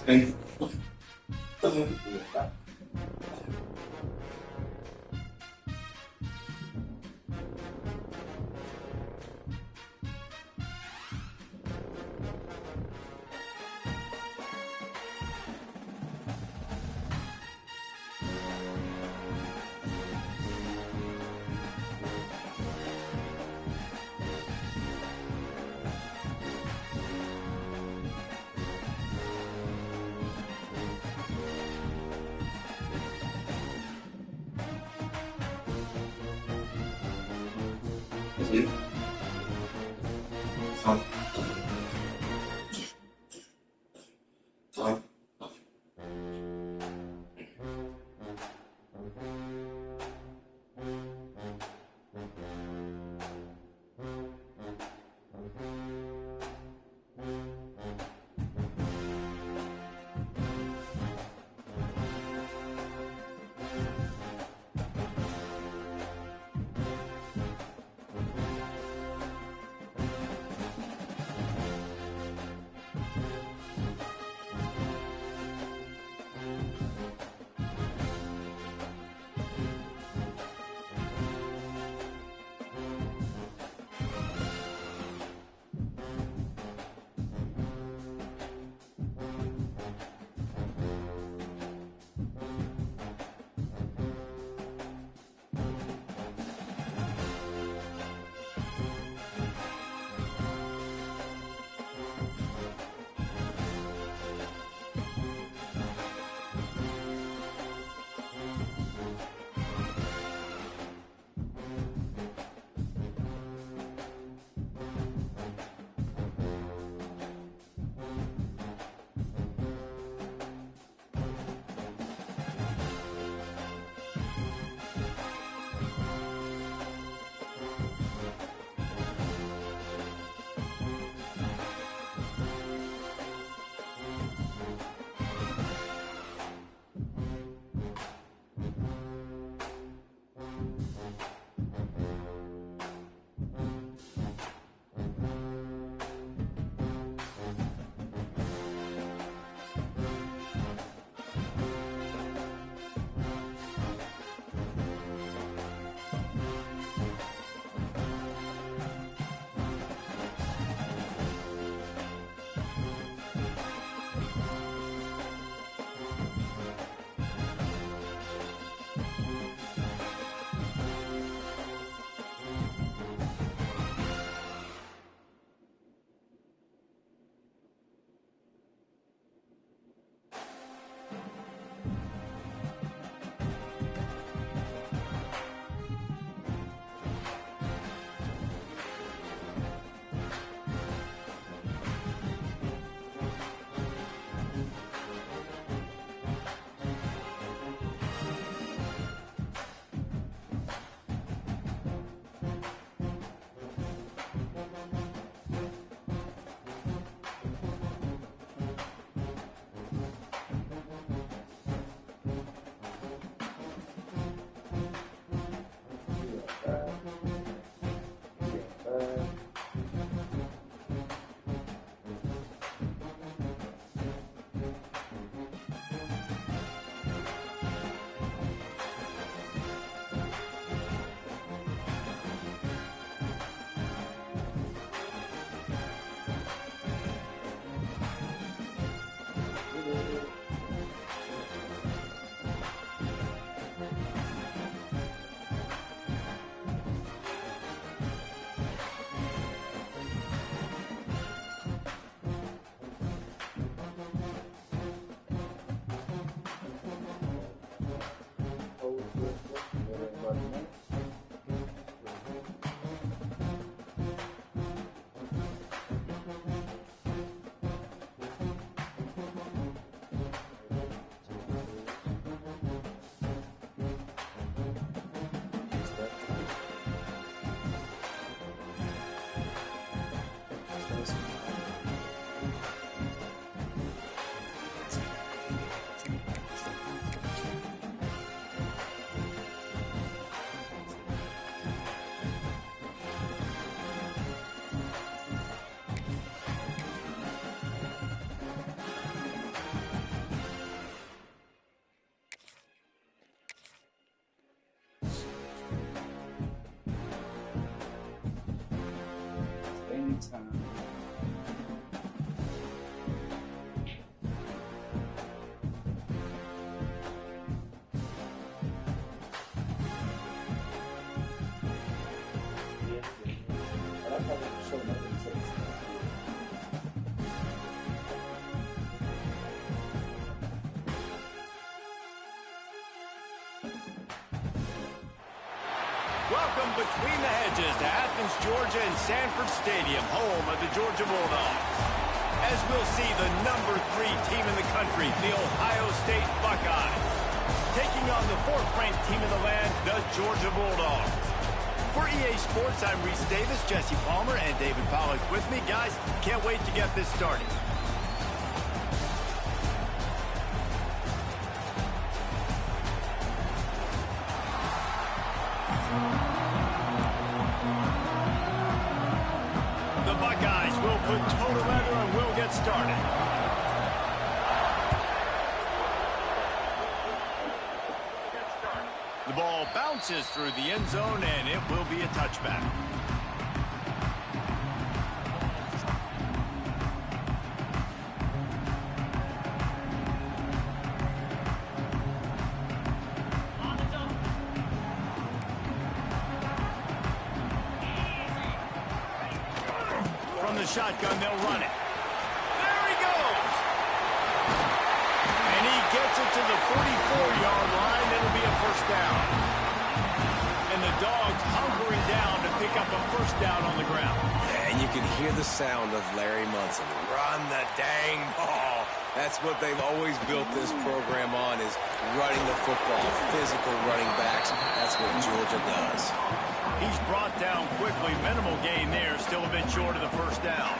Sí. Sí. Son. Son. Welcome between the hedges to Athens, Georgia and Sanford Stadium, home of the Georgia Bulldogs. As we'll see the number 3 team in the country, the Ohio State Buckeyes, taking on the 4th-ranked team in the land, the Georgia Bulldogs. For EA Sports, I'm Reese Davis, Jesse Palmer, and David Pollack with me. Guys, can't wait to get this started. The Buckeyes will put toe together and we'll get started. The ball bounces through the end zone, and it will be a touchback. From the shotgun, they'll run it. There he goes! And he gets it to the 44-yard line. It'll be a first down. And the Dogs hunkering down to pick up a first down on the ground. And you can hear the sound of Larry Munson. Run the dang ball. That's what they've always built this program on, is running the football, physical running backs. That's what Georgia does. He's brought down quickly. Minimal gain there. Still a bit short of the first down.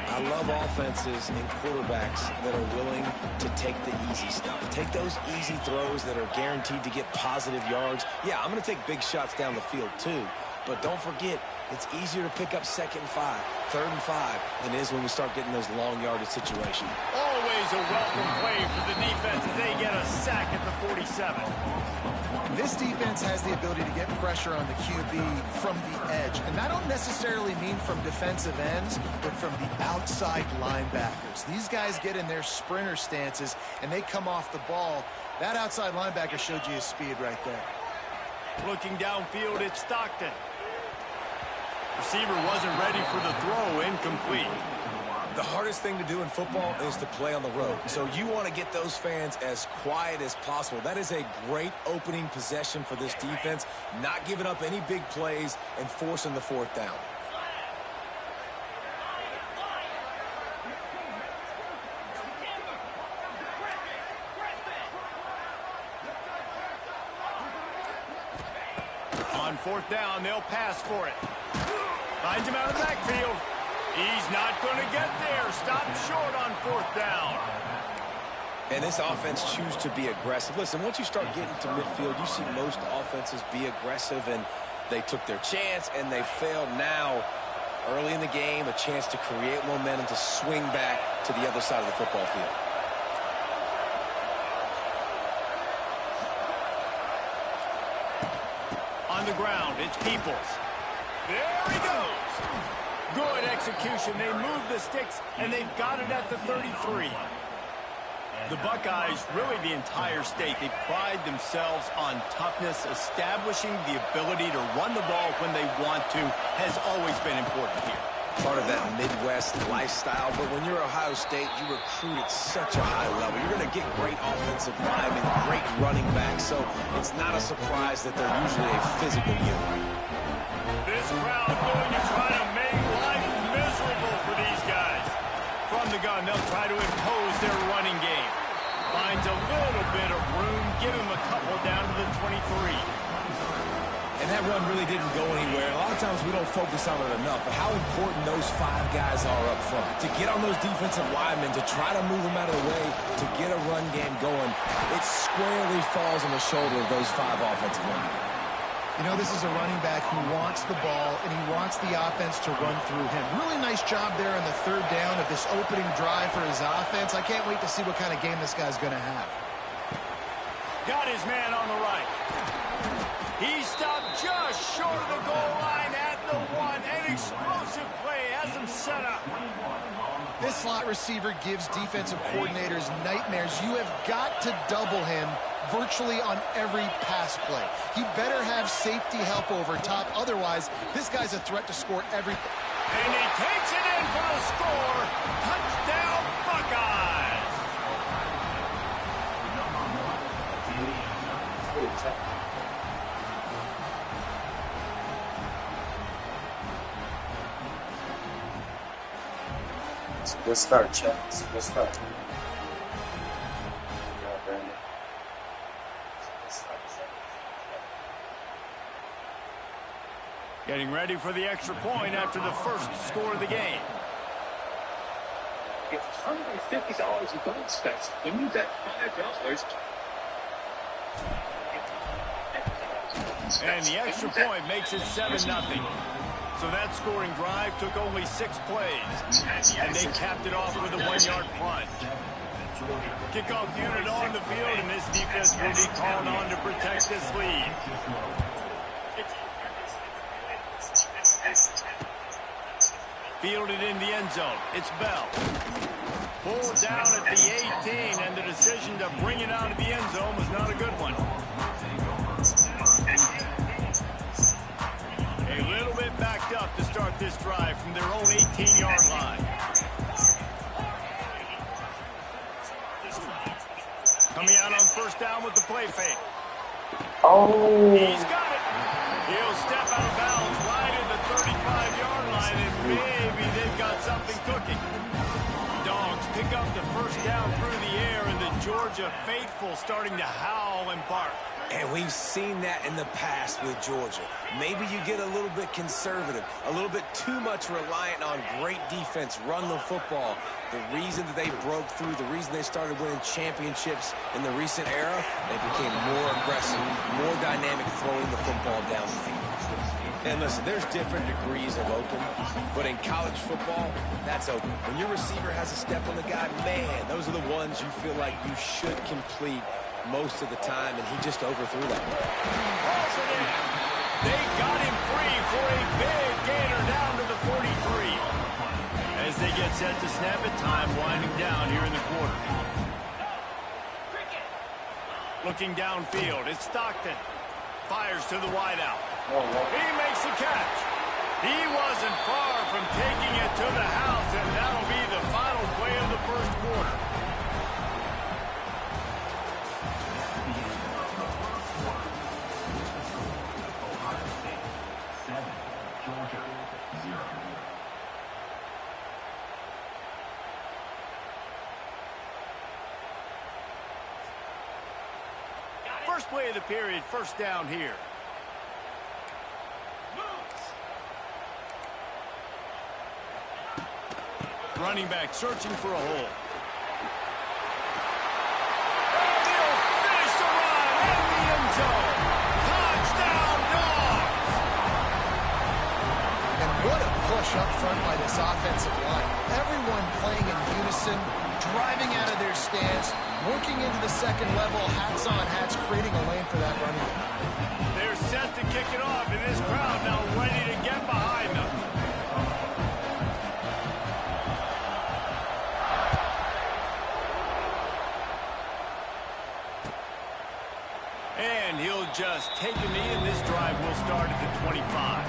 I love offenses and quarterbacks that are willing to take the easy stuff. Take those easy throws that are guaranteed to get positive yards. Yeah, I'm going to take big shots down the field too. But don't forget, it's easier to pick up 2nd and 5, 3rd and 5 than it is when we start getting those long yardage situations. Always a welcome play for the defense as they get a sack at the 47. This defense has the ability to get pressure on the QB from the edge. And I don't necessarily mean from defensive ends, but from the outside linebackers. These guys get in their sprinter stances, and they come off the ball. That outside linebacker showed you his speed right there. Looking downfield, it's Stockton. Receiver wasn't ready for the throw, incomplete. The hardest thing to do in football is to play on the road. So you want to get those fans as quiet as possible. That is a great opening possession for this defense, not giving up any big plays and forcing the 4th down. On 4th down, they'll pass for it. Finds him out of the backfield. He's not going to get there. Stopped short on 4th down. And this offense chooses to be aggressive. Listen, once you start getting to midfield, you see most offenses be aggressive, and they took their chance, and they failed. Now, early in the game, a chance to create momentum to swing back to the other side of the football field. On the ground, it's Peoples. There he goes. Good execution. They move the sticks, and they've got it at the 33. The Buckeyes, really the entire state, they pride themselves on toughness. Establishing the ability to run the ball when they want to has always been important here. Part of that Midwest lifestyle, but when you're Ohio State, you recruit at such a high level. You're going to get great offensive linemen, great running backs, so it's not a surprise that they're usually a physical unit. This crowd going to try to make life miserable for these guys. From the gun, they'll try to impose their running game. Finds a little bit of room, give him a couple down to the 23. And that run really didn't go anywhere. A lot of times we don't focus on it enough, but how important those 5 guys are up front. To get on those defensive linemen, to try to move them out of the way, to get a run game going, it squarely falls on the shoulder of those 5 offensive linemen. You know, this is a running back who wants the ball, and he wants the offense to run through him. Really nice job there on the 3rd down of this opening drive for his offense. I can't wait to see what kind of game this guy's going to have. Got his man on the right. He stopped just short of the goal line at the 1. An explosive play has him set up. This slot receiver gives defensive coordinators nightmares. You have got to double him virtually on every pass play. He better have safety help over top. Otherwise, this guy's a threat to score every... And he takes it in for the score. Touchdown, Buckeyes. It's a good start, Chad. It's a good start. Yeah, Brandon. It's a good start. Getting ready for the extra point after the first score of the game. It's $150 in bonus bets. We need that $5. And the extra point makes it 7-0. So that scoring drive took only 6 plays. And they capped it off with a 1-yard plunge. Kickoff unit on the field, and this defense will be called on to protect this lead. Fielded in the end zone. It's Bell. Pulled down at the 18, and the decision to bring it out of the end zone was not a good one. A little bit backed up to start this drive from their own 18-yard line. Coming out on first down with the play fake. Oh! He's got it. He'll step out of bounds right at the 35-yard line, and maybe they've got something cooking. Dogs pick up the first down through the air, and the Georgia faithful starting to howl and bark. And we've seen that in the past with Georgia. Maybe you get a little bit conservative, a little bit too much reliant on great defense, run the football. The reason that they broke through, the reason they started winning championships in the recent era, they became more aggressive, more dynamic throwing the football down the field. And listen, there's different degrees of open, but in college football, that's open. When your receiver has a step on the guy, man, those are the ones you feel like you should complete most of the time, and he just overthrew that one. They got him free for a big gainer down to the 43. As they get set to snap it, time winding down here in the quarter. Looking downfield, it's Stockton. Fires to the wideout. He makes the catch. He wasn't far from taking it to the house, and that'll be the final play of the first quarter. First play of the period, first down here. Running back searching for a hole. He'll finish the run in the end zone. Touchdown, Dogs! And what a push up front by this offensive line. Everyone playing in unison, driving out of their stance, working into the second level, hats on hats, creating a lane for that running back. They're set to kick it off, and this crowd now ready to get behind them. And he'll just take a knee, and this drive will start at the 25.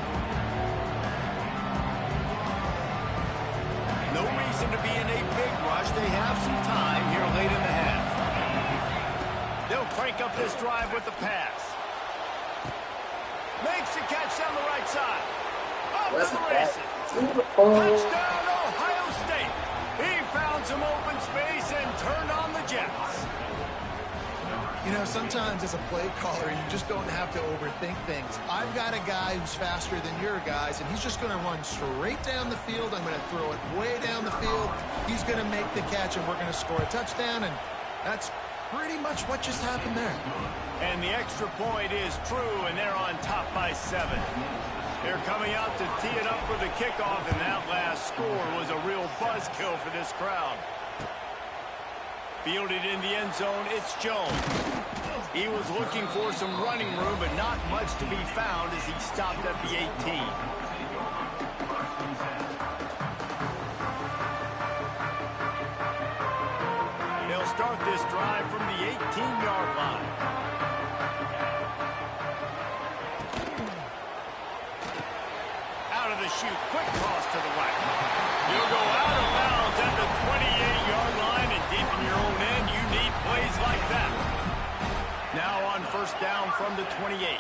No reason to be in a big rush. They have some time here late in the half. They'll crank up this drive with the pass. Makes the catch down the right side. Up to the races. Touchdown, Ohio State. He found some open space and turned on the Jets. You know, sometimes as a play caller, you just don't have to overthink things. I've got a guy who's faster than your guys, and he's just going to run straight down the field. I'm going to throw it way down the field. He's going to make the catch, and we're going to score a touchdown, and that's pretty much what just happened there. And the extra point is true, and they're on top by 7. They're coming out to tee it up for the kickoff, and that last score was a real buzzkill for this crowd. Fielded in the end zone, it's Jones. He was looking for some running room, but not much to be found as he stopped at the 18. They'll start this drive from the 18-yard line. Out of the chute, quick toss to the right. He'll go out of bounds at the 28-yard line, and deep in your own end, you need plays like that. Now on first down from the 28.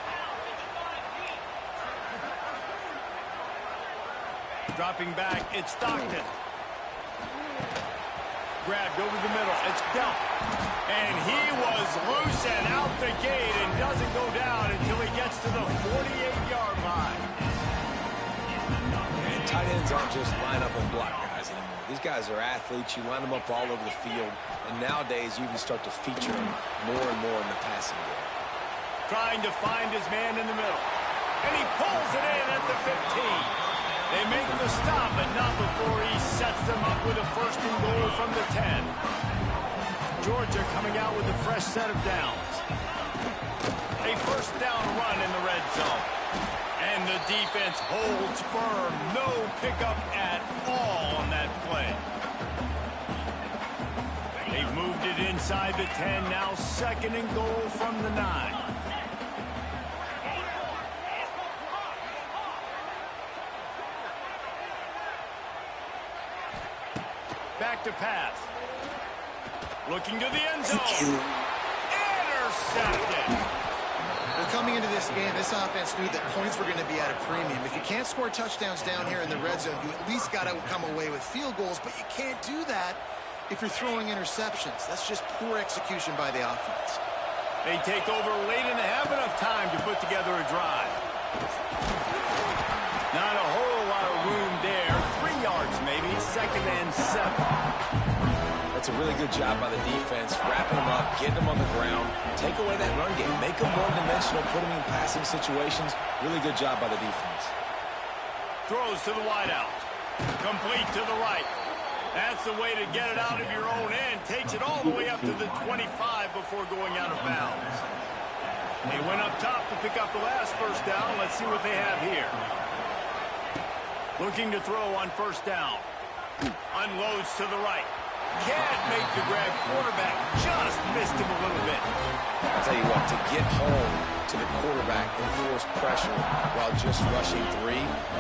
Dropping back, it's Stockton. Grabbed over the middle, it's Delp. And he was loose and out the gate and doesn't go down until he gets to the 48-yard line. And tight ends aren't just line up and block guys anymore. These guys are athletes. You line them up all over the field. And nowadays, you even start to feature them more and more in the passing game. Trying to find his man in the middle. And he pulls it in at the 15. They make the stop, but not before he sets them up with a first and goal from the 10. Georgia coming out with a fresh set of downs. A first down run in the red zone. And the defense holds firm. No pickup at all on that play. They've moved it inside the 10. Now second and goal from the 9. Back to pass. Looking to the end zone. Intercepted. Well, coming into this game, this offense knew that points were going to be at a premium. If you can't score touchdowns down here in the red zone, you at least got to come away with field goals, but you can't do that if you're throwing interceptions. That's just poor execution by the offense. They take over late and have enough time to put together a drive. Not a whole lot of room there. 3 yards maybe, second and 7. That's a really good job by the defense, wrapping them up, getting them on the ground, take away that run game, make them one-dimensional, put them in passing situations. Really good job by the defense. Throws to the wideout. Complete to the right. That's the way to get it out of your own end. Takes it all the way up to the 25 before going out of bounds. They went up top to pick up the last first down. Let's see what they have here. Looking to throw on first down. Unloads to the right. Can't make the grab. Quarterback just missed him a little bit. I'll tell you what, to get home to the quarterback and force pressure while just rushing 3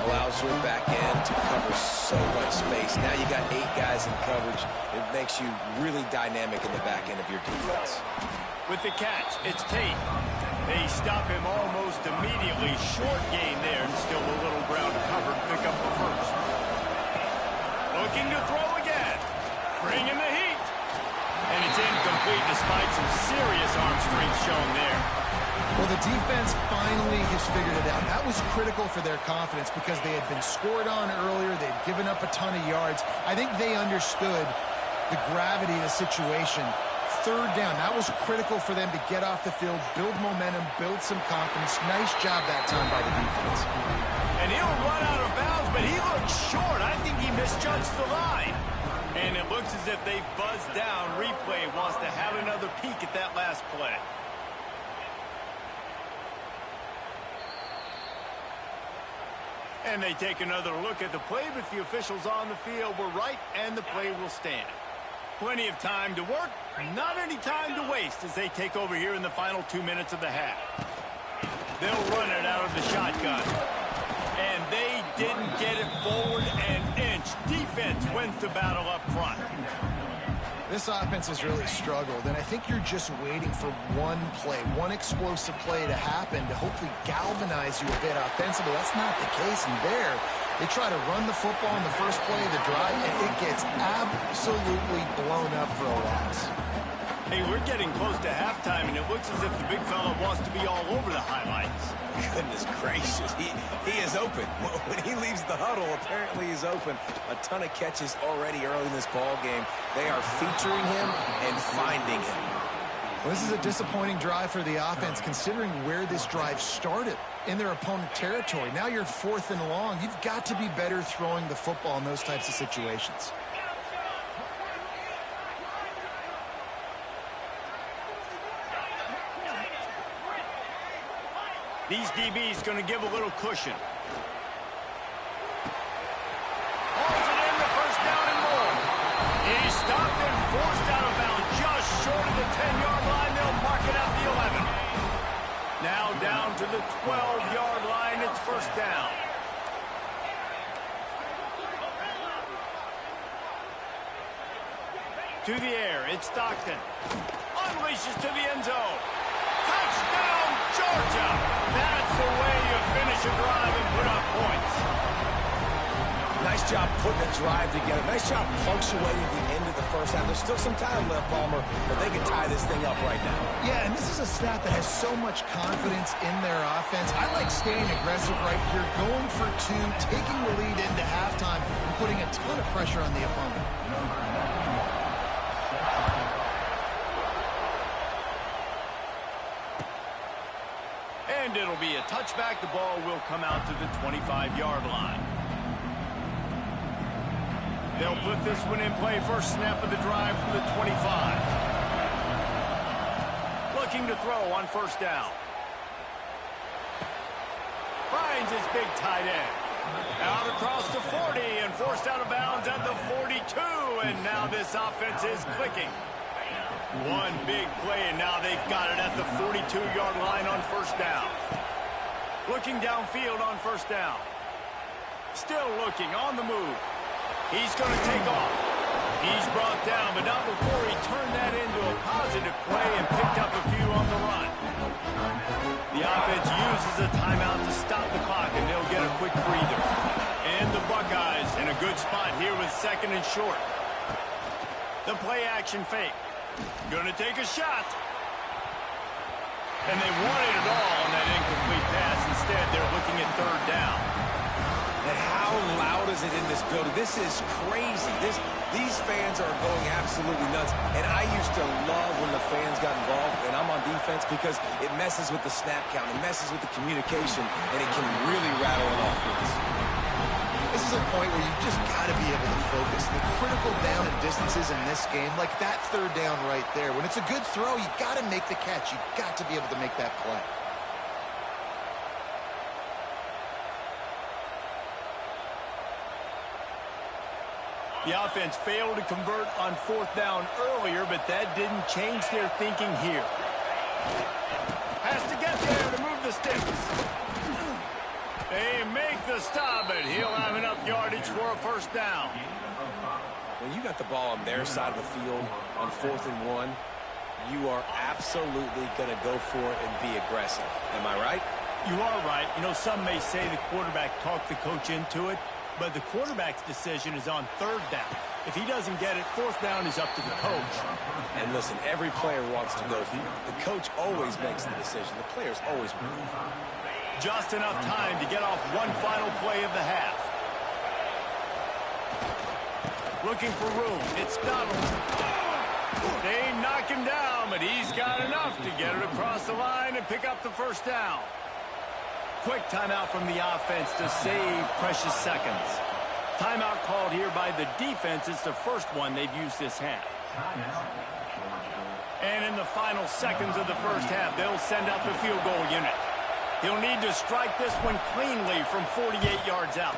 allows your back end to cover so much space. Now you got 8 guys in coverage. It makes you really dynamic in the back end of your defense. With the catch, it's Tate. They stop him almost immediately. Short gain there and still a little ground covered. Pick up the first. Looking to throw again. Bringing the heat. And it's incomplete despite some serious arm strength shown there. Well, the defense finally has figured it out. That was critical for their confidence because they had been scored on earlier. They'd given up a ton of yards. I think they understood the gravity of the situation. Third down, that was critical for them to get off the field, build momentum, build some confidence. Nice job that time by the defense. And he'll run out of bounds, but he looked short. I think he misjudged the line. And it looks as if they've buzzed down. Replay wants to have another peek at that last play. And they take another look at the play, but the officials on the field were right, and the play will stand. Plenty of time to work, not any time to waste as they take over here in the final 2 minutes of the half. They'll run it out of the shotgun. And they didn't get it forward an inch. Defense wins the battle up front. This offense has really struggled, and I think you're just waiting for one play, one explosive play to happen to hopefully galvanize you a bit offensively. That's not the case, and there, they try to run the football in the first play of the drive, and it gets absolutely blown up for a loss. Hey, we're getting close to halftime, and it looks as if the big fella wants to be all over the highlights. Goodness gracious, he is open. When he leaves the huddle, apparently he's open. A ton of catches already early in this ball game. They are featuring him and finding him. Well, this is a disappointing drive for the offense, considering where this drive started, in their opponent territory. Now you're 4th and long. You've got to be better throwing the football in those types of situations. These DBs going to give a little cushion. Hauls it in, the first down and more. He's stopped and forced out of bounds just short of the 10-yard line. They'll mark it at the 11. Now down to the 12-yard line. It's first down. To the air, it's Stockton. Unleashes to the end zone. Touchdown, Georgia! That's the way you finish a drive and put up points. Nice job putting the drive together. Nice job punctuating the end of the first half. There's still some time left, Palmer, but they can tie this thing up right now. Yeah, and this is a staff that has so much confidence in their offense. I like staying aggressive right here, going for two, taking the lead into halftime, and putting a ton of pressure on the opponent. And it'll be a touchback. The ball will come out to the 25-yard line. They'll put this one in play. First snap of the drive from the 25. Looking to throw on first down. Finds his big tight end. Out across the 40 and forced out of bounds at the 42. And now this offense is clicking. One big play, and now they've got it at the 42-yard line on first down. Looking downfield on first down. Still looking on the move. He's going to take off. He's brought down, but not before he turned that into a positive play and picked up a few on the run. The offense uses a timeout to stop the clock, and they'll get a quick breather. And the Buckeyes in a good spot here with second and short. The play-action fake. Going to take a shot. And they wanted it all on that incomplete pass. Instead, they're looking at third down. And how loud is it in this building? This is crazy. These fans are going absolutely nuts. And I used to love when the fans got involved, and I'm on defense, because it messes with the snap count. It messes with the communication, and it can really rattle an offense. This is a point where you just got to be able to focus. The critical down and distances in this game, like that third down right there. When it's a good throw, you got to make the catch. You got to be able to make that play. The offense failed to convert on fourth down earlier, but that didn't change their thinking here. Has to get there to move the sticks. They make the stop, but he'll have enough yardage for a first down. When you got the ball on their side of the field on 4th and 1, you are absolutely going to go for it and be aggressive. Am I right? You are right. You know, some may say the quarterback talked the coach into it, but the quarterback's decision is on third down. If he doesn't get it, fourth down is up to the coach. And listen, every player wants to go for it. The coach always makes the decision. The players always move. Just enough time to get off one final play of the half. Looking for room. It's Donald. They knock him down, but he's got enough to get it across the line and pick up the first down. Quick timeout from the offense to save precious seconds. Timeout called here by the defense. It's the first one they've used this half. And in the final seconds of the first half, they'll send out the field goal unit. He'll need to strike this one cleanly from 48 yards out.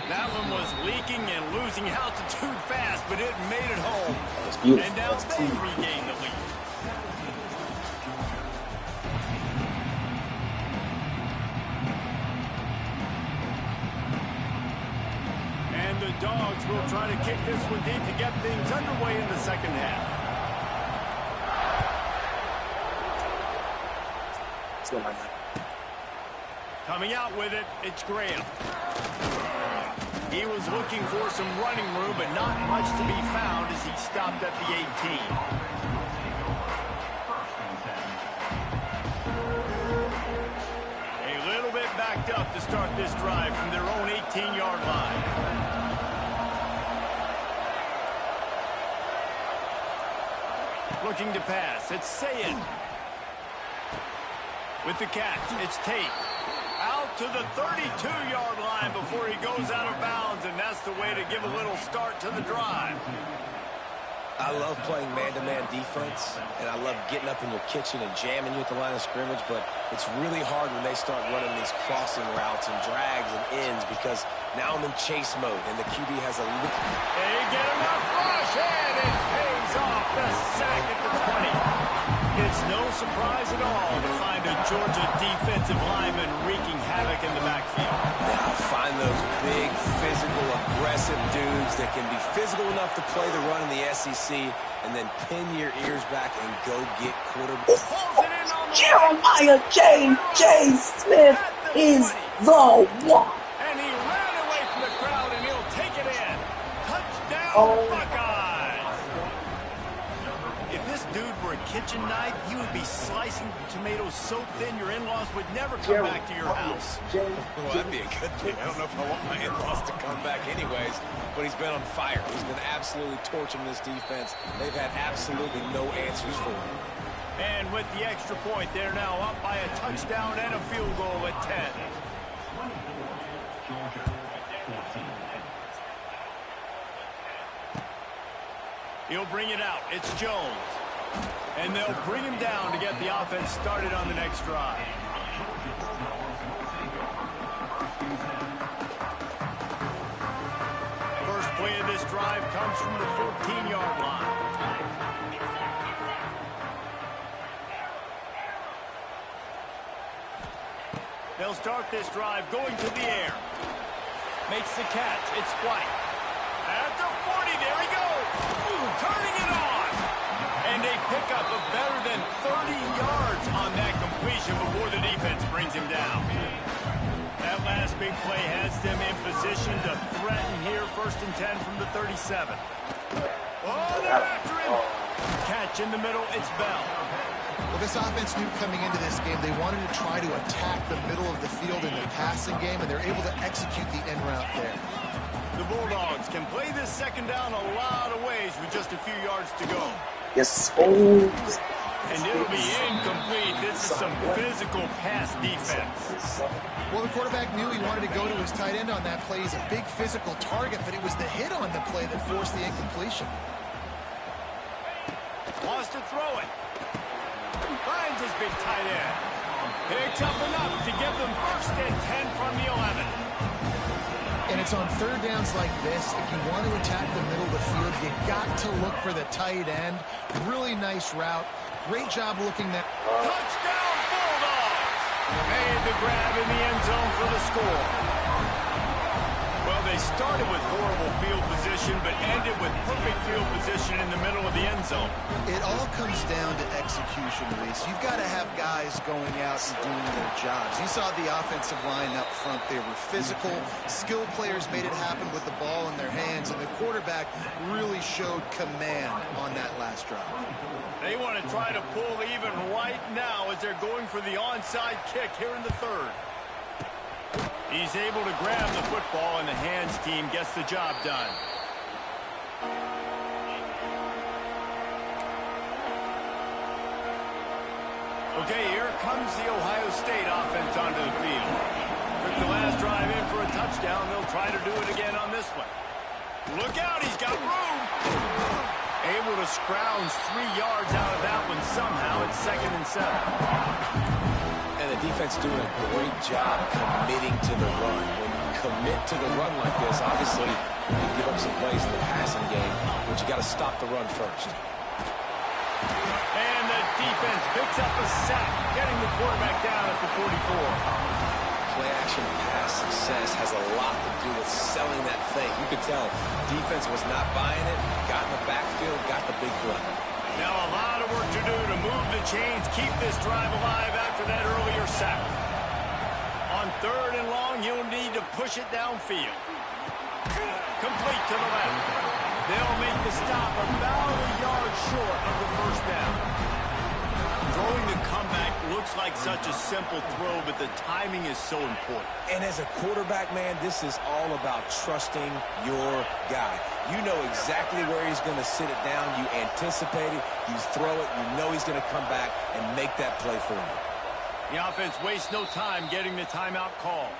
That one was leaking and losing altitude fast, but it made it home. That's beautiful. And now they regain the lead. And the Dogs will try to kick this one deep to get things underway in the second half. Let's go, man. Coming out with it, it's Graham. He was looking for some running room, but not much to be found as he stopped at the 18. A little bit backed up to start this drive from their own 18-yard line. Looking to pass, it's Sayed. With the catch, it's Tate. Out to the 32-yard line before he goes out of bounds, and that's the way to give a little start to the drive. I love playing man-to-man defense, and I love getting up in your kitchen and jamming you at the line of scrimmage, but it's really hard when they start running these crossing routes and drags and ends, because now I'm in chase mode, and the QB has a look. They get enough rush, and it pays off. The sack at the 20. It's no surprise at all to find a Georgia defensive lineman wreaking havoc in the backfield. Now find those big, physical, aggressive dudes that can be physical enough to play the run in the SEC and then pin your ears back and go get quarterback. Pulls it in on the Jeremiah J. Smith is the one. and he ran away from the crowd, and he'll take it in. Touchdown, Buckeyes! If this dude were a kitchen knife, you would be slicing tomatoes so thin your in-laws would never come back to your house. Well, that'd be a good thing. I don't know if I want my in-laws to come back anyways, but he's been on fire. He's been absolutely torching this defense. They've had absolutely no answers for him. And with the extra point, they're now up by a touchdown and a field goal at 10. He'll bring it out. It's Jones. And they'll bring him down to get the offense started on the next drive. First play of this drive comes from the 14-yard line. They'll start this drive going to the air. Makes the catch. It's White. At the 40, there he goes. Turning it on. And a pickup of better than 30 yards on that completion before the defense brings him down. That last big play has them in position to threaten here. 1st and 10 from the 37. Oh, they're after him. Catch in the middle. It's Bell. Well, this offense knew coming into this game they wanted to try to attack the middle of the field in the passing game, and they're able to execute the in route there. The Bulldogs can play this second down a lot of ways with just a few yards to go. Yes. And it'll be incomplete. This is some physical pass defense. Well, the quarterback knew he wanted to go to his tight end on that play. He's a big physical target, but it was the hit on the play that forced the incompletion. Wants to throw it. Finds his big tight end. Picks up enough to give them 1st and 10 from the 11. And it's on third downs like this. If you want to attack the middle of the field, you got to look for the tight end. Really nice route. Great job looking that. Touchdown, Bulldogs! Made the grab in the end zone for the score. Well, they started with horrible field position, but ended with perfect field position in the middle of the end zone. It all comes down to execution, Reese. You've got to have guys going out and doing their jobs. You saw the offensive line up front. They were physical. Skilled players made it happen with the ball in their hands, and the quarterback really showed command on that last drive. They want to try to pull even right now as they're going for the onside kick here in the 3rd. He's able to grab the football, and the hands team gets the job done. Okay, here comes the Ohio State offense onto the field. Took the last drive in for a touchdown. They'll try to do it again on this one. Look out, he's got room. Able to scrounge 3 yards out of that one somehow. It's 2nd and 7. And the defense doing a great job committing to the run. When you commit to the run like this, obviously you give up some plays in the passing game, but you got to stop the run first. And the defense picks up a sack, getting the quarterback down at the 44. Play action pass success has a lot to do with selling that thing. You could tell defense was not buying it, got in the backfield, got the big play. Now a lot of work to do to move the chains, keep this drive alive after that earlier sack. On 3rd and long, you'll need to push it downfield. Complete to the left. They'll make the stop about a yard short of the 1st down. Throwing the comeback looks like such a simple throw, but the timing is so important. And as a quarterback, man, this is all about trusting your guy. You know exactly where he's going to sit it down. You anticipate it. You throw it. You know he's going to come back and make that play for you. The offense wastes no time getting the timeout call.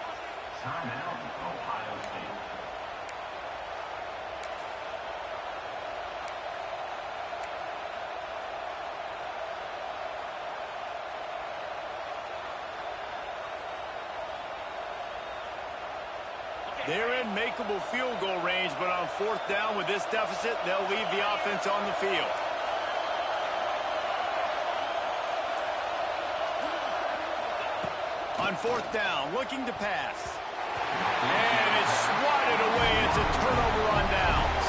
Timeout, Ohio State. They're in makeable field goal range, but on 4th down with this deficit, they'll leave the offense on the field. On fourth down, looking to pass. And it's swatted away. It's a turnover on downs.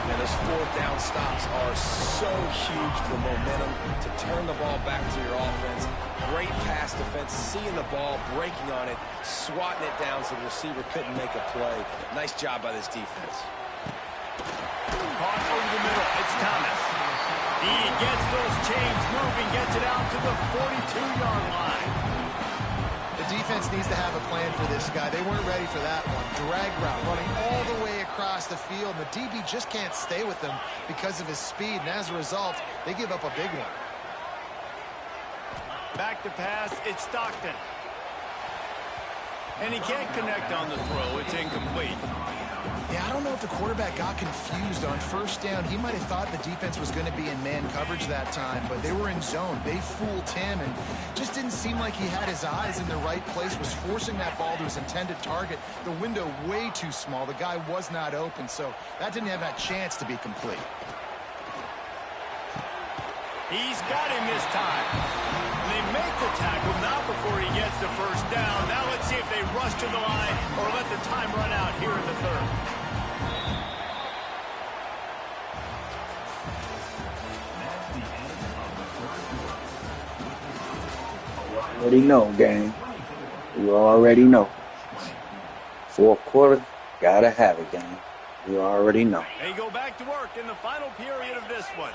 And those fourth down stops are so huge for momentum to turn the ball back to your offense. Great pass defense, seeing the ball, breaking on it, swatting it down so the receiver couldn't make a play. Nice job by this defense. Caught over the middle. It's Thomas. He gets those chains moving, gets it out to the 42-yard line. The defense needs to have a plan for this guy. They weren't ready for that one. Drag route running all the way across the field. The DB just can't stay with them because of his speed, and as a result, they give up a big one. Back to pass, it's Stockton. And he can't connect on the throw. It's incomplete. Yeah, I don't know if the quarterback got confused on first down. He might have thought the defense was going to be in man coverage that time, but they were in zone. They fooled him and just didn't seem like he had his eyes in the right place, was forcing that ball to his intended target. The window way too small. The guy was not open, so that didn't have that chance to be complete. He's got him this time. They make the tackle, not before he gets the first down. Now let's see if they rush to the line or let the time run out here in the third. Already know, gang. You already know. Fourth quarter, gotta have it, gang. You already know. They go back to work in the final period of this one.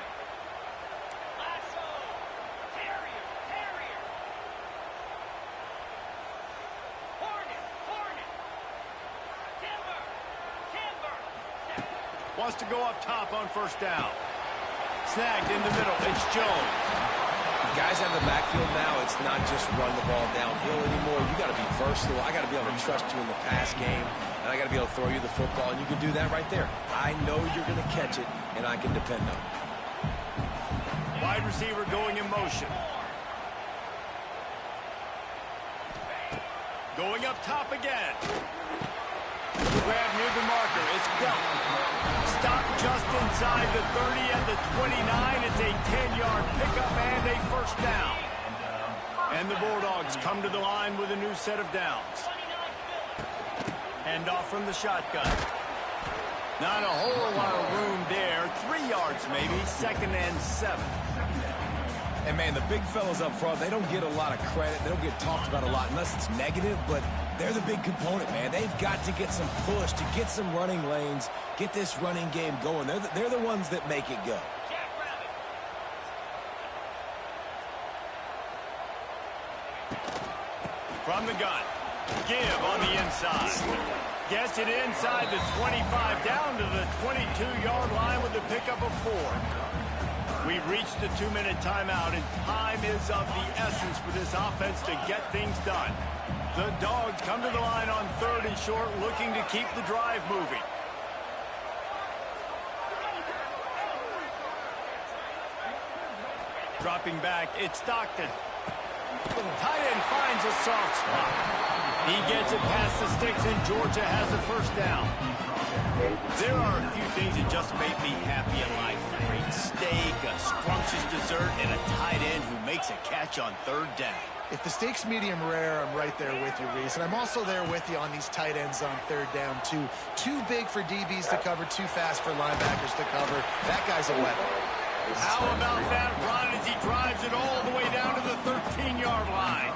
Wants to go up top on first down. Snagged in the middle. It's Jones. Guys out of the backfield now, it's not just run the ball downhill anymore. You got to be versatile. I got to be able to trust you in the pass game, and I got to be able to throw you the football, and you can do that right there. I know you're going to catch it, and I can depend on it. Wide receiver going in motion. Going up top again. Grab near the marker. It's Belton. Stopped just inside the 30 at the 29. It's a 10-yard pickup and a first down. And the Bulldogs come to the line with a new set of downs. Hand off from the shotgun. Not a whole lot of room there. 3 yards maybe. 2nd and 7. And, man, the big fellas up front, they don't get a lot of credit. They don't get talked about a lot unless it's negative, but they're the big component, man. They've got to get some push, to get some running lanes, get this running game going. They're the ones that make it go. From the gun. Give on the inside. Gets it inside the 25, down to the 22-yard line with the pickup of 4. We've reached the 2-minute timeout, and time is of the essence for this offense to get things done. The Dogs come to the line on 3rd and short, looking to keep the drive moving. Dropping back, it's Stockton. Tight end finds a soft spot. He gets it past the sticks, and Georgia has a first down. There are a few things that just make me happy in life. A great steak, a scrumptious dessert, and a tight end who makes a catch on 3rd down. If the steak's medium rare, I'm right there with you, Reese. And I'm also there with you on these tight ends on 3rd down, too. Too big for DBs to cover, too fast for linebackers to cover. That guy's a weapon. How about that run as he drives it all the way down to the 13-yard line?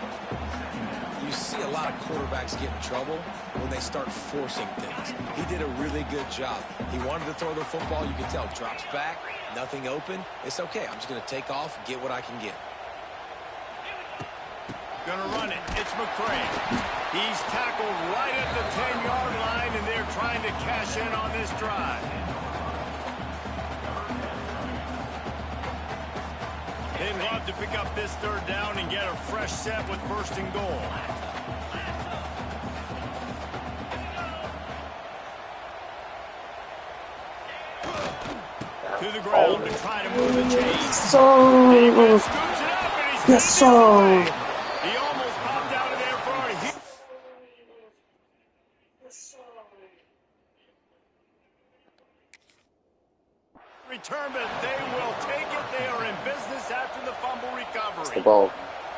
You see a lot of quarterbacks get in trouble when they start forcing things. He did a really good job. He wanted to throw the football. You can tell. Drops back, nothing open. It's okay. I'm just going to take off, get what I can get. Gonna run it. It's McCray. He's tackled right at the 10-yard line, and they're trying to cash in on this drive. They'd love to pick up this 3rd down and get a fresh set with 1st and goal. To the ground to try to move the chains. So, Scoops it up, and he's yes, sir. He almost popped out of there for a hit. Return, but they will take it. They are in business after the fumble recovery. The ball.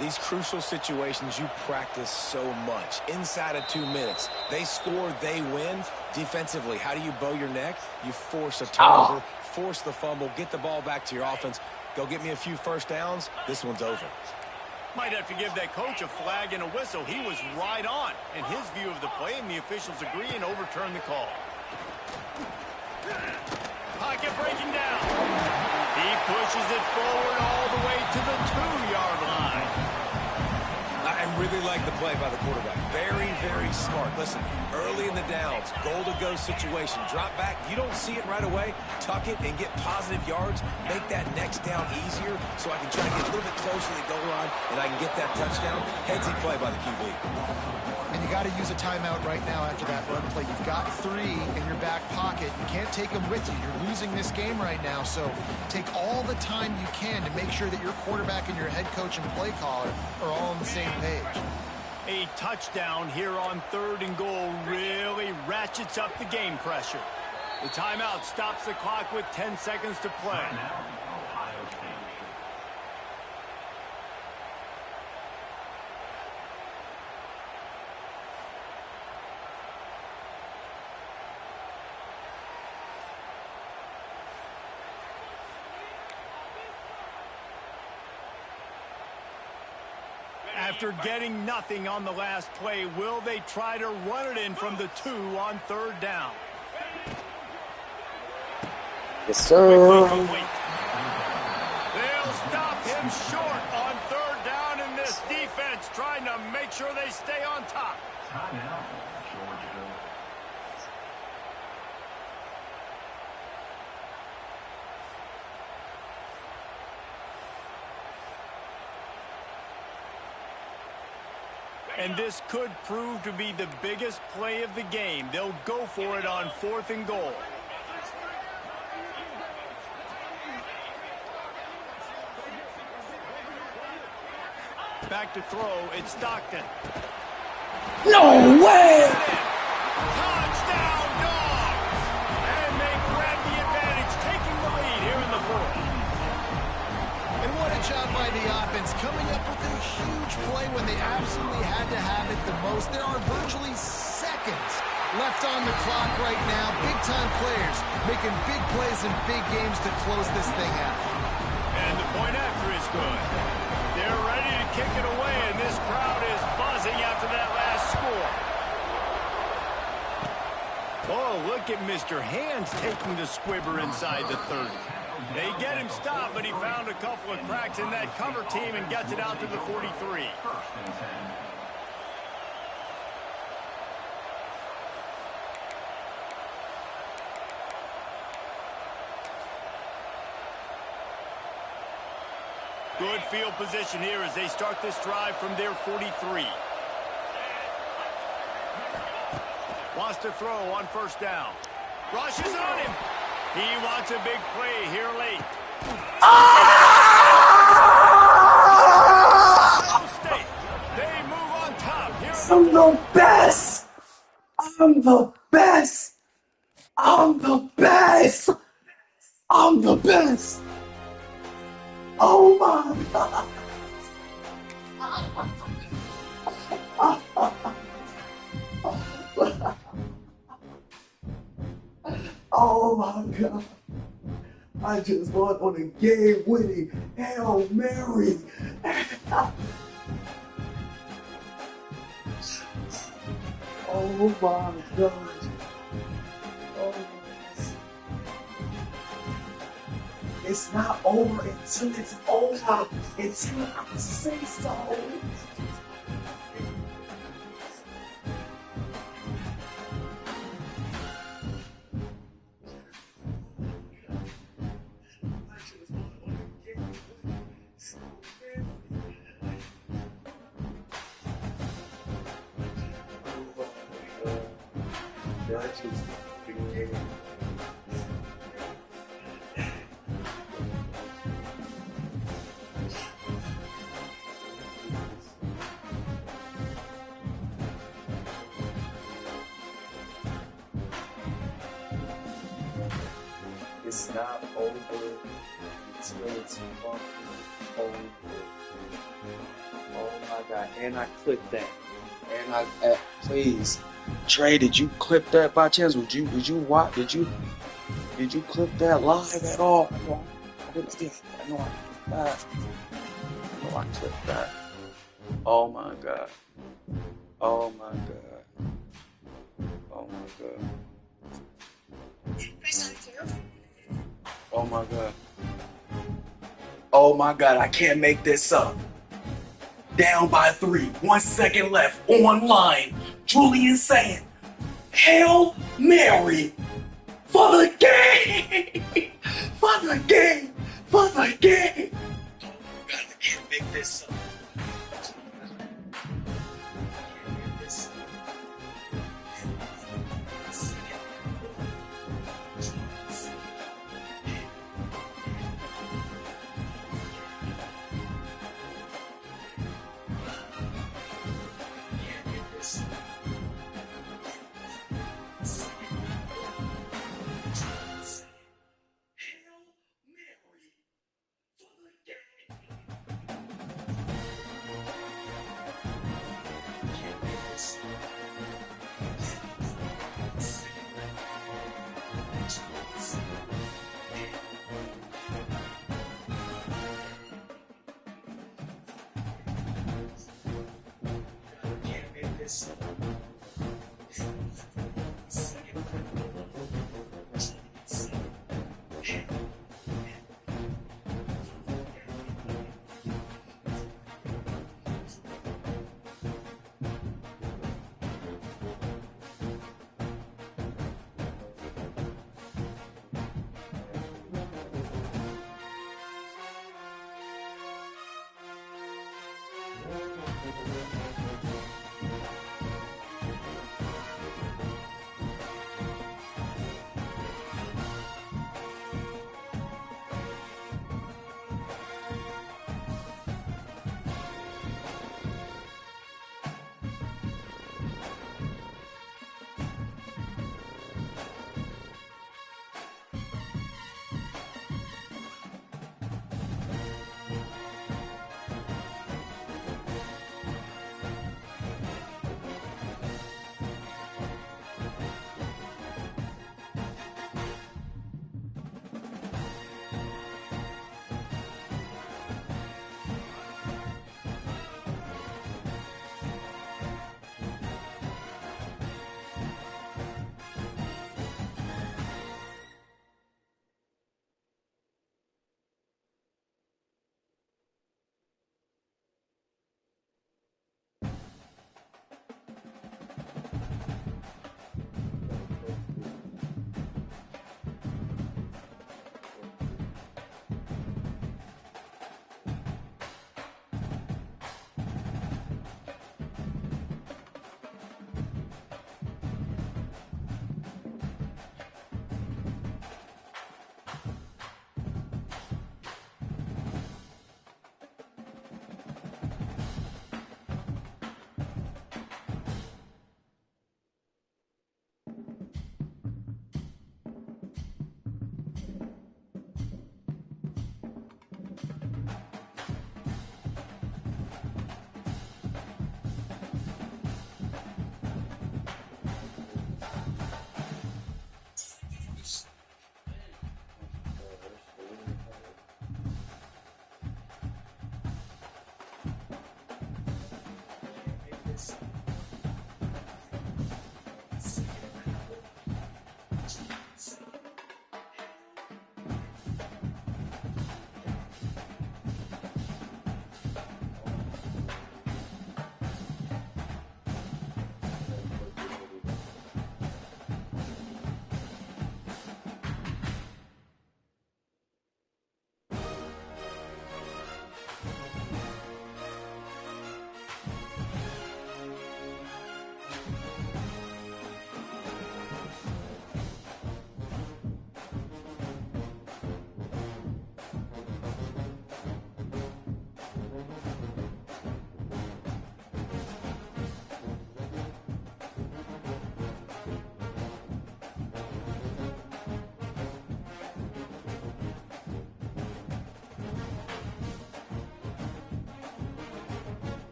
These crucial situations you practice so much. Inside of 2 minutes, they score, they win. Defensively, how do you bow your neck? You force a turnover, force the fumble, get the ball back to your offense. Go get me a few first downs. This one's over. Might have to give that coach a flag and a whistle. He was right on in his view of the play, and the officials agree and overturn the call. Pocket breaking down. He pushes it forward all the way to the 2-yard line. I really like the play by the quarterback. Very, very smart. Listen, early in the downs, goal-to-go situation. Drop back. You don't see it right away. Tuck it and get positive yards. Make that next down easier so I can try to get a little bit closer to the goal line and I can get that touchdown. Headsy play by the QB. And you got to use a timeout right now after that run play. You've got 3 in your back pocket. You can't take them with you. You're losing this game right now. So take all the time you can to make sure that your quarterback and your head coach and play caller are all on the same page. A touchdown here on 3rd and goal really ratchets up the game pressure. The timeout stops the clock with 10 seconds to play. After getting nothing on the last play, will they try to run it in from the 2 on 3rd down? Yes, sir. They'll stop him short on 3rd down, and this defense trying to make sure they stay on top. And this could prove to be the biggest play of the game. They'll go for it on 4th and goal. Back to throw, it's Stockton. No way! Touchdown, Dogs! And they grab the advantage, taking the lead here in the 4th. And what a job by the offense, coming up with a huge play when they absolutely had to have it the most. There are virtually seconds left on the clock right now. Big-time players making big plays in big games to close this thing out. And the point after is good. They're ready to kick it away, and this crowd is buzzing after that last score. Oh, look at Mr. Hands taking the squibber inside the 30. They get him stopped, but he found a couple of cracks in that cover team and gets it out to the 43. Good field position here as they start this drive from their 43. Wants to throw on 1st down. Rushes on him. He wants a big play here late. Ohio State. They move on top. I'm the best! I'm the best! I'm the best! I'm the best! Oh my God! Oh my God! I just won on a game-winning Hail Mary! Oh my God! Oh. It's not over until it's over. Until I say so. It's not over until it's fucking over. God, and I clipped that. And please, Trey, did you clip that by chance? Did you watch? Did you clip that live at all? I didn't see it. I know I clipped that. I know I clipped that. Oh my God. Oh my God. Oh my God. Oh my God. Oh my God, I can't make this up. Down by 3, 1 second left, online. Julian saying, Hail Mary for the game! For the game! For the game! Oh my God, I can't make this up.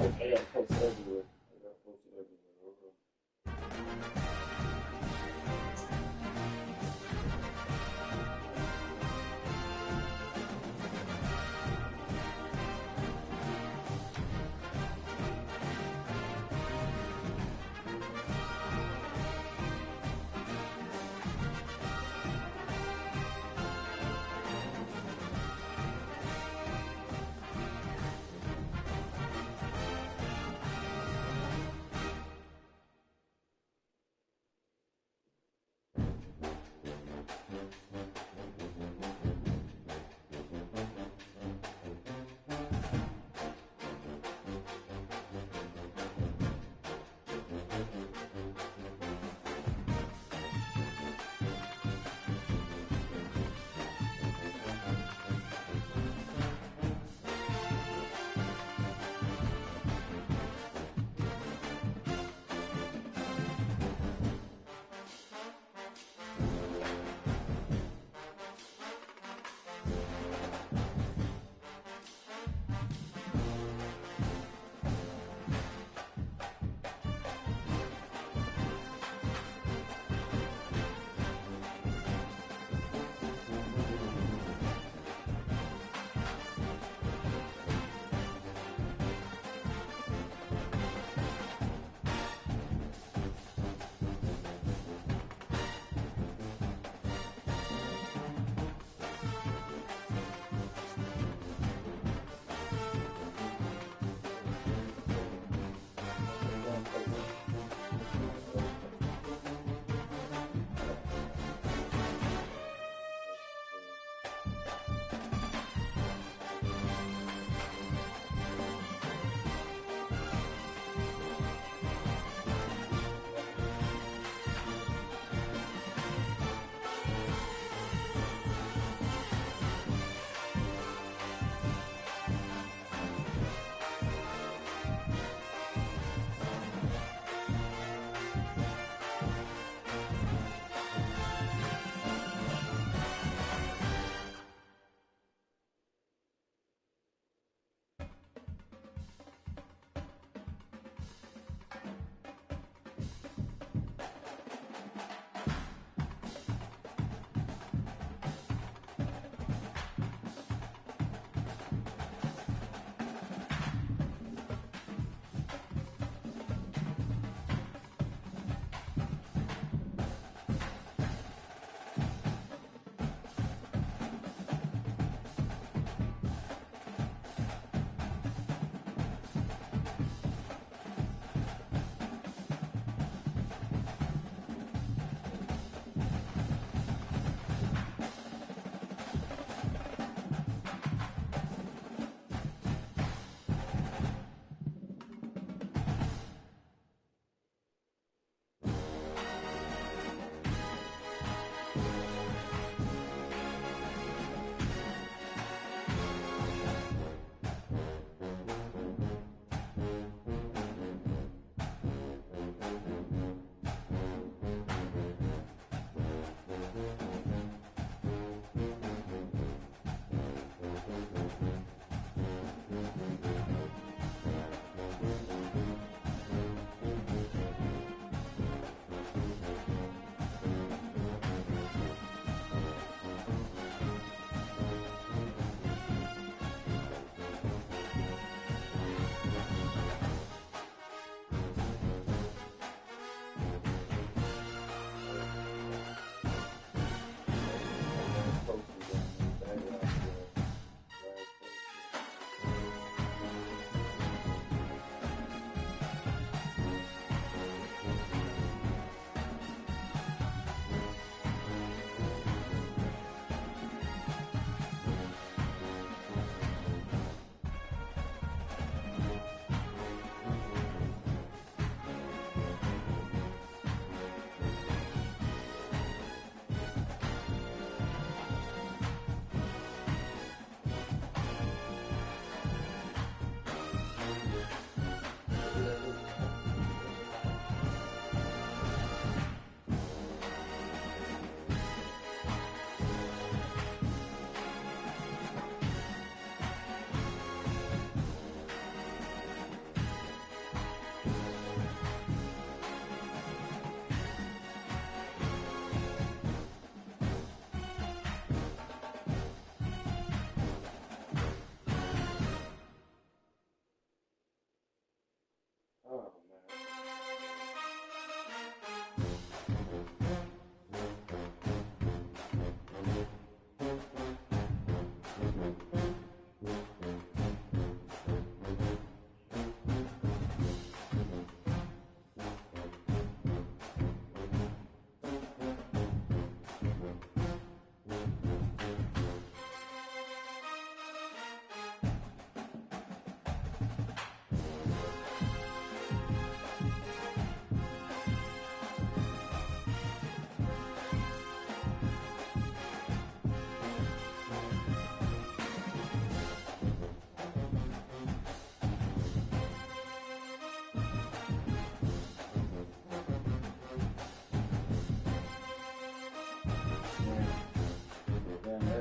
I got post everywhere. I got posted everywhere.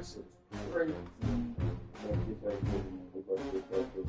That shit's crazy. Gotta get that good, man. We gotta get that good.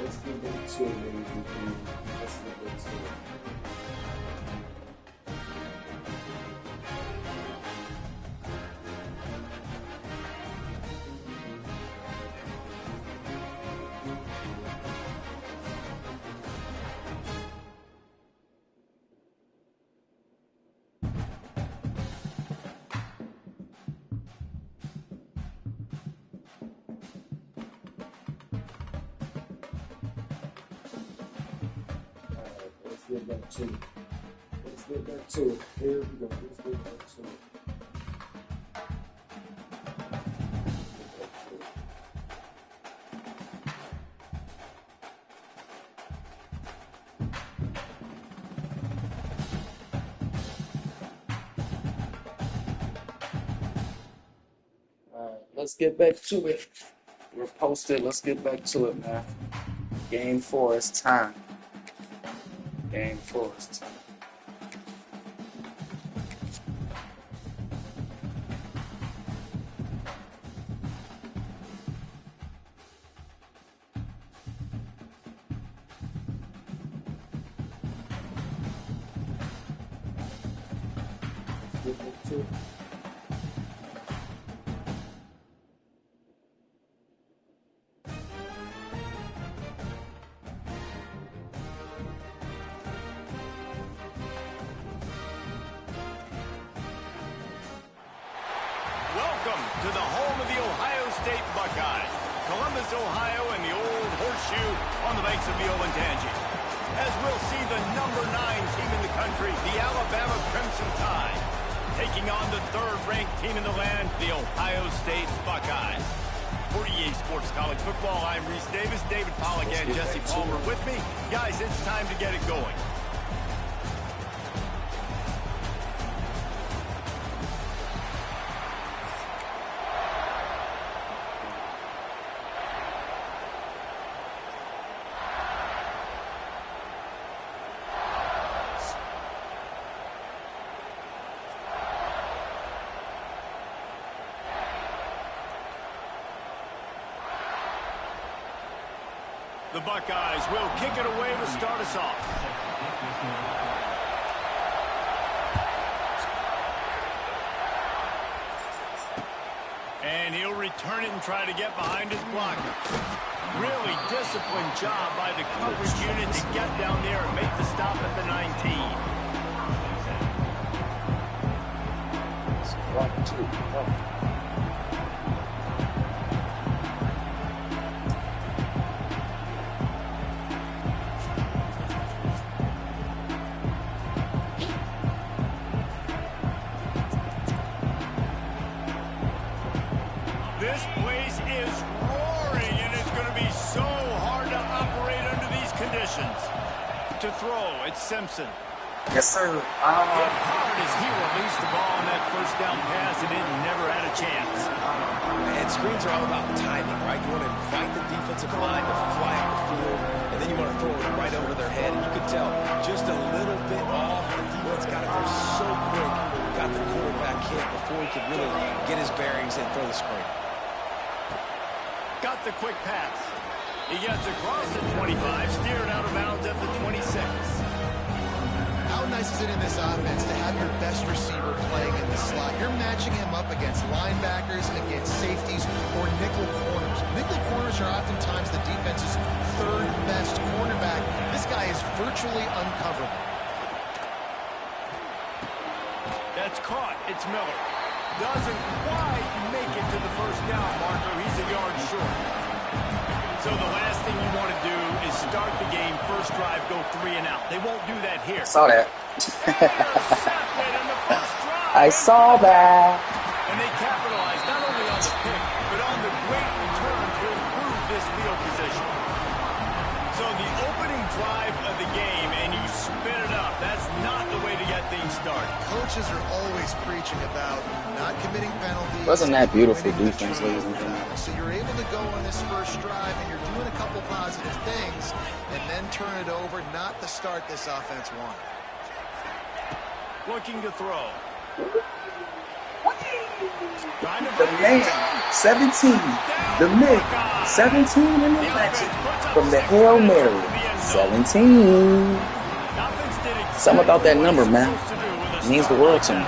Let's get back to it, ladies and gentlemen. Let's get back to it. Let's get back to it. Let's get back to it. Here we go. Let's get back to it. Let's get back to it. We're posted. Let's get back to it, man. Game 4 is time. Game 4 is time. Let's get back to it. Welcome to the home of the Ohio State Buckeyes, Columbus, Ohio, and the old horseshoe on the banks of the Olentangy. As we'll see the number 9 team in the country, the Alabama Crimson Tide, taking on the third-ranked team in the land, the Ohio State Buckeyes. For EA Sports College Football, I'm Reese Davis, David Pollack, and Jesse Palmer with me. Guys, it's time to get it going. The Buckeyes will kick it away to start us off. And he'll return it and try to get behind his blocker. Really disciplined job by the coverage unit to get down there and make the stop at the 19. It's 1, 2, 1. This place is roaring, and it's going to be so hard to operate under these conditions. To throw, it's Simpson. Yes, sir. Hit hard as he released the ball on that first down pass, and it never had a chance. And screens are all about timing, right? You want to invite the defensive line to fly up the field, and then you want to throw it right over their head. And you can tell just a little bit off. The defense got it there so quick, got the quarterback hit before he could really get his bearings and throw the screen. Got the quick pass. He gets across the 25, steered out of bounds at the 26. How nice is it in this offense to have your best receiver playing in the slot? You're matching him up against linebackers, against safeties, or nickel corners. Nickel corners are oftentimes the defense's third best cornerback. This guy is virtually uncoverable. That's caught. It's Miller. Doesn't quite make it to the first down marker. He's a yard short. So the last thing you want to do is start the game, first drive, go 3 and out. They won't do that here. Saw that. Intercepted in the first drive. I saw that. And they capitalized not only on the pick, but on the great return to improve this field position. So the opening drive of the game, and you spit it up. That's not the way to get things started. Coaches are always preaching about not committing penalties. Wasn't that beautiful winning the defense, drive. ladies and gentlemen? So you're able to go on this first drive, and you're doing a couple positive things, and then turn it over, not the start this offense wanted. Looking to throw. The man, 17. The mid, 17 in the match from the Hail Mary. 17. Something about that number, man. It means the world to me.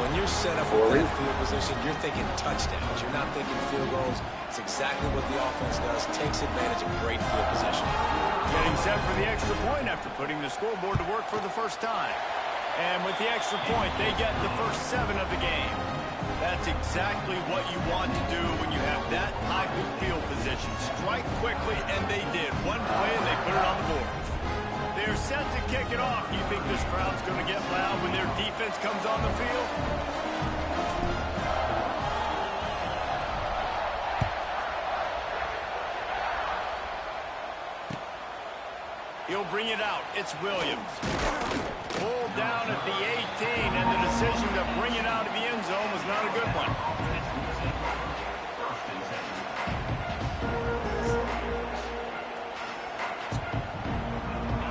When you're set up for that field position, you're thinking touchdowns. You're not thinking field goals. It's exactly what the offense does. Takes advantage of great field position. Getting set for the extra point after putting the scoreboard to work for the first time. And with the extra point, they get the first 7 of the game. That's exactly what you want to do when you have that type of field position. Strike quickly, and they did. One play, and they put it on the board. They're set to kick it off. Do you think this crowd's going to get loud when their defense comes on the field? He'll bring it out. It's Williams. Pulled down at the 18, and the decision to bring it out of the end zone was not a good one.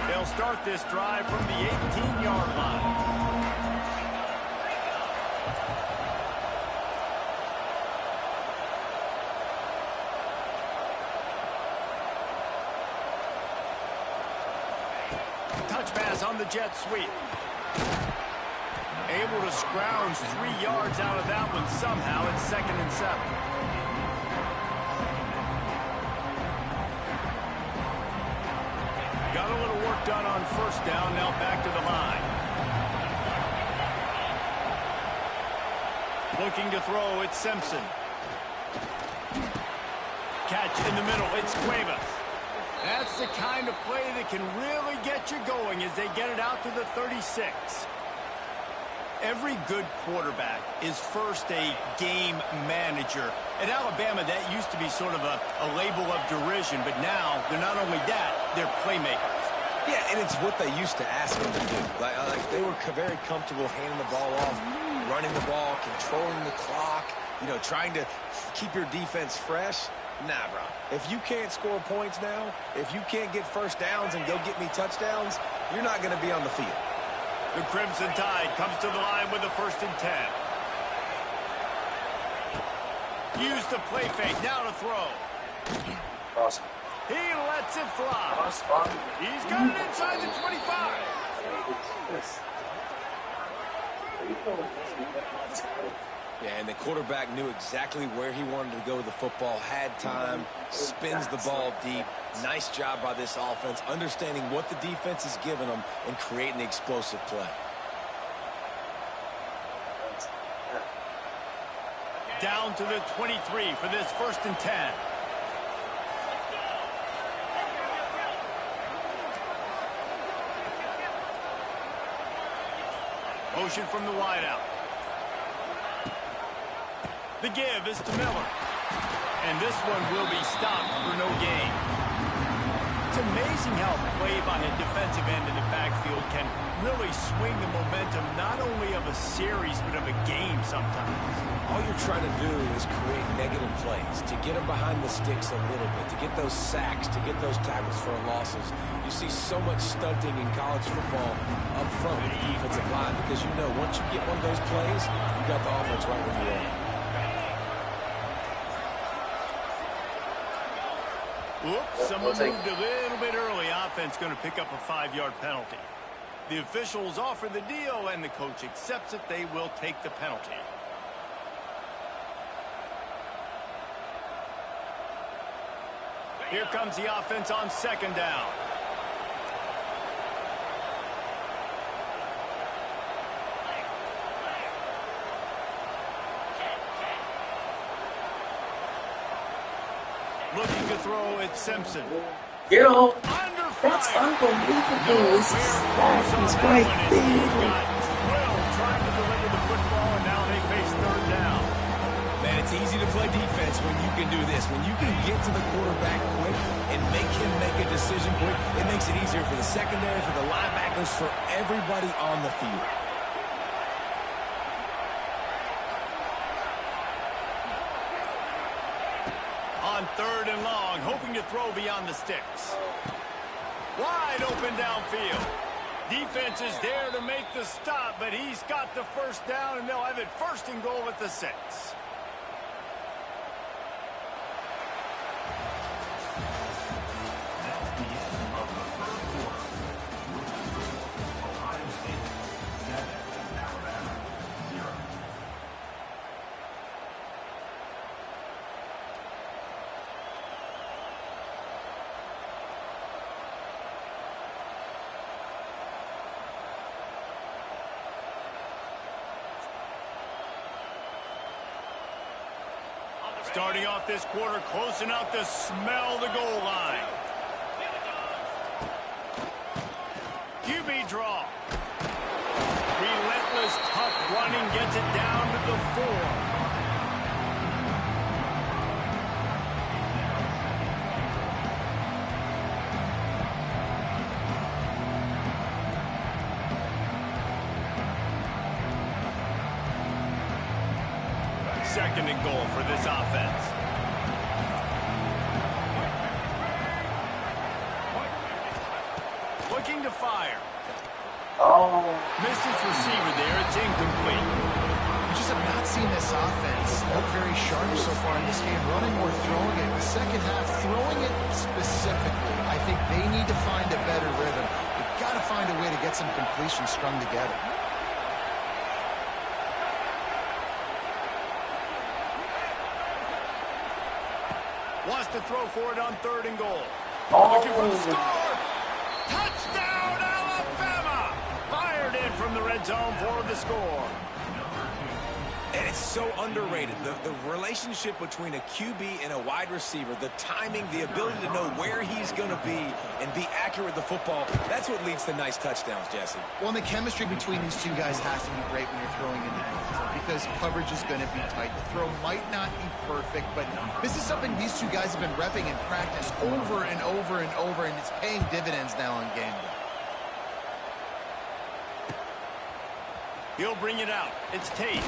They'll start this drive from the 18-yard line. Touch pass on the jet sweep. Able to scrounge 3 yards out of that one somehow. It's 2nd and 7. Got a little work done on first down. Now back to the line. Looking to throw. It's Simpson. Catch in the middle. It's Cuevas. That's the kind of play that can really get you going as they get it out to the 36. Every good quarterback is first a game manager. At Alabama, that used to be sort of a label of derision, but now they're not only that, they're playmakers. Yeah, and it's what they used to ask them to do. Like they were very comfortable handing the ball off, running the ball, controlling the clock, trying to keep your defense fresh. Nah, bro. If you can't score points now, if you can't get first downs and go get me touchdowns, you're not going to be on the field. The Crimson Tide comes to the line with a 1st and 10. Use the play fake. Now to throw. Awesome. He lets it fly. He's got it inside the 25. Yeah, and the quarterback knew exactly where he wanted to go with the football, had time, spins the ball deep. Nice job by this offense, understanding what the defense is giving them and creating the explosive play. Down to the 23 for this 1st and 10. Motion from the wideout. The give is to Miller. And this one will be stopped for no gain. It's amazing how play by a defensive end in the backfield can really swing the momentum not only of a series but of a game sometimes. All you're trying to do is create negative plays, to get them behind the sticks a little bit, to get those sacks, to get those tackles for losses. You see so much stunting in college football up front with the defensive line because you know once you get one of those plays, you got the offense right where you are. Oops, someone moved a little bit early. Offense going to pick up a 5-yard penalty. The officials offer the deal, and the coach accepts it. They will take the penalty. Here comes the offense on 2nd down. Looking to throw at Simpson. Get on. Under That's fire. unbelievable. This is he's right there. Trying to deliver the football, and now they face 3rd down. Man, it's easy to play defense when you can do this. When you can get to the quarterback quick and make him make a decision quick, it makes it easier for the secondary, for the linebackers, for everybody on the field. On 3rd and long, hoping to throw beyond the sticks. Wide open downfield. Defense is there to make the stop, but he's got the 1st down, and they'll have it 1st and goal at the 6. Starting off this quarter close enough to smell the goal line. QB draw. Relentless, tough running gets it down to the 4. Second and goal for this offense. Looking to fire. Oh. Misses receiver there. It's incomplete. We just have not seen this offense look very sharp so far in this game, running or throwing it. In the second half, throwing it specifically, I think they need to find a better rhythm. They've got to find a way to get some completions strung together. Wants to throw for it on 3rd and goal. Oh. Looking for the score. Touchdown, Alabama! Fired in from the red zone for the score. And it's so underrated. The relationship between a QB and a wide receiver, the timing, the ability to know where he's going to be and be accurate with the football, that's what leads to nice touchdowns, Jesse. Well, and the chemistry between these two guys has to be great when you're throwing in the end, because coverage is going to be tight. The throw might not be perfect, but this is something these two guys have been repping in practice over and over and over, and it's paying dividends now on game day. He'll bring it out. It's Tate.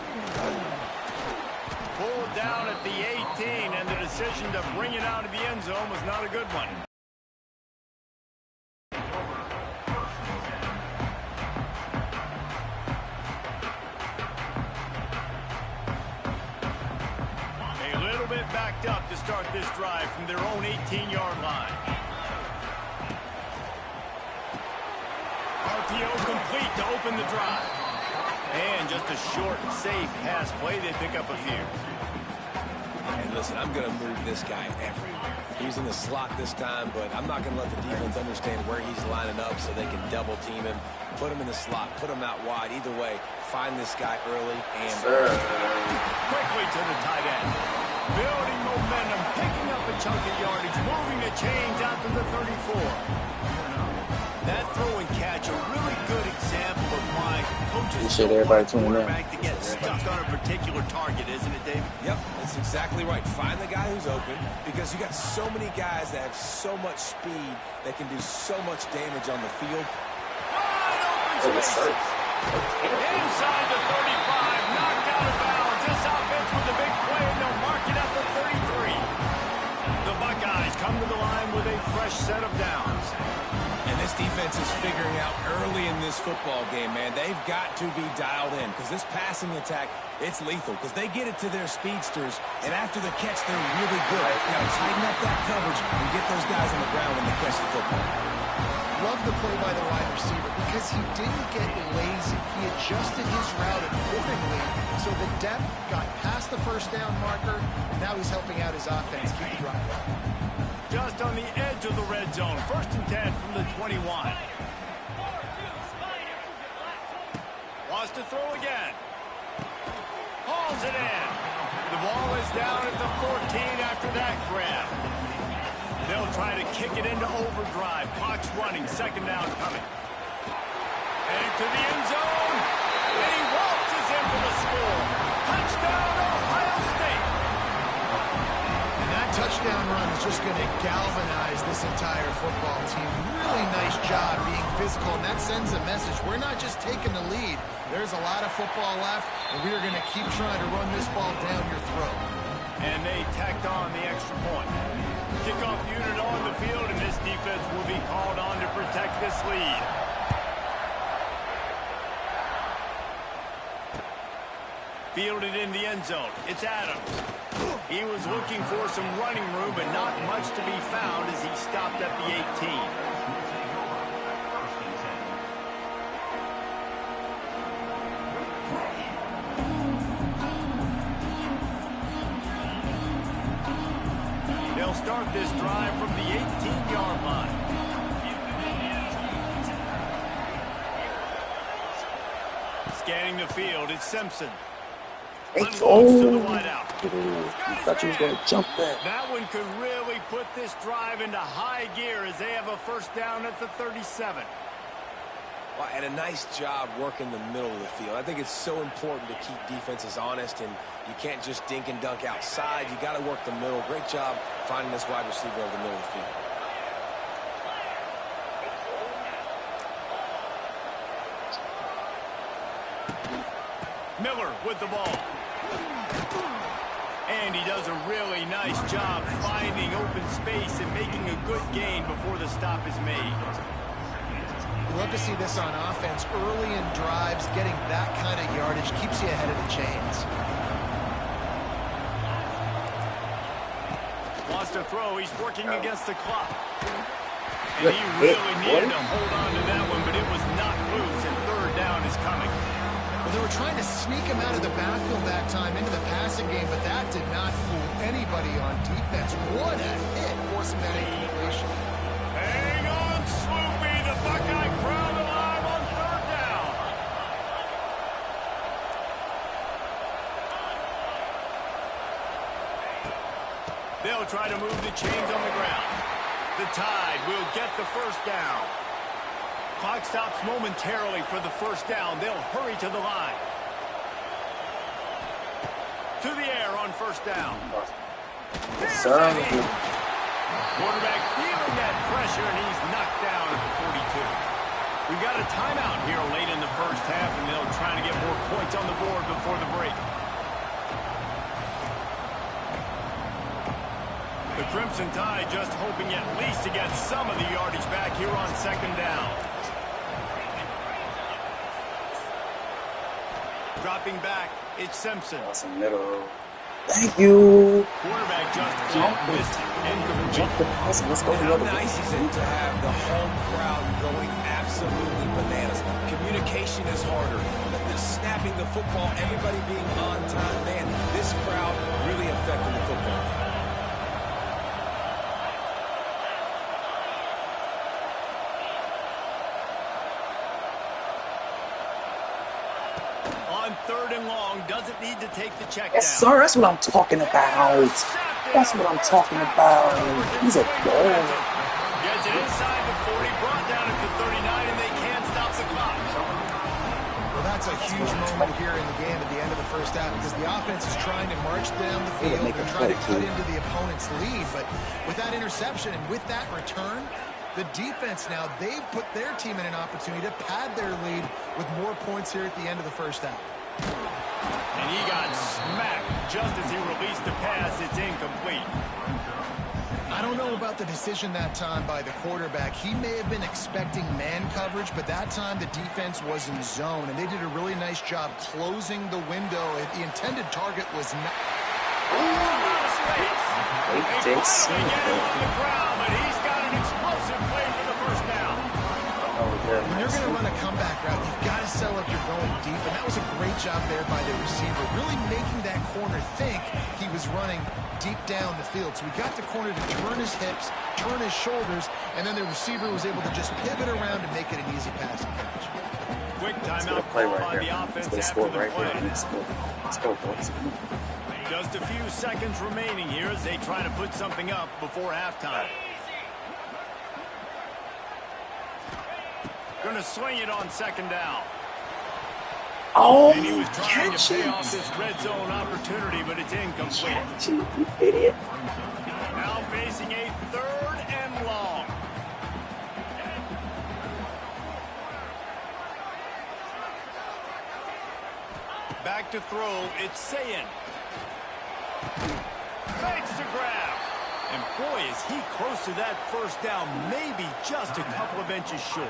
Pulled down at the 18, and the decision to bring it out of the end zone was not a good one. A little bit backed up to start this drive from their own 18-yard line. open the drive. And just a short, safe pass play. They pick up a few. And listen, I'm going to move this guy everywhere. He's in the slot this time, but I'm not going to let the defense understand where he's lining up so they can double team him. Put him in the slot, put him out wide. Either way, find this guy early and quickly to the tight end. Building momentum, picking up a chunk of yardage, moving the chains out to the 34. That throw and catch, a really good example of why coaches Appreciate everybody tuning in. quarterback to get stuck on a particular target, isn't it, David? Yep, that's exactly right. Find the guy who's open because you got so many guys that have so much speed that can do so much damage on the field. Wide open spaces. Inside the 35, knocked out of bounds. This offense with a big play, and they'll mark it at the 33. The Buckeyes come to the line with a fresh set of downs. And this defense is figuring out early in this football game, man. They've got to be dialed in because this passing attack, it's lethal because they get it to their speedsters, and after the catch, they're really good. Got to tighten up that coverage and get those guys on the ground when they catch the football. Love the play by the wide receiver because he didn't get lazy. He adjusted his route accordingly, so the depth got past the first down marker. Now he's helping out his offense keep the drive going. Just on the edge of the red zone. 1st and 10 from the 21. Wants to throw again. Hauls it in. The ball is down at the 14 after that grab. They'll try to kick it into overdrive. Clock's running. 2nd down coming. Heading to the end zone. And he waltzes in for the score. Touchdown, Ohio State. Touchdown run is just going to galvanize this entire football team. Really nice job being physical, and that sends a message. We're not just taking the lead. There's a lot of football left, and we are going to keep trying to run this ball down your throat. And they tacked on the extra point. Kickoff unit on the field, and this defense will be called on to protect this lead. Fielded in the end zone. It's Adams. He was looking for some running room, but not much to be found as he stopped at the 18. They'll start this drive from the 18-yard line. Scanning the field, it's Simpson. Oh, to the wideout. I thought you was going to jump that. That one could really put this drive into high gear as they have a 1st down at the 37. Well, and a nice job working the middle of the field. I think it's so important to keep defenses honest, and you can't just dink and dunk outside. You got to work the middle. Great job finding this wide receiver over the middle of the field. Miller with the ball. And he does a really nice job finding open space and making a good gain before the stop is made. Love to see this on offense. Early in drives, getting that kind of yardage keeps you ahead of the chains. Wants to throw. He's working against the clock. And he really needed to hold on to that one, but it was not loose, and 3rd down is coming. Well, they were trying to sneak him out of the backfield that time into the passing game, but that did not fool anybody on defense. What a hit, forcing that incompletion. Hang on, Swoopy. The Buckeye crowd alive on 3rd down. They'll try to move the chains on the ground. The Tide will get the 1st down. Clock stops momentarily for the 1st down. They'll hurry to the line. To the air on 1st down. Yes, sir. Quarterback feeling that pressure, and he's knocked down at the 42. We've got a timeout here late in the 1st half, and they'll try to get more points on the board before the break. The Crimson Tide just hoping at least to get some of the yardage back here on 2nd down. Dropping back, it's Simpson. Awesome middle. Thank you. Quarterback just missed it. Jump the pass. Let's go. And how nice is it to have the home crowd going absolutely bananas. communication is harder. The snapping the football, everybody being on time. Man, this crowd really affecting the football. On 3rd and long, doesn't need to take the check Yes, down. sir. That's what I'm talking about. That's what I'm talking about. He's a dog. Gets it inside the 40, brought down at the 39, and they can't stop the clock. Well, that's a huge moment here in the game at the end of the first half because the offense is trying to march down the field and try to cut into the opponent's lead. But with that interception and with that return, the defense now, they've put their team in an opportunity to pad their lead with more points here at the end of the first half. And he got smacked just as he released the pass. It's incomplete. I don't know about the decision that time by the quarterback. He may have been expecting man coverage, but that time the defense was in zone, and they did a really nice job closing the window. The intended target was not... They finally get him on the ground, but he's got an explosive play for the first down. When you're going to run a comeback route, you've got to sell like you're going deep, and that was a great job there by the receiver, really making that corner think he was running deep down the field. So we got the corner to turn his hips, turn his shoulders, and then the receiver was able to just pivot around and make it an easy passing catch. Quick timeout call by the offense after the play. Let's go, boys. Just a few seconds remaining here as they try to put something up before halftime. Going to swing it on 2nd down. Oh, And he was trying to catch pay it. off this red zone opportunity, but it's incomplete. Catch it, you idiot. Now facing a 3rd and long. Back to throw, it's Sayin. Makes the grab. And boy, is he close to that first down, maybe just a couple of inches short.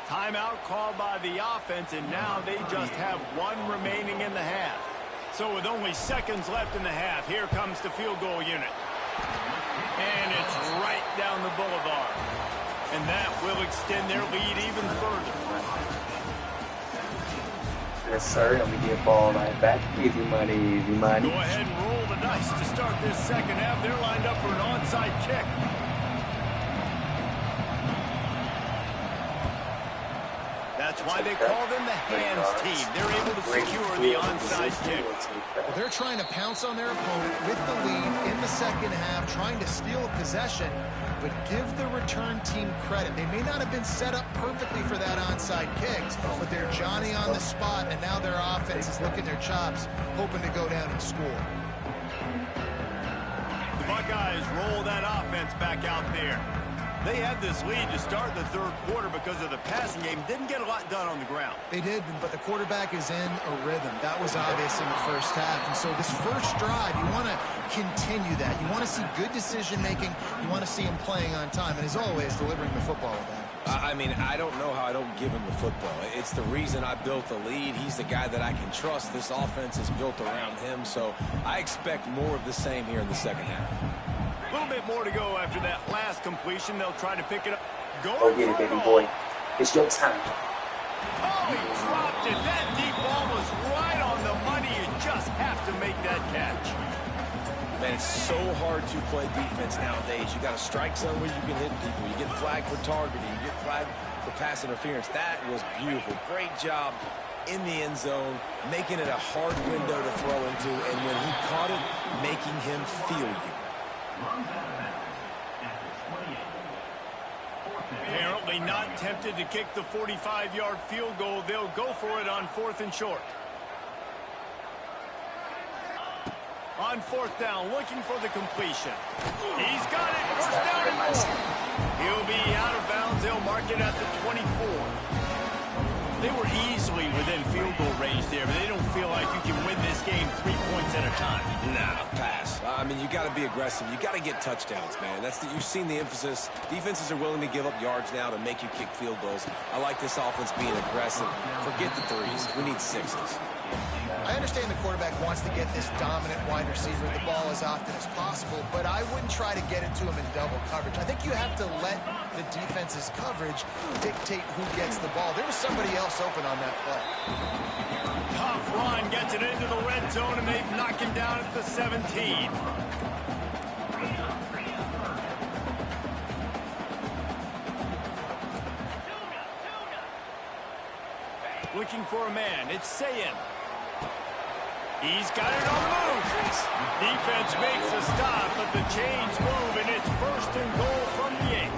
Timeout called by the offense, and now they just have 1 remaining in the half. So with only seconds left in the half, here comes the field goal unit. And it's right down the boulevard. And that will extend their lead even further. Yes, sir. Let me get ball right back. Easy money, easy money. Go ahead and roll the dice to start this second half. They're lined up for an onside kick. That's why they call them the hands team. They're able to secure the onside kick. Well, they're trying to pounce on their opponent with the lead in the second half, trying to steal possession, but give the return team credit. They may not have been set up perfectly for that onside kick, but they're Johnny on the spot, and now their offense is licking their chops, hoping to go down and score. The Buckeyes roll that offense back out there. They had this lead to start the 3rd quarter because of the passing game. Didn't get a lot done on the ground. They did, but the quarterback is in a rhythm. That was obvious in the first half. And so this first drive, you want to continue that. You want to see good decision-making. You want to see him playing on time. And as always, delivering the football with that. I mean, I don't know how I don't give him the football. It's the reason I built the lead. He's the guy that I can trust. This offense is built around him. So I expect more of the same here in the second half. A little bit more to go after that last completion. They'll try to pick it up. Go get it, baby boy. It's your time. Oh, he dropped it. That deep ball was right on the money. You just have to make that catch. Man, it's so hard to play defense nowadays. You got to strike zone where you can hit people. You get flagged for targeting. You get flagged for pass interference. That was beautiful. Great job in the end zone, making it a hard window to throw into, and when he caught it, making him feel you. Apparently not tempted to kick the 45-yard field goal. They'll go for it on 4th and short. On 4th down, looking for the completion. He's got it. First down and more. He'll be out of bounds. They'll mark it at the 24. They were easily within field goal range there, but they don't feel like you can win this game 3 points at a time. Nah, pass. I mean, you got to be aggressive. You got to get touchdowns, man. You've seen the emphasis. Defenses are willing to give up yards now to make you kick field goals. I like this offense being aggressive. Forget the threes. We need 6s. I I understand the quarterback wants to get this dominant wide receiver the ball as often as possible, but I wouldn't try to get it to him in double coverage. I think you have to let the defense's coverage dictate who gets the ball. There was somebody else open on that play. Tough run gets it into the red zone, and they've knocked him down at the 17. Looking for a man. It's Sayin. He's got it on the move. Defense makes a stop, but the chains move, and it's 1st and goal from the 8.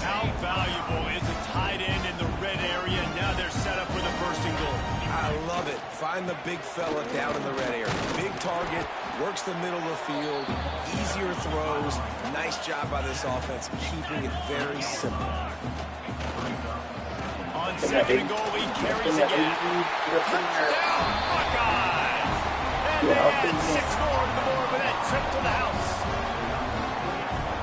How valuable is a tight end in the red area? Now they're set up with a 1st and goal. I love it. Find the big fella down in the red area. Big target, works the middle of the field, easier throws. Nice job by this offense, keeping it very simple. On 2nd and goal, he carries again. Touchdown, Buckeyes! And they add 6 more to the board with that trip to the house.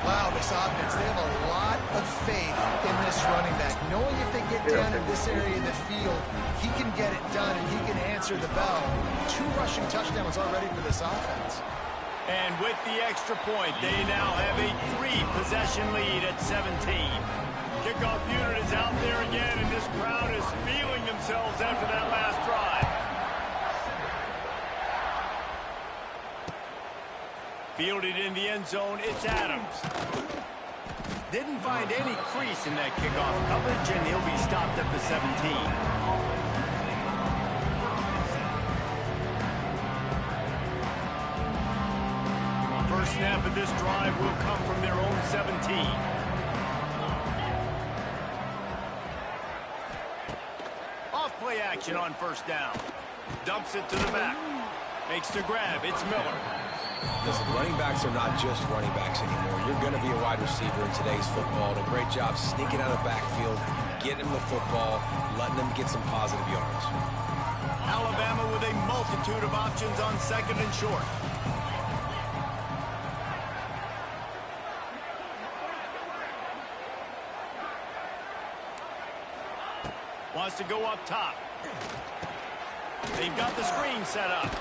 Wow, this offense, they have a lot of faith in this running back. Knowing if they get down in this area of the field, he can get it done and he can answer the bell. 2 rushing touchdowns already for this offense. And with the extra point, they now have a 3-possession lead at 17. Kickoff unit is out there again, and this crowd is feeling themselves after that last drive. Fielded in the end zone, it's Adams. Didn't find any crease in that kickoff coverage, and he'll be stopped at the 17. First snap of this drive will come from their own 17. Play action on 1st down. Dumps it to the back. Makes the grab. It's Miller. Listen, running backs are not just running backs anymore. You're going to be a wide receiver in today's football. And a great job sneaking out of the backfield, getting him the football, letting him get some positive yards. Alabama with a multitude of options on 2nd and short. Wants to go up top. They've got the screen set up.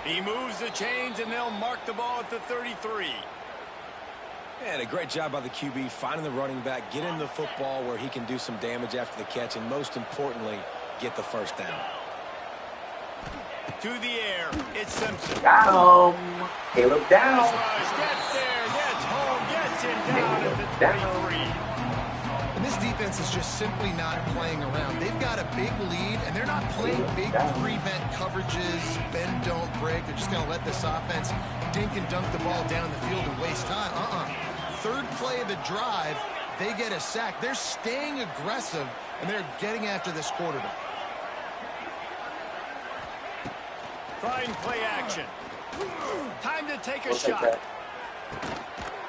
He moves the chains, and they'll mark the ball at the 33. And a great job by the QB finding the running back, get him the football where he can do some damage after the catch, and most importantly, get the 1st down. To the air, it's Simpson. Got him. Caleb down. Gets there, gets home, gets him down at the 23. And this defense is just simply not playing around. They've got a big lead, and they're not playing big prevent coverages, bend, don't break. They're just going to let this offense dink and dunk the ball down the field and waste time. 3rd play of the drive, they get a sack. They're staying aggressive, and they're getting after this quarterback. Trying play action. Time to take a shot.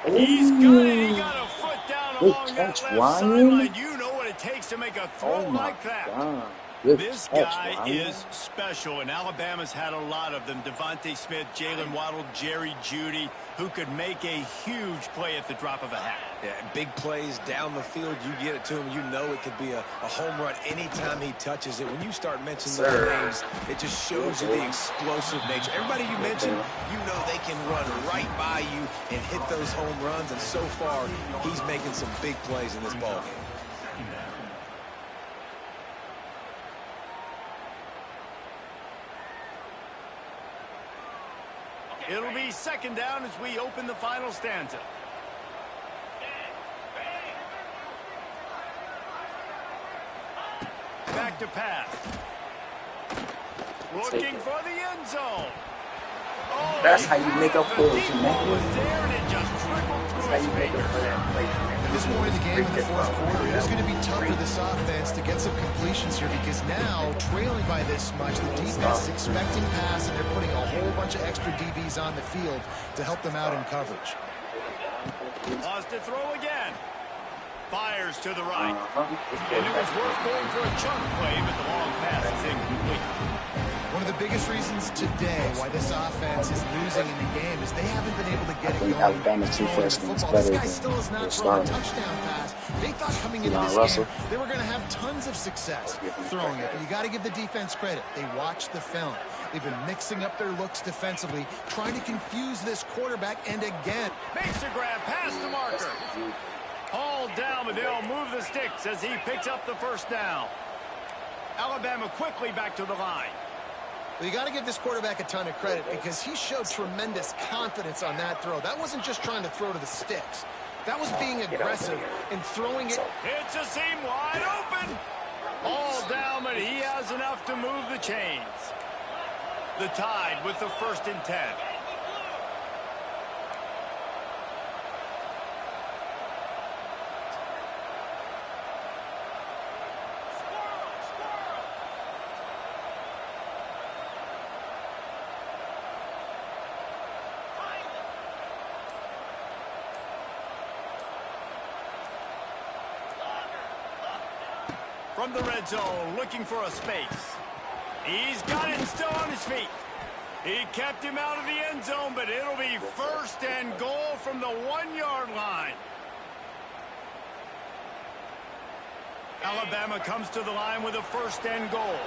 He's got it. He got a foot down along that left sideline. You know what it takes to make a throw like that. God. This guy is special, and Alabama's had a lot of them. Devontae Smith, Jalen Waddle, Jerry Jeudy, who could make a huge play at the drop of a hat. Yeah, big plays down the field. You get it to him, you know it could be a home run anytime he touches it. When you start mentioning those names, it just shows you the explosive nature. Everybody you mentioned, you know they can run right by you and hit those home runs, and so far, he's making some big plays in this ballgame. It'll be 2nd down as we open the final stanza. Back to pass. Looking for the end zone. Oh, That's how you make up for it, man. That's how you make up for that play. At this point in the game in the 4th quarter, it's going to be tough for this offense to get some completions here because now, trailing by this much, the defense is expecting pass, and they're putting a whole bunch of extra DBs on the field to help them out in coverage. Pause to throw again. Fires to the right. And it was worth going for a chunk play, but the long pass is incomplete. One One of the biggest reasons today why this offense is losing in the game is they haven't been able to get it going. Alabama's two freshmen is better This guy than still has not their thrown a starter. touchdown pass. They thought coming into this Russell. game they were going to have tons of success throwing it. But you got to give the defense credit. They watched the film. They've been mixing up their looks defensively, trying to confuse this quarterback, and again. Makes a grab past the marker. Hauled down, but they'll move the sticks as he picks up the first down. Alabama quickly back to the line. Well, you got to give this quarterback a ton of credit because he showed tremendous confidence on that throw. That wasn't just trying to throw to the sticks. That was being aggressive and throwing it. It's a seam wide open. All down, but he has enough to move the chains. The Tide with the 1st and 10. From the red zone, looking for a space. He's got it and still on his feet. He kept him out of the end zone, but it'll be 1st and goal from the 1-yard line. Alabama comes to the line with a 1st and goal.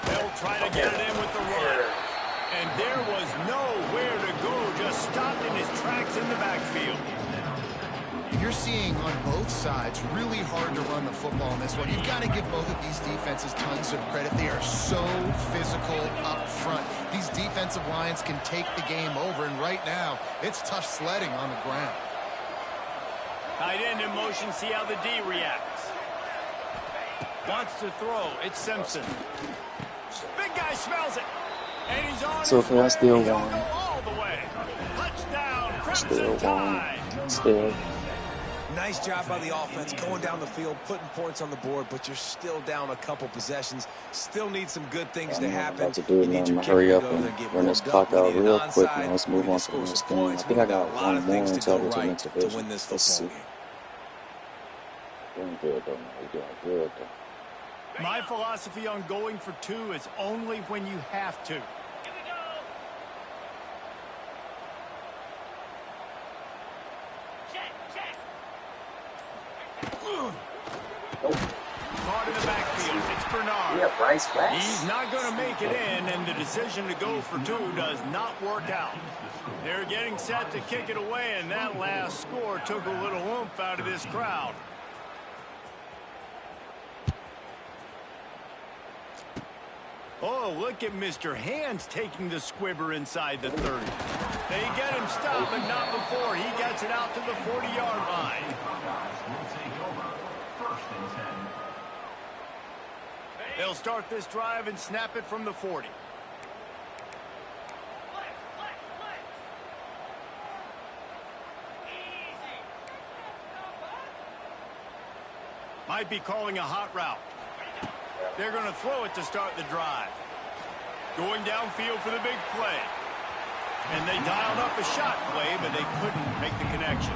They'll try to get it in with the run. And there was nowhere to go, just stopped in his tracks in the backfield. You're seeing on both sides really hard to run the football in this one. You've got to give both of these defenses tons of credit. They are so physical up front. These defensive lines can take the game over, and right now, it's tough sledding on the ground. Tight end in motion, see how the D reacts. Wants to throw, it's Simpson. Big guy smells it. And he's on So his far, way. still He'll won. go all the way. Touchdown, Still Crimson won. Tide. Still. Nice job by the offense going down the field, putting points on the board, but you're still down a couple possessions. Still need some good things to happen. About to do it, You need man. your I'm kicker hurry to up go there and and get run this warmed clock up. We out need an real quick, onside. man. Let's move We on need to the score next some game. I points. think I We got got a lot one of more things to until go I get to the right next to division. win this Let's see. football game. Doing good, though, man. We're doing good, though. My philosophy on going for 2 is only when you have to. Caught in the backfield. It's Bernard. Yeah, Bryce Black. He's not going to make it in, and the decision to go for 2 does not work out. They're getting set to kick it away, and that last score took a little oomph out of this crowd. Oh, look at Mr. Hands taking the squibber inside the 30. They get him stopped, but not before he gets it out to the 40-yard line. They'll start this drive and snap it from the 40. Might be calling a hot route. They're going to throw it to start the drive. Going downfield for the big play. And they dialed up a shot play, but they couldn't make the connection.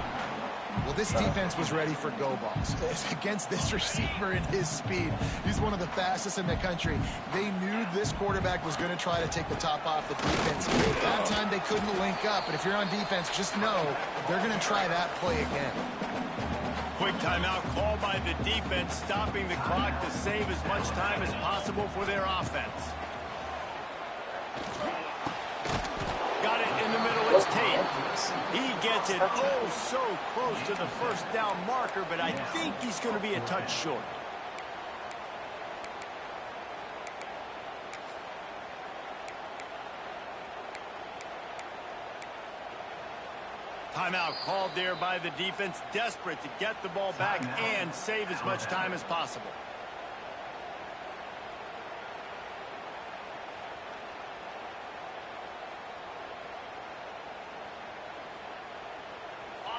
Well, this defense was ready for go balls. Against this receiver and his speed, he's one of the fastest in the country. They knew this quarterback was going to try to take the top off the defense. That time they couldn't link up, but if you're on defense, just know they're going to try that play again. Quick timeout called by the defense, stopping the clock to save as much time as possible for their offense. Got it in the middle, it's Tate. He gets it oh so close to the first down marker, but I think he's going to be a touch short. Timeout called there by the defense, desperate to get the ball back and save as much time as possible.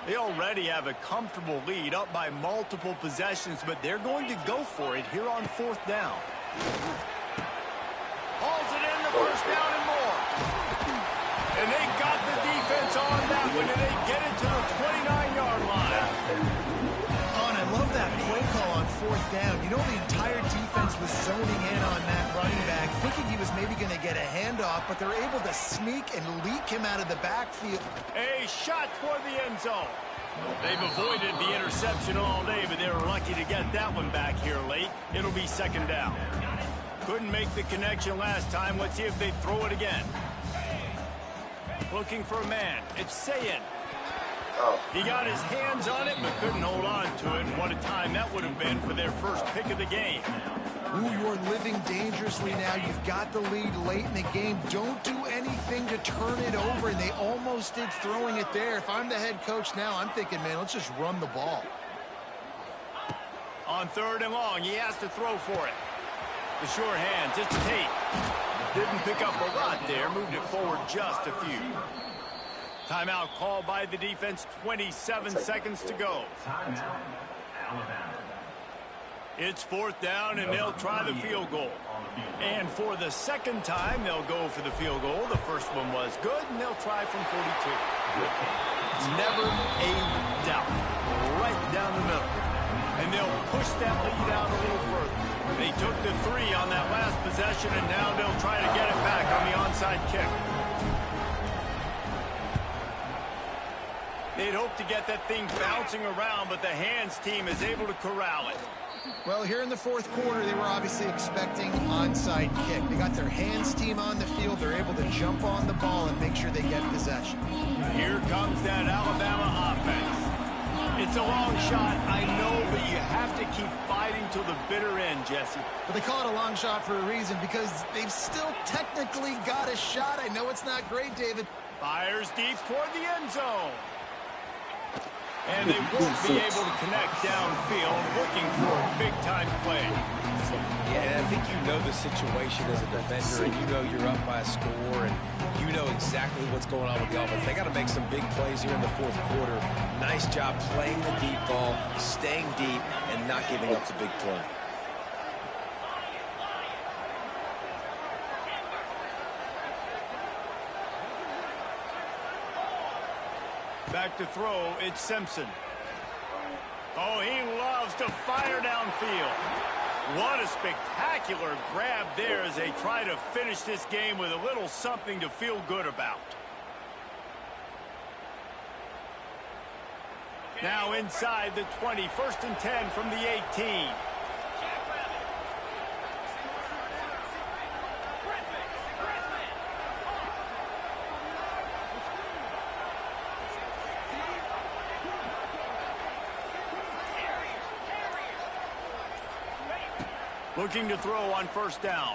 They already have a comfortable lead, up by multiple possessions, but they're going to go for it here on 4th down. Hauls it in, the first down and more. And they got the defense on that one, and they get it to the 29-yard line. fourth down. You know, the entire defense was zoning in on that running back, thinking he was maybe going to get a handoff, but they're able to sneak and leak him out of the backfield. A shot toward the end zone. They've avoided the interception all day, but they were lucky to get that one back here late. It'll be second down. Couldn't make the connection last time. Let's see if they throw it again. Looking for a man. It's Sayin. He got his hands on it, but couldn't hold on to it. And what a time that would have been for their first pick of the game. Ooh, you're living dangerously now. You've got the lead late in the game. Don't do anything to turn it over, and they almost did throwing it there. If I'm the head coach now, I'm thinking, man, let's just run the ball. On third and long, he has to throw for it. The short hands, it's Tate. Didn't pick up a lot there, moved it forward just a few. Timeout called by the defense, 27 seconds to go. It's fourth down, and they'll try the field goal. And for the second time, they'll go for the field goal. The first one was good, and they'll try from 42. Never a doubt. Right down the middle. And they'll push that lead out a little further. They took the 3 on that last possession, and now they'll try to get it back on the onside kick. They'd hope to get that thing bouncing around, but the hands team is able to corral it. Well, here in the fourth quarter, they were obviously expecting onside kick. They got their hands team on the field. They're able to jump on the ball and make sure they get possession. Here comes that Alabama offense. It's a long shot, I know, but you have to keep fighting till the bitter end, Jesse. But they call it a long shot for a reason, because they've still technically got a shot. I know it's not great, David. Fires deep toward the end zone. And they won't be able to connect downfield, looking for a big-time play. Yeah, and I think you know the situation as a defender, and you know you're up by a score, and you know exactly what's going on with the offense. They got to make some big plays here in the fourth quarter. Nice job playing the deep ball, staying deep, and not giving up the big play. Back to throw, it's Simpson. Oh, he loves to fire downfield. What a spectacular grab there as they try to finish this game with a little something to feel good about. Now inside the 20, 1st and 10 from the 18. Looking to throw on first down.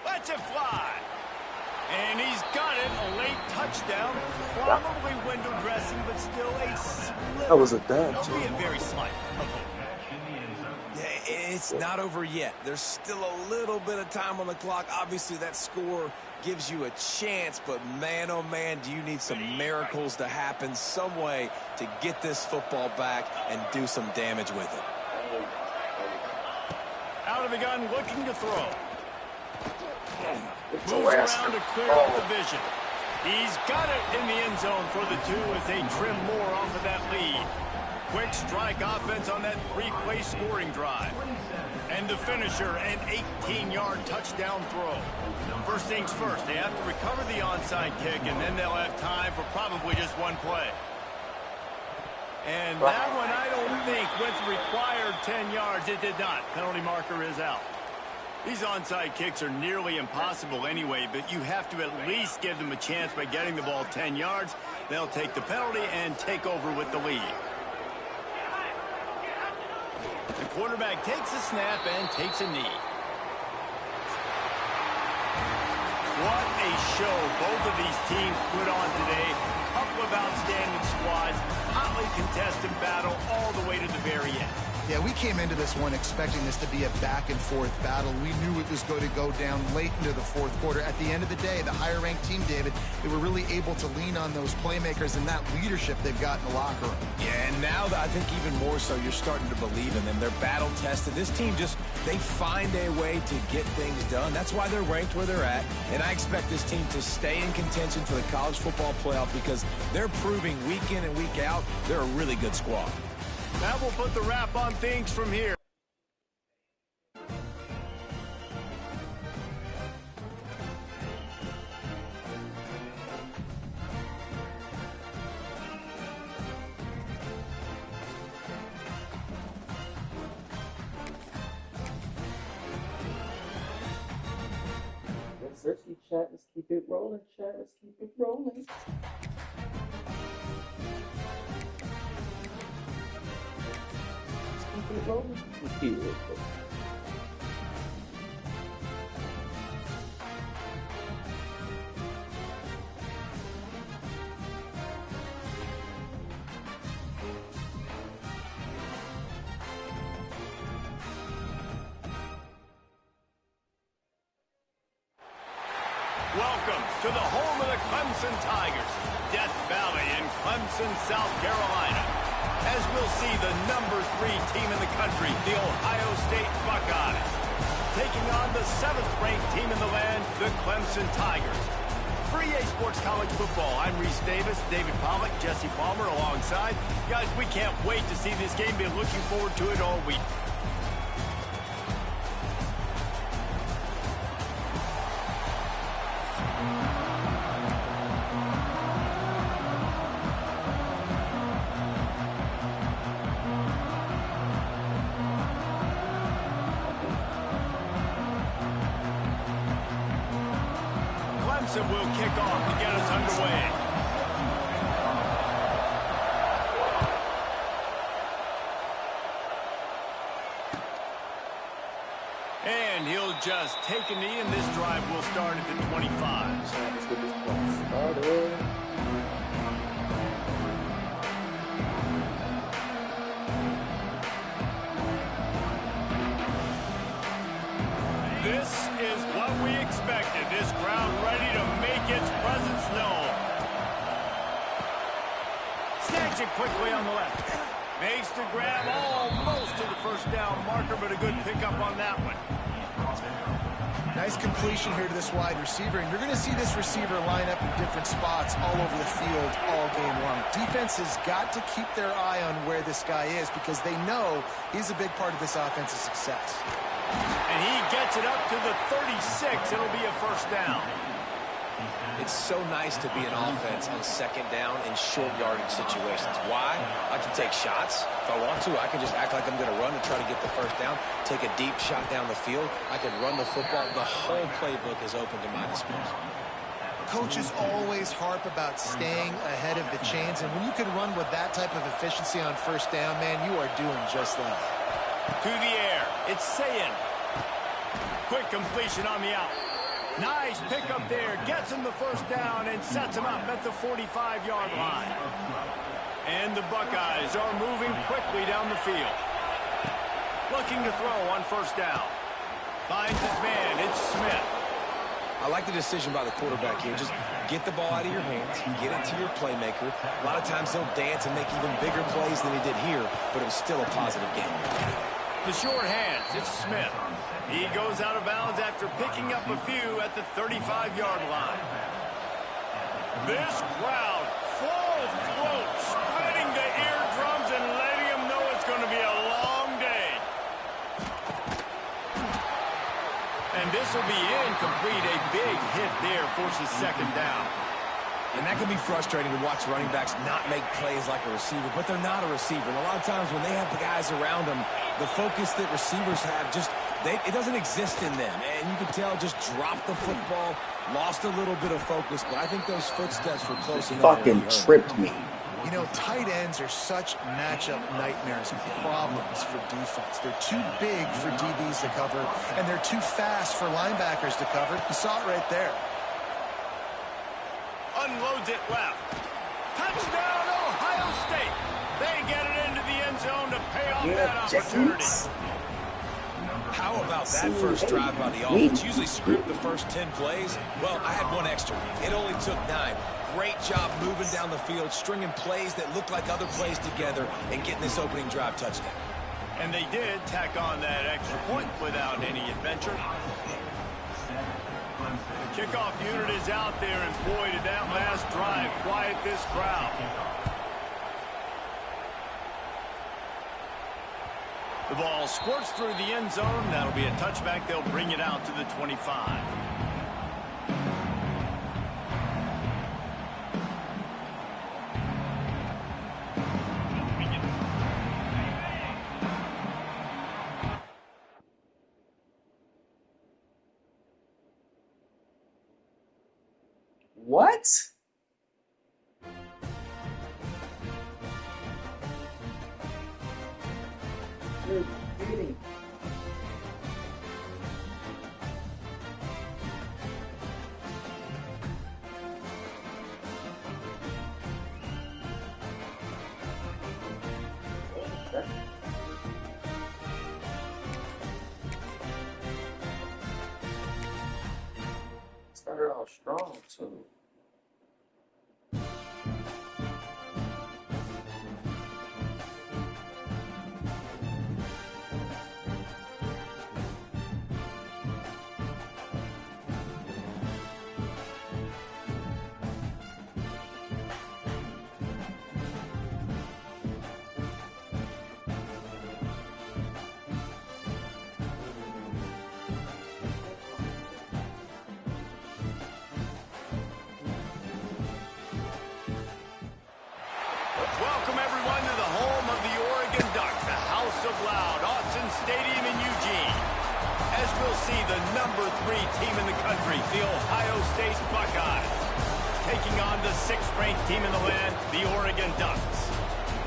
Lets it fly. And he's got it. A late touchdown. Probably window dressing, but still a slip. That was a dub, Albeit very slight. Yeah, it's not over yet. There's still a little bit of time on the clock. Obviously, that score gives you a chance, but man, oh man, do you need some miracles to happen, some way to get this football back and do some damage with it. Out of the gun, looking to throw. Moves around to clear up the vision. He's got it in the end zone for the 2 as they trim more off of that lead. Quick strike offense on that 3-play scoring drive. And the finisher, an 18-yard touchdown throw. First things first, they have to recover the onside kick, and then they'll have time for probably just one play. And that one, I don't think, went the required 10 yards. It did not. Penalty marker is out. These onside kicks are nearly impossible anyway, but you have to at least give them a chance by getting the ball 10 yards. They'll take the penalty and take over with the lead. The quarterback takes a snap and takes a knee. What a show both of these teams put on today. Couple of outstanding squads. Hotly contested battle all the way to the very end. Yeah, we came into this one expecting this to be a back-and-forth battle. We knew it was going to go down late into the fourth quarter. At the end of the day, the higher-ranked team, David, they were really able to lean on those playmakers and that leadership they've got in the locker room. Yeah, and now I think even more so, you're starting to believe in them. They're battle-tested. This team just, they find a way to get things done. That's why they're ranked where they're at. And I expect this team to stay in contention for the college football playoff because they're proving week in and week out they're a really good squad. That will put the wrap on things from here. chat. Let's keep it rolling, chat. Let's keep it rolling. Let's keep it rolling. Let's keep it rolling. Welcome to the home of the Clemson Tigers, Death Valley in Clemson, South Carolina. As we'll see the number 3 team in the country, the Ohio State Buckeyes, taking on the 7th-ranked team in the land, the Clemson Tigers. For EA Sports College Football, I'm Reese Davis, David Pollack, Jesse Palmer alongside. Guys, we can't wait to see this game. Been looking forward to it all week. Clemson will kick off to get us underway. And he'll just take a knee, and this drive will start at the 25. Let's get this play started. This is what we expected. This crowd ready to make its presence known. Snags it quickly on the left. Makes the grab almost to the first down marker, but a good pickup on that one. Nice completion here to this wide receiver, and you're going to see this receiver line up in different spots all over the field all game long. Defense has got to keep their eye on where this guy is because they know he's a big part of this offense's success. And he gets it up to the 36. It'll be a first down. It's so nice to be an offense on second down in short yardage situations. Why? I can take shots. If I want to, I can just act like I'm going to run and try to get the first down, take a deep shot down the field. I can run the football. The whole playbook is open to my disposal. Coaches always harp about staying ahead of the chains, and when you can run with that type of efficiency on first down, man, you are doing just that. To the air. It's Sayin. Quick completion on the out. Nice pickup there. Gets him the first down and sets him up at the 45-yard line. And the Buckeyes are moving quickly down the field. Looking to throw on first down. Finds his man. It's Smith. I like the decision by the quarterback here. Just get the ball out of your hands, get it to your playmaker. A lot of times he'll dance and make even bigger plays than he did here, but it was still a positive game. The short hands, it's Smith. He goes out of bounds after picking up a few at the 35-yard line. This crowd, full throat, spreading the eardrums and letting them know it's going to be a long day. And this will be incomplete. A big hit there forces second down. And that can be frustrating to watch running backs not make plays like a receiver, but they're not a receiver. And a lot of times when they have the guys around them, the focus that receivers have it doesn't exist in them. And you can tell just dropped the football, lost a little bit of focus, but I think those footsteps were close enough. Fucking tripped me. You know, tight ends are such matchup nightmares and problems for defense. They're too big for DBs to cover, and they're too fast for linebackers to cover. You saw it right there. Unloads it left. Touchdown, Ohio State. They get it into the end zone to pay off that opportunity. How about that first drive by the offense? Usually script the first 10 plays. Well, I had one extra. It only took 9. Great job moving down the field, stringing plays that look like other plays together, and getting this opening drive touchdown. And they did tack on that extra point without any adventure. The kickoff unit is out there, and boy, did that last drive quiet this crowd. The ball squirts through the end zone. That'll be a touchback. They'll bring it out to the 25. What? You're kidding. Started off strong too. Welcome, everyone, to the home of the Oregon Ducks, the House of Loud, Autzen Stadium in Eugene. As we'll see the number 3 team in the country, the Ohio State Buckeyes, taking on the 6th-ranked team in the land, the Oregon Ducks.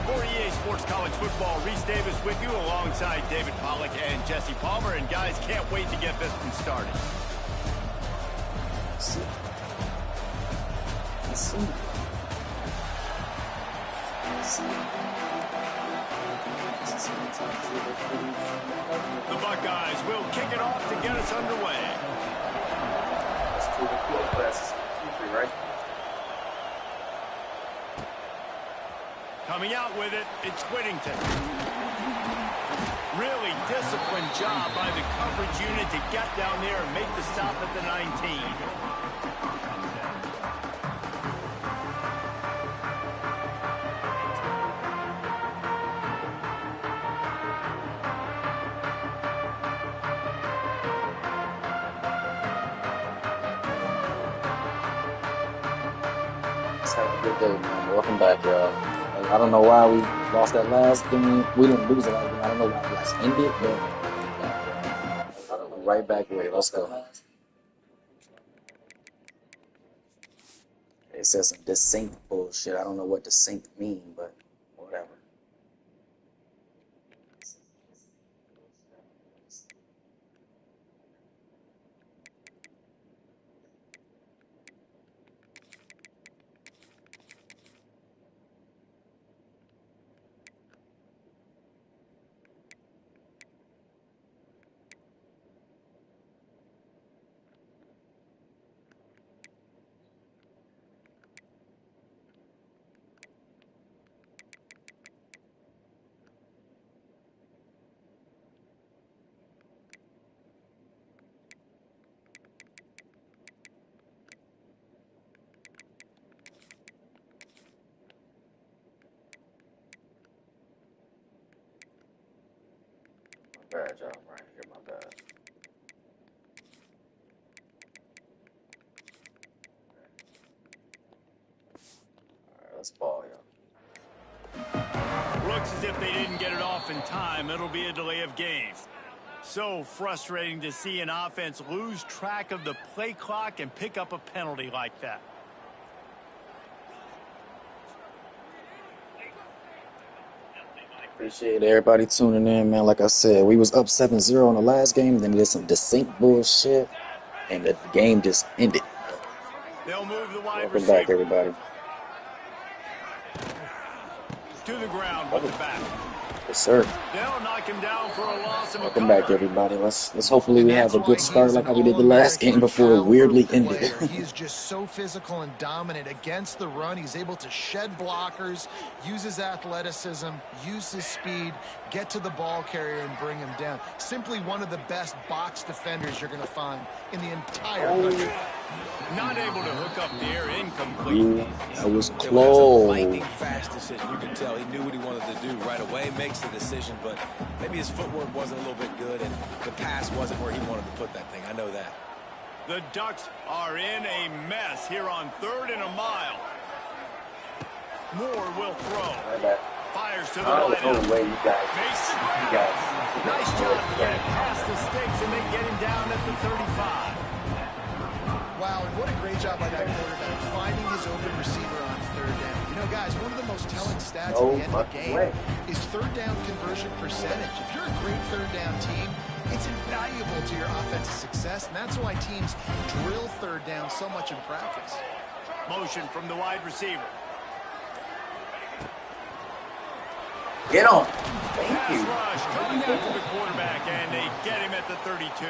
For EA Sports College Football, Reese Davis with you alongside David Pollack and Jesse Palmer. And guys, can't wait to get this one started. Let's see. Let's see. The Buckeyes will kick it off to get us underway. That's two field classes. Right? Coming out with it, it's Whittington. Really disciplined job by the coverage unit to get down there and make the stop at the 19. Have a good day, man. Welcome back, y'all. I don't know why we lost that last game. We didn't lose it. I don't know why the last ended, but I don't know, right back away. Let's go. It says some desync bullshit. I don't know what desync mean, but whatever. Bad job right here, my bad. Alright, let's ball, y'all. Looks as if they didn't get it off in time. It'll be a delay of game. So frustrating to see an offense lose track of the play clock and pick up a penalty like that. Appreciate everybody tuning in, man. Like I said, we was up 7-0 in the last game. Then we did some desync bullshit, and the game just ended. They'll move the wide Welcome back, everybody. To the ground with the back. Yes, sir. They'll knock him down for a loss of a Welcome back, cover. everybody. Let's hopefully we have a good start like how we did the last game before it weirdly ended. He is just so physical and dominant against the run. He's able to shed blockers, use his athleticism, use his speed, get to the ball carrier and bring him down. Simply one of the best box defenders you're going to find in the entire country. Not able to hook up the air, incomplete. That was It was a close. lightning fast decision. You could tell he knew what he wanted to do right away. Makes the decision, but maybe his footwork wasn't a little bit good, and the pass wasn't where he wanted to put that thing. I know that. The Ducks are in a mess here on 3rd and a mile. Moore will throw. Fires to the right. Way, you guys. Makes the You grab. guys. Nice job to get it past the stakes, and they get him down at the 35. Wow, and what a great job by that quarterback. You know, guys, one of the most telling stats No at the end of the fucking game way. is third down conversion percentage. If you're a great third down team, it's invaluable to your offensive success, and that's why teams drill third down so much in practice. Motion from the wide receiver. Get on. Thank Pass you. rush coming after the quarterback, and they get him at the 32.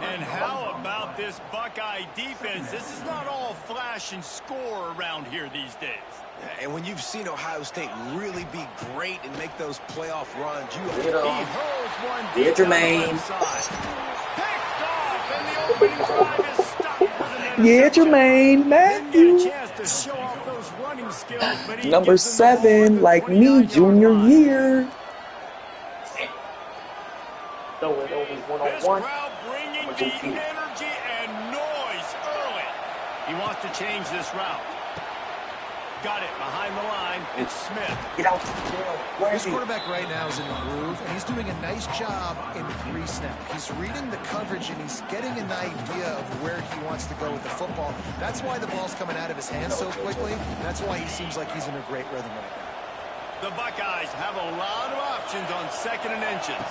And how about this Buckeye defense? This is not all flash and score around here these days. And when you've seen Ohio State really be great and make those playoff runs, you Get He on. hurls one Yeah, deep down the Jermaine. left side. Picked off, and the opening drive is stopped with an Yeah, interception. Jermaine Didn't get a Matthew. chance to show off those running skills, but he Number gives them the ball at 7, the like me, 29-yard junior line. year. Throw it over This one-on-one. crowd bringing the energy and noise early. He wants to change this route. Got it behind the line. It's Smith. Get out. Where is This he? quarterback right now is in the groove, and he's doing a nice job in pre-snap. He's reading the coverage, and he's getting an idea of where he wants to go with the football. That's why the ball's coming out of his hands so quickly. That's why he seems like he's in a great rhythm right now. The Buckeyes have a lot of options on 2nd and inches.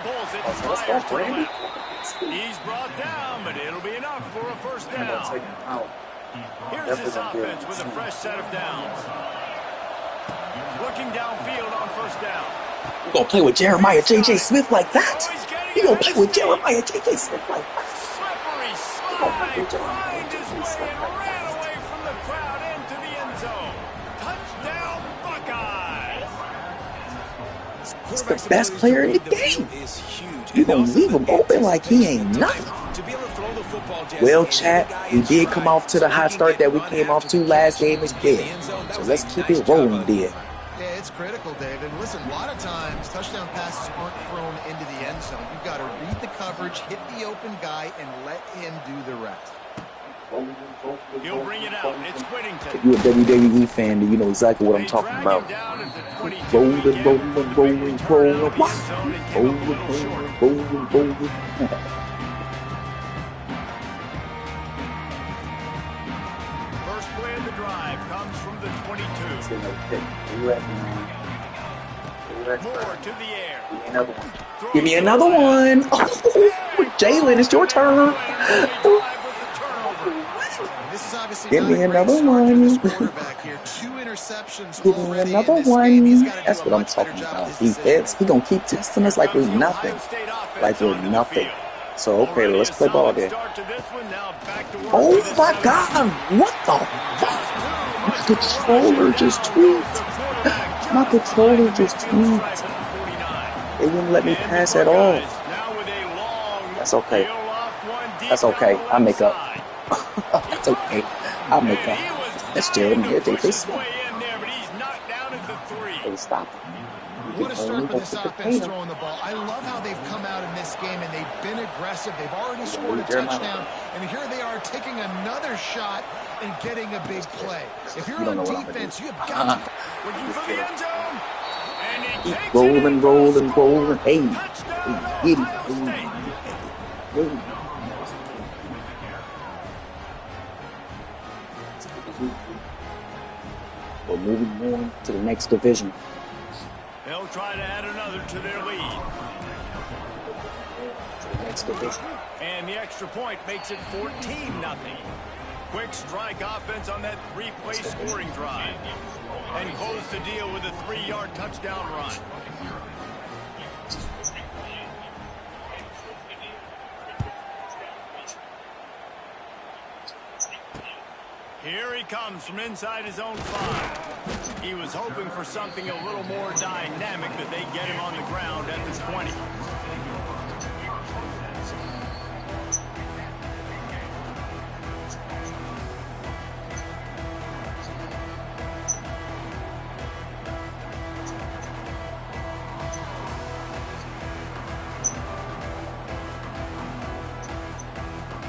Pulls it, Oh, so let's go, fires to the Brandon. left. He's brought down, but it'll be enough for a first I'm gonna down. take him out. Here's his Definitely offense with a fresh set of downs. Looking downfield on first down. You gonna play with Jeremiah J.J. Smith like that? Oh, he's getting You him gonna at play his with feet. Jeremiah J.J. Smith like that? Slippery slide, find his way and ran away from the crowd into the end zone. Touchdown, Buckeyes! He's the best player in the game. Is huge. You gonna leave him open like he ain't nothing. To be able to throw the football, Jesse, Well, and chat, the guy we in did come stride off to the so he hot can start get that we run came off after to the last catch game is in big. the end zone. That So was let's a keep nice it job rolling, by the dear. quarterback. Yeah, it's critical, David. Listen, a lot of times touchdown passes aren't thrown into the end zone. You've got to read the coverage, hit the open guy, and let him do the rest. He'll bring it out. It's Whittington. If you're a WWE fan, then you know exactly what I'm They talking drag about. him down at the 22 Rolling, again rolling, for the big rolling, return out rolling, of the end zone and came up a little short. rolling. First play of the drive comes from the 22. Moore to the air. Give me another one. Oh, Jalen, it's your turn. This is obviously Give not me a great another start for one. this quarterback here. 2 interceptions Give me already another in this game. He's one. got to That's do what a I'm much better talking job about. with his Defense. He decision-making. gonna keep testing us like we're nothing. Like we're nothing. So okay, let's play ball then. Oh my God! What the fuck? My controller just tweaked. My controller just tweaked. It wouldn't let me pass at all. That's okay. That's okay. I'll make up. That's okay. I'll make up. That's Jeremiah J.J. Smith. Hey, stop. What a start for this offense throwing the ball. I love how they've come out in this game, and they've been aggressive. They've already scored a touchdown, and here they are taking another shot and getting a big play. If you're on defense, you have got to... Looking for the end zone. And he takes Rolling, rolling, rolling. Hey, Touchdown, hey, Ohio State. hey. We're moving on to the next division. They'll try to add another to their lead. To the next division. And the extra point makes it 14-0. Quick strike offense on that 3-play scoring drive. And close the deal with a 3-yard touchdown run. Here he comes from inside his own 5. He was hoping for something a little more dynamic, but they get him on the ground at the 20.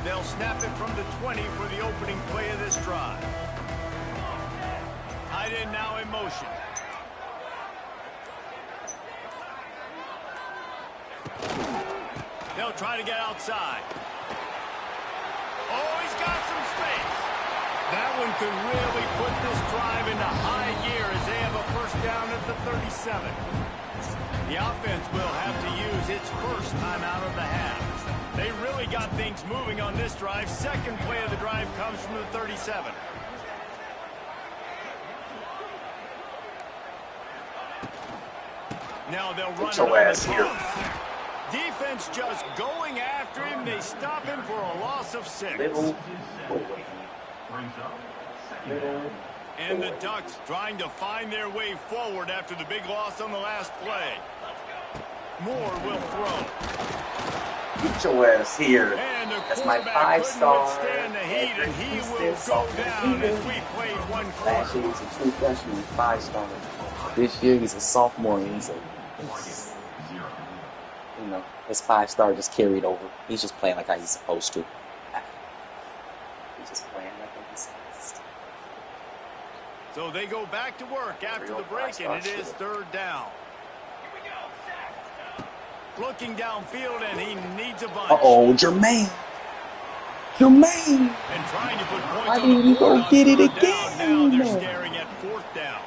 They'll snap it from the 20 for the opening play of this drive. Tight end now in motion. They'll try to get outside. Oh, he's got some space. That one one could really put this drive into high gear as they have a first down at the 37. The offense will have to use its first time out of the half. They really got things moving on this drive. Second play of the drive comes from the 37. Now they'll run Get your ass here. Defense just going after him. They stop him for a loss of 6. Little. And the Ducks trying to find their way forward after the big loss on the last play. Moore will throw. Get your ass here. And the That's my quarterback couldn't 5-star. withstand the heat, and he will go down as we played one Last year quarter. he's a true freshman, 5-star. This year he's a sophomore and he's his 5-star just carried over. He's just playing like how he's supposed to. He's just playing like he's supposed to. So they go back to work after the break, and it is third down. Looking downfield, and he needs a bunch. Uh-oh, Jermaine. Jermaine. And trying to put points Why on the didn't he board go on get it third again? down. Now they're staring at fourth down.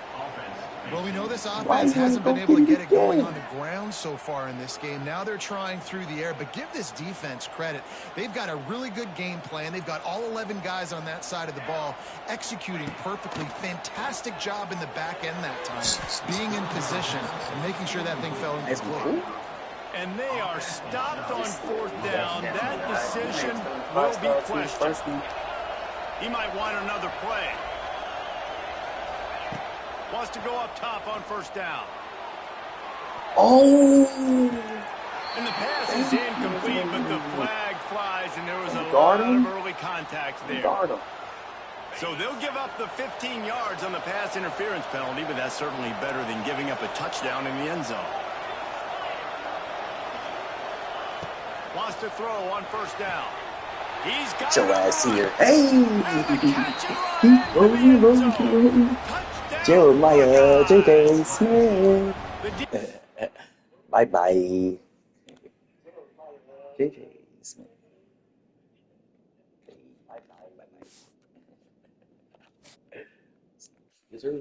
Well, we know this Why offense didn't he hasn't go been able to get it get it going again? on the ground so far in this game. Now they're trying through the air, but give this defense credit. They've got a really good game plan. They've got all 11 guys on that side of the ball executing perfectly. Fantastic job in the back end that time, being in position and making sure that thing fell into play. And they are stopped on fourth down. That decision will be questioned. He might want another play. Wants to go up top on first down. Oh. And the pass is incomplete, but the flag flies, and there was a Guard lot him. of early contact there. Guard him. So they'll give up the 15 yards on the pass interference penalty, but that's certainly better than giving up a touchdown in the end zone. Wants to throw on first down. He's got Get your it ass on. here. Hey. And the catch and run into the end zone. Touchdown, Jeremiah Buckeyes. J.K. Smith. The Bye-bye. J.J. Smith. Bye-bye. Yes, sir.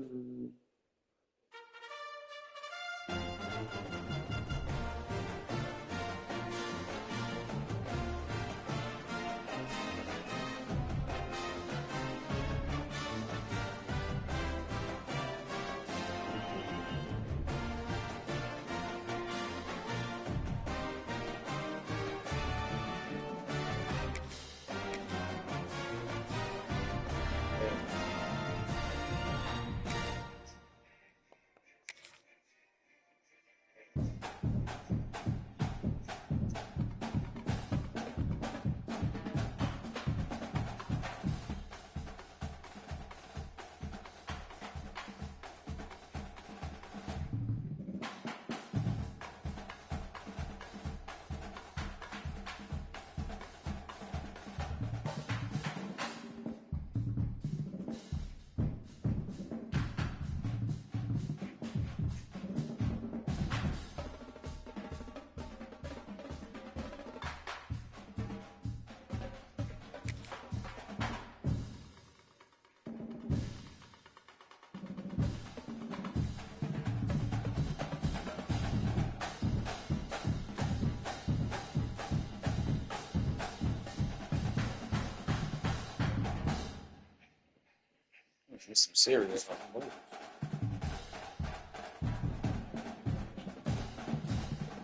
There's some serious moves.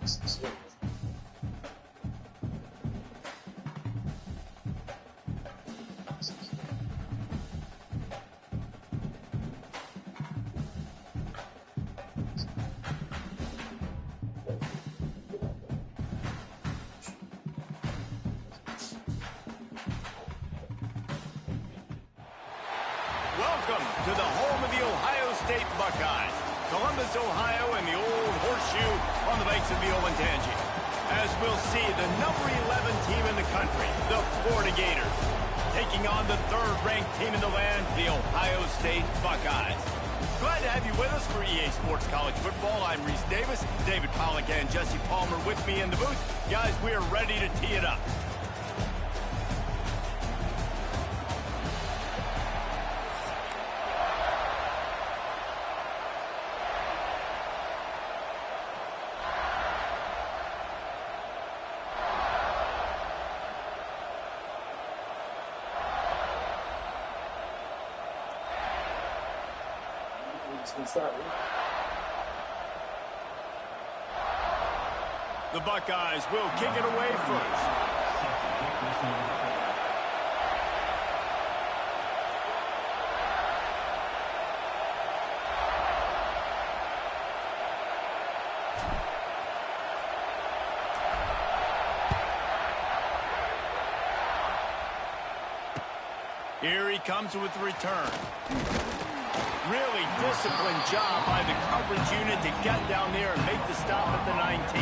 Some serious. Welcome to the home of the Ohio State Buckeyes. Columbus, Ohio, and the old horseshoe on the banks of the Olentangy. As we'll see, the number 11 team in the country, the Florida Gators, taking on the third-ranked team in the land, the Ohio State Buckeyes. Glad to have you with us for EA Sports College Football. I'm Reese Davis, David Pollack and Jesse Palmer with me in the booth. Guys, we are ready to tee it up. The Buckeyes will kick it away first. Here he comes with the return. Really disciplined job by the coverage unit to get down there and make the stop at the 19.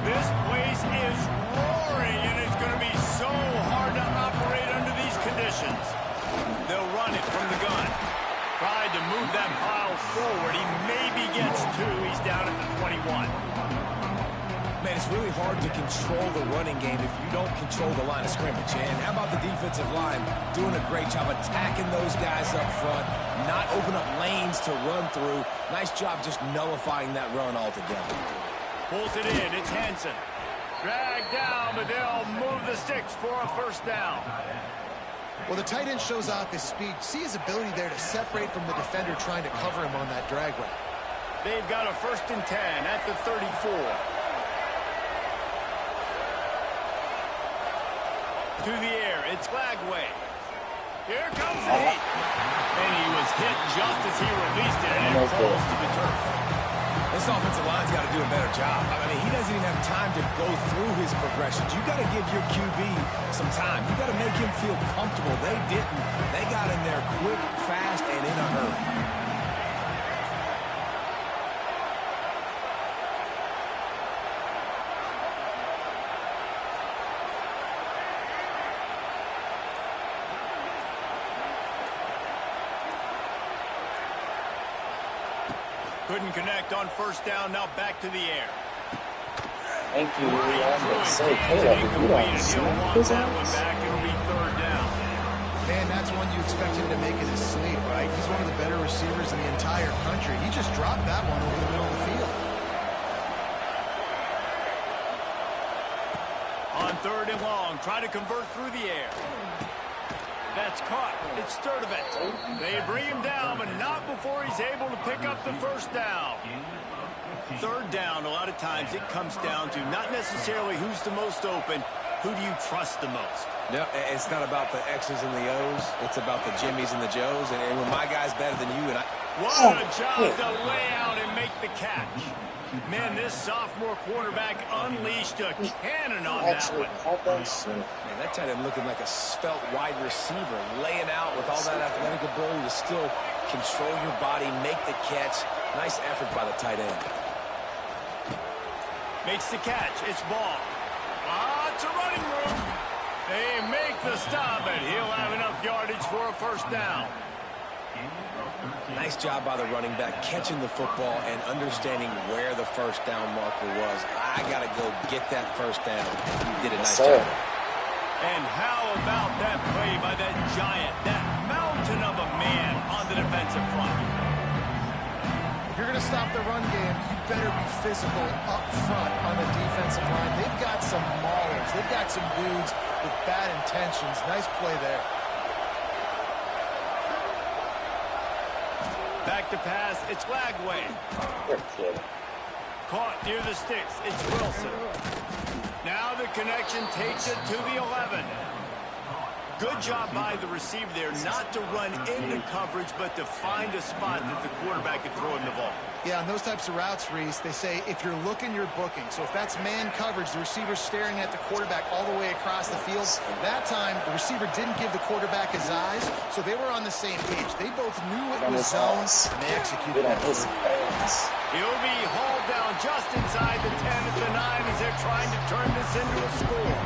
This place is roaring, and it's going to be so hard to operate under these conditions. They'll run it from the gun. Tried to move that pile forward. He maybe gets two. He's down at the 21. Man, it's really hard to control the running game if you don't control the line of scrimmage. And how about the defensive line doing a great job attacking those guys up front, not open up lanes to run through. Nice job just nullifying that run altogether. Pulls it in. It's Hansen. Dragged down, but they'll move the sticks for a first down. Well, the tight end shows off his speed. See his ability there to separate from the defender trying to cover him on that drag route. They've got a 1st and 10 at the 34. To the air, it's Lagway. Here comes the heat. And he was hit just as he released it, and it falls to the turf. This offensive line's got to do a better job. I mean, he doesn't even have time to go through his progressions. You got to give your QB some time. You got to make him feel comfortable. They didn't. They got in there quick, fast, and in a hurry. Couldn't connect on 1st down. Now back to the air. Thank you. I'm going to say, Caleb, if you don't snap his ass. It'll be 3rd down. Man, that's one you expect him to make in his sleep, right? He's one of the better receivers in the entire country. He just dropped that one over the middle of the field. On 3rd and long, try to convert through the air. That's caught. It's Sturdivant. They bring him down, but not before he's able to pick up the 1st down. 3rd down, a lot of times it comes down to not necessarily who's the most open, who do you trust the most? No, it's not about the X's and the O's. It's about the Jimmies and the Joes. And when my guy's better than you, and I... What a job to lay out and make the catch. Man, this sophomore quarterback unleashed a cannon on that one. Man, that tight end looking like a svelte wide receiver, laying out with all that athletic ability to still control your body, make the catch. Nice effort by the tight end. Makes the catch. It's Ball. Lots of running room. They make the stop, and he'll have enough yardage for a 1st down. Nice job by the running back, catching the football and understanding where the 1st down marker was. I got to go get that 1st down. He did a nice job. And how about that play by that giant, that mountain of a man on the defensive front? If you're going to stop the run game, you better be physical up front on the defensive line. They've got some maulers. They've got some dudes with bad intentions. Nice play there. Back to pass, it's Lagway. Caught near the sticks, it's Wilson. Now the connection takes it to the 11. Good job by the receiver there not to run into coverage, but to find a spot that the quarterback could throw him the ball. Yeah, on those types of routes, Reese, they say if you're looking, you're booking. So if that's man coverage, the receiver's staring at the quarterback all the way across the field. That time, the receiver didn't give the quarterback his eyes, so they were on the same page. They both knew it was zone, and they executed that. He'll be hauled down just inside the 10 at the 9 as they're trying to turn this into a score.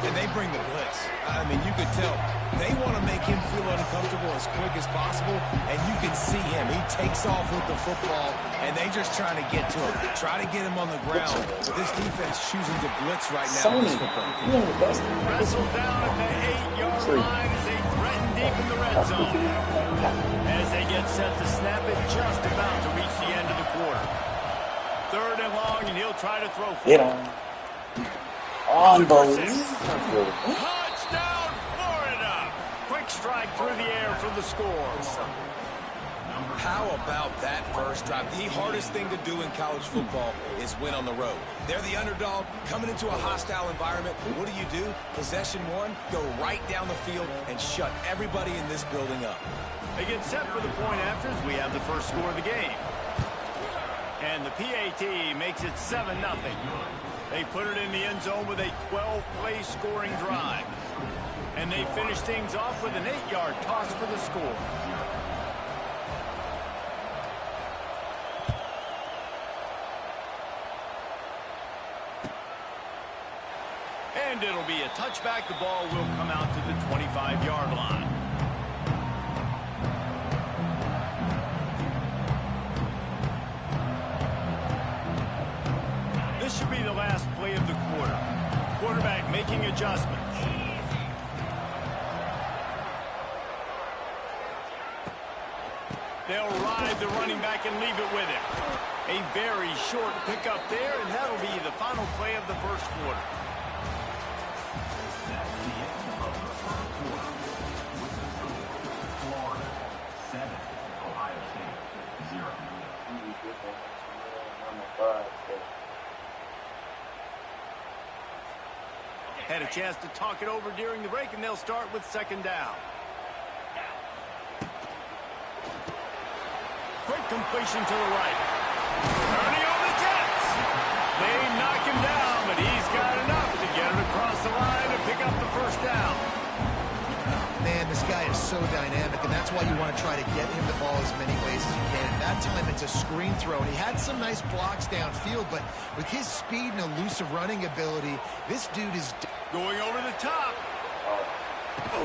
And they bring the blitz. I mean, you could tell they want to make him feel uncomfortable as quick as possible, and you can see him. He takes off with the football, and they just trying to get to him, try to get him on the ground. But this defense choosing to blitz right now. Wrestled down at the 8-yard line as they threaten deep in the red zone. As they get set to snap it, just about to reach the end of the quarter. 3rd and long, and he'll try to throw for Get it. on. Unbelievable. Touchdown, Florida! Quick strike through the air for the score. How about that first drive? The hardest thing to do in college football is win on the road. They're the underdog coming into a hostile environment. What do? Possession one, go right down the field and shut everybody in this building up. They get set for the point afters. We have the first score of the game. And the PAT makes it 7-0. They put it in the end zone with a 12-play scoring drive. And they finish things off with an 8-yard toss for the score. And it'll be a touchback. The ball will come out to the 25-yard line. This should be the last play of the quarter. Quarterback making adjustments. They'll ride the running back and leave it with him. A very short pickup there, and that'll be the final play of the first quarter. Had a chance to talk it over during the break, and they'll start with 2nd down. Quick completion to the right. Turning on the Jets. They knock him down, but he's got enough to get it across the line and pick up the first down. Man, this guy is so dynamic, and that's why you want to try to get him the ball as many ways as you can. That time, it's a screen throw, and he had some nice blocks downfield, but with his speed and elusive running ability, this dude is... Going over the top. Oh,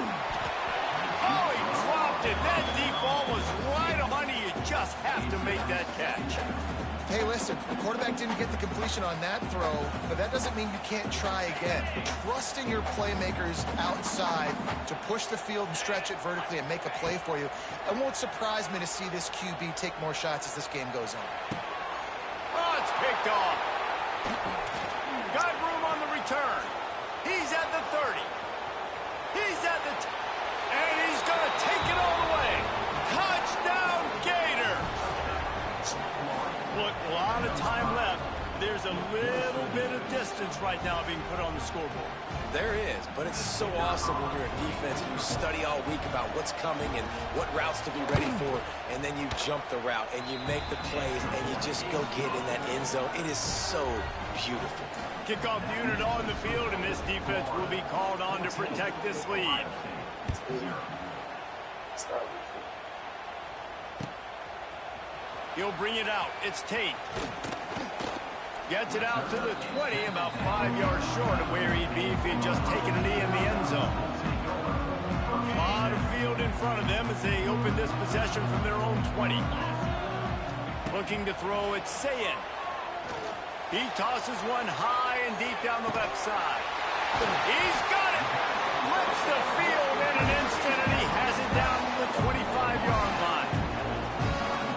he dropped it. That deep ball was right on money. You just have to make that catch. Hey, listen, the quarterback didn't get the completion on that throw, but that doesn't mean you can't try again. Trusting your playmakers outside to push the field and stretch it vertically and make a play for you. It won't surprise me to see this QB take more shots as this game goes on. Oh, it's picked off. Got room on the return. He's at the 30. He's at the... and he's going to take it all the way. Touchdown, Gator. Look, a lot of time left. There's a little bit of distance right now being put on the scoreboard. There is, but it's so awesome when you're a defense and you study all week about what's coming and what routes to be ready for, and then you jump the route and you make the plays and you just go get in that end zone. It is so beautiful. Kickoff unit on the field, and this defense will be called on to protect this lead. He'll bring it out. It's Tate. Gets it out to the 20, about 5 yards short of where he'd be if he'd just taken a knee in the end zone. A lot of field in front of them as they open this possession from their own 20. Looking to throw, it's Sayin. He tosses one high and deep down the left side. He's got it! Flips the field in an instant, and he has it down to the 25-yard line.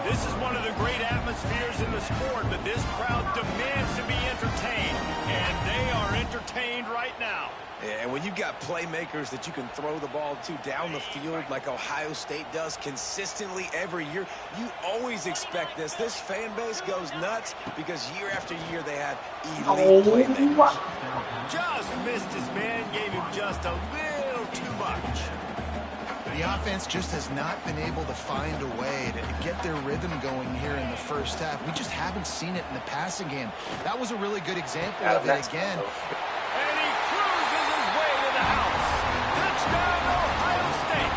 This is one of the great atmospheres in the sport, but this crowd demands to be entertained, and they are entertained right now. Yeah, and when you've got playmakers that you can throw the ball to down the field like Ohio State does consistently every year, you always expect this. This fan base goes nuts because year after year they have elite playmakers. Just missed his man, gave him just a little too much. The offense just has not been able to find a way to get their rhythm going here in the first half. We just haven't seen it in the passing game. That was a really good example of it again. And he cruises his way to the house. Touchdown, Ohio State.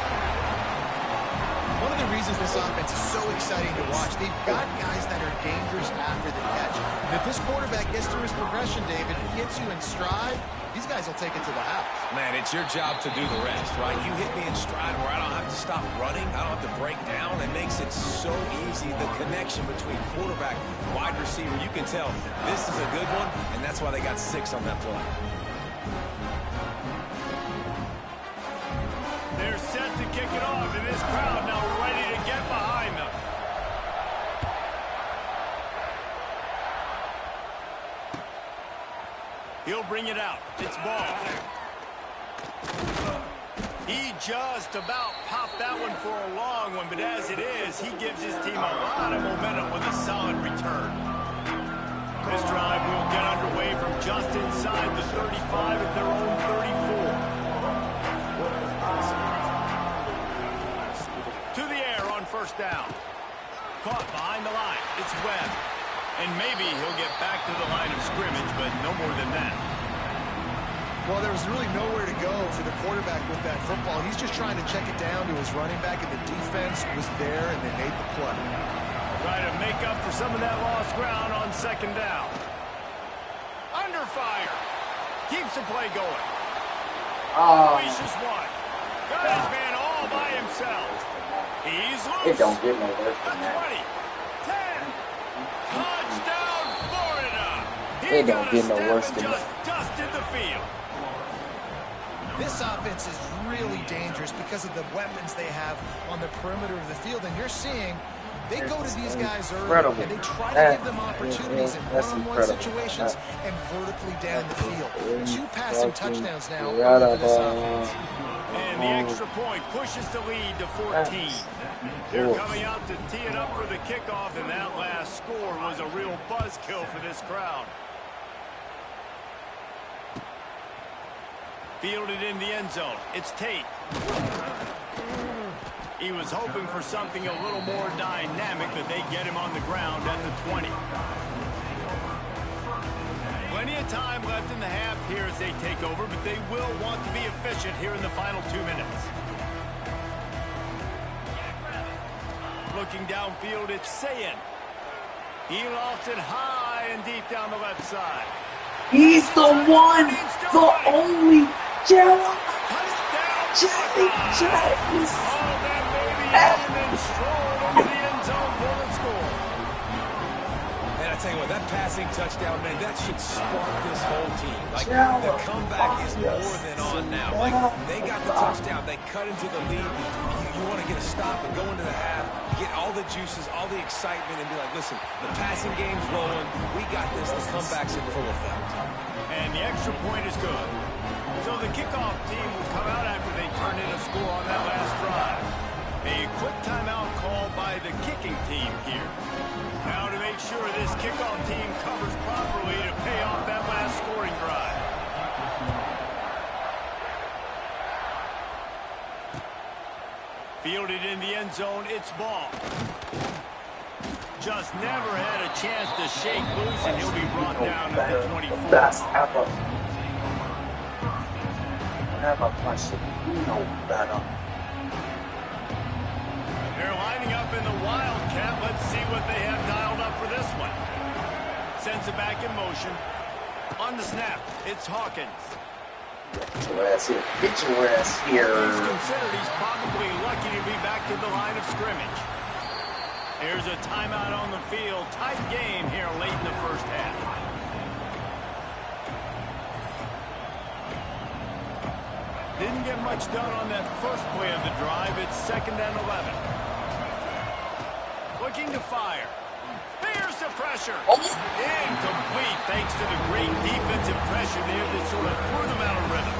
One of the reasons this offense is so exciting to watch, they've got guys that are dangerous after the catch. And if this quarterback gets through his progression, David, he hits you in stride, these guys will take it to the house. Man, it's your job to do the rest, right? You hit me in stride where I don't have to stop running. I don't have to break down. It makes it so easy. The connection between quarterback and wide receiver, you can tell this is a good one, and that's why they got 6 on that play. They're set to kick it off, and this crowd now ready to get behind them. He'll bring it out. It's ball. He just about popped that one for a long one, but as it is, he gives his team a lot of momentum with a solid return. This drive will get underway from just inside the 35 at their own 34. To the air on first down. Caught behind the line. It's Webb. And maybe he'll get back to the line of scrimmage, but no more than that. Well, there was really nowhere to go for the quarterback with that football. He's just trying to check it down to his running back, and the defense was there, and they made the play. Trying to make up for some of that lost ground on second down. Under fire. Keeps the play going. Vicious one. Got his man all by himself. He's loose. It don't get no worse The than that. 20. 10. Touchdown, Florida. It don't get no worse than just that. dusted the field. This offense is really dangerous because of the weapons they have on the perimeter of the field, and you're seeing they go to these guys early, Incredible. and they try to give them That opportunities in that's one-on-one incredible. situations and vertically down the field. 2 passing touchdowns now Incredible. for this offense. And the extra point pushes the lead to 14. They're coming out to tee it up for the kickoff, and that last score was a real buzzkill for this crowd. Fielded in the end zone. It's Tate. He was hoping for something a little more dynamic, but they get him on the ground at the 20. Plenty of time left in the half here as they take over, but they will want to be efficient here in the final 2 minutes. Looking downfield, it's Sayin. He lofts it high and deep down the left side. He's the one, the only Jelly. Touchdown! Jelly. Oh, that baby in and then strolled into the end zone for the score. And I tell you what, that passing touchdown, man, that should spark this whole team. Like, the comeback is more than on now. Like, they got the touchdown. They cut into the lead. You want to get a stop and go into the half, get all the juices, all the excitement, and be like, listen, the passing game's rolling. We got this. The comeback's in full effect. And the extra point is good. So the kickoff team will come out after they turn in a score on that last drive. A quick timeout called by the kicking team here. Now to make sure this kickoff team covers properly to pay off that last scoring drive. Fielded in the end zone, it's ball. Just never had a chance to shake loose, and he'll be brought down at the 24. Best ever. Never question. You know better. They're lining up in the Wildcat. Let's see what they have dialed up for this one. Sends it back in motion. On the snap, it's Hawkins. Get your ass here. Get your ass here. He's considered he's probably lucky to be back to the line of scrimmage. Here's a timeout on the field. Tight game here late in the first half. Didn't get much done on that first play of the drive. It's 2nd and 11. Looking to fire. There's the pressure. Incomplete thanks to the great defensive pressure there that sort of threw them out of rhythm.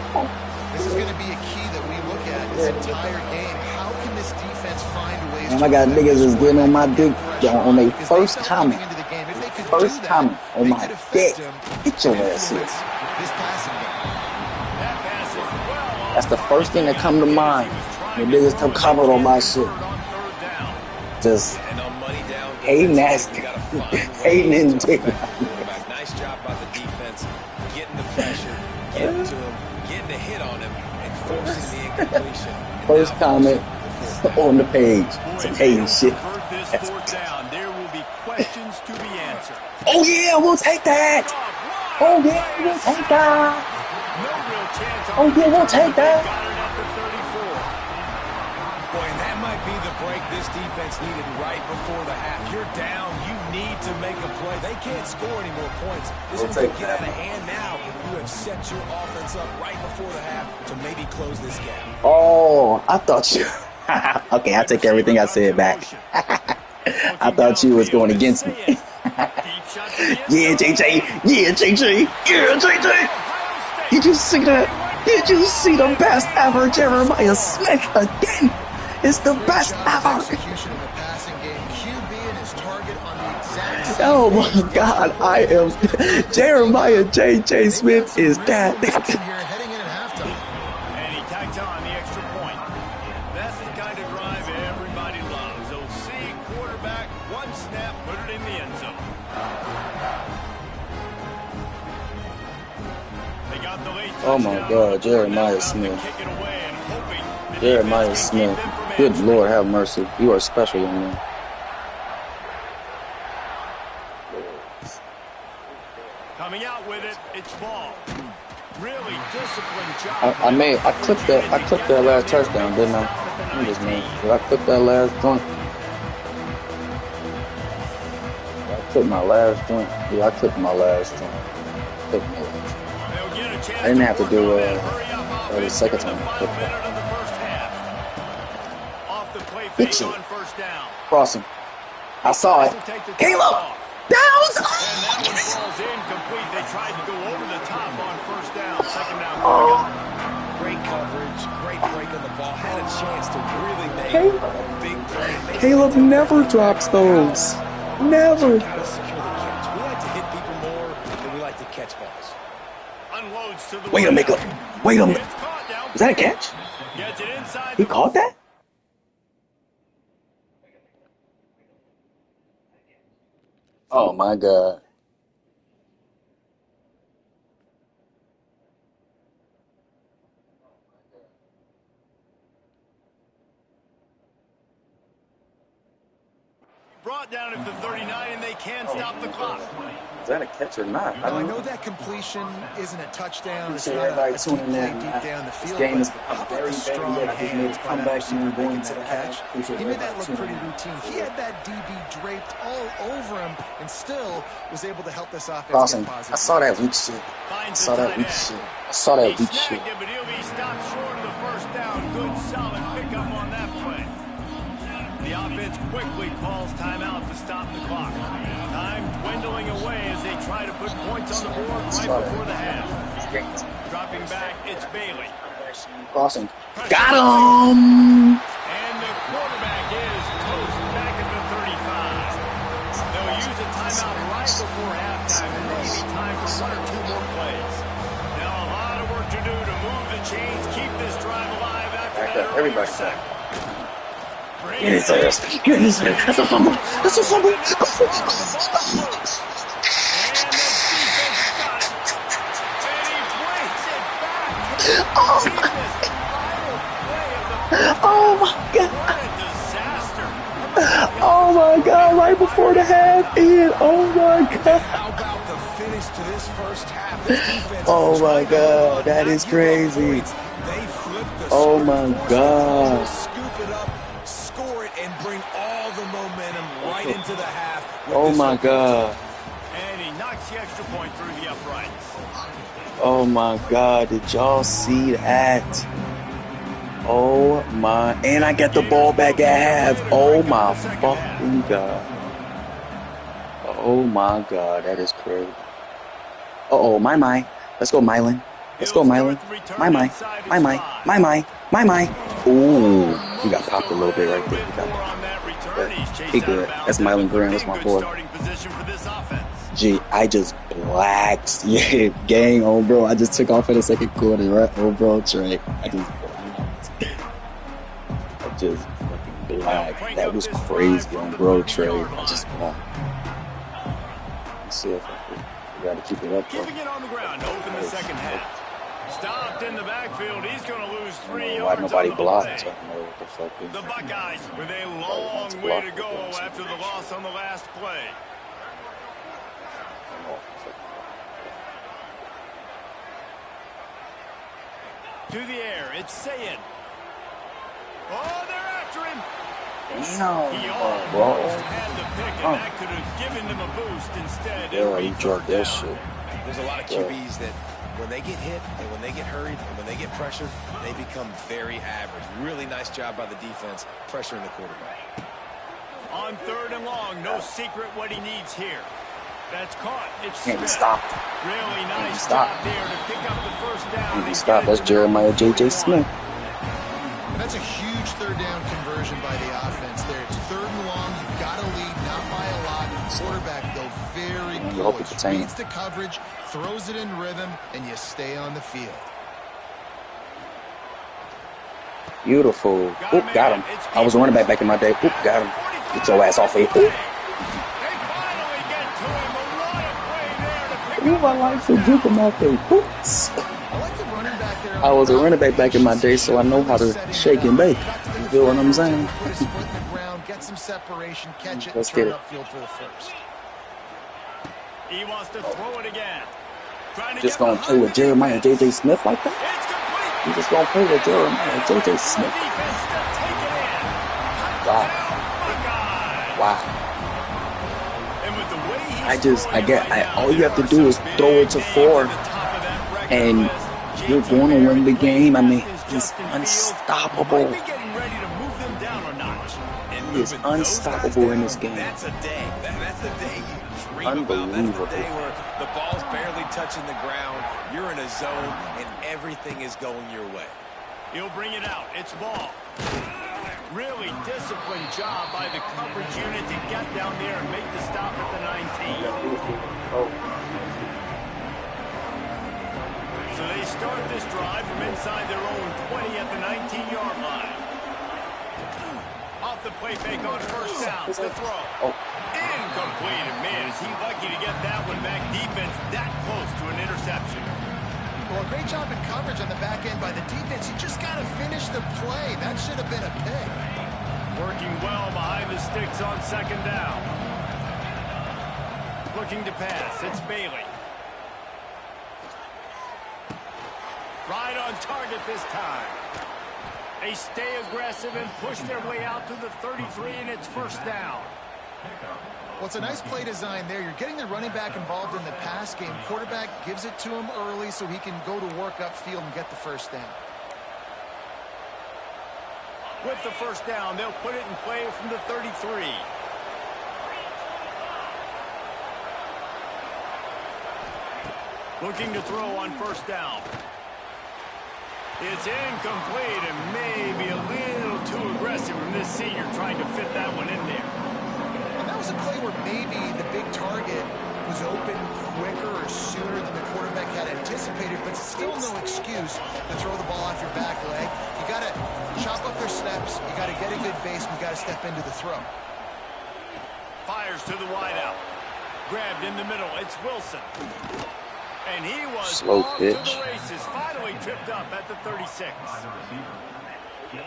This is going to be a key that we look at this entire game. How can this defense find ways Oh my God, niggas is getting on my dick on their Because first they felt comment. coming into the game, if they could First do that, comment on they my could affect dick. him Get your and ass here. influence this passing game. That pass is well off That's the target. first thing that come to mind when niggas come comment on my shit. Just And on money down, hating ass, you gotta find ways hating in to dick. affect the quarterback. Nice job by the defense, getting the pressure, getting to him, getting a hit on him, and forcing the incompletion. And First now comment on the page. Some hating shit. Convert this fourth down. There will be questions to be answered. Oh yeah, we'll take that. Oh yeah, we'll take that. No real chance. Oh yeah, we'll take that. Got it at the 34. Boy, and that might be the break this defense needed right before the half. You're down. You need to make a play. They can't score any more points. This We'll one could take get that. out of hand now. You have set your offense up right before the half to maybe close this gap. Oh, I thought you. Okay, I take everything I said back. I thought you was going against me. shot to the end Yeah, zone. JJ. Yeah, JJ. Yeah, JJ. Did you see that? Did you see the best ever? Jeremiah Smith again. It's the best ever. Execution in the passing game. QB and his target on the exact same Oh page. my God, I am. Jeremiah JJ Smith is that. Momentum here heading in at halftime. And he tacked on the extra point. That's the kind of drive everybody loves. OC quarterback, one snap, put it in the end zone. They got the late Oh my touchdown. God, Jeremiah Now about to Smith. kick it away and hoping the Jeremiah defense can Smith. keep them from Good answering. Lord, have mercy. You are special, young man. Coming out with it, it's ball. Really disciplined job. I clipped that last touchdown, didn't I? I'm just mad. Did I clip that last joint? I clipped my last joint. Yeah, I clipped my last joint. Clipped my last. They'll get a chance I didn't have to work do, on that hurry-up the offense second here in time. the final minute of the first half. Off the play fake Fix it. on first down. Crossing. I saw it. Doesn't take the top Caleb! off. Down! And that one falls incomplete. They tried to go over the top on first down. Second down coming up. Great coverage, great break on the ball. Had a chance to really make Caleb. a big play. Maybe Caleb they never take drops it down. those. Never. Gotta secure the catch. We like to hit people more than we like to catch balls. Unloads to the Wait a minute. Wait a minute. It's caught now. Is that a catch? Gets it inside He the caught that? Oh my God. brought down at the 39, and they can stop the clock. Is that a catch or not? Now, I know that completion isn't a touchdown. It's Appreciate not a everybody deep tuning play in. deep down the This field. game But has how become about very, the strong very he's made hands a by that comeback receiver and going making to that the catch? half. Appreciate He made that everybody look pretty tuning in. routine. He had that DB draped all over him and still was able to help this offense Crossing. get I positive. saw that weak shit. I saw that weak shit. I saw that He weak shit. snagged it, but he'll be stopped short of the first down. Good, solid pickup on that play. The offense quickly calls timeout to stop the clock. Time dwindling away as they try to put points on the board right before the half. Dropping back, it's Bailey. Crossing. Got him! And the quarterback is toast back at the 35. They'll use a timeout right before halftime, and maybe time for one or two more plays. Now a lot of work to do to move the chains, keep this drive alive after Back that up, everybody. earlier sack. Get his ass. Get his ass. That's a fumble. That's a fumble. And the defense got it. And he breaks it back. Oh, Keep this final play of the oh my God. what a disaster. Oh my God. Right before the half end. Oh my God. How about the finish to this first half? This defense Oh my trying to God. run, That not is give up crazy. points. They flip the Oh script, my force the God. fumble, scoop it up, score it, and bring all the momentum right into the half. with Oh this my opening God. And he knocks the extra point through the uprights. Oh my God. Did y'all see that? Oh my. And I get the ball back at half. Oh my fucking God. Oh my God. That is crazy. Uh-oh. My. Let's go, Mylan. Let's go, Mylan. My. Ooh. He got popped a little bit right there. He got popped. He good. That's Mylan Graham. That's my boy. Gee, I just blacked. Yeah, gang on, bro. I just took off in the second quarter, right? Oh, bro, Trey. I just fucking blacked. That was crazy on, bro, Trey. I just blacked. Let's see if we got to keep it up, bro. Keeping it on the ground to open the second half. Stopped in the backfield. He's going to lose 3 Why yards nobody on the blocked? play. I don't know what the fuck is. The Buckeyes with a long way to go after the loss on the last play. To the air, it's Sayin. Oh, they're after him. Damn, He bro. almost had the pick, and that could have given them a boost. Instead, Yeah, he dropped that shit. There's a lot of QBs that when they get hit and when they get hurried and when they get pressured, they become very average. Really nice job by the defense pressuring the quarterback. On 3rd and long, no secret what he needs here. That's caught. It's Can't be Smith. stopped. Really nice stop. job there to pick up the first down. Can't be and stopped. get it That's to the Jeremiah number J.J. 41. Smith. And that's a huge third down conversion by the offense there. It's 3rd and long. You've got to lead, not by a lot. Quarterback, though, very You hope poised. it's a Reads the coverage, throws it in rhythm, and you stay on the field. Beautiful. Oop, got him. I was a running back in my day. Oop, got him. Get your ass off here. Oop. They finally get to him, but what a play there to pick Ooh, up I like to juke him off there. Oops. I like the running back there. I was a running back in my day, so I know how to shake and bake. You feel what I'm saying? Put his foot in the ground, get some separation, catch it, and Let's turn get it. upfield for the first. He wants to throw it again. Trying to Just get gonna behind play with the Jeremiah defense. J.J. Smith like that? It's complete. You just gonna play with Jeremiah J.J. Smith? Defense to take it in. Wow. Buckeye. Wow. And with the way he's I just, I throwing get, it right now, all you have to there do are is some throw big it to names 4, at the top of that record and list. you're JT going to win the Barrett, game. I mean, Justin he's Fields unstoppable. might be getting ready to move them down a notch. And He is moving those unstoppable guys in this down, game. That's a day. That's the day you dream about. That's Unbelievable. the day where the ball's barely touching the ground. You're in a zone, and everything is going your way. He'll bring it out. It's ball. Really disciplined job by the coverage unit to get down there and make the stop at the 19. So they start this drive from inside their own 20 at the 19-yard line. Off the play fake on first down. The throw. Incomplete. And man, is he lucky to get that one back. Defense that close to an interception. Well, great job in coverage on the back end by the defense. You just got to finish the play. That should have been a pick. Working well behind the sticks on 2nd down. Looking to pass. It's Bailey. Right on target this time. They stay aggressive and push their way out to the 33, and it's first down. Well, it's a nice play design there. You're getting the running back involved in the pass game. Quarterback gives it to him early so he can go to work upfield and get the first down. With the first down, they'll put it in play from the 33. Looking to throw on first down. It's incomplete and maybe a little too aggressive from this senior trying to fit that one in there. And that was a play where maybe the big target was open quicker or sooner than the quarterback had anticipated, but still no excuse to throw the ball off your back leg. You got to chop up your steps. You got to get a good base, and you got to step into the throw. Fires to the wideout. Grabbed in the middle. It's Wilson. And he was Slow off pitch. to the races. Finally tripped up at the 36.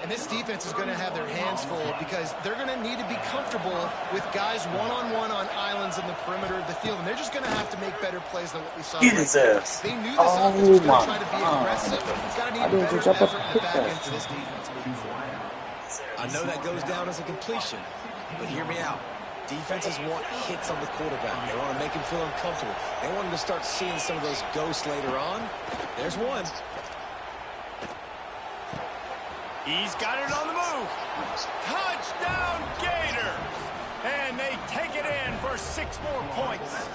And this defense is going to have their hands full because they're going to need to be comfortable with guys one-on-one on islands in the perimeter of the field. And they're just going to have to make better plays than what we saw. Get his ass. They knew this offense was going to try to be God. aggressive. It's got to I need didn't better jump up effort and in the pick back that. end for this defense moving forward. I know that goes down as a completion, but hear me out. Defenses want hits on the quarterback. They want to make him feel uncomfortable. They want him to start seeing some of those ghosts later on. There's one. He's got it on the move. Touchdown, Gator. And they take it in for 6 more points.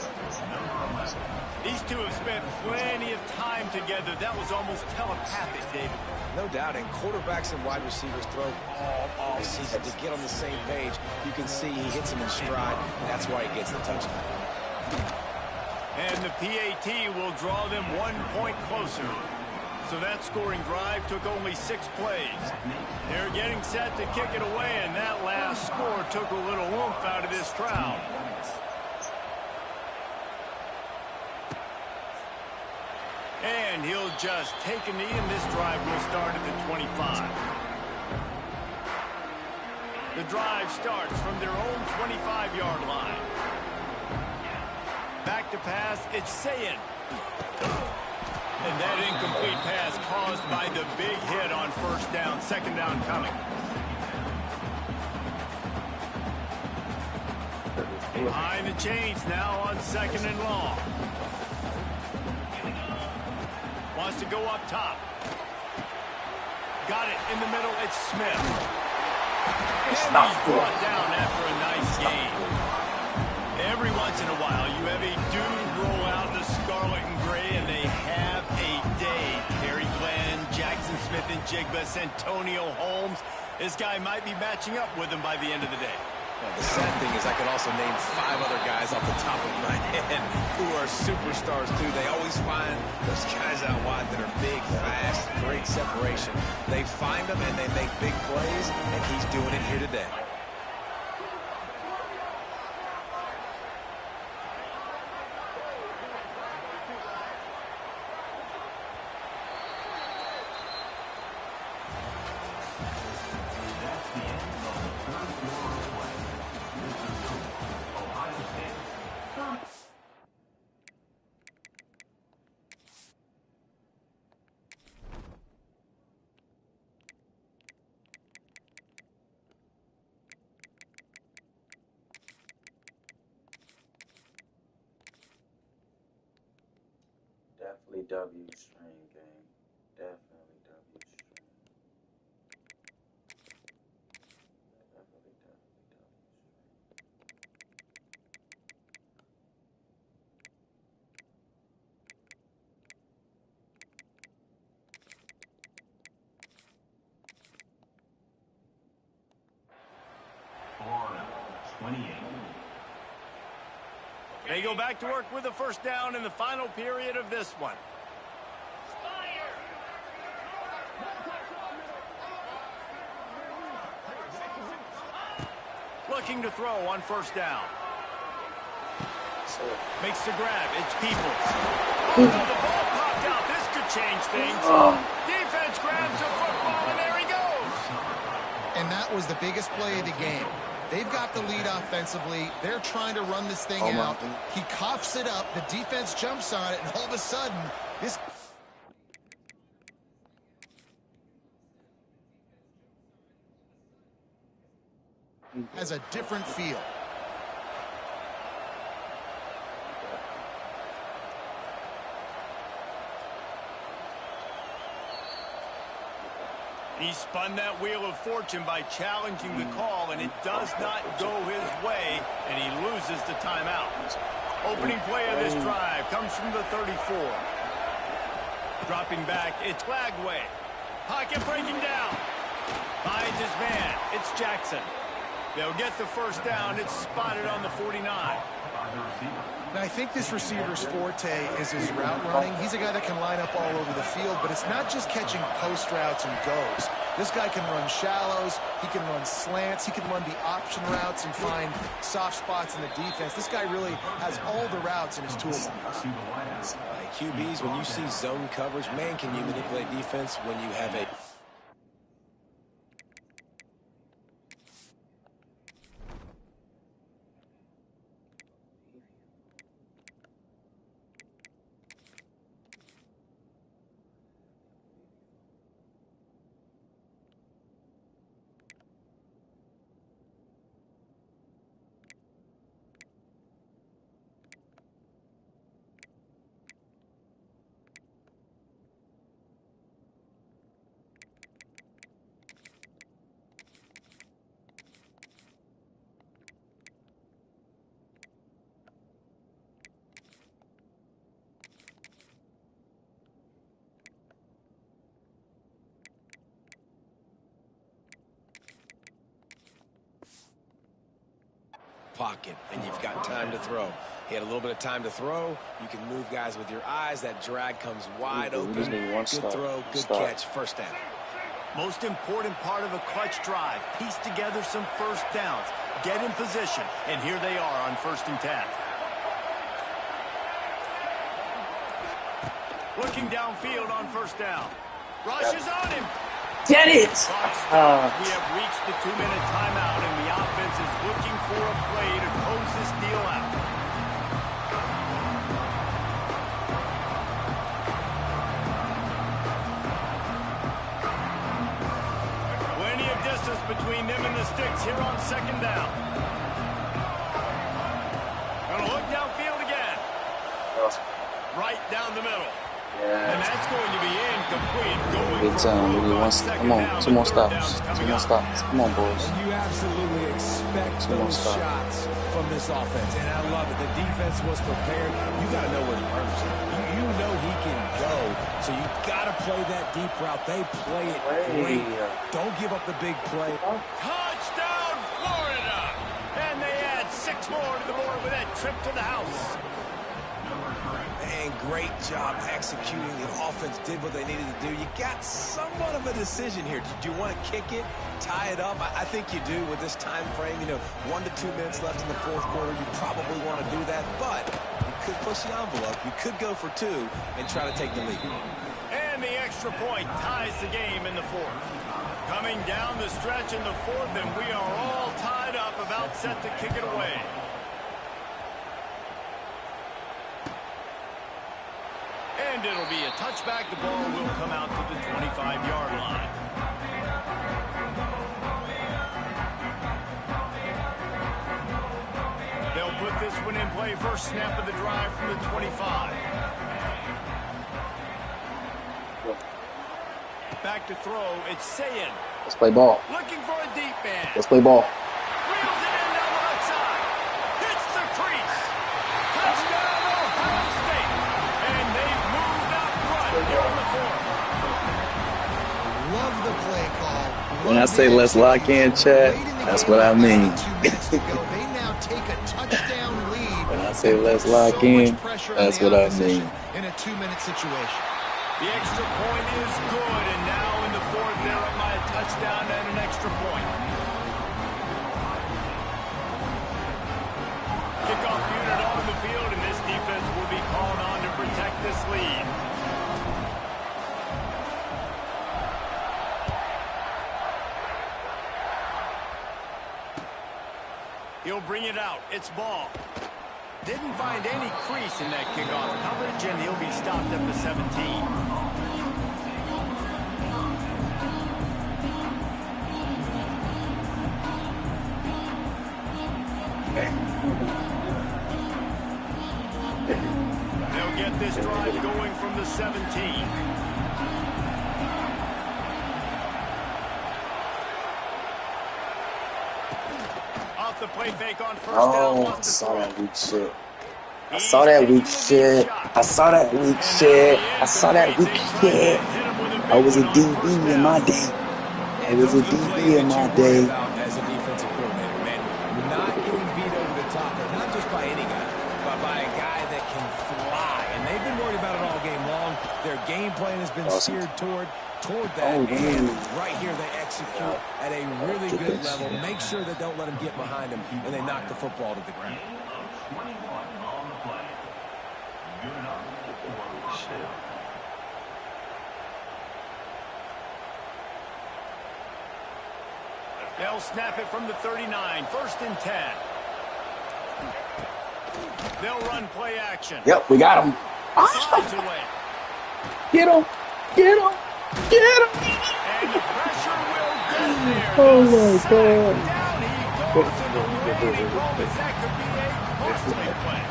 These two have spent plenty of time together. That was almost telepathic, David. No doubt, and quarterbacks and wide receivers throw all offseason to get on the same page. You can see he hits them in stride. That's why he gets the touchdown. And the PAT will draw them 1 point closer. So that scoring drive took only 6 plays. They're getting set to kick it away, and that last score took a little oomph out of this crowd. And he'll just take a knee, and this drive will start at the 25. The drive starts from their own 25-yard line. Back to pass, it's Sayin. And that incomplete pass caused by the big hit on first down. 2nd down coming. Behind the chains now on 2nd and long. Wants to go up top. Got it in the middle. It's Smith. And he's brought down after a nice game. Every once in a while, you have a Njigba, Santonio Holmes. This guy might be matching up with him by the end of the day. Well, the sad thing is I could also name 5 other guys off the top of my head who are superstars, too. They always find those guys out wide that are big, fast, great separation. They find them and they make big plays, and he's doing it here today. Definitely W string game. Definitely W string. Definitely W string. Florida, 28. They go back to work with a first down in the final period of this one. Looking to throw on first down. Makes the grab. It's Peoples. Oh, the ball popped out. This could change things. Defense grabs the football, and there he goes. And that was the biggest play of the game. They've got the lead offensively. They're trying to run this thing out. He coughs it up. The defense jumps on it, and all of a sudden, this has a different feel. He spun that wheel of fortune by challenging the call, and it does not go his way, and he loses the timeout. Opening play of this drive comes from the 34. Dropping back, it's Lagway. Pocket breaking down. Finds his man. It's Jackson. They'll get the first down. It's spotted on the 49. And I think this receiver's forte is his route running. He's a guy that can line up all over the field, but it's not just catching post routes and goes. This guy can run shallows. He can run slants. He can run the option routes and find soft spots in the defense. This guy really has all the routes in his toolbox. QBs, when you see zone coverage, man, can you manipulate defense when you have a... pocket, and you've got time to throw. He had a little bit of time to throw. You can move guys with your eyes. That drag comes wide open. Good throw, good catch, first down. Most important part of a clutch drive. Piece together some first downs. Get in position, and here they are on 1st and 10. Looking downfield on first down. Rushes on him. Get it! We have reached the 2-minute timeout, and the offense is looking for a play to close this deal out. Plenty of distance between them and the sticks here on 2nd down. Gonna look downfield again. Right down the middle. And that's going to be incomplete. Going Good for time. broke Really on one, second come on, down. 2 more The third stops. down's 2 coming more up. stops. Come on, boys. And you absolutely expect 2 more those stops. shots from this offense. And I love it. The defense was prepared. You got to know where the runner's at. You know he can go. So you got to play that deep route. They play it great. Don't give up the big play. Touchdown, Florida! And they add 6 more to the board with that trip to the house. And great job executing. The offense did what they needed to do. You got somewhat of a decision here. Do you want to kick it, tie it up? I think you do with this time frame. 1 to 2 minutes left in the fourth quarter. You probably want to do that, but you could push the envelope. You could go for 2 and try to take the lead. And the extra point ties the game in the fourth. Coming down the stretch in the fourth, and we are all tied up, about set to kick it away. And it'll be a touchback. The ball will come out to the 25-yard line. They'll put this one in play. First snap of the drive from the 25. Back to throw. It's Sayin. Let's play ball. Looking for a deep man. Let's play ball. Reels it in down the right side. Hits the crease. Touchdown, Ohio State. And they've moved out front here in the fourth. Love the play call. When I say let's lock in, chat, that's what I mean. They now take a touchdown lead. When I say let's lock in, that's what I mean. In a 2-minute situation. The extra point is good, and now in the fourth, they're up by a touchdown and an extra point. Kickoff unit on the field, and this defense will be called on to protect this lead. He'll bring it out. It's ball. Didn't find any crease in that kickoff coverage, and he'll be stopped at the 17. They'll get this drive going from the 17. Off the play fake on first down. Oh, I Lost the saw throw. that weak shit. I saw that weak shit. I saw that weak shit. I saw that weak shit. I was a DB in my day. I was a DB in my day. As a defensive coordinator, man, not getting beat over the top, but not just by any guy, but by a guy that can fly. And they've been worried about it all game long. Their game plan has been steered toward that. Oh, and man. right here, they execute at a really good level. Make sure they don't let them get behind them, and they knock the football to the ground. They'll snap it from the 39. First and 10. They'll run play action. Yep, we got him. Slides away. Get him. Get him. Get him. And the pressure will get there. Oh, The my sack. God. Down he goes, and the waiting moments. That could be a costly play.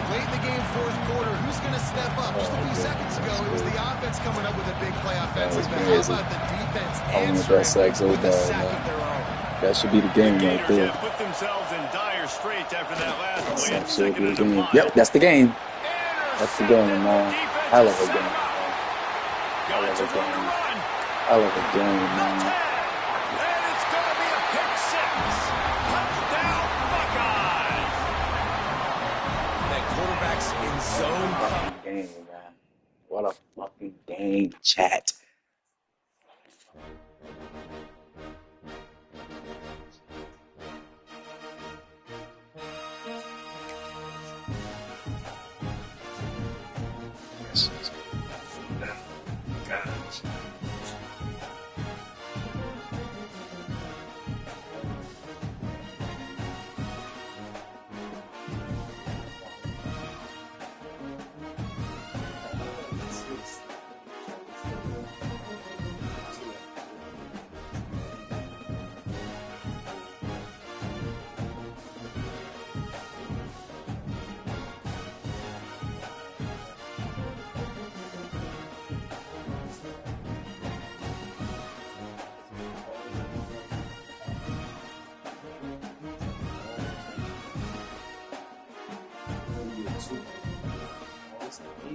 Late in the game, fourth quarter, who's going to step up? Just a few seconds ago, it was the offense coming up with a big play offensively. How about the defense I want answering that sack so with a bad, sack man. of their own? That should be the game right Gators there. have put themselves in dire straits after that last play. That It's should second be and the game. 5. Yep, that's the game. That's the game, Intercepted. man. The defense Hell of is a set game. up. Hell Got of to a game. run. Hell of a game, The 10. man. And it's going to be a pick six. Touchdown, Buckeyes. That quarterback's in zone coverage. Fucking game, man. What a fucking game, chat.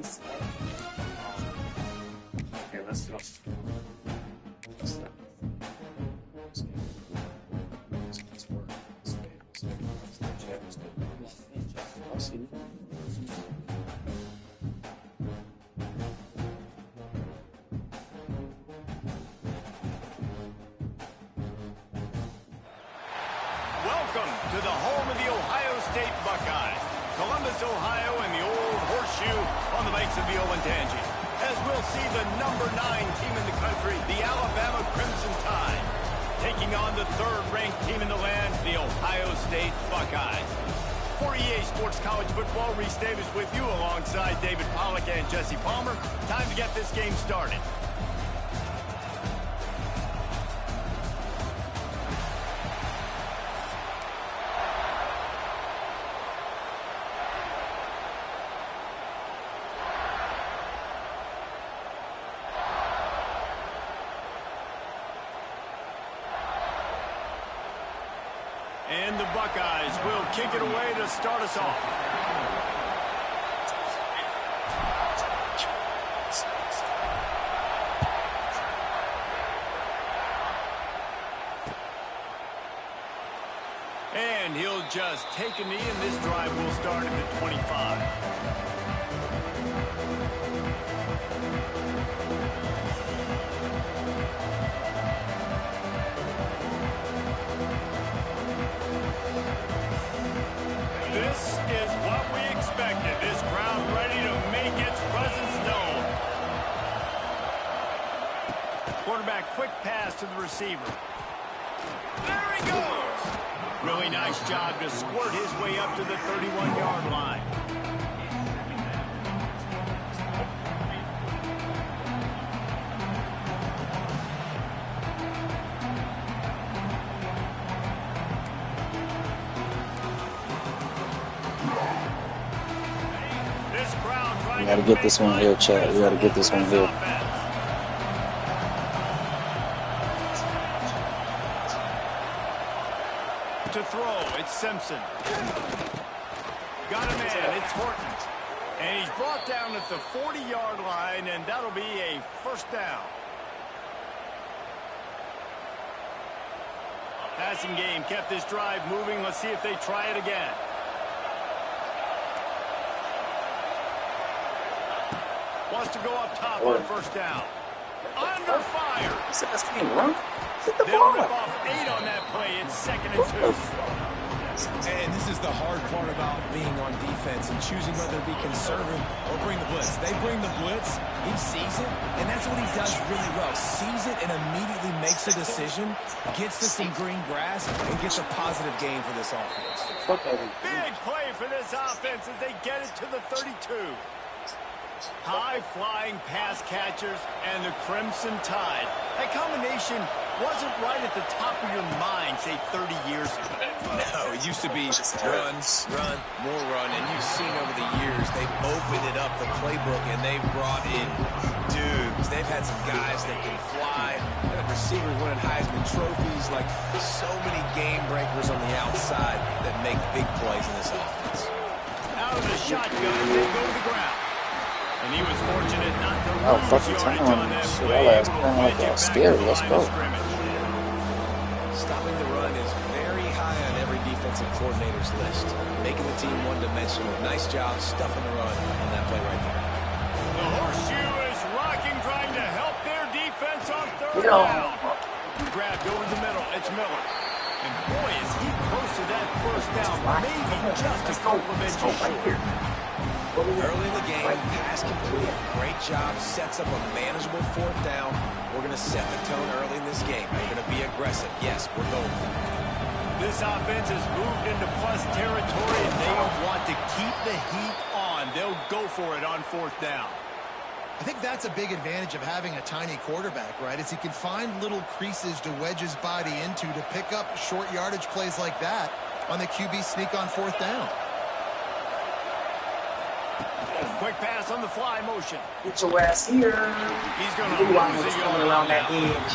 Okay, let's go. Welcome to the home of the Ohio State Buckeyes, Columbus, Ohio, and the old horseshoe on the banks of the Olentangy, as we'll see the number 9 team in the country, the Alabama Crimson Tide, taking on the third-ranked team in the land, the Ohio State Buckeyes. For EA Sports College Football, Reese Davis with you alongside David Pollack and Jesse Palmer. Time to get this game started. And the Buckeyes will kick it away to start us off. And he'll just take a knee, and this drive will start at the 25. This is what we expected. This crowd ready to make its presence known. Quarterback, quick pass to the receiver. There he goes. Really nice job to squirt his way up to the 31-yard line. We gotta get this one here, Chad. We gotta get this one here. To throw, it's Simpson. Got a man, it's Horton. And he's brought down at the 40-yard line, and that'll be a first down. Passing game kept this drive moving. Let's see if they try it again. Wants to go up top on first down. Under fire. They'll rip off 8 on that play. It's 2nd and 2. And this is the hard part about being on defense and choosing whether to be conservative or bring the blitz. They bring the blitz, he sees it, and that's what he does really well. Sees it and immediately makes a decision, gets to some green grass, and gets a positive gain for this offense. Big play for this offense as they get it to the 32. High-flying pass catchers and the Crimson Tide. That combination wasn't right at the top of your mind, say, 30 years ago. No, it used to be run, run, more run, and you've seen over the years they've opened it up, the playbook, and they've brought in dudes. They've had some guys that can fly, and receivers winning Heisman trophies, like so many game breakers on the outside that make big plays in this offense. Out of the shotgun, they go to the ground. And he was fortunate not to lose yardage on that play. Let's go. Stopping the run is very high on every defensive coordinator's list. Making the team one-dimensional. Nice job stuffing the run on that play right there. The horseshoe is rocking, trying to help their defense on third down. Grabbed over the middle. It's Miller. And boy, is he close to that first down. Maybe just a couple of inches short. Early in the game, pass complete. Great job. Sets up a manageable 4th down. We're going to set the tone early in this game. We're going to be aggressive. Yes, we're going for it. This offense has moved into plus territory, and they want to keep the heat on. They'll go for it on 4th down. I think that's a big advantage of having a tiny quarterback, right? Is he can find little creases to wedge his body into to pick up short yardage plays like that on the QB sneak on 4th down. Quick pass on the fly motion. Get your ass here. He's going to lose a yard around that edge.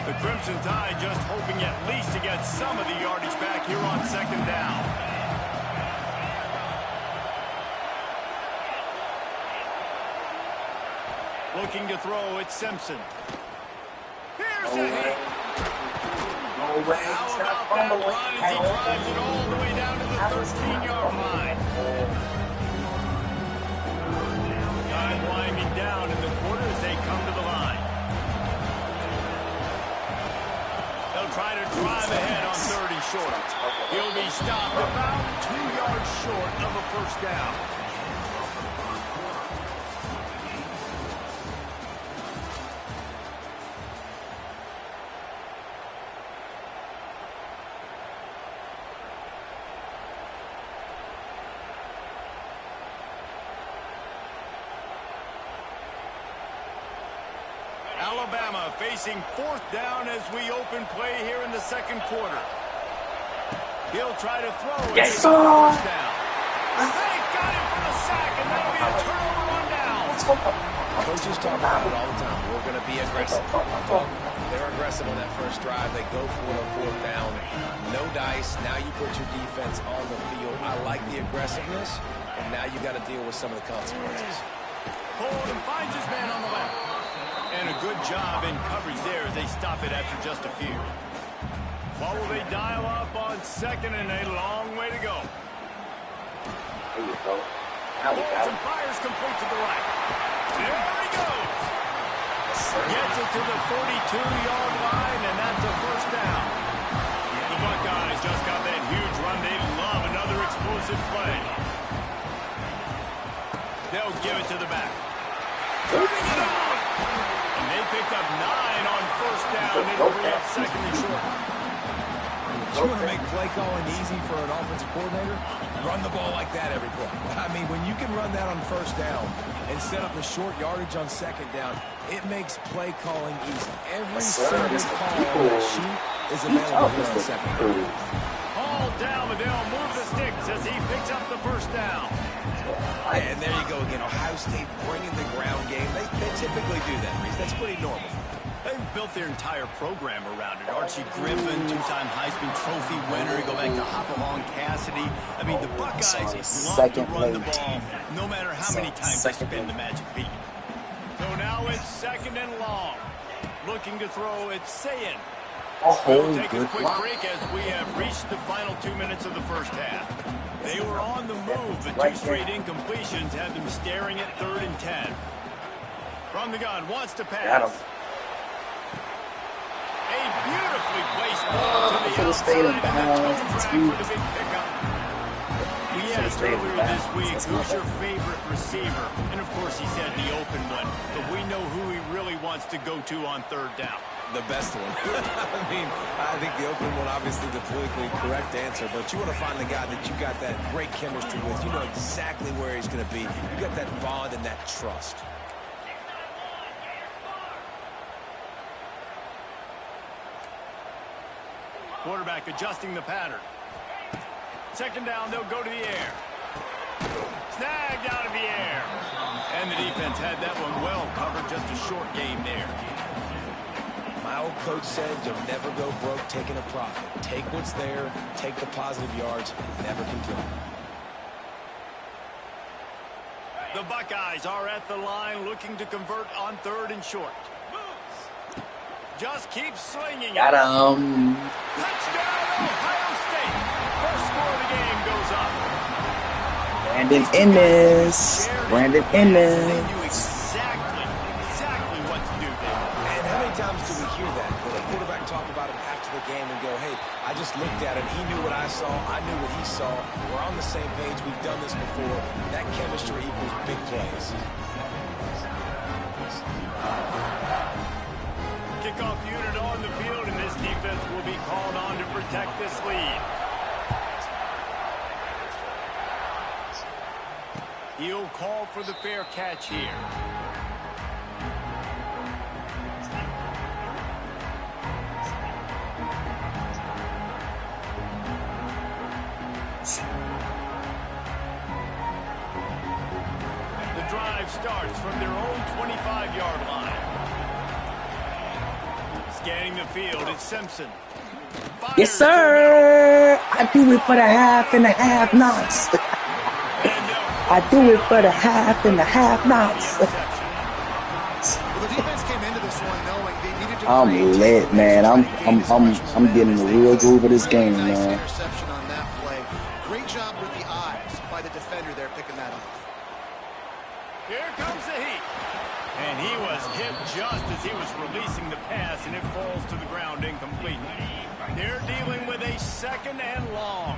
The Crimson Tide just hoping at least to get some of the yardage back here on second down. Looking to throw, it's Simpson. Here's a hit. No way. How about that run as he drives it all the way down to the 13-yard line? Time winding down in the quarter as they come to the line. They'll try to drive ahead on 3rd and short. He'll be stopped about 2 yards short of a first down. Alabama facing 4th down as we open play here in the second quarter. He'll try to throw it. Yes, sir! First down. They got him for the sack, and that'll be a turnover on down. Coaches talk about it all the time. We're going to be aggressive. Well, they're aggressive on that first drive. They go for a 4th down. No dice. Now you put your defense on the field. I like the aggressiveness, and now you got to deal with some of the consequences. Holden finds his man on the left. And a good job in coverage there as they stop it after just a few. What will they dial up on 2nd and a long way to go? There you go. Now we got Holds it. and fires complete to the right. There he goes. Gets it to the 42-yard line, and that's a first down. The Buckeyes just got that huge run. They love another explosive play. They'll give it to the back. Turning it on. And they picked up 9 on first down. It'll bring up 2nd and short. You want to make play calling easy for an offensive coordinator? Run the ball like that every play. I mean, when you can run that on first down and set up a short yardage on 2nd down, it makes play calling easy. Every single call on that sheet is available here on 2nd down. All down, but they'll move the sticks as he picks up the first down. And there you go again. Ohio State bringing the ground game. They typically do that, Reese. That's pretty normal. They've built their entire program around it. Archie Griffin, 2-time Heisman Trophy winner. You go back to Hopalong Cassidy. I mean, the Buckeyes love to run the ball no matter how many times they spin the magic beat. So now it's 2nd and long. Looking to throw, it's Sayin. We'll take a quick break as we have reached the final 2 minutes of the first half. They were on the move, but 2 straight incompletions had them staring at 3rd and 10. From the gun, wants to pass. A beautifully placed ball to the outside, and the toe drag for the big pickup. We asked earlier this week, who's your favorite receiver? And of course he said the open one, but we know who he really wants to go to on 3rd down. The best one. I mean, I think the open one, obviously the politically correct answer, but you want to find the guy that you got that great chemistry with. You know exactly where he's going to be. You got that bond and that trust. Quarterback adjusting the pattern. 2nd down, they'll go to the air. Snagged out of the air. And the defense had that one well covered, just a short game there. My old coach said you'll never go broke taking a profit. Take what's there, take the positive yards, and never complain. The Buckeyes are at the line looking to convert on 3rd and short. Just keep slinging it. Got him. Touchdown, Ohio State. First score of the game goes up. Brandon Ennis. Brandon They knew Ennis. exactly what to do there. And how many times do we hear that? The quarterback talk about him after the game and go, hey, I just looked at him. He knew what I saw. I knew what he saw. We're on the same page. We've done this before. That chemistry equals big plays. Kickoff unit on the field, and this defense will be called on to protect this lead. He'll call for the fair catch here. The drive starts from their own 25-yard line. Scanning the field, it's Simpson. Yes, sir. I do it for the half and the half nots. I do it for the half and the half nots. Well, the defense came into this one knowing they needed to. I'm lit, man. I'm getting the real groove of this game, nice man. interception on that play. Great job with the eyes by the defender there picking that up. Here comes the heat. And he was hit just as he was releasing the pass, and it falls to the ground incomplete. They're dealing with a 2nd and long.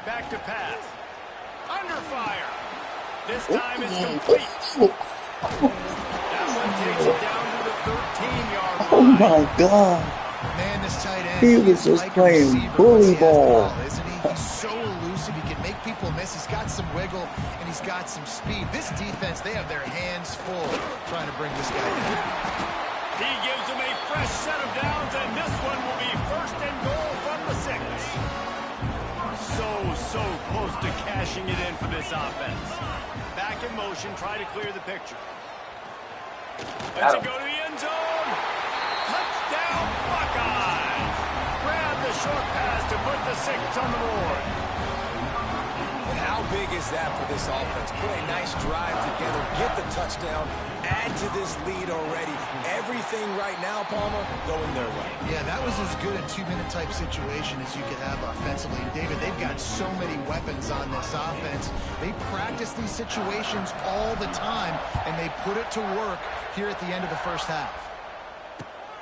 Back to pass. Under fire. This time it's complete. That one takes it down to the 13-yard line. Oh my God. Man, this tight end. He was just playing bully ball. Isn't he? He's so elusive. He can make people miss. He's got some wiggle, and he's got some speed. This defense, they have their hands full trying to bring this guy down. He gives him a fresh set of downs, and this one will be 1st and goal from the 6. So close to cashing it in for this offense. Back in motion, try to clear the picture. Let's it go to the end zone. Touchdown, Buckeyes. Grab the short pass to put the 6 on the board. And how big is that for this offense? Put a nice drive together, get the touchdown, add to this lead already. Everything right now, Palmer, going their way. Yeah, that was as good a 2-minute type situation as you could have offensively. And David, they've got so many weapons on this offense. They practice these situations all the time, and they put it to work here at the end of the first half.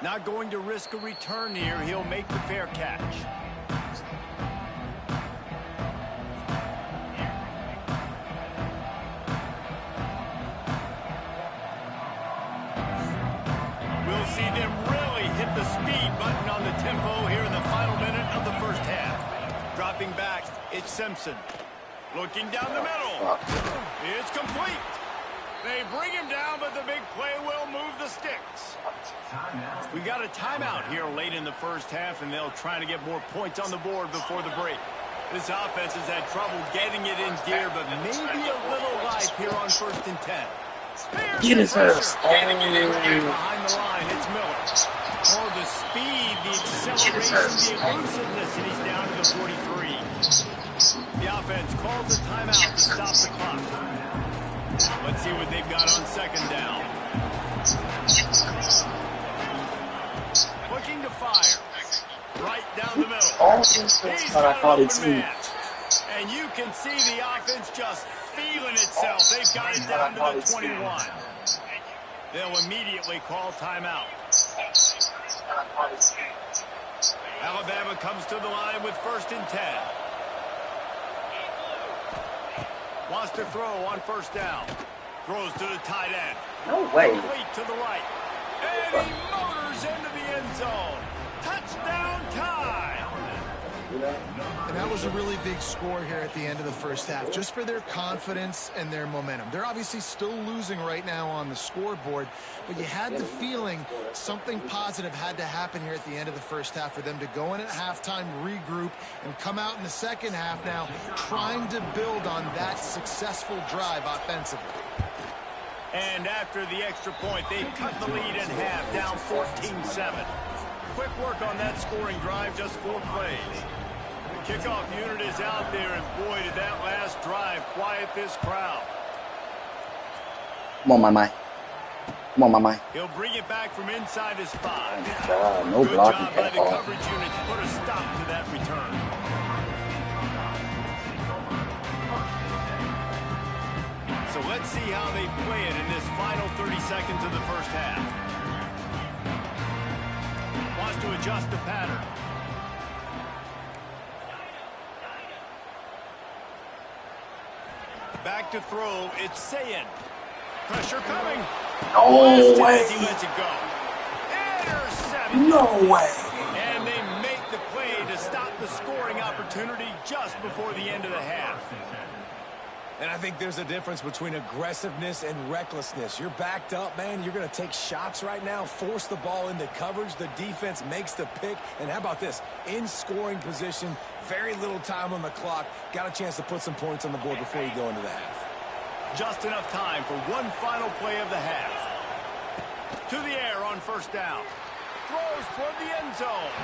Not going to risk a return here. He'll make the fair catch. We'll see them really hit the speed button on the tempo here in the final minute of the first half. Dropping back, it's Simpson. Looking down the middle. It's complete. They bring him down, but the big play will move the sticks. We got a timeout here late in the first half, and they'll try to get more points on the board before the break. This offense has had trouble getting it in gear, but maybe a little life here on 1st and 10. Get his ass. Behind the line, it's Miller. Oh, the speed, the acceleration, the elusiveness, and he's down to the 43. The offense calls a timeout to stop the clock. Let's see what they've got on 2nd down. Looking to fire. Right down the middle. He's got an open man. And you can see the offense just feeling itself. They've got it down to the 21. They'll immediately call timeout. Alabama comes to the line with 1st and 10. Wants to throw on 1st down. Throws to the tight end. No way. Complete to the right. And he motors into the end zone. Touchdown time. And that was a really big score here at the end of the first half, just for their confidence and their momentum. They're obviously still losing right now on the scoreboard, but you had the feeling something positive had to happen here at the end of the first half for them to go in at halftime, regroup, and come out in the second half now trying to build on that successful drive offensively. And after the extra point, they've cut the lead in half, down 14-7. Quick work on that scoring drive, just 4 plays. The kickoff unit is out there, and boy, did that last drive quiet this crowd. Come on, my. Come on, my. He'll bring it back from inside his 5. No Good blocking job by at the all. coverage unit to put a stop to that return. So let's see how they play it in this final 30 seconds of the first half. Wants to adjust the pattern. Back to throw, it's Sayin. Pressure coming. No way. He lets it go. Intercepted. No way. And they make the play to stop the scoring opportunity just before the end of the half. And I think there's a difference between aggressiveness and recklessness. You're backed up, man. You're going to take shots right now, force the ball into coverage. The defense makes the pick. And how about this? In scoring position, very little time on the clock. Got a chance to put some points on the board before you go into the half. Just enough time for one final play of the half. To the air on first down. Throws toward the end zone.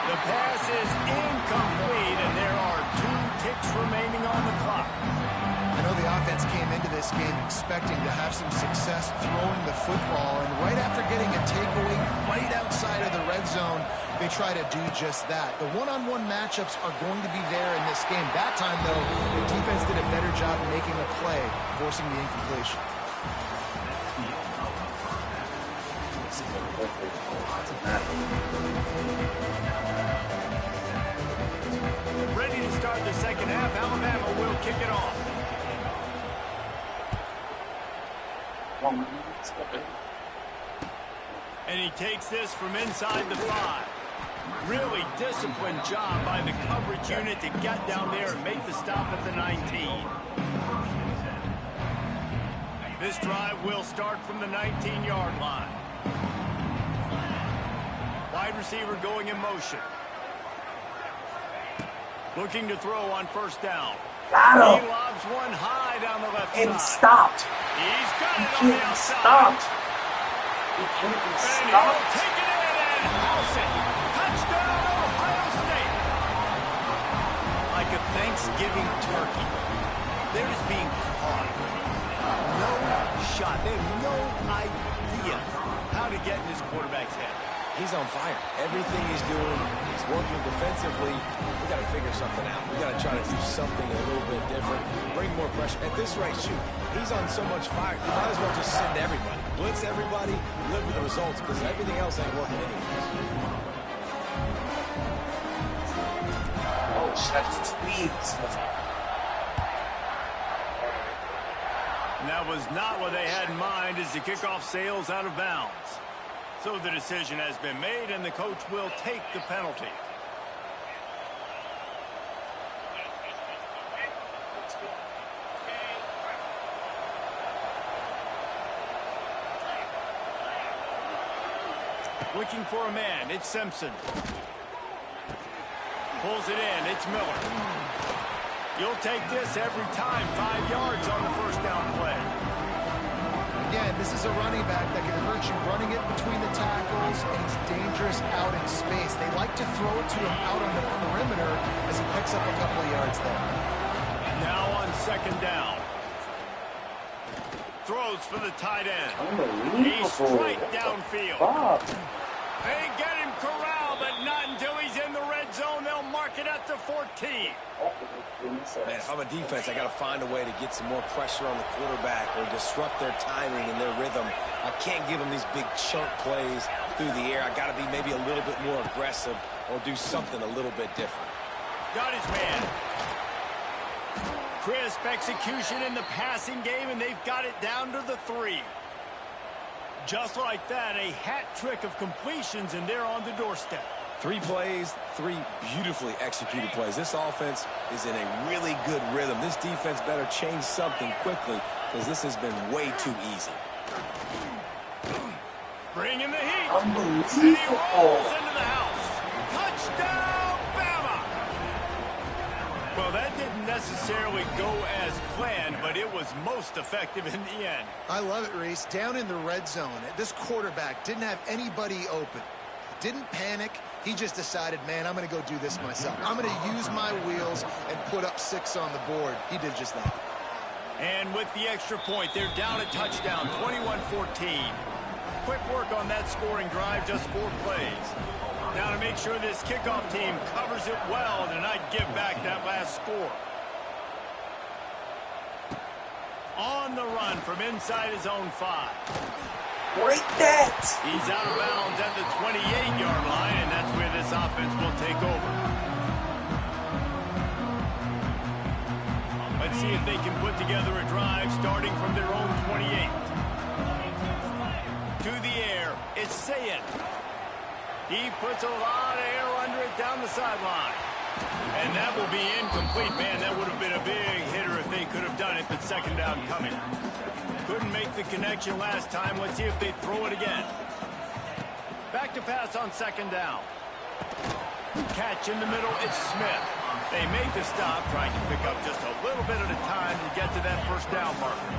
The pass is incomplete, and there are 2 ticks remaining on the clock. I know the offense came into this game expecting to have some success throwing the football, and right after getting a takeaway right outside of the red zone, they try to do just that. The one-on-one matchups are going to be there in this game. That time, though, the defense did a better job making a play, forcing the incompletion. Ready to start the second half. Alabama will kick it off. And he takes this from inside the 5. Really disciplined job by the coverage unit to get down there and make the stop at the 19. This drive will start from the 19-yard line. Wide receiver going in motion. Looking to throw on first down. Got him. He lobs one high down the left And side. stopped. He's got He it on can't the be outside. stopped. He can't be And he'll stopped. take it in and house it. Touchdown, Ohio State. Like a Thanksgiving turkey. They're just being caught. No shot. They have no idea how to get in this quarterback's head. He's on fire. Everything he's doing, he's working defensively. We got to figure something out. We got to try to do something a little bit different. Bring more pressure. At this rate, shoot, he's on so much fire. You might as well just send everybody. Blitz everybody, live with the results, because everything else ain't working anyways. Oh, shut his tweets. And that was not what they had in mind as the kickoff sails out of bounds. So the decision has been made, and the coach will take the penalty. Looking for a man, it's Simpson. Pulls it in, it's Miller. You'll take this every time. 5 yards on the first down play. Again, this is a running back that can hurt you running it between the tackles, and he's dangerous out in space. They like to throw it to him out on the perimeter as he picks up a couple of yards there. Now on second down. Throws for the tight end. He's Unbelievable. straight downfield. Fuck. They get him corralled, but not until he's in the red zone. They'll mark it at the 14. Man, if I'm a defense, I got to find a way to get some more pressure on the quarterback or disrupt their timing and their rhythm. I can't give them these big chunk plays through the air. I got to be maybe a little bit more aggressive or do something a little bit different. Got his man. Crisp execution in the passing game, and they've got it down to the 3. Just like that, a hat trick of completions, and they're on the doorstep. 3 plays, 3 beautifully executed plays. This offense is in a really good rhythm. This defense better change something quickly because this has been way too easy. Bringing the heat. And he rolls into the house. Touchdown, Bama! Well, that didn't necessarily go as planned, but it was most effective in the end. I love it, Reese. Down in the red zone, this quarterback didn't have anybody open. Didn't panic. He just decided, man, I'm going to go do this myself. I'm going to use my wheels and put up 6 on the board. He did just that. And with the extra point, they're down a touchdown, 21-14. Quick work on that scoring drive, just 4 plays. Now to make sure this kickoff team covers it well to not give back that last score. On the run from inside his own 5. Break that! He's out of bounds at the 28-yard line, and that's where this offense will take over. Let's see if they can put together a drive starting from their own 28. To the air, it's Sayin. He puts a lot of air under it down the sideline. And that will be incomplete. Man, that would have been a big hitter if they could have done it, but second down coming. Couldn't make the connection last time. Let's see if they throw it again. Back to pass on second down. Catch in the middle, it's Smith. They make the stop, trying to pick up just a little bit at a time to get to that first down marker.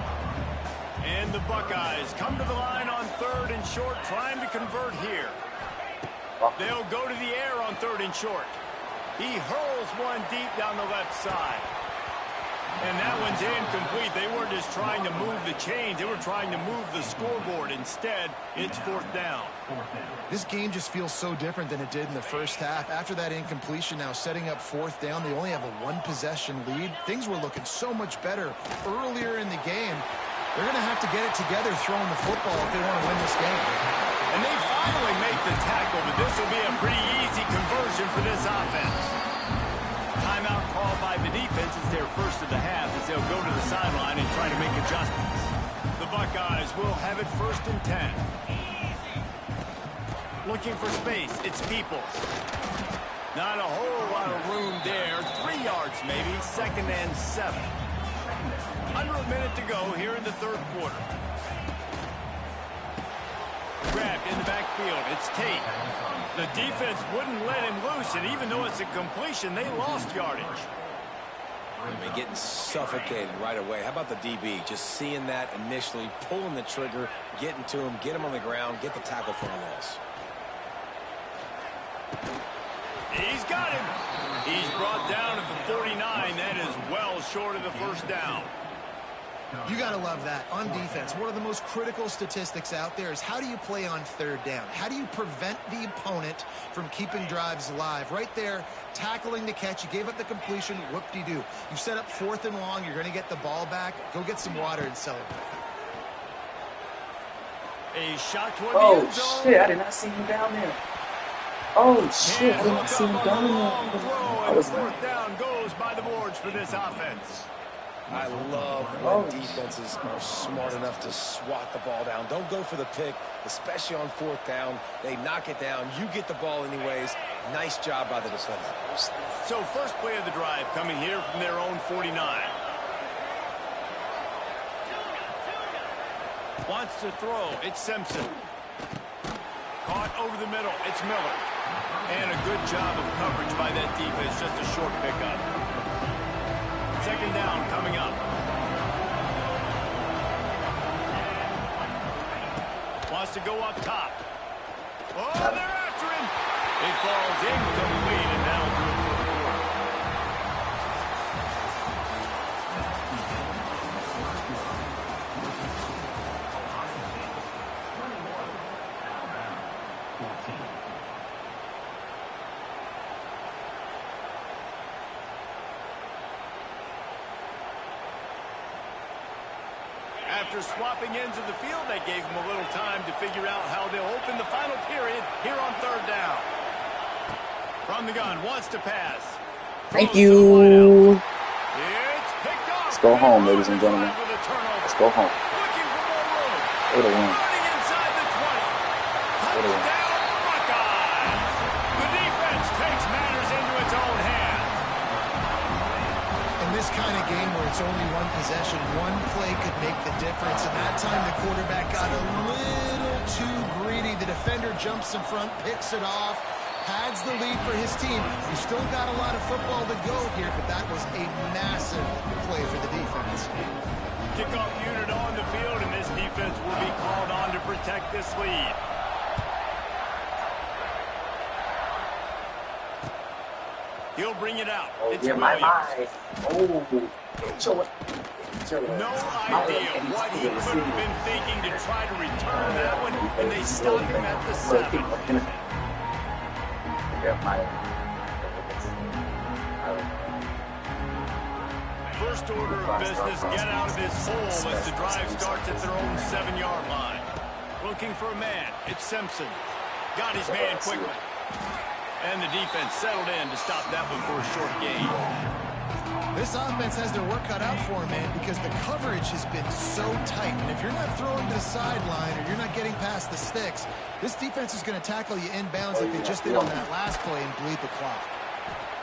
And the Buckeyes come to the line on 3rd and short, trying to convert here. They'll go to the air on 3rd and short. He hurls one deep down the left side. And that one's incomplete. They weren't just trying to move the chains. They were trying to move the scoreboard. Instead, it's 4th down. This game just feels so different than it did in the first half. After that incompletion, now setting up 4th down, they only have a 1-possession lead. Things were looking so much better earlier in the game. They're going to have to get it together throwing the football if they want to win this game. And they finally make the tackle, but this will be a pretty easy conversion for this offense. Timeout called by the defense. It's their first of the half as they'll go to the sideline and try to make adjustments. The Buckeyes will have it 1st and 10. Looking for space. It's Peoples. Not a whole lot of room there. 3 yards maybe. 2nd and 7. Under a minute to go here in the 3rd quarter. Grabbed in the backfield. It's Tate. The defense wouldn't let him loose, and even though it's a completion, they lost yardage. I mean, getting suffocated right away. How about the DB? Just seeing that initially, pulling the trigger, getting to him, get him on the ground, get the tackle for a loss. He's got him. He's brought down at the 49. That is well short of the 1st down. You got to love that. On defense, one of the most critical statistics out there is how do you play on 3rd down? How do you prevent the opponent from keeping drives alive? Right there, tackling the catch. You gave up the completion. Whoop-de-doo. You set up 4th and long. You're going to get the ball back. Go get some water and celebrate. A shot toward the end zone. Oh, shit. I did not see him down there. Oh, shit. I did not see him down there. I was 4th down goes by the boards for this offense. I love when defenses are smart enough to swat the ball down. Don't go for the pick, especially on 4th down. They knock it down. You get the ball anyways. Nice job by the defender. So first play of the drive coming here from their own 49. Wants to throw. It's Simpson. Caught over the middle. It's Miller. And a good job of coverage by that defense. Just a short pickup. 2nd down coming up. Wants to go up top. Oh, they're after him. It falls incomplete, and that'll do it for the quarter. After swapping ends of the field, they gave him a little time to figure out how they'll open the final period here on 3rd down. From the gun, wants to pass. Thank you. It's picked off. Let's go home, ladies and gentlemen. Let's go home. Looking for more room. Way to win. Running inside the 20. Way to win. Touchdown, Buckeyes. The defense takes matters into its own hands. In this kind of game where it's only 1 possession, 1 play could make the difference. And that time the quarterback got a little too greedy. The defender jumps in front, picks it off, pads the lead for his team. He's still got a lot of football to go here, but that was a massive play for the defense. Kickoff unit on the field, and this defense will be called on to protect this lead. He'll bring it out. Oh, It's yeah, my Williams. No idea what he could have been thinking to try to return that one, and they stopped him at the 7. First order of business, get out of this hole as the drive starts at their own 7-yard line. Looking for a man. It's Simpson. Got his man quickly. And the defense settled in to stop that one for a short gain. This offense has their work cut out for them, man, because the coverage has been so tight. And if you're not throwing to the sideline or you're not getting past the sticks, this defense is going to tackle you inbounds like they just did on that last play and bleed the clock.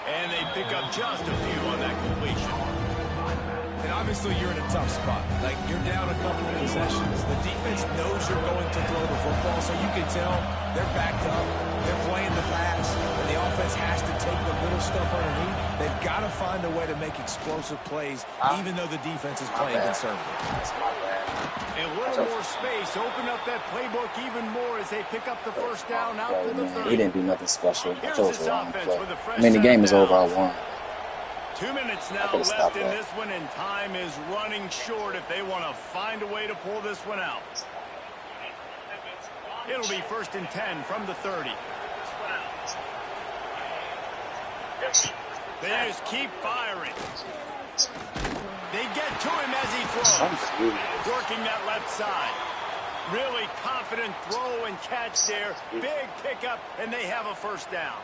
And they pick up just a few on that completion. And obviously you're in a tough spot. Like, you're down a couple of possessions. The defense knows you're going to throw the football, so you can tell they're backed up. They're playing the pass, and the offense has to take the little stuff underneath. They've got to find a way to make explosive plays, even though the defense is playing conservative. A little more space. Open up that playbook even more as they pick up the first down out to the 30. He didn't do nothing special. I Here's chose this the wrong offense play. with a fresh I mean, the set game of is over. I downs. won. 2 minutes I now could have left stopped in that. this one, and time is running short if they want to find a way to pull this one out. It'll be 1st and 10 from the 30. They just keep firing. They get to him as he throws. Working that left side. Really confident throw and catch there. Big pickup, and they have a first down.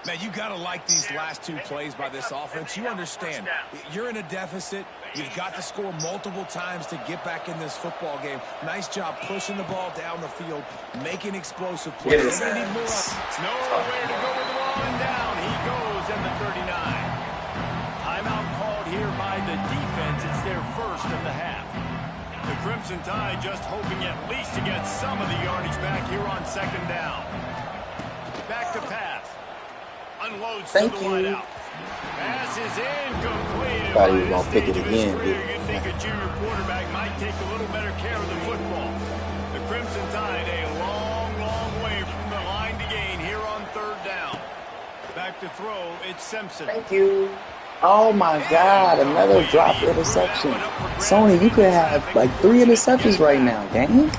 Man, you got to like these last two plays by this offense. You understand, you're in a deficit. You've got to score multiple times to get back in this football game. Nice job pushing the ball down the field, making explosive plays. They need more. Nowhere to go with the ball, and down he goes in the 39. Timeout called here by the defense. It's their first of the half. The Crimson Tide just hoping at least to get some of the yardage back here on 2nd down. Back to pass. Unloads to the wideout. Pass is incomplete. Thought he was going to pick it again. You'd think a junior quarterback might take a little better care of the football. The Crimson Tide a long, long way from the line to gain here on 3rd down. Back to throw, it's Simpson. Thank you. Oh my God, another drop interception. Sony, you could have like 3 interceptions right now, gang.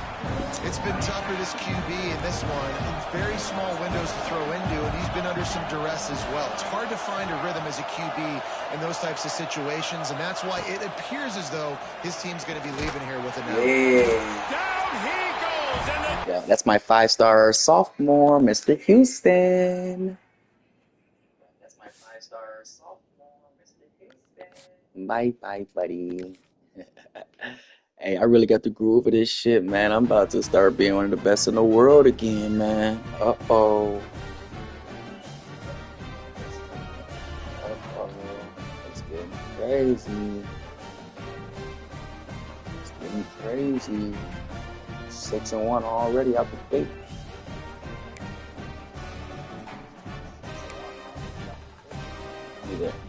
It's been tough for this QB in this one. Very small windows to throw into, and he's been under some duress as well. It's hard to find a rhythm as a QB in those types of situations, and that's why it appears as though his team's going to be leaving here with an L. Yeah. Down he goes. Yeah, that's my 5-star sophomore, Mr. Houston. That's my 5-star sophomore, Mr. Houston. Bye, buddy. Hey, I really got the groove of this shit, man. I'm about to start being one of the best in the world again, man. Uh-oh. It's getting crazy. It's getting crazy. 6-1 already out the gate.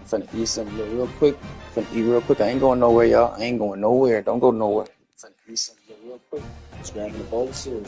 Finna eat something real quick. Finna eat real quick. I ain't going nowhere, y'all. I ain't going nowhere. Don't go nowhere. Finna eat something real quick. Just grabbing a bowl of cereal.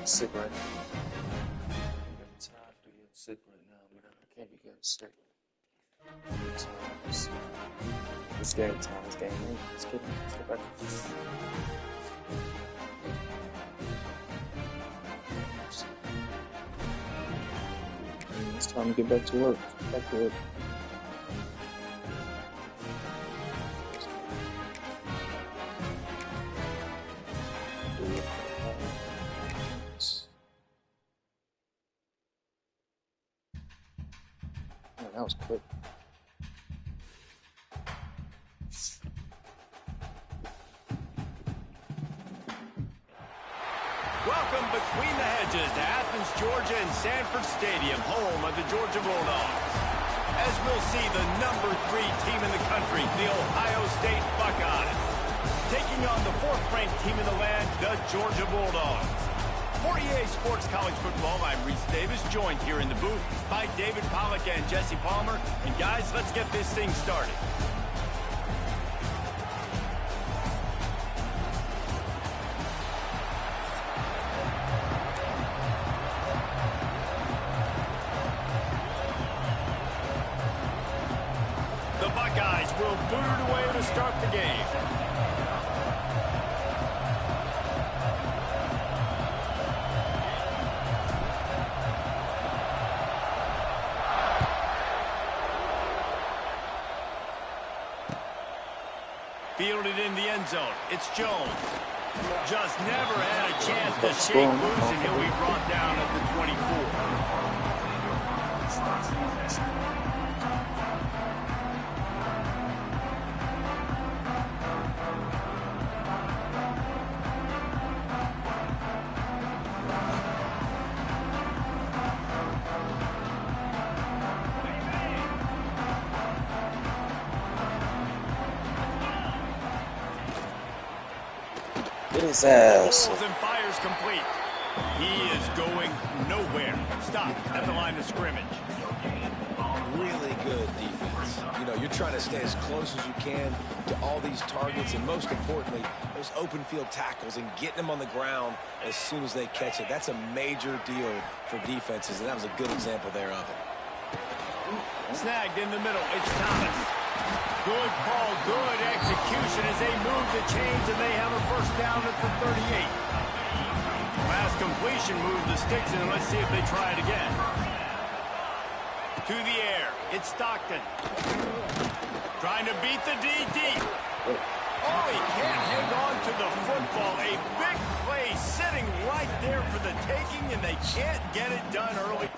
Sick right now. I'm tired to get sick right now, man. I can't be getting sick. It's game time. It's game time. Let's get back to this. It's time to get back to work. Back to work. Man, that was quick. Welcome between the hedges to Athens, Georgia and Sanford Stadium, home of the Georgia Bulldogs. As we'll see the number 3 team in the country, the Ohio State Buckeyes, taking on the 4th-ranked team in the land, the Georgia Bulldogs. For EA Sports College Football, I'm Reese Davis, joined here in the booth by David Pollack and Jesse Palmer. And guys, let's get this thing started. The Buckeyes will boot it away to start the game. Fielded in the end zone. It's Jones. Just never had a chance to shake loose, and he'll be brought down at the 24. Get his ass. Pulls and fires complete. He is going nowhere. Stop at the line of scrimmage. Really good defense. You know, you're trying to stay as close as you can to all these targets, and most importantly, those open field tackles and getting them on the ground as soon as they catch it. That's a major deal for defenses, and that was a good example there of it. Snagged in the middle. It's Thomas. Good call, good execution as they move the chains, and they have a first down at the 38. Pass completion, move the sticks, and let's see if they try it again. To the air, it's Stockton. Trying to beat the DD. Oh, he can't hang on to the football. A big play sitting right there for the taking, and they can't get it done early.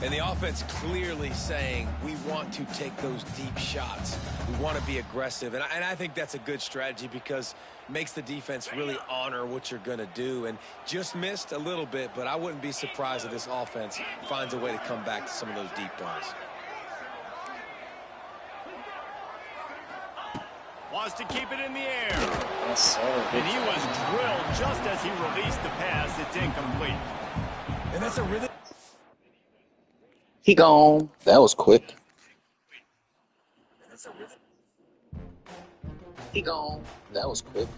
And the offense clearly saying, we want to take those deep shots. We want to be aggressive. And I think that's a good strategy because it makes the defense really honor what you're going to do. And just missed a little bit, but I wouldn't be surprised if this offense finds a way to come back to some of those deep balls. Wants to keep it in the air. Yes, sir. And he was drilled just as he released the pass. It's incomplete. And that's a really... He gone. That was quick. He gone. That was quick.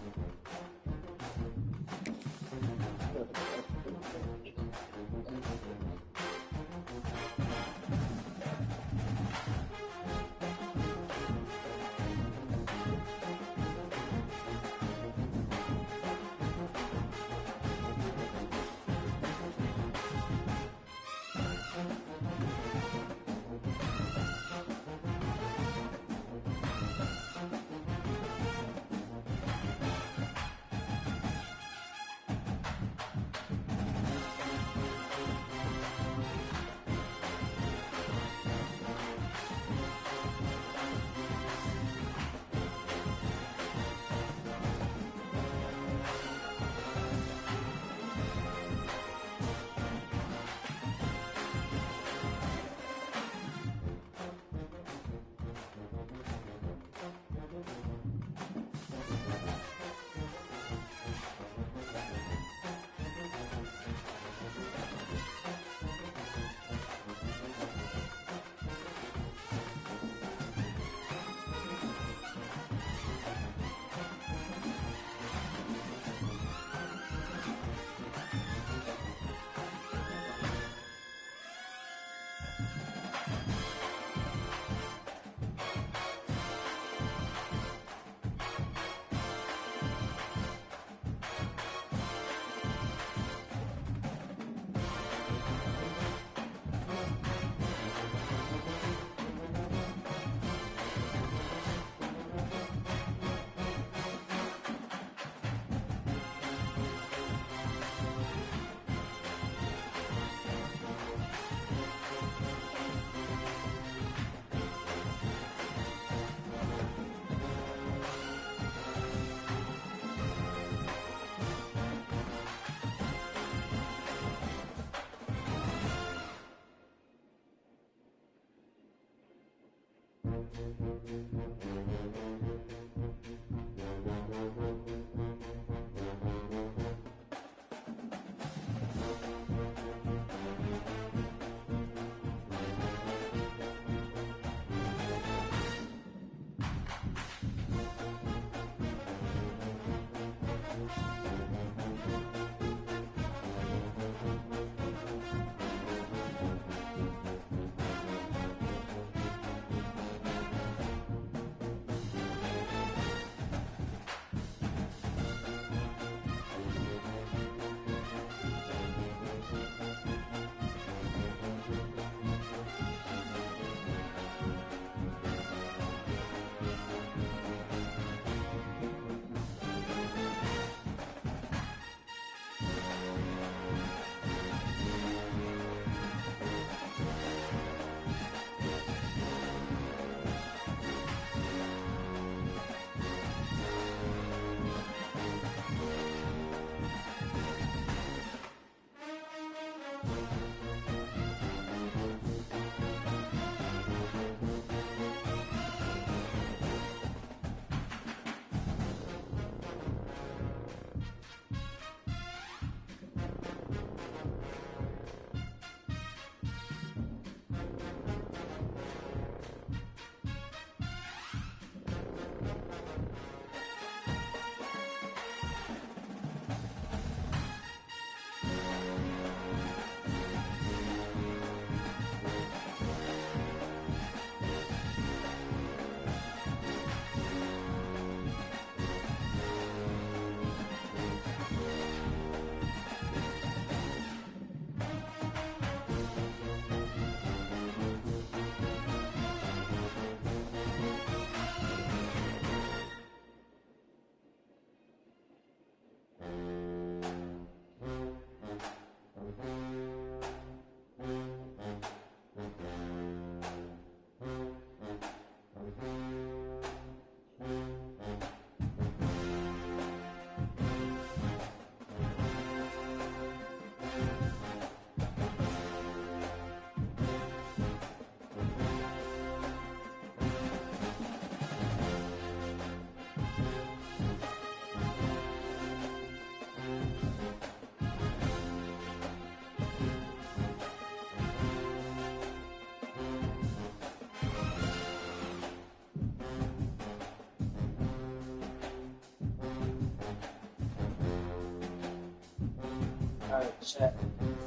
Alright, chat.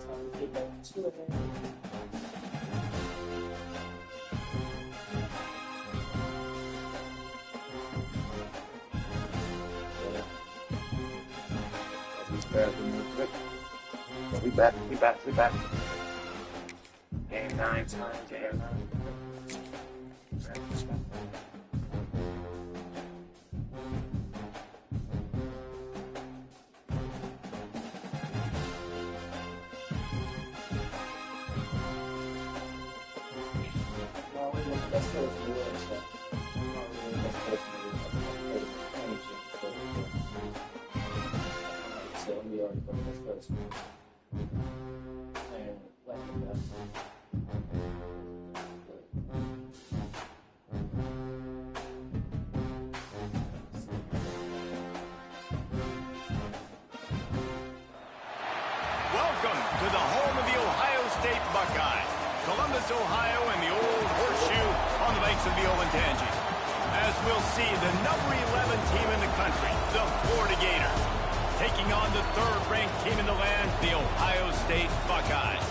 So we get back to it. We back. Game 9 time. Game 9. Welcome to the home of the Ohio State Buckeyes, Columbus, Ohio, and the Old Horseshoe on the banks of the Olentangy. As we'll see, the number 11 team in the country, the Florida Gators, taking on the third-ranked team in the land, the Ohio State Buckeyes.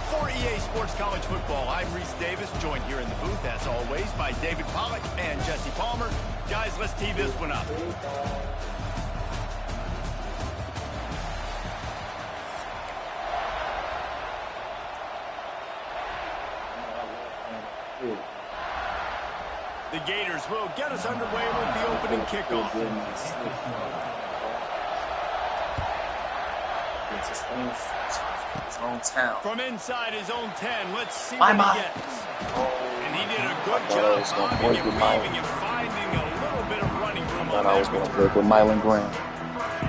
For EA Sports College Football, I'm Reese Davis, joined here in the booth, as always, by David Pollack and Jesse Palmer. Guys, let's tee this one up. The Gators will get us underway with the opening kickoff. His own town. From inside his own 10, let's see what he gets. And he did a good job bombing and weaving and finding a little bit of running room on I was that going to return. work with Mylan Graham.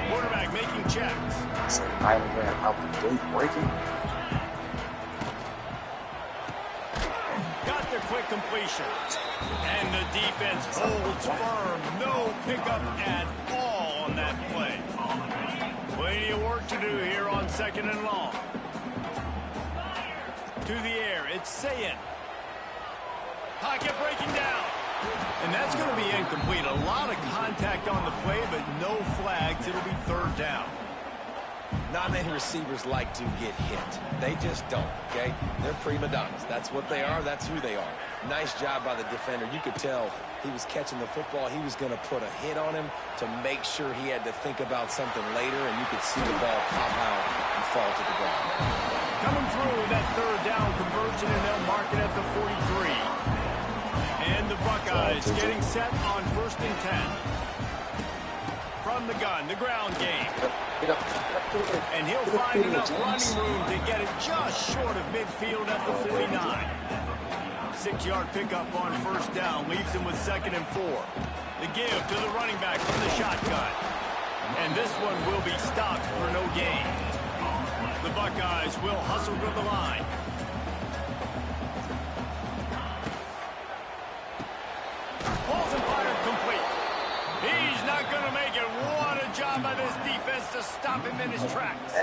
Quarterback making checks. Mylan Graham out the gate breaking. Got the quick completion. And the defense holds firm. No pickup at all on that play. Plenty of work to do here on 2nd and long. To the air, it's Sayin. Pocket breaking down. And that's going to be incomplete. A lot of contact on the play, but no flags. It'll be 3rd down. Not many receivers like to get hit. They just don't, okay? They're prima donnas. That's what they are. That's who they are. Nice job by the defender. You could tell he was catching the football. He was going to put a hit on him to make sure he had to think about something later, and you could see the ball pop out and fall to the ground. Coming through with that 3rd down conversion, and they'll mark it at the 43. And the Buckeyes getting set on 1st and 10. From the gun, the ground game. And he'll find enough running room to get it just short of midfield at the 49. 6-yard pickup on 1st down leaves him with 2nd and 4. The give to the running back from the shotgun. And this one will be stopped for no gain. The Buckeyes will hustle to the line. Balls and fired complete. He's not going to make it. What a job by this defense to stop him in his tracks.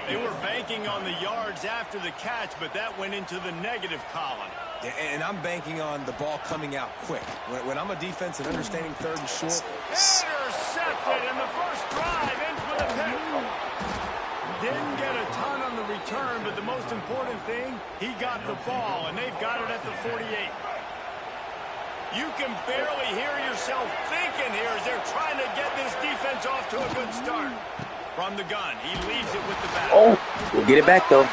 They were banking on the yards after the catch, but that went into the negative column. And I'm banking on the ball coming out quick. When I'm a defense and understanding 3rd and short. Intercepted, and the first drive ends with a pick. Didn't get a ton on the return, but the most important thing, he got the ball, and they've got it at the 48. You can barely hear yourself thinking here as they're trying to get this defense off to a good start. From the gun, he leaves it with the back. Oh, we'll get it back, though.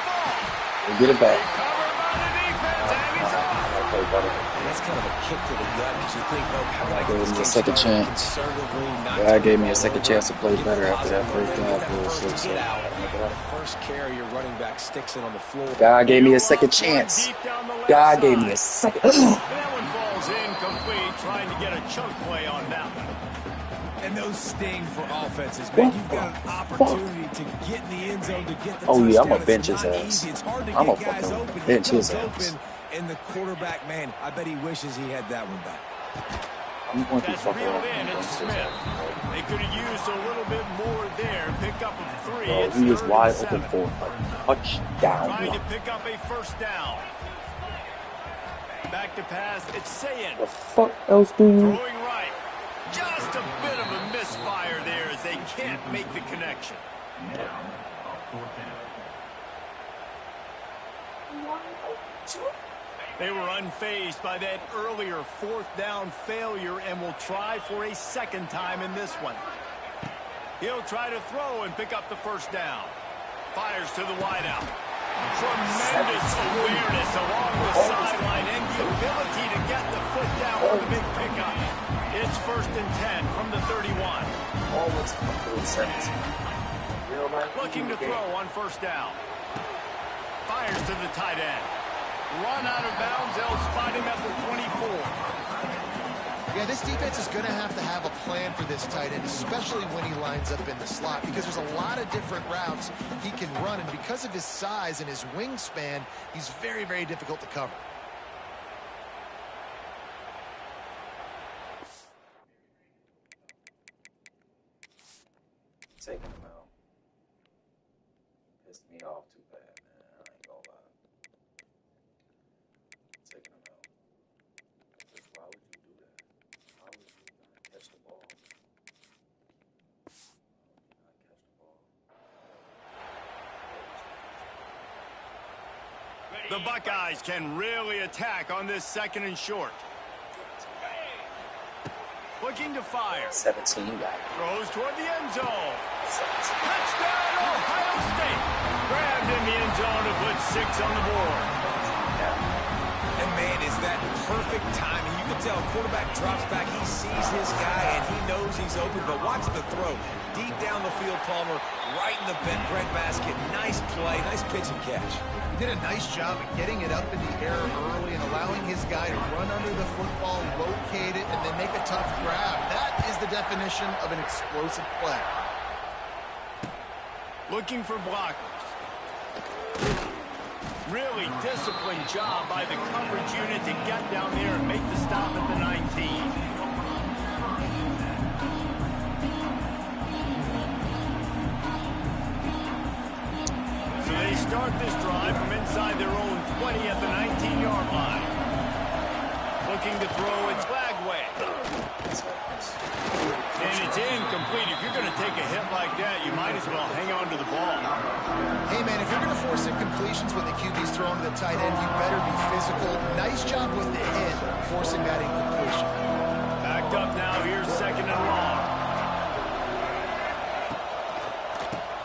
We'll get it back. Covered by the defense, and he's off. And that's kind of a kick to the gut because you think, oh, how can I get Gave this me a game second started chance. conservatively, not God gave me a turn second over, chance to play get better after that positive, first get drive. that first get out. The first carry, your running back sticks it on the floor. God gave me a second chance. Deep down the left God gave me a side. second. That one falls incomplete, trying to get a chunk play on that one. And those sting for offenses, man. You've got an opportunity to get in the end zone, to get the Oh, touchdown. yeah, I'm gonna It's bench his not ass. easy. It's hard to I'm get gonna guys fucking open. bench He his goes ass. open, and the quarterback, man, I bet he wishes he had that one back. I'm going to That's fuck reeled around. in. It's Smith. They could have used a little bit more there. Pick up of 3. Bro, It's he is 3rd wide and open 7. for a touchdown. Trying to pick up a first down. Back to pass. It's Sayin. The fuck else do you? Throwing right. Just a bit of a misfire there as they can't make the connection. They were unfazed by that earlier fourth down failure and will try for a second time in this one. He'll try to throw and pick up the first down. Fires to the wideout. Tremendous awareness along the sideline and the ability to get the foot down for the big pickup. It's 1st and 10 from the 31. Almost complete 17. Looking to throw on 1st down. Fires to the tight end. Run out of bounds. They'll spot him at the 24. Yeah, this defense is going to have a plan for this tight end, especially when he lines up in the slot, because there's a lot of different routes he can run, and because of his size and his wingspan, he's very, very difficult to cover. Taking him out. Pissed me off too bad, man. I ain't gonna lie. Taking him out. Just, why would you do that? How would you not catch the ball? The Buckeyes can really attack on this 2nd and short. Looking to fire. 17 guy. Throws toward the end zone. 17. Touchdown, Ohio State. Grabbed in the end zone to put 6 on the board. And, man, is that perfect timing. You can tell quarterback drops back. He sees his guy, and he knows he's open. But watch the throw. Deep down the field, Palmer, right in the bread basket. Nice play, nice pitch and catch. He did a nice job of getting it up in the air early and allowing his guy to run under the football, locate it, and then make a tough grab. That is the definition of an explosive play. Looking for blockers. Really disciplined job by the coverage unit to get down there and make the stop at the 19. So they start this drive from inside their own 20 at the 19-yard line. Looking to throw, it's Flagway. And it's incomplete. If you're going to take a hit like that, you might as well hang on to the ball. Hey, man, if you're going to force incompletions when the QB's throwing to the tight end, you better be physical. Nice job with the hit, forcing that incompletion. Backed up now. Here's 2nd and long.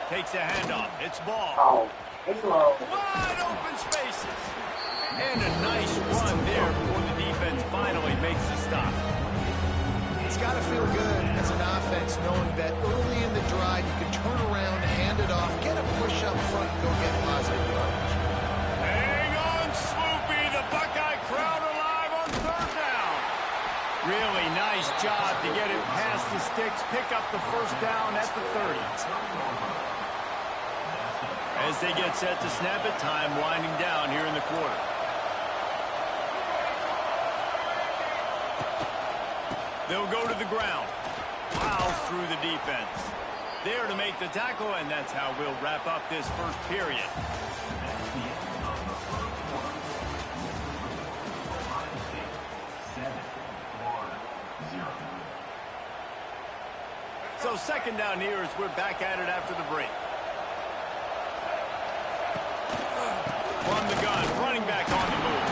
Takes a handoff. It's ball. Oh, hello. Wide open spaces. And a nice run there before the defense finally makes the stop. It's got to feel good as an offense knowing that early in the drive you can turn around, hand it off, get a push up front, and go get positive yardage. Hang on, Swoopy. The Buckeye crowd alive on 3rd down. Really nice job to get it past the sticks, pick up the 1st down at the 30. As they get set to snap it, time winding down here in the quarter. They'll go to the ground. Plows through the defense. There to make the tackle, and that's how we'll wrap up this 1st period. So 2nd down here as we're back at it after the break. From the gun, running back on the move.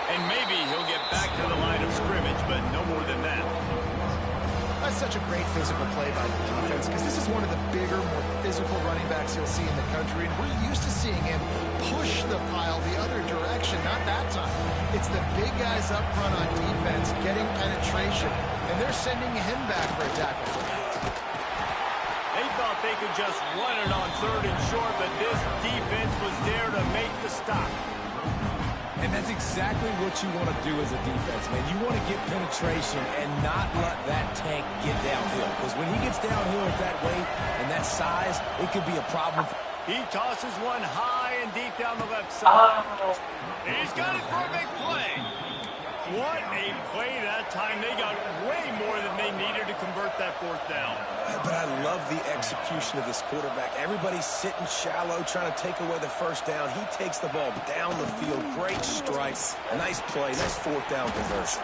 And maybe he'll get back to the line of scrimmage, but no more than that. That's such a great physical play by the defense because this is one of the bigger, more physical running backs you'll see in the country, and we're used to seeing him push the pile the other direction. Not that time. It's the big guys up front on defense getting penetration, and they're sending him back for a tackle for that. They thought they could just run it on 3rd and short, but this defense was there to make the stop. And that's exactly what you want to do as a defense, man. You want to get penetration and not let that tank get downhill. Because when he gets downhill at that weight and that size, it could be a problem. He tosses one high and deep down the left side. He's got it for a big play. What a play that time. They got way more than they needed to convert that 4th down. But I love the execution of this quarterback. Everybody's sitting shallow, trying to take away the 1st down. He takes the ball down the field. Great strikes. Nice play. Nice 4th down conversion.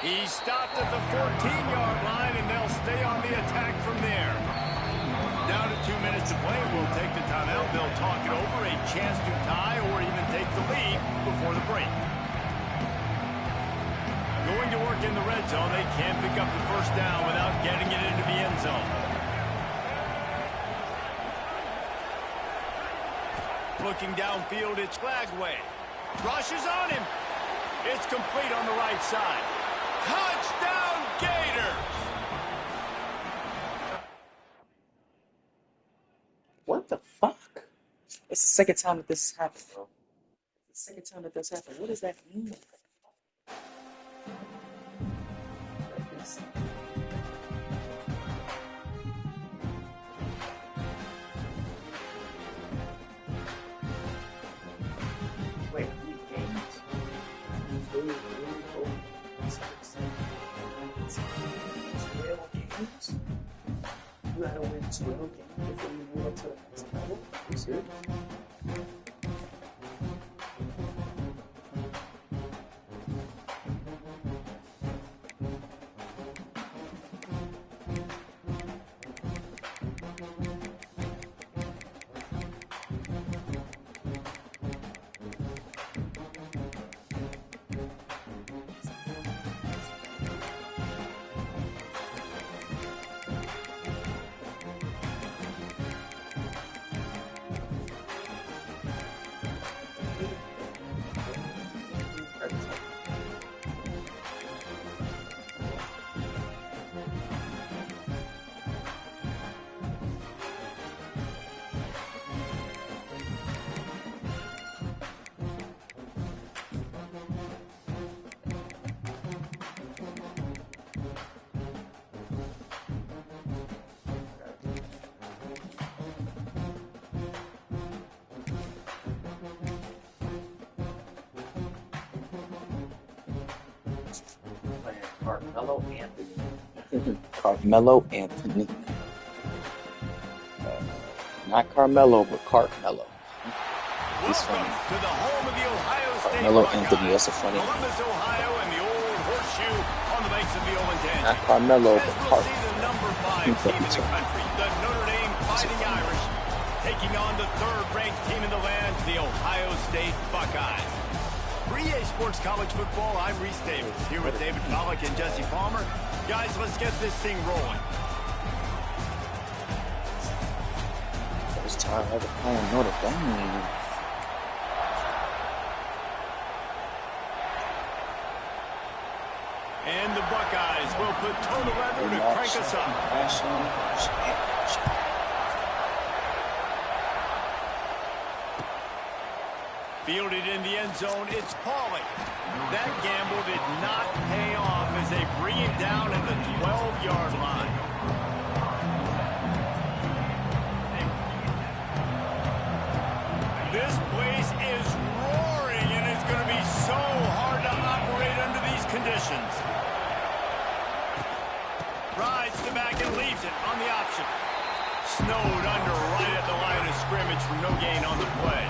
He stopped at the 14-yard line, and they'll stay on the attack from there. Down to 2 minutes to play. We'll take the timeout. They'll talk it over. A chance to tie or even take the lead before the break. Going to work in the red zone. They can't pick up the first down without getting it into the end zone. Looking downfield, it's Flagway. Rushes on him. It's complete on the right side. Touchdown, Gators! What the fuck? It's the second time that this has happened, bro. It's the second time that this happened. What does that mean? Wait, these games? 12 games? You gotta win 12 games before you move up to the next level? Are you serious? Carmelo Anthony. Carmelo Anthony. Not Carmelo, but Carmelo. He's funny. To the home of the Ohio State Carmelo Buckeyes. Anthony, that's a funny name. Columbus, Ohio, and the old horseshoe on the banks of the Olentangy. Not Carmelo, As but we'll Carmelo. see the number 5 team in the country, the Notre Dame Fighting Irish, taking on the third-ranked team in the land, the Ohio State Buckeyes. For EA Sports College Football, I'm Reese Davis, here with David Pollack and Jesse Palmer. Guys, let's get this thing rolling. First time ever playing Notre Dame. And the Buckeyes will put total leather to crank us up. Fielded in the end zone, it's Pauly. That gamble did not pay off as they bring him down at the 12-yard line. This place is roaring, and it's going to be so hard to operate under these conditions. Rides the back and leaves it on the option. Snowed under right at the line of scrimmage for no gain on the play.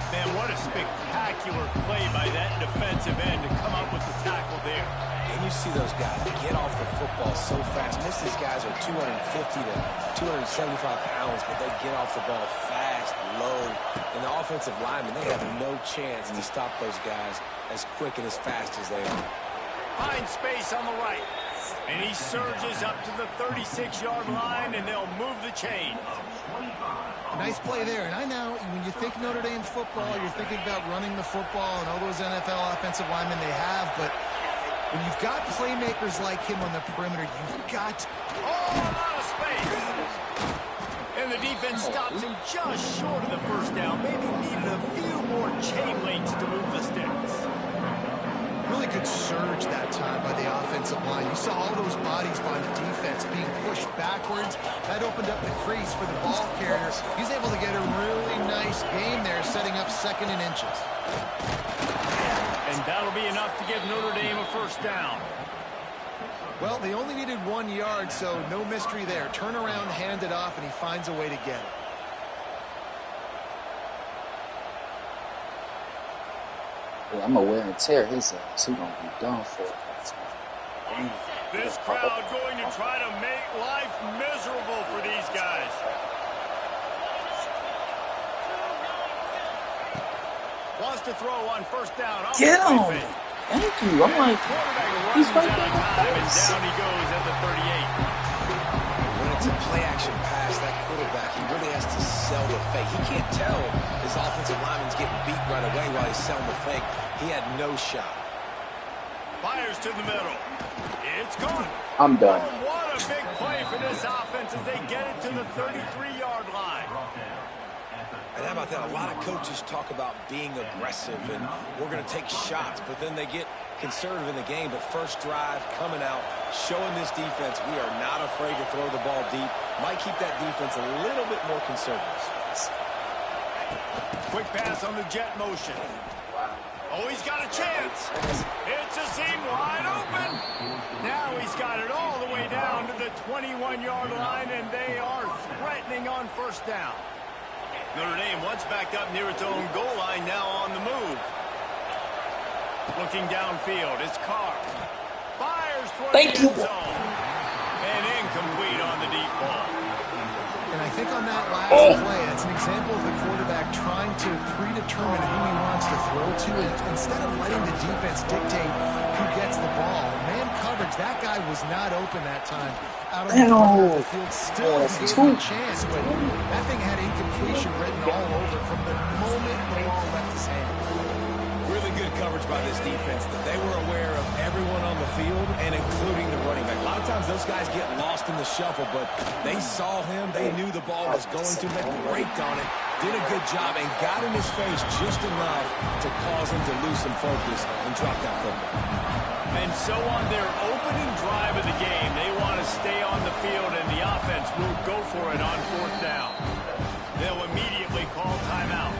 Man, what a spectacular play by that defensive end to come up with the tackle there. And you see those guys get off the football so fast. Most of these guys are 250 to 275 pounds, but they get off the ball fast, low. And the offensive linemen, they have no chance to stop those guys as quick and as fast as they are. Finds space on the right. And he surges up to the 36-yard line, and they'll move the chain. Nice play there. And I know when you think Notre Dame football, you're thinking about running the football and all those NFL offensive linemen they have. But when you've got playmakers like him on the perimeter, you've got Oh, a lot of space. And the defense stops him just short of the first down. Maybe needed a few more chain links to move the sticks. really good surge that time by the offensive line. You saw all those bodies by the defense being pushed backwards. That opened up the crease for the ball carrier. He's able to get a really nice gain there, setting up 2nd and inches. And that'll be enough to give Notre Dame a first down. Well, they only needed 1 yard, so no mystery there. Turn around, hand it off, and he finds a way to get it. Yeah, I'm gonna wear and tear his ass. He gonna be done for. Damn. This crowd going to try to make life miserable for these guys. Wants to throw on first down. Get him! Thank you. I'm like, he's right there. And down he goes at the 38. When it's a play-action pass, that quarterback, he really has to sell the fake. He can't tell his offensive lineman's getting beat right away while he's selling the fake. He had no shot. Fires to the middle. It's gone. I'm done. Oh, what a big play for this offense as they get it to the 33-yard line. And how about that? A lot of coaches talk about being aggressive and we're going to take shots, but then they get conservative in the game. But first drive coming out, showing this defense we are not afraid to throw the ball deep. Might keep that defense a little bit more conservative. Quick pass on the jet motion. Oh, he's got a chance. It's a seam wide open. Now he's got it all the way down to the 21-yard line, and they are threatening on first down. Notre Dame once backed up near its own goal line, now on the move. Looking downfield, it's Carr. Fires towards the end zone. And incomplete on the deep ball. And I think on that last play, it's an example of the quarterback trying to predetermine who he wants to throw to, and instead of letting the defense dictate who gets the ball. Man coverage, that guy was not open that time. Out of the field, still gave him a chance, but that thing had incompletion written all over from the moment the ball left his hand. Really good coverage by this defense. That they were aware of everyone on the field and including the running back. A lot of times those guys get lost in the shuffle, but they saw him. They knew the ball was going to. They braked on it, did a good job, and got in his face just enough to cause him to lose some focus and drop that football. And so on their opening drive of the game, they want to stay on the field, and the offense will go for it on fourth down. They'll immediately call timeout.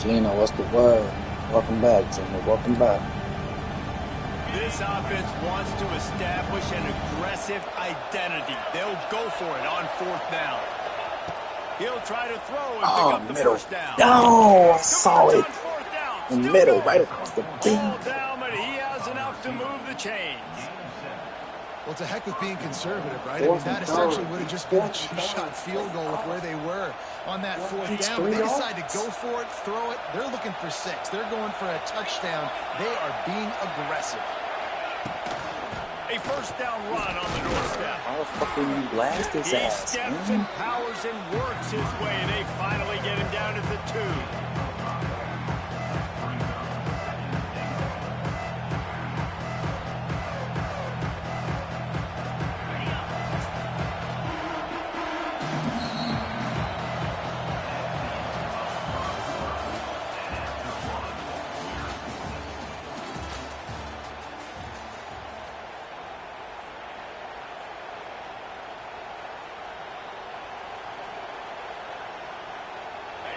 Gino, what's the word? Welcome back, Gino. Welcome back. This offense wants to establish an aggressive identity. They'll go for it on fourth down. He'll try to throw and pick up the first down. Oh, I saw it. In the middle, right across the beam. Down, but he has enough to move the chains. Well, to heck with being conservative, right? I mean, that essentially would have just been a two-shot field goal with where they were on that fourth down. But they decide to go for it, throw it. They're looking for 6. They're going for a touchdown. They are being aggressive. A first down run on the doorstep. How the fuck can you blast his ass? He steps and powers and works his way. They finally get him down to the 2.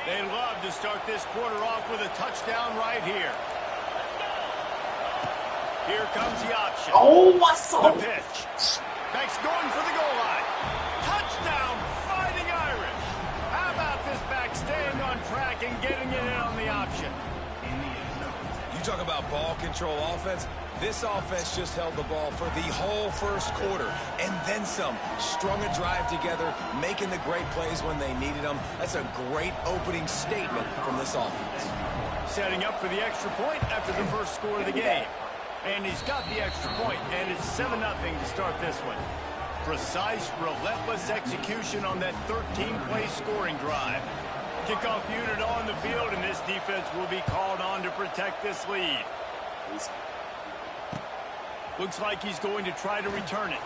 They love to start this quarter off with a touchdown right here. Here comes the option. Oh, I saw the pitch. Beck's going for the goal line. Touchdown, Fighting Irish. How about this back staying on track and getting it in on the option? You talk about ball control offense. This offense just held the ball for the whole first quarter and then some. Strung a drive together, making the great plays when they needed them. That's a great opening statement from this offense. Setting up for the extra point after the first score of the game. And he's got the extra point, and it's 7-0 to start this one. Precise, relentless execution on that 13-play scoring drive. Kickoff unit on the field, and this defense will be called on to protect this lead. Looks like he's going to try to return it.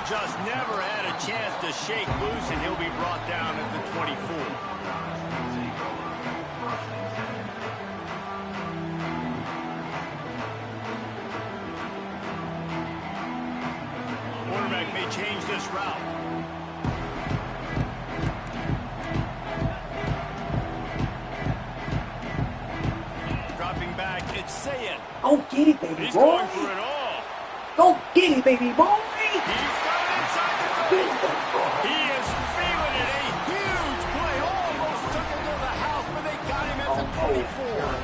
Just never had a chance to shake loose, and he'll be brought down at the 24. Quarterback may change this route. Dropping back, it's Sayin. Go get it, baby He's boy. going for it all. Go get it, baby boy. He's got it inside the 30. He is feeling it. A huge play. Almost took him to the house, but they got him at the 24.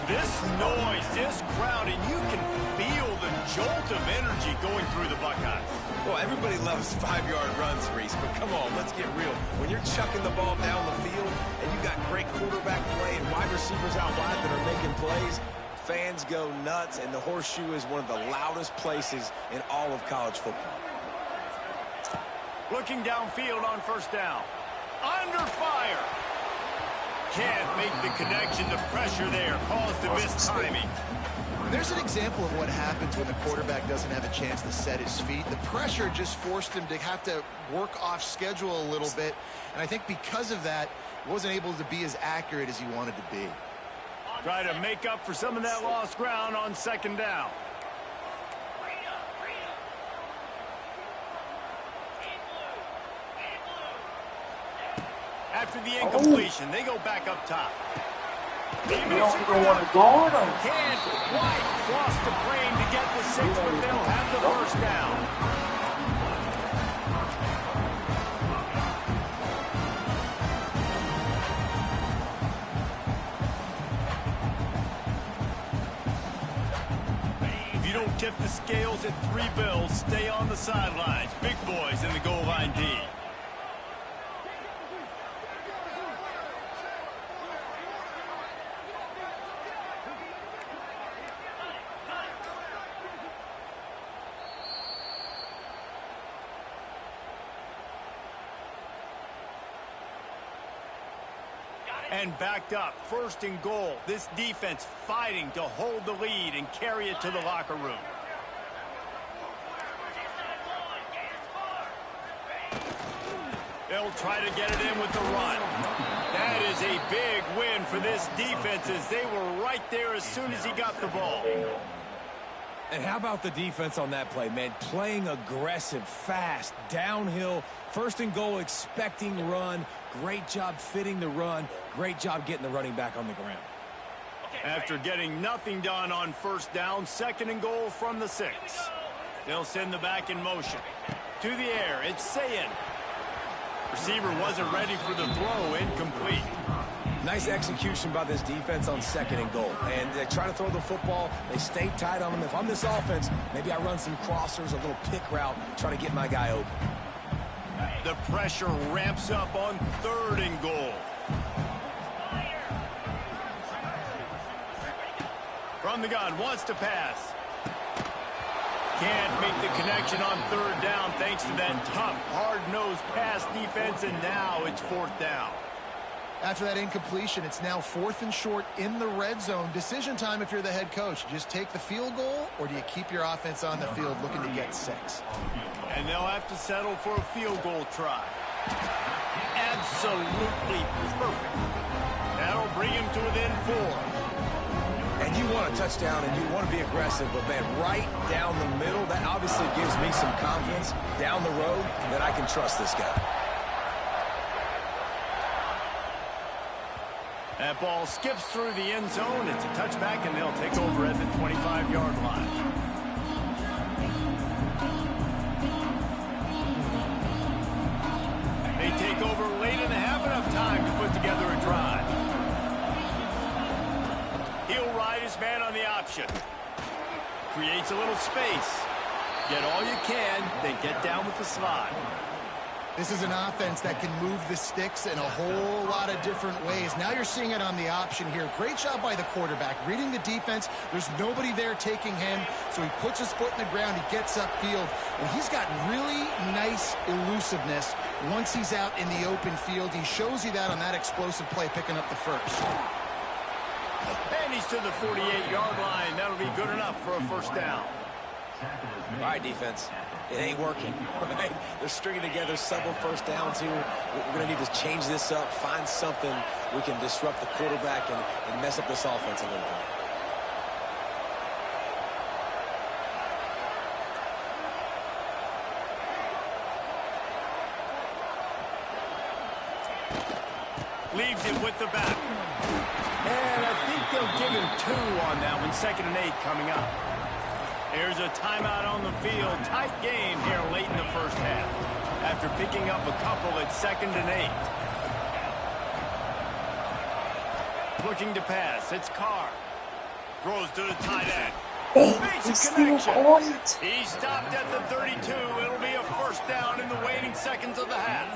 This noise, this crowd, and you can feel the jolt of energy going through the Buckeyes. Well, everybody loves 5-yard runs, Reese, but come on, let's get real. When you're chucking the ball down the field and you got great quarterback play and wide receivers out wide that are making plays, fans go nuts, and the Horseshoe is one of the loudest places in all of college football. Looking downfield on first down. Under fire. Can't make the connection. The pressure there caused the missed timing. There's an example of what happens when the quarterback doesn't have a chance to set his feet. The pressure just forced him to have to work off schedule a little bit. And I think because of that, he wasn't able to be as accurate as he wanted to be. Try to make up for some of that lost ground on second down. After the incompletion, they go back up top. You don't even want to guard him. Can't quite cross the frame to get the 6, but they'll have the first down. If you don't tip the scales at 3 bills, stay on the sidelines. Big boys in the goal line D. And backed up, 1st and goal. This defense fighting to hold the lead and carry it to the locker room. They'll try to get it in with the run. That is a big win for this defense as they were right there as soon as he got the ball. And how about the defense on that play, man? Playing aggressive, fast, downhill, 1st and goal, expecting run. Great job fitting the run. Great job getting the running back on the ground. After getting nothing done on 1st down, 2nd and goal from the 6. They'll send the back in motion. To the air, it's Sayin. Receiver wasn't ready for the throw, incomplete. Nice execution by this defense on 2nd and goal. And they try to throw the football. They stay tight on them. If I'm this offense, maybe I run some crossers, a little pick route, try to get my guy open. The pressure ramps up on 3rd and goal. From the gun, wants to pass. Can't make the connection on 3rd down thanks to that tough, hard-nosed pass defense, and now it's 4th down. After that incompletion, it's now 4th and short in the red zone. Decision time if you're the head coach. Just take the field goal, or do you keep your offense on the field looking to get 6? And they'll have to settle for a field goal try. Absolutely perfect. That'll bring him to within 4. And you want a touchdown and you want to be aggressive, but man, right down the middle, that obviously gives me some confidence down the road that I can trust this guy. That ball skips through the end zone. It's a touchback, and they'll take over at the 25-yard line. They take over late and have enough time to put together a drive. He'll ride his man on the option. Creates a little space. Get all you can, then get down with the slide. This is an offense that can move the sticks in a whole lot of different ways. Now you're seeing it on the option here. Great job by the quarterback. Reading the defense, there's nobody there taking him, so he puts his foot in the ground, he gets upfield, and he's got really nice elusiveness once he's out in the open field. He shows you that on that explosive play, picking up the 1st. And he's to the 48-yard line. That'll be good enough for a 1st down. All right, defense. It ain't working. Right? They're stringing together several 1st downs here. We're going to need to change this up, find something we can disrupt the quarterback and mess up this offense a little bit. Leaves it with the back. And I think they'll give him 2 on that one. 2nd and 8 coming up. There's a timeout on the field. Tight game here late in the 1st half. After picking up a couple at 2nd and 8. Looking to pass. It's Carr. Throws to the tight end. Hey, he's still on it. He stopped at the 32. It'll be a first down in the waning seconds of the half.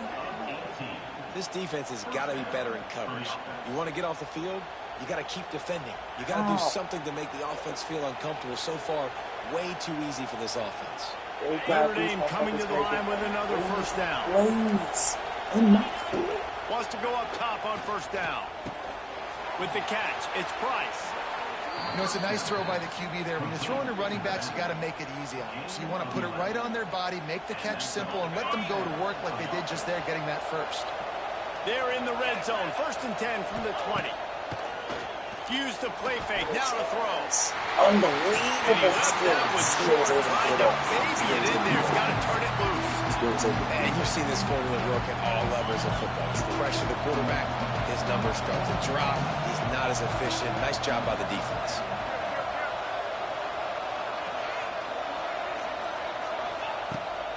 This defense has got to be better in coverage. You want to get off the field, you got to keep defending. You got to do something to make the offense feel uncomfortable. So far, way too easy for this offense. Notre Dame coming to the line with another first down. Plays. Wants to go up top on first down. With the catch, it's Price. You know, it's a nice throw by the QB there. When you're throwing to running backs, you got to make it easy on them. So you want to put it right on their body, make the catch simple, and let them go to work like they did just there, getting that first. They're in the red zone. 1st and 10 from the 20. Use the play fake. Now to throw. Unbelievable skills over the baby it in there. He's got to turn it loose. And you've seen this formula work at all levels of football. Pressure the quarterback, his numbers start to drop. He's not as efficient. Nice job by the defense.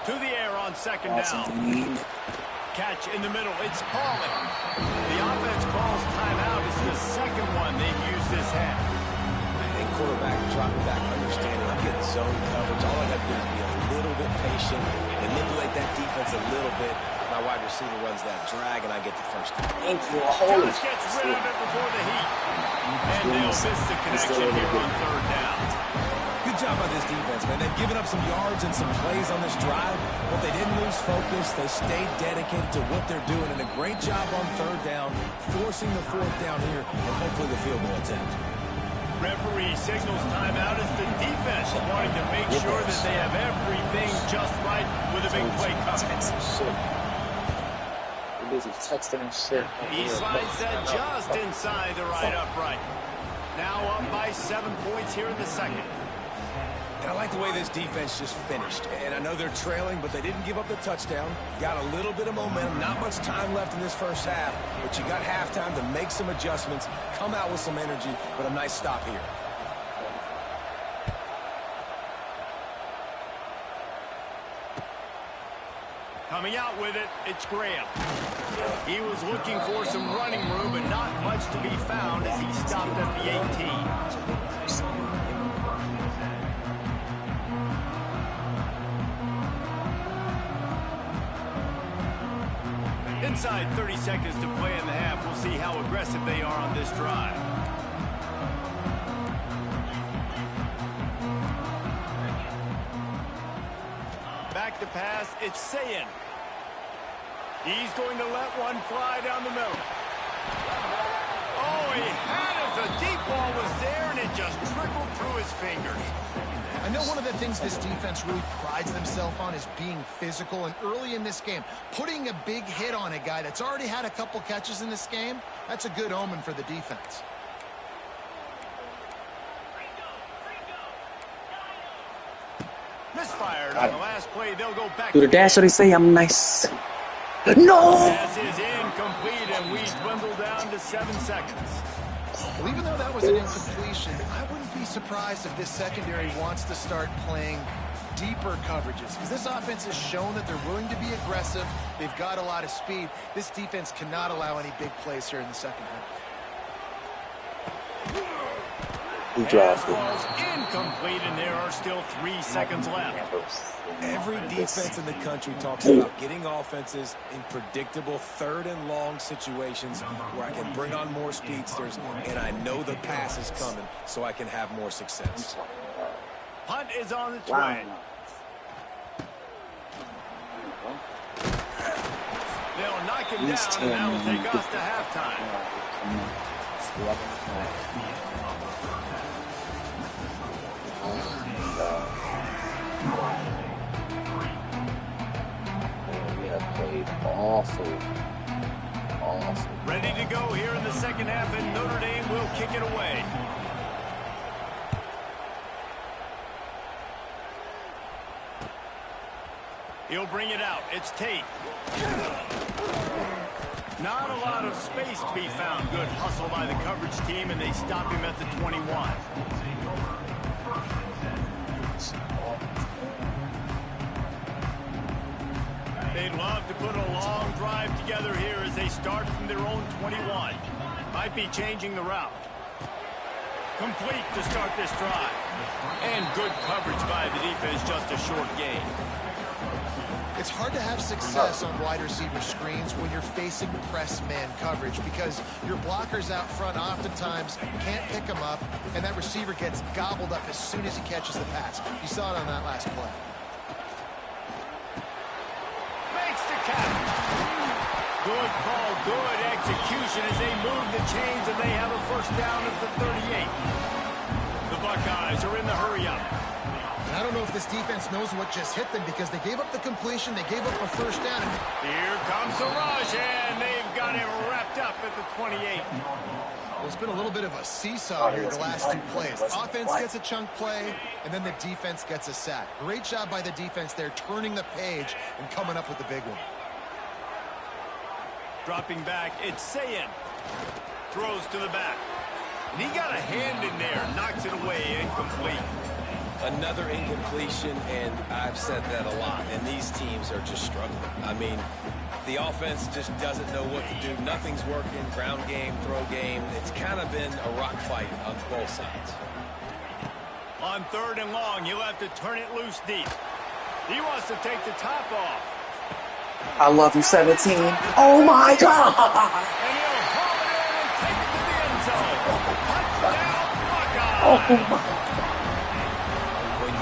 To the air on 2nd down. Catch in the middle. It's Pauling. The offense calls timeout. It's the second one they've used this half. And quarterback dropping back, understanding I'm getting zone coverage. All I got to do is be a little bit patient, manipulate that defense a little bit. My wide receiver runs that drag, and I get the first down. Thank you. Holy Jones gets rid of it before the heat. And they'll miss the connection here on 3rd down. Good job by this defense, man. They've given up some yards and some plays on this drive, but they didn't lose focus. They stayed dedicated to what they're doing, and a great job on 3rd down, forcing the 4th down here, and hopefully the field goal attempt. Referee signals timeout as the defense wanting to make sure that they have everything just right with a big play coming. He slides that just inside the right upright. Now up by 7 points here in the second. And I like the way this defense just finished. And I know they're trailing, but they didn't give up the touchdown. Got a little bit of momentum. Not much time left in this first half, but you got halftime to make some adjustments, come out with some energy, but a nice stop here. Coming out with it, it's Graham. He was looking for some running room, but not much to be found as he stopped at the 18. Inside 30 seconds to play in the half. We'll see how aggressive they are on this drive. Back to pass, it's Sayin. He's going to let one fly down the middle. Oh, he had it. The deep ball was there, and it just trickled through his fingers. I know one of the things this defense really prides themselves on is being physical, and early in this game, putting a big hit on a guy that's already had a couple catches in this game, that's a good omen for the defense. Misfired on the last play. They'll go back. Do the dash, so they say I'm nice. No! Pass is incomplete, and we dwindle down to 7 seconds. Well, even though that was an incompletion, I wouldn't be surprised if this secondary wants to start playing deeper coverages, because this offense has shown that they're willing to be aggressive. They've got a lot of speed. This defense cannot allow any big plays here in the second half. He dropped it. Pass incomplete, and there are still 3 seconds left. Every defense in the country talks about getting offenses in predictable 3rd and long situations where I can bring on more speedsters, and I know the pass is coming, so I can have more success. Punt is on its way. They'll knock him down, and that will take us to halftime. We have played awful. Ready to go here in the second half, and Notre Dame will kick it away. He'll bring it out. It's Tate. Not a lot of space to be found. Good hustle by the coverage team, and they stop him at the 21. They'd love to put a long drive together here as they start from their own 21. Might be changing the route. Complete to start this drive. And good coverage by the defense, just a short gain. It's hard to have success on wide receiver screens when you're facing press man coverage because your blockers out front oftentimes can't pick them up, and that receiver gets gobbled up as soon as he catches the pass. You saw it on that last play. Makes the catch. Good call, good execution as they move the chains, and they have a first down at the 38. The Buckeyes are in the hurry-up. I don't know if this defense knows what just hit them because they gave up the completion, they gave up a first down. Here comes the rush, and they've got it wrapped up at the 28. Well, it's been a little bit of a seesaw here the last two plays. Offense gets a chunk play, and then the defense gets a sack. Great job by the defense there, turning the page and coming up with the big one. Dropping back, it's Sayin. Throws to the back. And he got a hand in there, knocks it away, incomplete. Another incompletion, and I've said that a lot, and these teams are just struggling. I mean, the offense just doesn't know what to do. Nothing's working, ground game, throw game. It's kind of been a rock fight on both sides. On 3rd and long, he'll have to turn it loose deep. He wants to take the top off. I love you, 17. Oh, my God. And he'll haul it in and take it to the end zone. Touchdown, Buckeyes. Oh, my.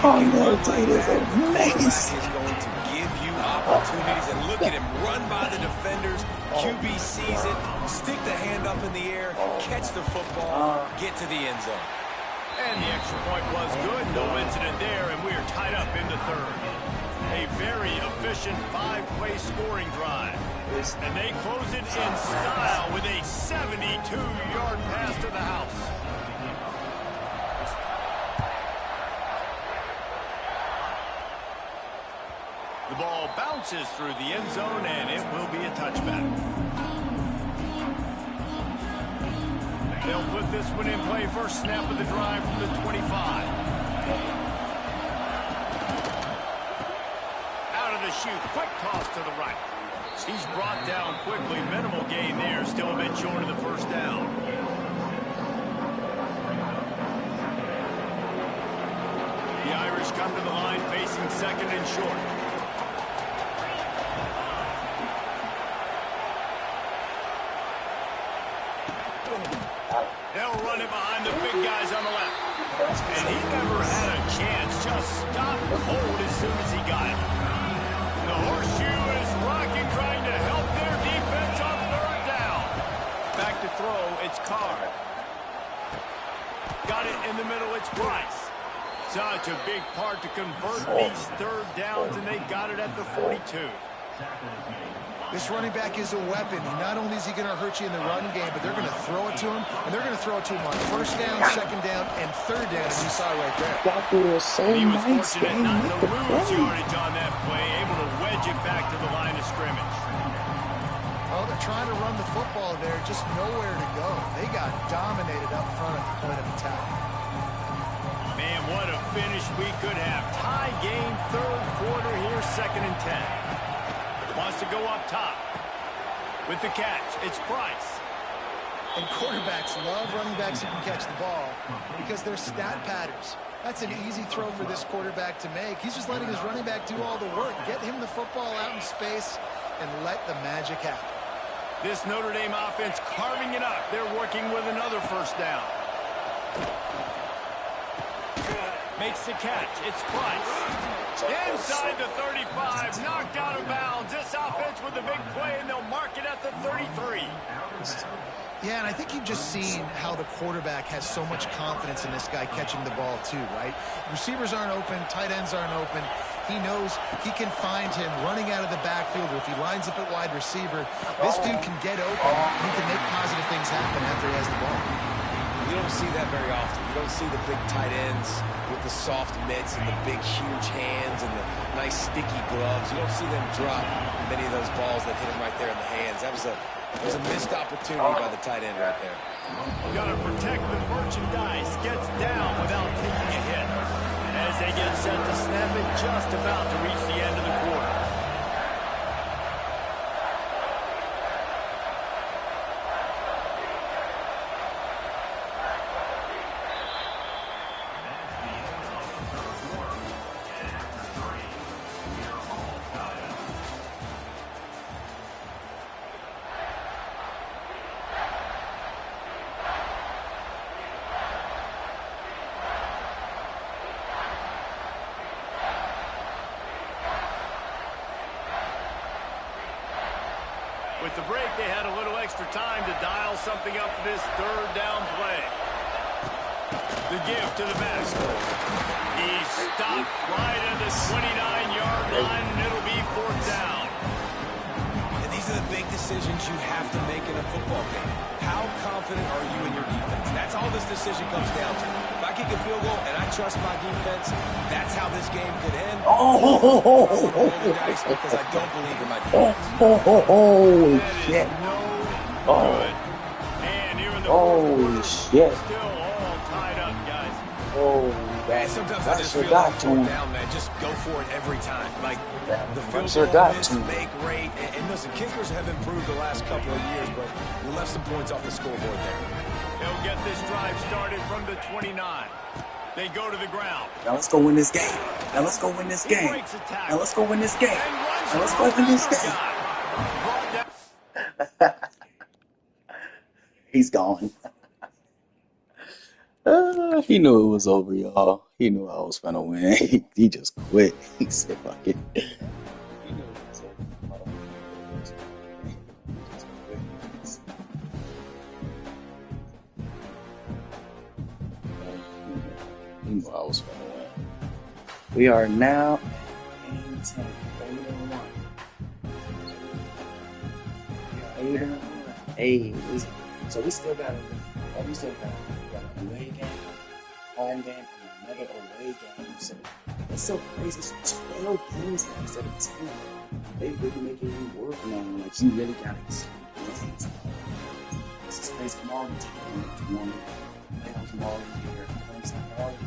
Oh, no, it is amazing. Is going to give you opportunities, and look at him run by the defenders. QB sees it, stick the hand up in the air, catch the football, get to the end zone. And the extra point was good. No incident there, and we are tied up in the 3rd. A very efficient 5-play scoring drive. And they close it in style with a 72-yard pass to the house. The ball bounces through the end zone, and it will be a touchback. They'll put this one in play. First snap of the drive from the 25. Out of the chute, quick toss to the right. He's brought down quickly. Minimal gain there, still a bit short of the first down. The Irish come to the line facing 2nd and short. They'll run it behind the big guys on the left. And he never had a chance. Just stopped cold as soon as he got it. The horseshoe is rocking, trying to help their defense on 3rd down. Back to throw, it's Carr. Got it in the middle, it's Bryce. Such a big part to convert these 3rd downs, and they got it at the 42. This running back is a weapon. Not only is he going to hurt you in the run game, but they're going to throw it to him, and they're going to throw it to him on 1st down, 2nd down, and 3rd down, as you saw right there. He was fortunate not to lose yardage on that play, able to wedge it back to the line of scrimmage. Oh, they're trying to run the football there, just nowhere to go. They got dominated up front at the point of attack. Man, what a finish we could have. Tie game, 3rd quarter here, 2nd and 10. Wants to go up top. With the catch, it's Price. And quarterbacks love running backs who can catch the ball because they're stat patterns. That's an easy throw for this quarterback to make. He's just letting his running back do all the work. Get him the football out in space and let the magic happen. This Notre Dame offense carving it up. They're working with another first down. Makes the catch. It's Price. Inside the 35, knocked out of bounds. This offense with a big play, and they'll mark it at the 33. Yeah, and I think you've just seen how the quarterback has so much confidence in this guy catching the ball too, right? Receivers aren't open, tight ends aren't open. He knows he can find him running out of the backfield, or if he lines up at wide receiver, this dude can get open. He can make positive things happen after he has the ball. You don't see that very often. You don't see the big tight ends with the soft mitts and the big, huge hands and the nice, sticky gloves. You don't see them drop many of those balls that hit him right there in the hands. That was a missed opportunity by the tight end right there. Got to protect the merchandise. Gets down without taking a hit. As they get set to snap it, just about to reach the end of the quarter. With the break, they had a little extra time to dial something up for this third down play. The give to the back. He stopped right at the 29-yard line, and it'll be fourth down. And these are the big decisions you have to make in a football game. How confident are you in your defense? That's all this decision comes down to. If I kick a field goal and I trust my defense, that's how this game could end. Because I don't believe in my defense. Shit. And here in the Holy shit. still all tied up, guys. Oh, Sometimes I that's just your feel guy like to fourth him. down, man. Just go for it every time. Like the field That's your goal guy miss, to him. make rate. And listen, kickers have improved the last couple of years, but we left some points off the scoreboard there. They'll get this drive started from the 29. They go to the ground. Now let's go win this game. Now let's go win this He game. breaks a tackle. Now let's go win this game. And runs Now let's through go win this the game. guy. Brought down. He's gone. He knew it was over, y'all. He knew I was gonna win. He just quit. He said, fuck it. He knew it was over. He just quit. He knew I was gonna win. We are now at 10, 8-1. Hey, so we still got an away game, home game, and another away game. So that's so crazy. It's 12 games now instead of 10. They really making you work now. Like you really gotta get games. This is crazy. I'm already tired of one. I'm already here. I'm already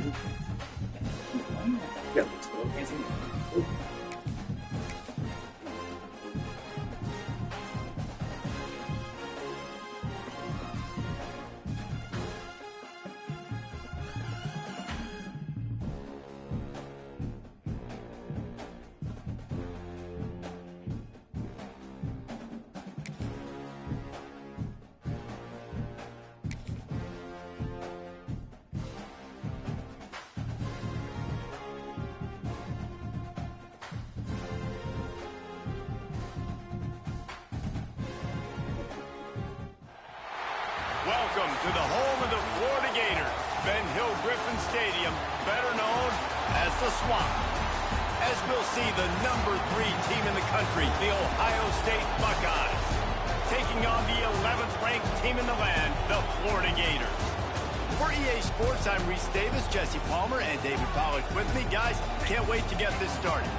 do. Yeah, 12 games in. Welcome to the home of the Florida Gators, Ben Hill Griffin Stadium, better known as the Swamp. As we'll see the number 3 team in the country, the Ohio State Buckeyes, taking on the 11th ranked team in the land, the Florida Gators. For EA Sports, I'm Reese Davis, Jesse Palmer, and David Pollack with me. Guys, can't wait to get this started.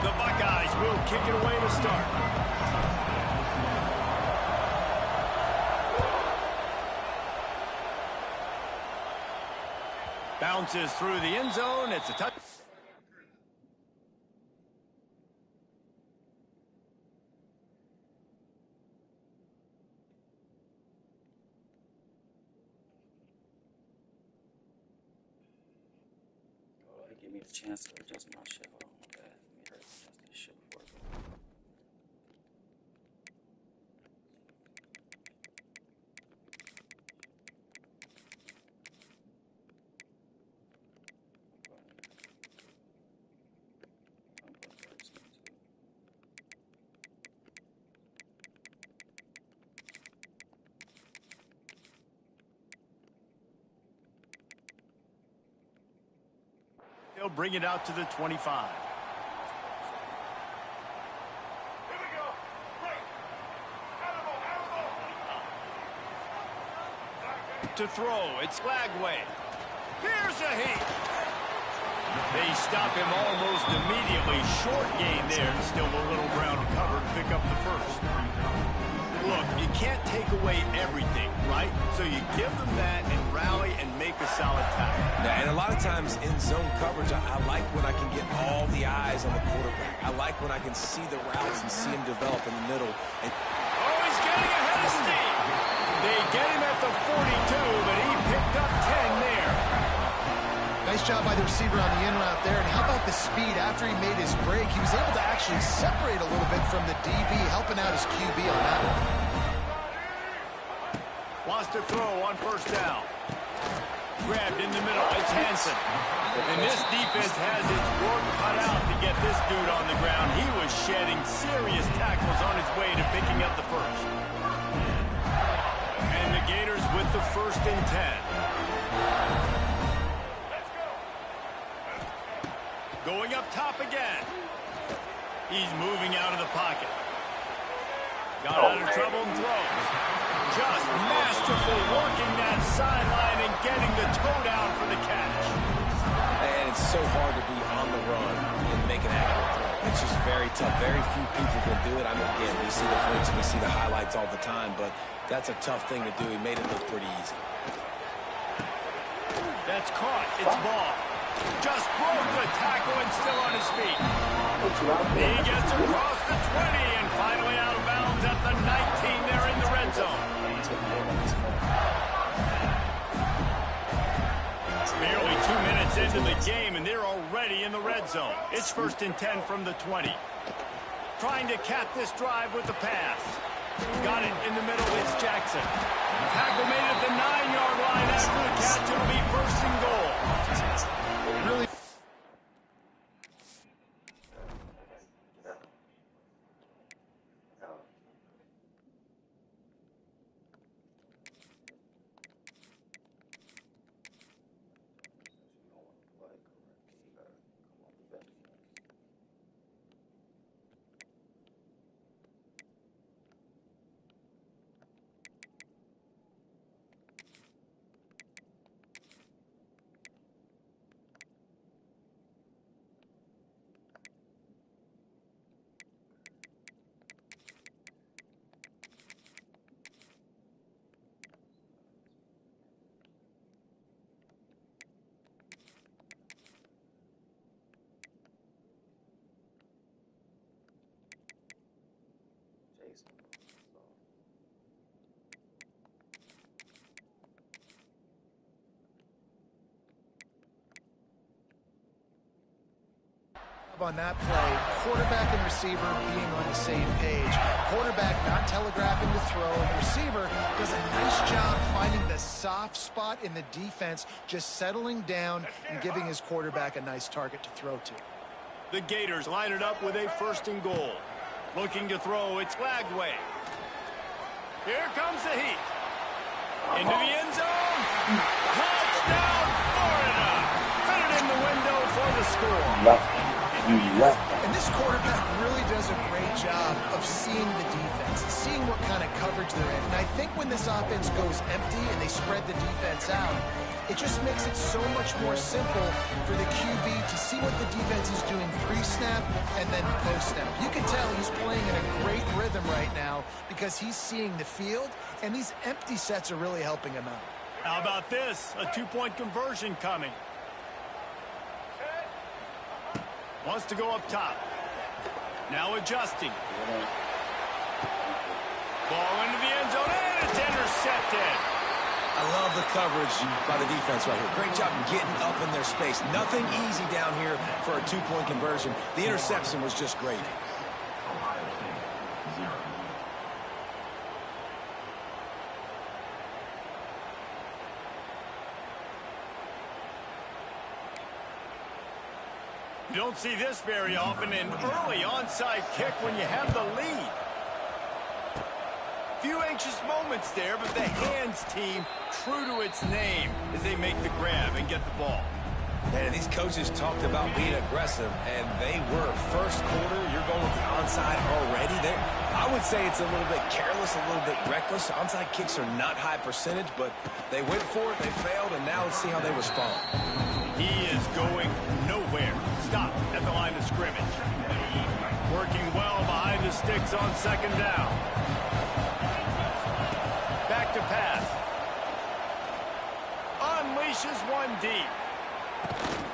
The Buckeyes will kick it away to start. Bounces through the end zone. It's a touch. Give me the chance to adjust my shit. Hold on, okay. Let me hurry adjust this shit before I go. They'll bring it out to the 25. To throw, it's Flagway. Here's a heat. They stop him almost immediately. Short gain there. Still a little ground to cover to pick up the first. Look, you can't take away everything, right? So you give them that and rally and make a solid tackle. Yeah, and a lot of times in zone coverage, I like when I can get all the eyes on the quarterback. I like when I can see the routes and see him develop in the middle. And he's getting ahead of steam. They get him at the 42, but he picked up 10 there. Nice job by the receiver on the in route there. And how about the speed after he made his break? He was able to actually separate a little bit from the DB, helping out his QB on that one. Wants to throw on first down. Grabbed in the middle. It's Hansen. And this defense has its work cut out to get this dude on the ground. He was shedding serious tackles on his way to picking up the first. And the Gators with the 1st and 10. Going up top again. He's moving out of the pocket. Got out of trouble and throws. Just masterful working that sideline and getting the toe down for the catch. And it's so hard to be on the run and make an accurate throw. It's just very tough. Very few people can do it. I mean, again, we see the flicks and we see the highlights all the time, but that's a tough thing to do. He made it look pretty easy. That's caught. It's ball. Just broke the tackle and still on his feet. He gets across the 20 and finally out of bounds at the 19 there in the red zone. Barely 2 minutes into the game and they're already in the red zone. It's 1st and 10 from the 20. Trying to cap this drive with the pass. Got it in the middle. It's Jackson. Tackle made at the 9-yard line after the catch. It'll be 1st and goal. Really. On that play, quarterback and receiver being on the same page. Quarterback not telegraphing the throw, and the receiver does a nice job finding the soft spot in the defense, just settling down and giving his quarterback a nice target to throw to. The Gators line it up with a 1st and goal. Looking to throw, it's Lagway. Here comes the heat. Into the end zone. Touchdown, Florida. Fit it in the window for the score. And this quarterback really does a great job of seeing the defense, seeing what kind of coverage they're in. And I think when this offense goes empty and they spread the defense out, it just makes it so much more simple for the QB to see what the defense is doing pre-snap and then post-snap. You can tell he's playing in a great rhythm right now because he's seeing the field, and these empty sets are really helping him out. How about this? A 2-point conversion coming. Wants to go up top. Now adjusting. Ball into the end zone, and it's intercepted. I love the coverage by the defense right here. Great job getting up in their space. Nothing easy down here for a 2-point conversion. The interception was just great. You don't see this very often, an early onside kick when you have the lead. Few anxious moments there, but the hands team true to its name as they make the grab and get the ball. And these coaches talked about being aggressive, and they were. First quarter, you're going with the onside already. I would say it's a little bit careless, a little bit reckless. Onside kicks are not high percentage, but they went for it, they failed, and now let's see how they respond. He is going nowhere. Stop at the line of scrimmage. Working well behind the sticks on 2nd down. Back to pass. Unleashes one deep.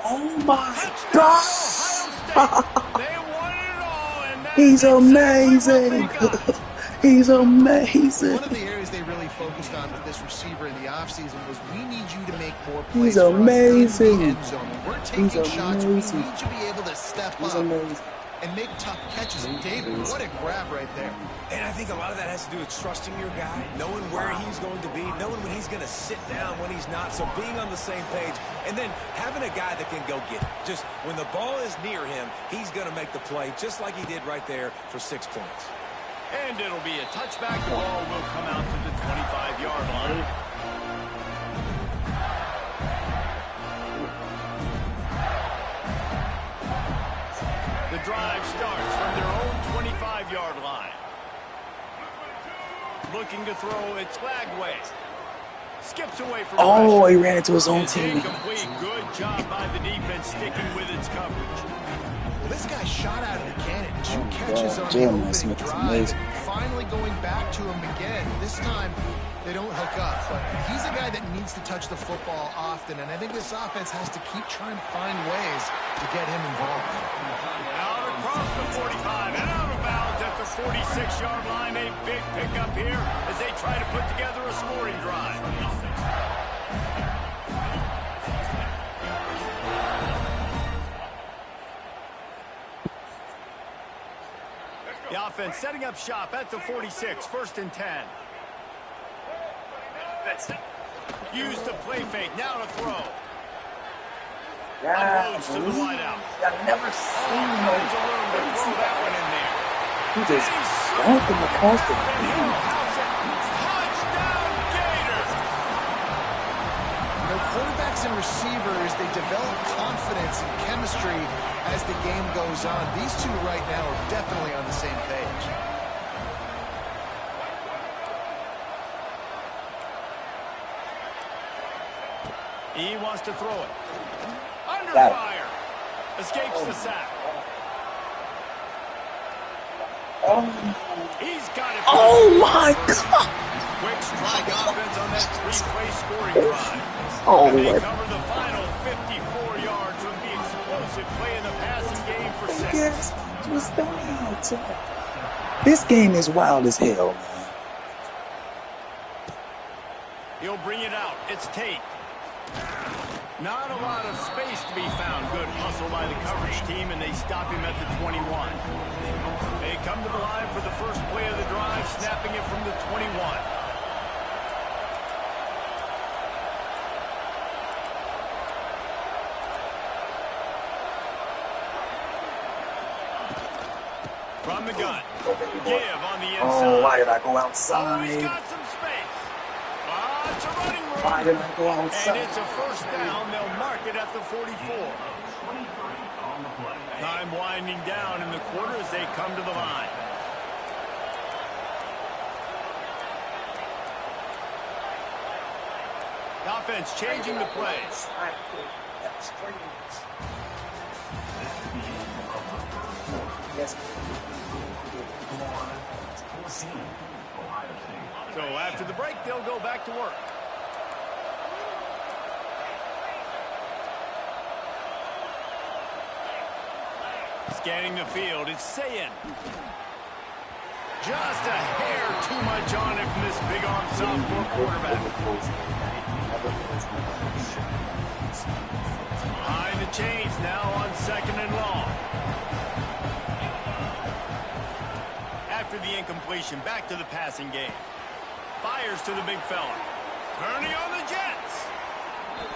Oh my Touchdown, God! Ohio State. They won it all, and that's He's amazing. exactly what we got. He's amazing. One of the areas they really focused on with this receiver in the offseason was we need you to make more He's plays for us in amazing. the end zone. We're taking He's shots. We need amazing. you to be able to step He's up. amazing. and make tough catches. And David, what a grab right there. And I think a lot of that has to do with trusting your guy, knowing where he's going to be, knowing when he's going to sit down, when he's not, so being on the same page, and then having a guy that can go get it. Just when the ball is near him, he's going to make the play, just like he did right there for 6 points. And it'll be a touchback. The ball will come out to the 25-yard line. The drive starts from their own 25-yard line. Looking to throw, it's Flagway. Skips away from Oh, pressure. he ran into his own It's team. incomplete. Good job by the defense sticking with its coverage. Well, this guy shot out of the cannon. 2 catches on the Jalen opening Smith is drive. amazing. Finally going back to him again. This time, they don't hook up. But he's a guy that needs to touch the football often. And I think this offense has to keep trying to find ways to get him involved. Out across the 45 and out of bounds at the 46-yard line. A big pickup here as they try to put together a scoring drive. The offense setting up shop at the 46, 1st and 10. Use the play fake, now to throw. Unloads to the wideout. I've never seen no Finds a room to throw that one in there. He just dunked him across the And he'll house it. Touchdown Gators! You know, quarterbacks and receivers, they develop confidence and chemistry as the game goes on. These two right now are definitely on the same page. He wants to throw it. Under Got it. fire. Escapes the sack. He's got it. Oh my God! Quick strike offense on that 3-play scoring drive. Oh, And they what? cover the final 54 yards with the explosive play in the passing game for 6. Yes, was that? This game is wild as hell, man. He'll bring it out. It's Tate. Not a lot of space to be found. Good hustle by the coverage team, and they stop him at the 21. They come to the line for the first play of the drive, snapping it from the 21. From the gun. Give on the inside. Oh, why did I go Oh, he's outside? got some space. It's a running room. Why did I go And outside? it's a first down. They'll mark it at the 44. Time winding down in the quarter as they come to the line. The offense changing the plays. Yes. So after the break, they'll go back to work. Scanning the field, it's Sayin. Just a hair too much on it from this big arm sophomore quarterback. Behind the chains now on 2nd and long. After the incompletion, back to the passing game. Fires to the big fella. Turning on the Jets.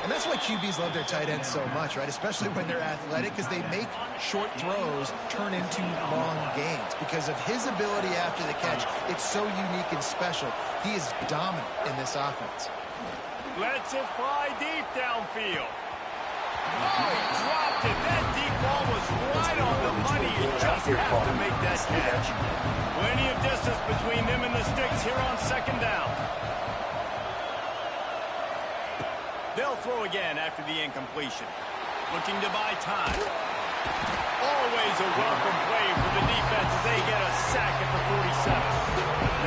And that's why QBs love their tight ends so much, right? Especially when they're athletic, because they make short throws turn into long gains. Because of his ability after the catch, it's so unique and special. He is dominant in this offense. Lets it fly deep downfield. Oh, he dropped it. That deep ball was right on the money. You just have to make that catch. Plenty of distance between them and the sticks here on 2nd down. They'll throw again after the incompletion. Looking to buy time. Always a welcome play for the defense as they get a sack at the 47.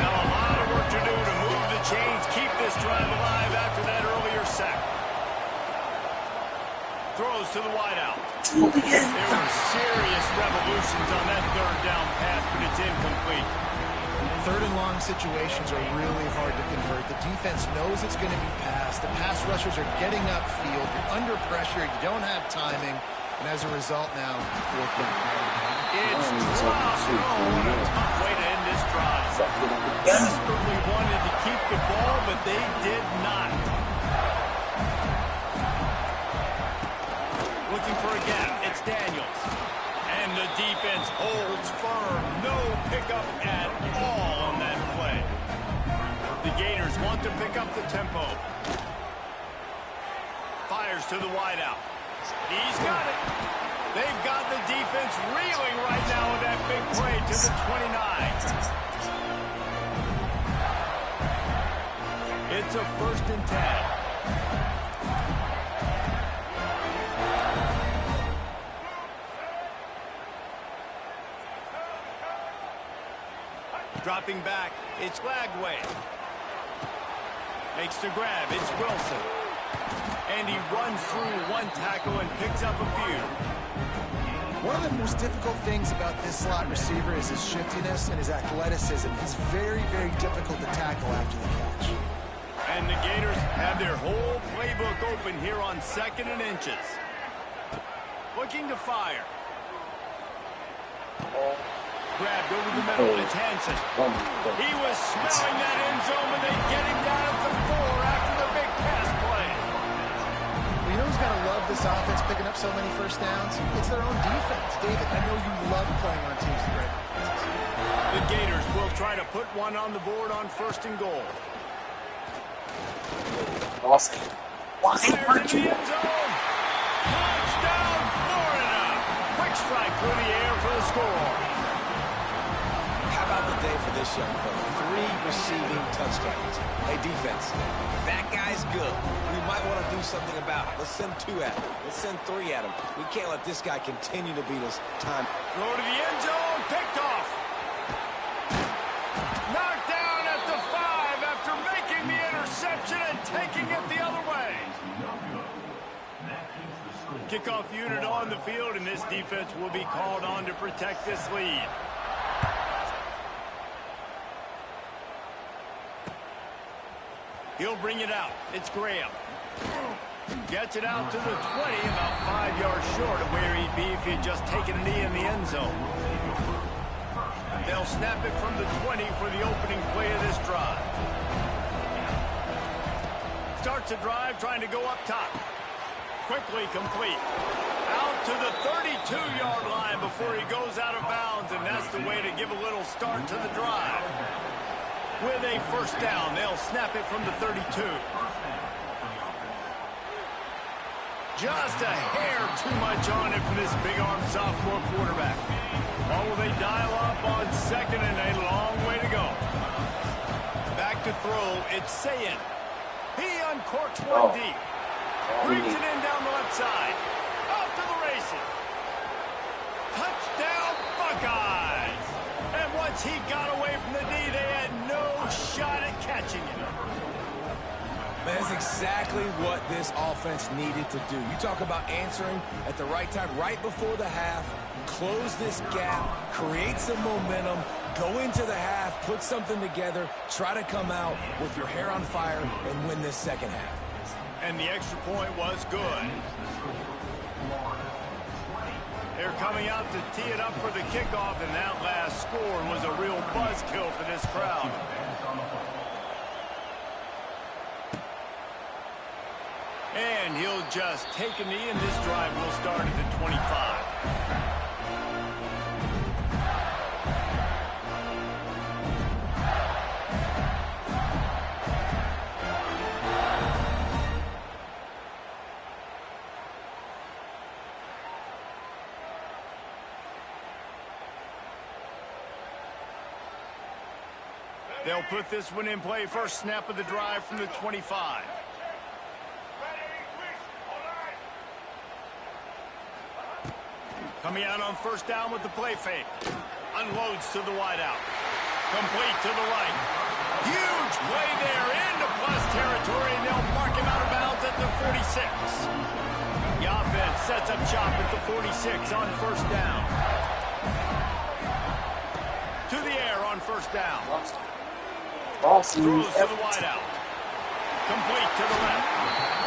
Now a lot of work to do to move the chains, keep this drive alive after that earlier sack. Throws to the wideout. There were serious revolutions on that 3rd down pass, but it's incomplete. 3rd and long situations are really hard to convert. The defense knows it's going to be passed. The pass rushers are getting upfield. You're under pressure. You don't have timing. And as a result now, 4th down. It's dropped. Oh, what a tough way to end this drive. Desperately wanted to keep the ball, but they did not. Looking for a gap. It's Daniels. And the defense holds firm. No pickup at all on that play. The Gators want to pick up the tempo. Fires to the wideout. He's got it. They've got the defense reeling right now with that big play to the 29. It's a 1st and 10. Dropping back, it's Lagway. Makes the grab, it's Wilson. And he runs through one tackle and picks up a few. One of the most difficult things about this slot receiver is his shiftiness and his athleticism. He's very, very difficult to tackle after the catch. And the Gators have their whole playbook open here on 2nd and inches. Looking to fire. Grabbed over the middle, it's Hansen. He was smelling that end zone, but they get him down at the 4 after the big pass play. Well, you know who's got to love this offense picking up so many first downs? It's their own defense. David, I know you love playing on teams with great offenses. The Gators will try to put one on the board on 1st and goal. Awesome. Fired into the end zone. Touchdown, Florida. Quick strike through the air for the score. How about the day for this young fella? 3 receiving touchdowns. Hey, defense, that guy's good. We might want to do something about it. Let's send 2 at him. Let's send 3 at him. We can't let this guy continue to beat us time. Go to the end zone, picked off. Knocked down at the 5 after making the interception and taking it the other way. Kickoff unit on the field, and this defense will be called on to protect this lead. He'll bring it out. It's Graham. Gets it out to the 20, about 5 yards short of where he'd be if he'd just taken a knee in the end zone. They'll snap it from the 20 for the opening play of this drive. Starts a drive trying to go up top. Quickly complete. Out to the 32-yard line before he goes out of bounds, and that's the way to give a little start to the drive. With a 1st down, they'll snap it from the 32. Just a hair too much on it for this big-arm sophomore quarterback. Or will they dial up on 2nd and a long way to go? Back to throw, it's Sayin. He uncorks one deep. Brings it in down the left side. Off to the races. Touchdown, Buckeyes! And once he got away from the D, they had no shot at catching him. Man, that's exactly what this offense needed to do. You talk about answering at the right time, right before the half, close this gap, create some momentum, go into the half, put something together, try to come out with your hair on fire and win this 2nd half. And the extra point was good. They're coming out to tee it up for the kickoff, and that last score was a real buzzkill for this crowd. And he'll just take a knee, and this drive will start at the 25. They'll put this one in play. 1st snap of the drive from the 25. Coming out on 1st down with the play fake. Unloads to the wideout. Complete to the right. Huge play there into plus territory, and they'll mark him out of bounds at the 46. The offense sets up shop at the 46 on 1st down. To the air on 1st down. Throws to the wideout. Complete to the left.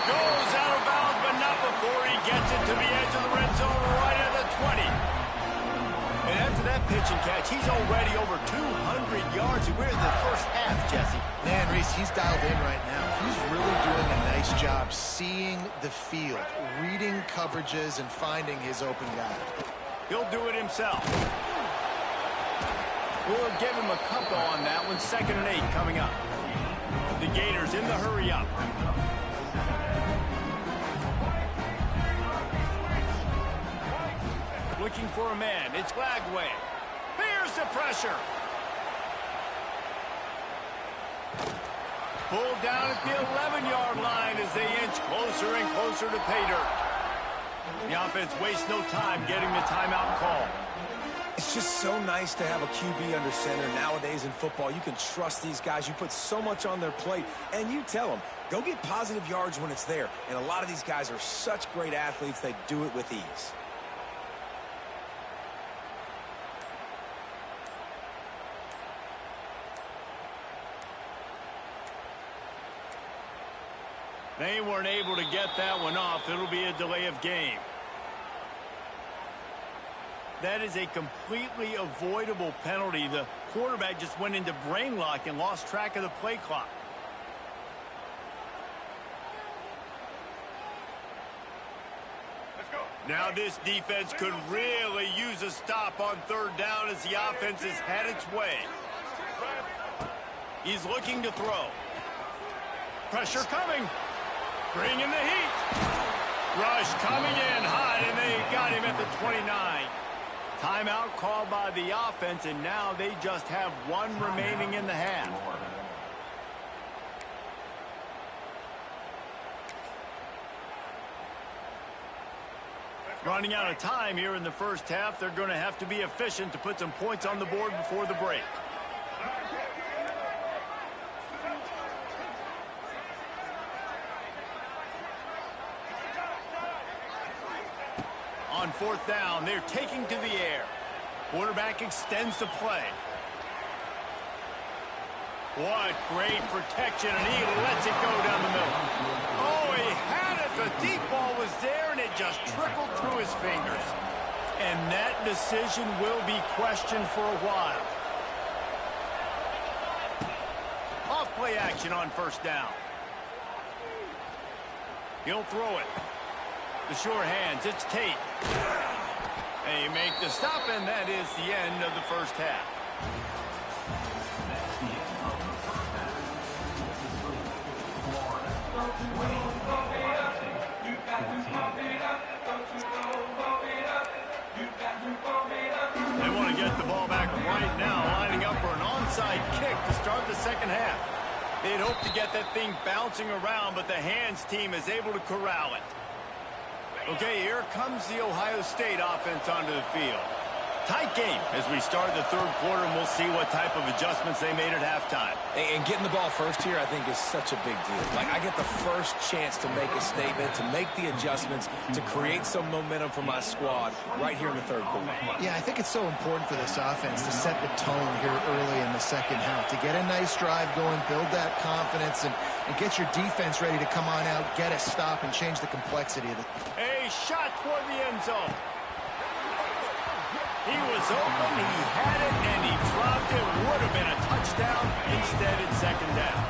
Goes out of bounds, but not before he gets it to the edge of the red zone right at the 20. And pitch and catch. He's already over 200 yards. We're in the first half, Jesse. Man, Reese, he's dialed in right now. He's really doing a nice job seeing the field, reading coverages, and finding his open guy. He'll do it himself. We'll give him a couple on that one. 2nd and 8 coming up. The Gators in the hurry up. Looking for a man. It's Lagway. Here's the pressure. Pulled down at the 11-yard line as they inch closer and closer to pay dirt. The offense wastes no time getting the timeout call. It's just so nice to have a QB under center nowadays in football. You can trust these guys. You put so much on their plate, and you tell them, go get positive yards when it's there. And a lot of these guys are such great athletes, they do it with ease. They weren't able to get that one off. It'll be a delay of game. That is a completely avoidable penalty. The quarterback just went into brain lock and lost track of the play clock. Now this defense could really use a stop on 3rd down as the offense has had its way. He's looking to throw. Pressure coming. Bring in the heat. Rush coming in hot, and they got him at the 29. Timeout called by the offense, and now they just have one remaining in the half. Running out of time here in the first half. They're going to have to be efficient to put some points on the board before the break. On 4th down, they're taking to the air. Quarterback extends the play. What great protection, and he lets it go down the middle. Oh, he had it. The deep ball was there, and it just trickled through his fingers. And that decision will be questioned for a while. Off play action on 1st down. He'll throw it. The sure hands, it's Tate. They make the stop, and that is the end of the first half. They want to get the ball back right now, lining up for an onside kick to start the 2nd half. They'd hope to get that thing bouncing around, but the hands team is able to corral it. Okay, here comes the Ohio State offense onto the field. Tight game as we start the 3rd quarter, and we'll see what type of adjustments they made at halftime. And getting the ball first here, I think, is such a big deal. Like, I get the first chance to make a statement, to make the adjustments, to create some momentum for my squad right here in the 3rd quarter. Yeah, I think it's so important for this offense to set the tone here early in the 2nd half, to get a nice drive going, build that confidence, and get your defense ready to come on out, get a stop, and change the complexity of it. A shot toward the end zone. He was open, he had it, and he dropped it. Would have been a touchdown. Instead, it's 2nd down.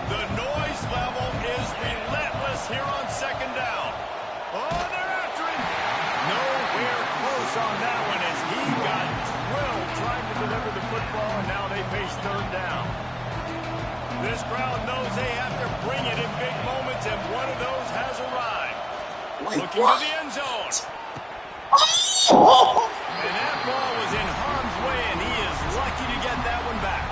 The noise level is relentless here on 2nd down. Oh, they're after him. Nowhere close on that one as he got drilled trying to deliver the football, and now they face 3rd down. This crowd knows they have to bring it in big moments, and one of those has arrived. Looking to the end zone. And that ball was in harm's way, and he is lucky to get that one back.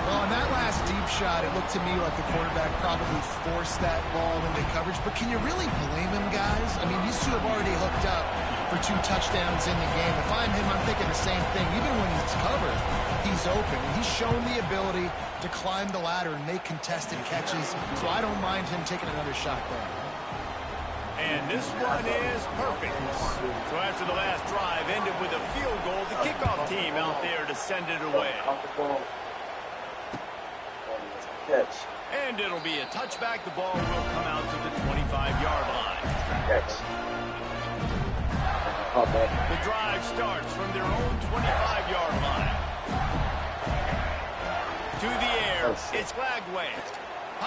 Well, on that last deep shot, it looked to me like the quarterback probably forced that ball into coverage. But can you really blame him, guys? I mean, these two have already hooked up for 2 touchdowns in the game. If I'm him, I'm thinking the same thing. Even when he's covered, he's open. And he's shown the ability to climb the ladder and make contested catches. So I don't mind him taking another shot there. And this one is perfect. So after the last drive ended with a field goal, the kickoff team out there to send it away. And it'll be a touchback. The ball will come out to the 25-yard line. Oh, man. The drive starts from their own 25-yard line. To the air, it's Lagway.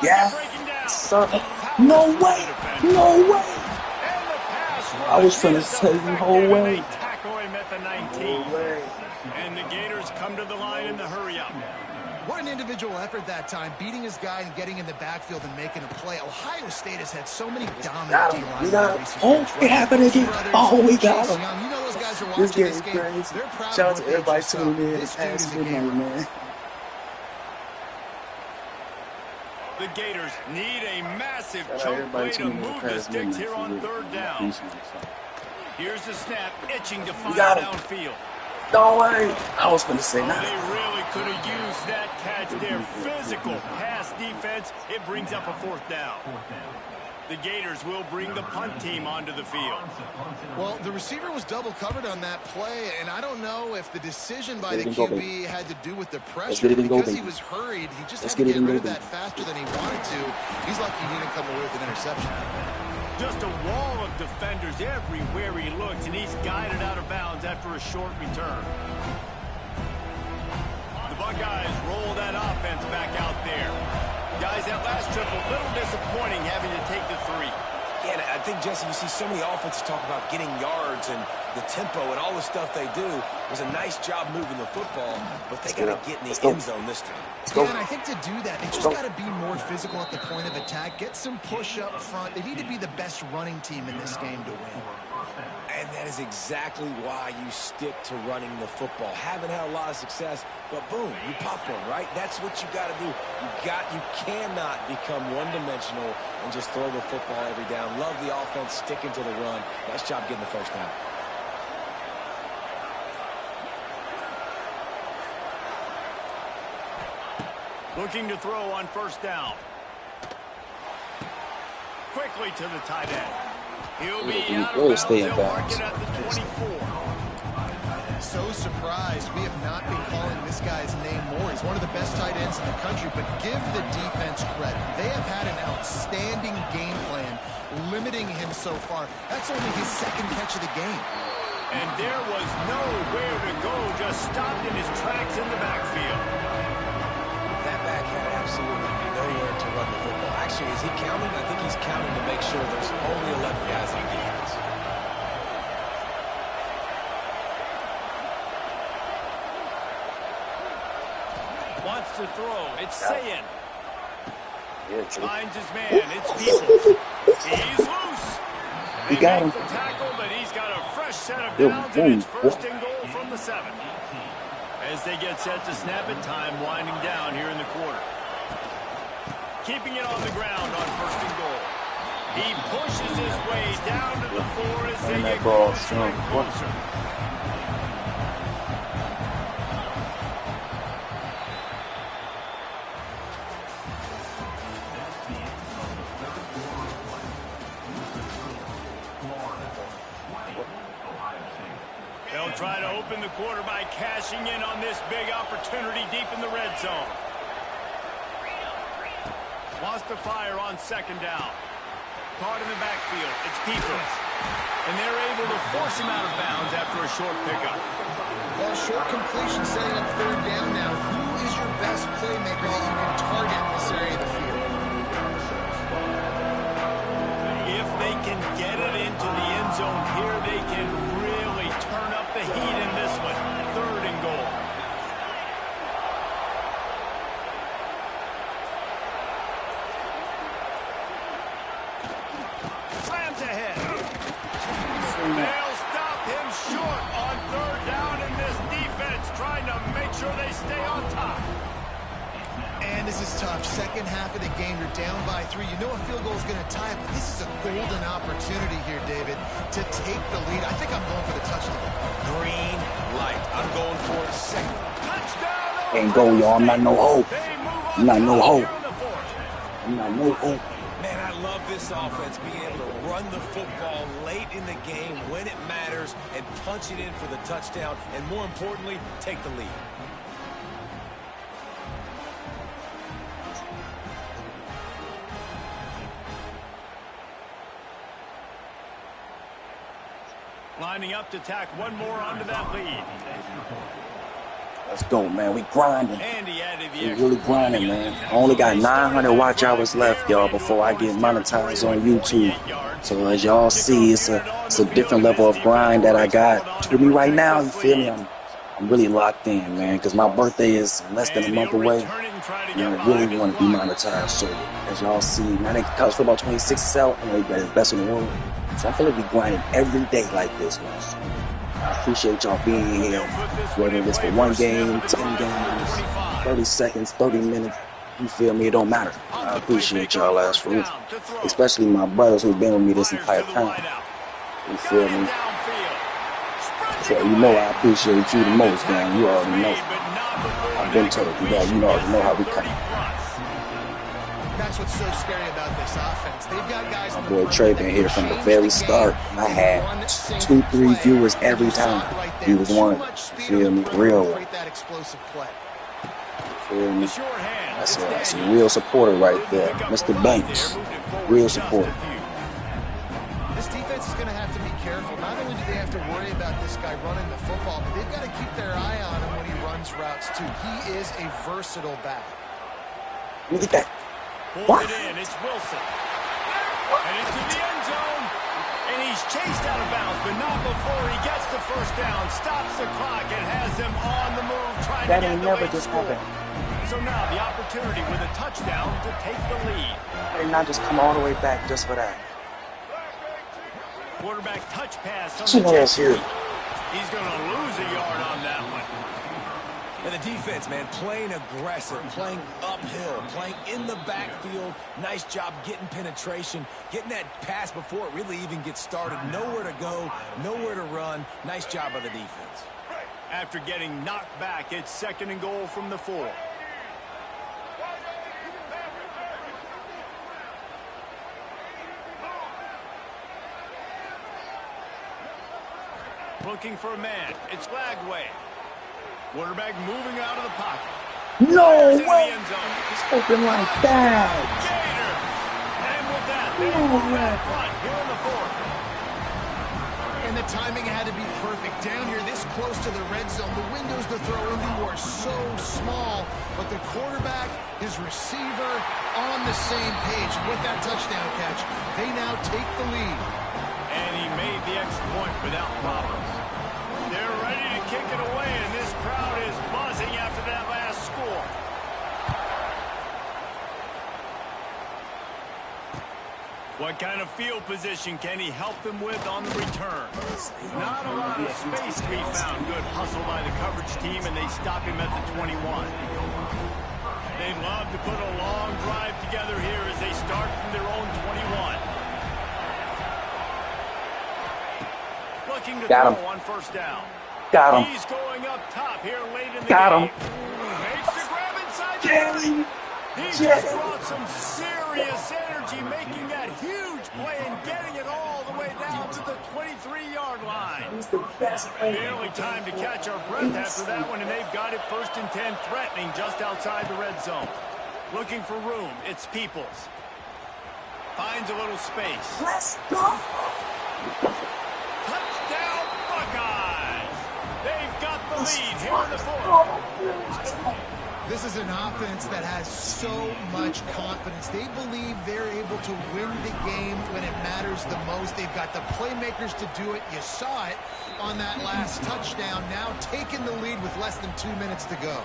Yeah, Breaking down. son. No way. No way. And the pass I was rush finna is say the whole effective, and way. they tackle him at the 19. No way. And the Gators come to the line in the hurry-up. What an individual effort that time, beating his guy and getting in the backfield and making a play. Ohio State has had so many dominant Got him. D-line We got him. recent Oh, years, it right? happened again. Brothers, Oh, we got Chase him. Young. You know those guys are This watching game this is game. crazy. They're proud Shout out of to what they everybody just saw. tuning in. This dude Pass is a good gamer. night, man. The Gators need a massive Shout out choke everybody play to tuning in. move the Pass sticks midnight. here on third down. Appreciate it, son. Here's the snap, itching to fire got him. downfield. No way. I was finna say Oh, that. they really could have used that catch there. Physical pass defense. It brings up a fourth down. The Gators will bring the punt team onto the field. Well, the receiver was double covered on that play, and I don't know if the decision by the Get it and go, QB had to do with the Let's pressure. get it and go, Because he baby. was hurried, he just Let's had to get it get and rid go, of that faster than he wanted to. He's lucky he didn't come away with an interception. Just a wall of defenders everywhere he looks, and he's guided out of bounds after a short return. The Buckeyes roll that offense back out there. Guys, that last trip a little disappointing having to take the 3. Yeah, and I think, Jesse, you see so many offenses talk about getting yards and the tempo and all the stuff they do. It was a nice job moving the football, but they got to get in the end zone this time. Yeah, and I think to do that, they just got to be more physical at the point of attack, get some push up front. They need to be the best running team in this game to win. And that is exactly why you stick to running the football. Haven't had a lot of success, but boom, you pop one, right? That's what you got to do. You cannot become one-dimensional and just throw the football every down. Love the offense, sticking to the run. Nice job getting the first down. Looking to throw on first down. Quickly to the tight end. He'll be out of bounds. They'll mark it at the 24. So surprised we have not been calling this guy's name more. He's one of the best tight ends in the country, but give the defense credit. They have had an outstanding game plan limiting him so far. That's only his second catch of the game. And there was nowhere to go, just stopped in his tracks in the backfield. That back had absolutely nowhere to run the football. Actually, is he counting? I think he's counting to make sure there's only 11 guys on defense. Wants to throw. It's Sayin. Finds his man. It's Peoples. He's loose. He got him. The tackle, but he's got a fresh set of downs, and it's first and goal from the 7. As they get set to snap it, time winding down here in the quarter. Keeping it on the ground on first and goal. He pushes his way down to the floor as they get closer and closer. They'll try to open the quarter by cashing in on this big opportunity deep in the red zone. Wants to fire on second down. Caught in the backfield. It's Peoples. And they're able to force him out of bounds after a short pickup. Well, short completion setting up third down now. Who is your best playmaker that you can target in this area of the field? If they can get it into the end zone here, they can really turn up the heat in this one. Third and goal. Slams ahead. They'll stop him short on third down, and this defense trying to make sure they stay on top. And this is tough. Second half of the game, you're down by 3. You know a field goal is going to tie it, but this is a golden opportunity here, David, to take the lead. I think I'm going for the touchdown. Green light. I'm going for a second. Touchdown! Ain't go, y'all. I'm not no hoe. They move on I'm not no top hoe. here in the fourth. I'm not no hoe. Man, I love this offense being able to run the football late in the game when it matters and punch it in for the touchdown, and more importantly, take the lead. Lining up to tack one more onto that lead. Let's go, man. We grinding. And he added the We extra really grinding, man. I only got 900 watch hours left, y'all, before I get monetized on YouTube. So as y'all see, it's a different level of grind that I got to me right now. You feel me? I'm really locked in, man, because my birthday is less than a month away. And I really want to be monetized. So as y'all see, man, college football 26 is out. I'm really best in the world. So I'm gonna be grinding every day like this, man. So I appreciate y'all being here, whether it's for one game, 10 games, 30 seconds, 30 minutes. You feel me? It don't matter. I appreciate y'all ass for real. Especially my brothers who've been with me this entire time. You feel me? So you know I appreciate you the most, man. You already know. I've been told you that. You already know how we come. That's what's so scary about this offense. They've got guys. My boy Trey been here from the very start. I had 2, 3 viewers every time. He was one. Feel me? Real. Feel me? That's a real supporter right there. Mr. Banks. Real supporter. This defense is going to have to be careful. Not only do they have to worry about this guy running the football, but they've got to keep their eye on him when he runs routes too. He is a versatile back. Look at that. Pulls it in. It's Wilson. And into the end zone. And he's chased out of bounds, but not before he gets the first down. Stops the clock and has them on the move trying to get the late score. So now the opportunity with a touchdown to take the lead. They not just come all the way back just for that. Quarterback touch pass on the here. He's going to lose a yard on that one. And the defense, man, playing aggressive, playing uphill, playing in the backfield. Nice job getting penetration, getting that pass before it really even gets started. Nowhere to go, nowhere to run. Nice job by the defense. After getting knocked back, it's 2nd and goal from the 4. Looking for a man. It's Lagway. Quarterback moving out of the pocket. No way! It's open like that. Gator. And with that, they move back front here in the 4th. And the timing had to be perfect. Down here, this close to the red zone, the windows to throw into are so small, but the quarterback, his receiver, on the same page. With that touchdown catch, they now take the lead. And he made the extra point without problems. They're ready to kick it away, and this crowd is buzzing after that last score. What kind of field position can he help them with on the return? Not a lot of space to be found. Good hustle by the coverage team, and they stop him at the 21. They'd love to put a long drive together here as they start from their own 21. Looking to Got him. throw on 1st down. Got him. He's going up top here late in the Got game. him. Makes the grab inside the 30. He's just brought some serious energy, making that huge play and getting it all the way down to the 23-yard line. Barely time to catch our breath after that one, and they've got it 1st and 10, threatening just outside the red zone. Looking for room. It's Peoples. Finds a little space. Let's go. Touchdown, Buckeyes! They've got the lead here in the 4th. This is an offense that has so much confidence. They believe they're able to win the game when it matters the most. They've got the playmakers to do it. You saw it on that last touchdown. Now taking the lead with less than 2 minutes to go.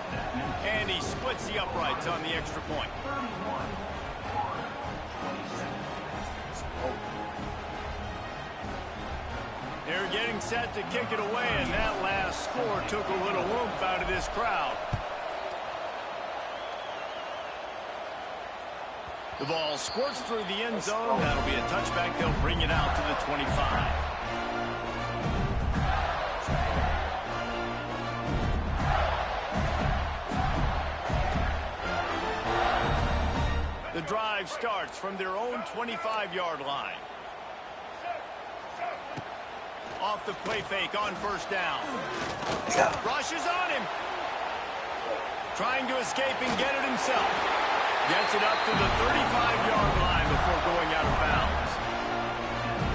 And he splits the uprights on the extra point. They're getting set to kick it away, and that last score took a little oomph out of this crowd. The ball squirts through the end zone. That'll be a touchback. They'll bring it out to the 25. The drive starts from their own 25-yard line. Off the play fake on 1st down. Rushes on him. Trying to escape and get it himself. Gets it up to the 35-yard line before going out of bounds.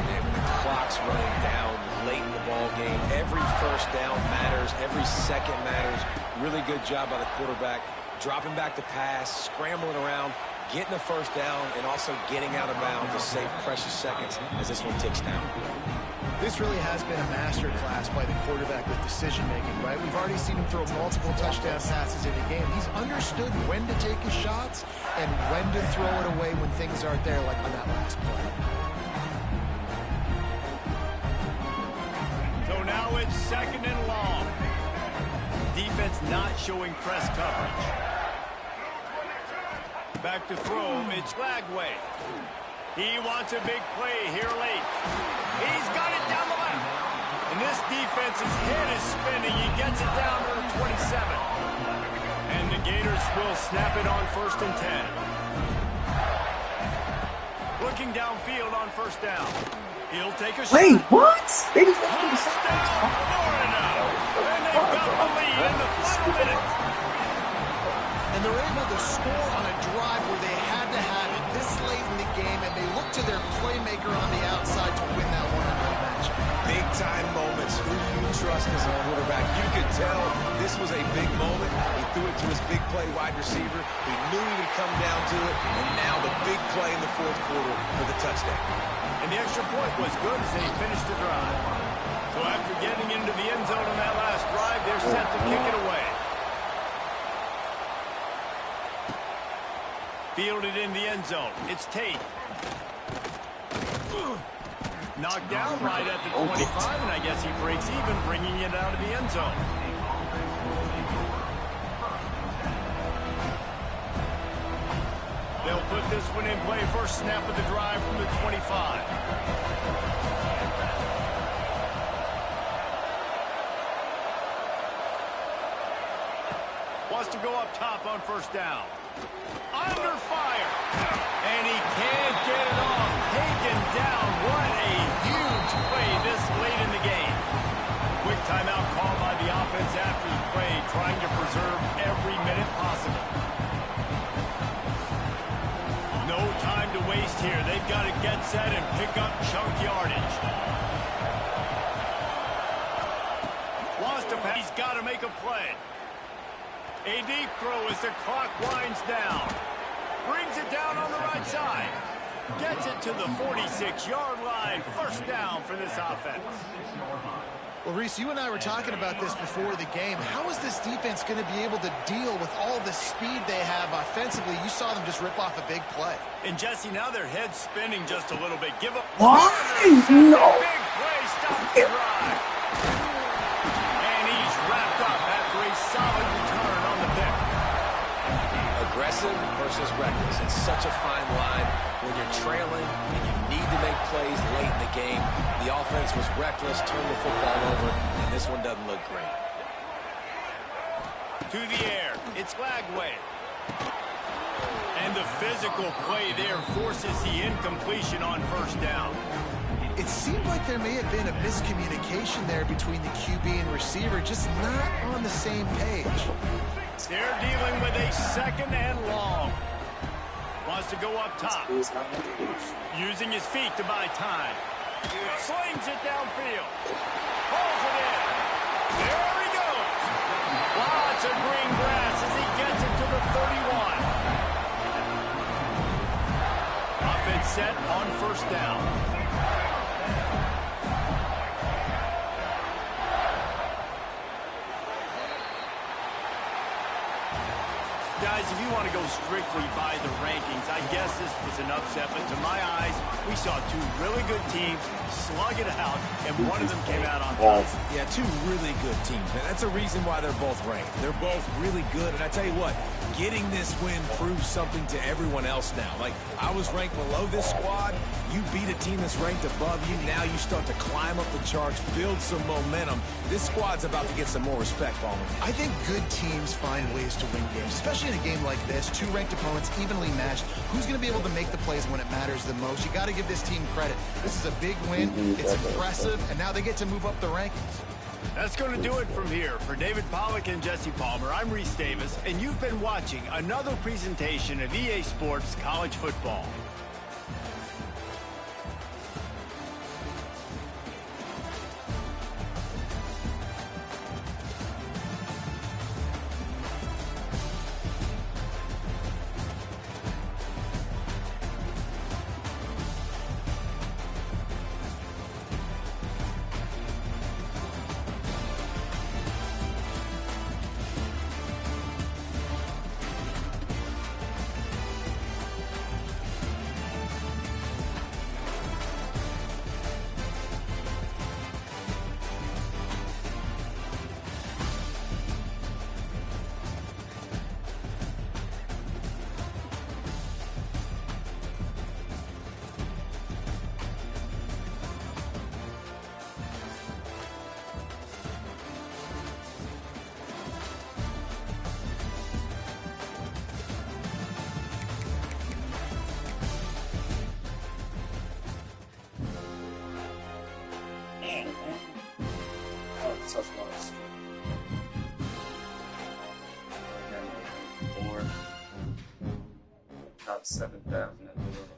And when the clock's running down late in the ball game. Every first down matters. Every second matters. Really good job by the quarterback. Dropping back to pass, scrambling around, getting a first down, and also getting out of bounds to save precious seconds as this one ticks down. This really has been a master class by the quarterback with decision-making, right? We've already seen him throw multiple touchdown passes in the game. He's understood when to take his shots and when to throw it away when things aren't there, like on that last play. So now it's 2nd and long. Defense not showing press coverage. Back to throw, it's Lagway. He wants a big play here late. He's got it down the left. And this defense's head is spinning. He gets it down to the 27. And the Gators will snap it on 1st and 10. Looking downfield on 1st down. He'll take a shot. Wait, what? They just left him to Touchdown, Florida. And they've got the lead in the final minute. And they're able to score on a drive where they had to have it this late in the game, and they look to their playmaker on the outside to win that one-on-one matchup. Big-time moments. Who do you trust as a quarterback? You could tell this was a big moment. He threw it to his big play wide receiver. He knew he would come down to it, and now the big play in the 4th quarter for the touchdown. And the extra point was good as they finished the drive. So after getting into the end zone on that last drive, they're set to kick it away. Fielded in the end zone. It's Tate. Knocked down right at the 25, and I guess he breaks even, bringing it out of the end zone. They'll put this one in play. First snap of the drive from the 25. Wants to go up top on 1st down. Under fire. And he can't get it off. Taken down. What a huge play this late in the game. Quick timeout called by the offense after the play, trying to preserve every minute possible. No time to waste here. They've got to get set and pick up chunk yardage. Wants to pass. He's got to make a play. A deep throw as the clock winds down. Brings it down on the right side. Gets it to the 46-yard line. First down for this offense. Well, Reese, you and I were talking about this before the game. How is this defense going to be able to deal with all the speed they have offensively? You saw them just rip off a big play. And Jesse, now their head's spinning just a little bit. Give up. Why? No. Big play stops the drive. And he's wrapped up after a solid return on the pick. Aggressive versus reckless. It's such a fine line when you're trailing and you need to make plays late in the game. The offense was reckless, turned the football over, and this one doesn't look great. To the air, it's Lagway. And the physical play there forces the incompletion on 1st down. It seemed like there may have been a miscommunication there between the QB and receiver, just not on the same page. They're dealing with a 2nd and long. Wants to go up top. Using his feet to buy time. Slings it downfield. Pulls it in. There he goes. Lots of green grass as he gets it to the 31. Offense set on 1st down. Guys, if you want to go strictly by the rankings, I guess this was an upset, but to my eyes, we saw two really good teams slug it out, and one of them came out on top. Yeah, two really good teams, man. That's a reason why they're both ranked. They're both really good, and I tell you what, getting this win proves something to everyone else now. Like, I was ranked below this squad. You beat a team that's ranked above you. Now you start to climb up the charts, build some momentum. This squad's about to get some more respect on them. I think good teams find ways to win games, especially in a game like this. Two ranked opponents, evenly matched. Who's going to be able to make the plays when it matters the most? You got to give this team credit. This is a big win. It's impressive, and now they get to move up the rankings. That's going to do it from here. For David Pollack and Jesse Palmer, I'm Reese Davis, and you've been watching another presentation of EA Sports College Football. top 7,000 in the world.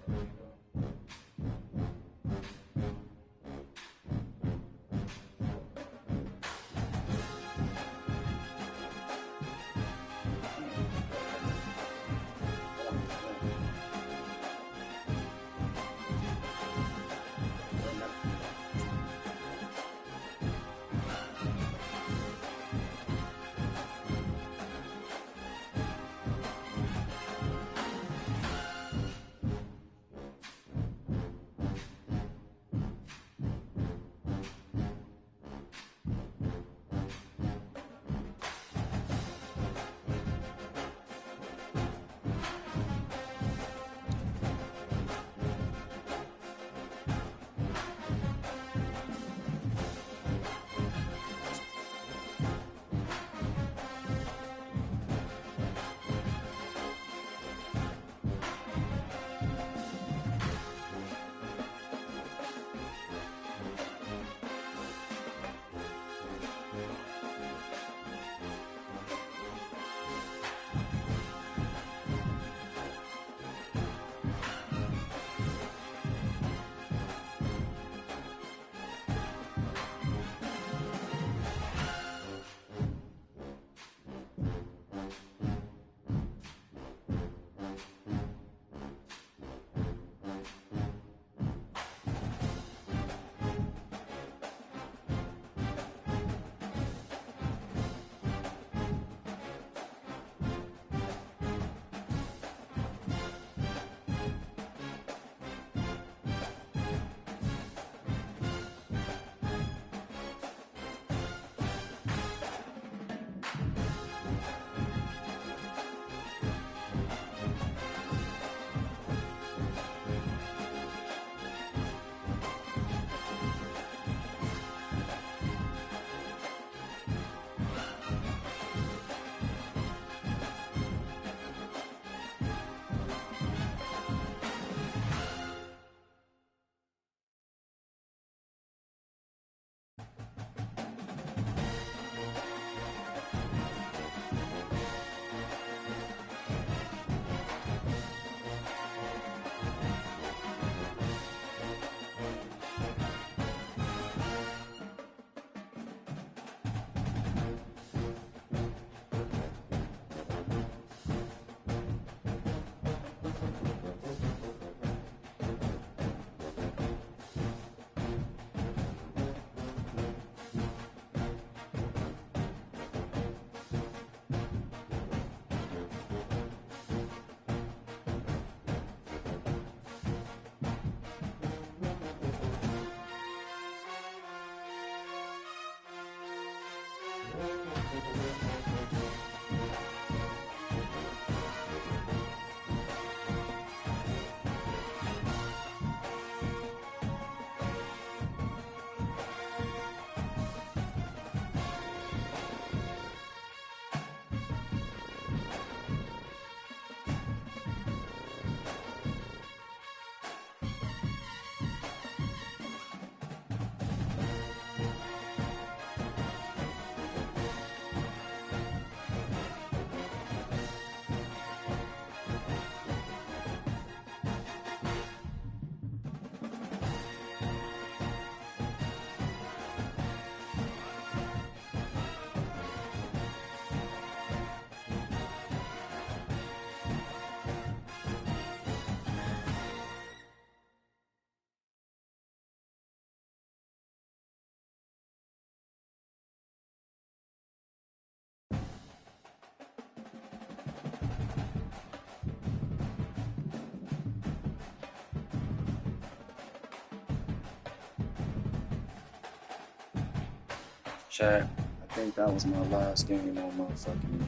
Chat, I think that was my last game on motherfucking.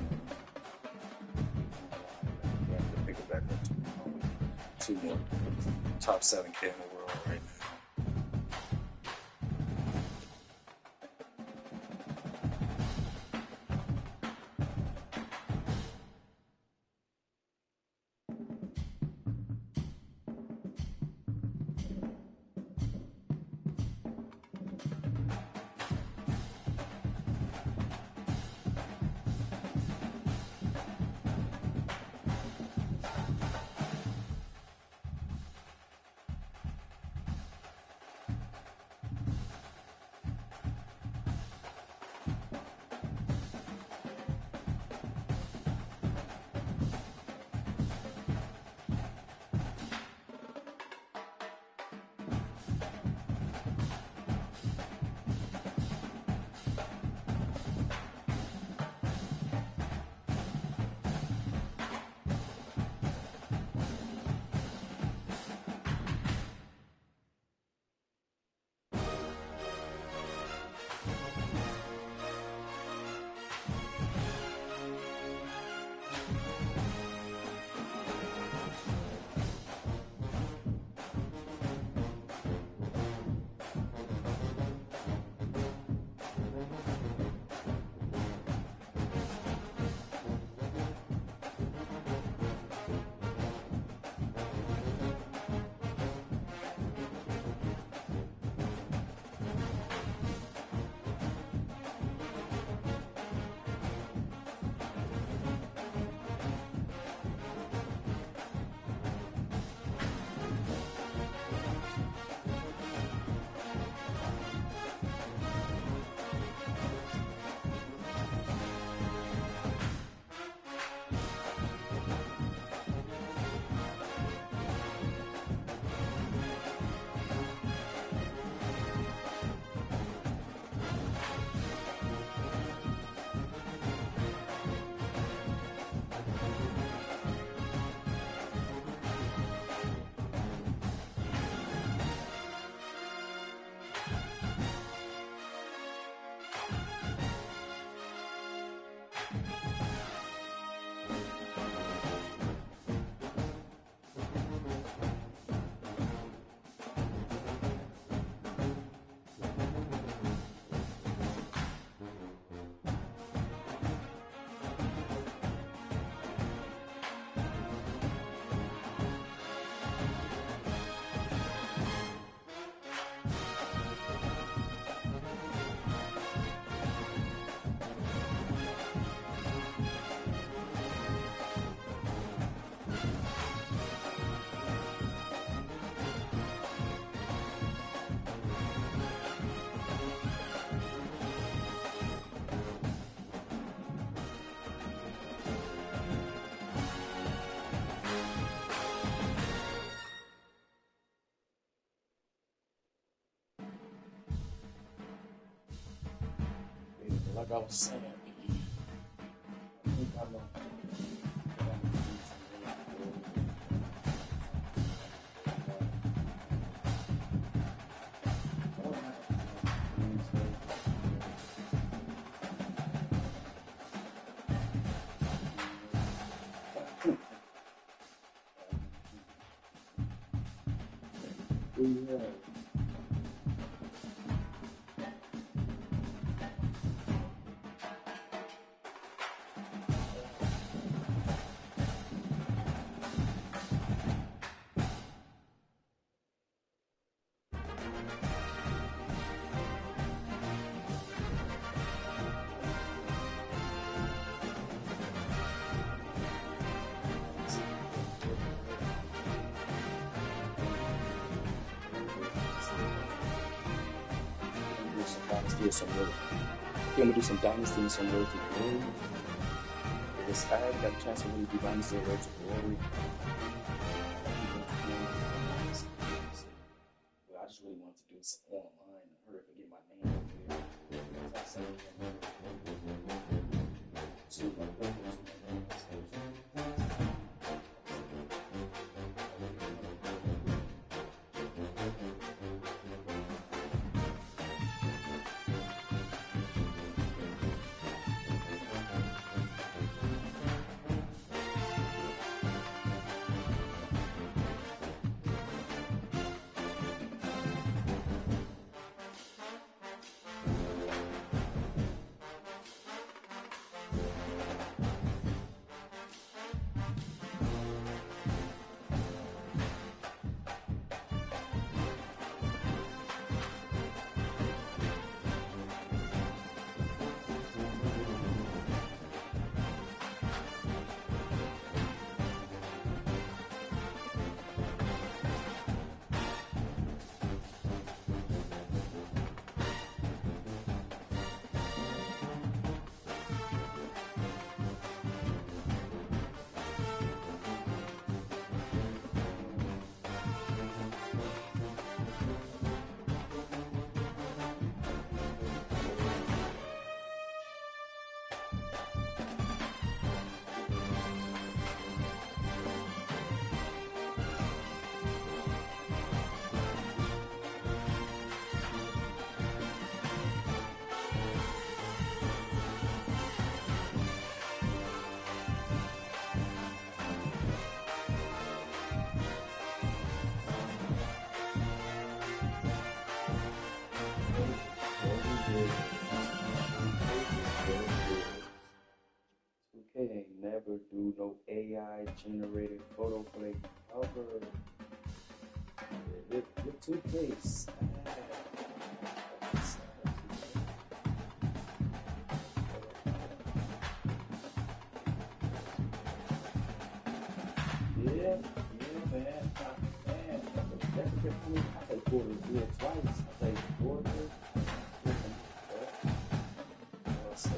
I have to pick it back up to the top 7K in the world right now. like I was saying, I think I'm gonna yeah. I'm gonna do some Dynasty and some Road to Glory. I haven't got a chance to really do Dynasty and Road to Glory. But I just really wanted to do some online and hurry up and get my name up there. Okay, never do no AI generated photo play cover. With 2K sad. Yeah, man. That's a good point. I played Porter good twice. I played Porter. I'll say,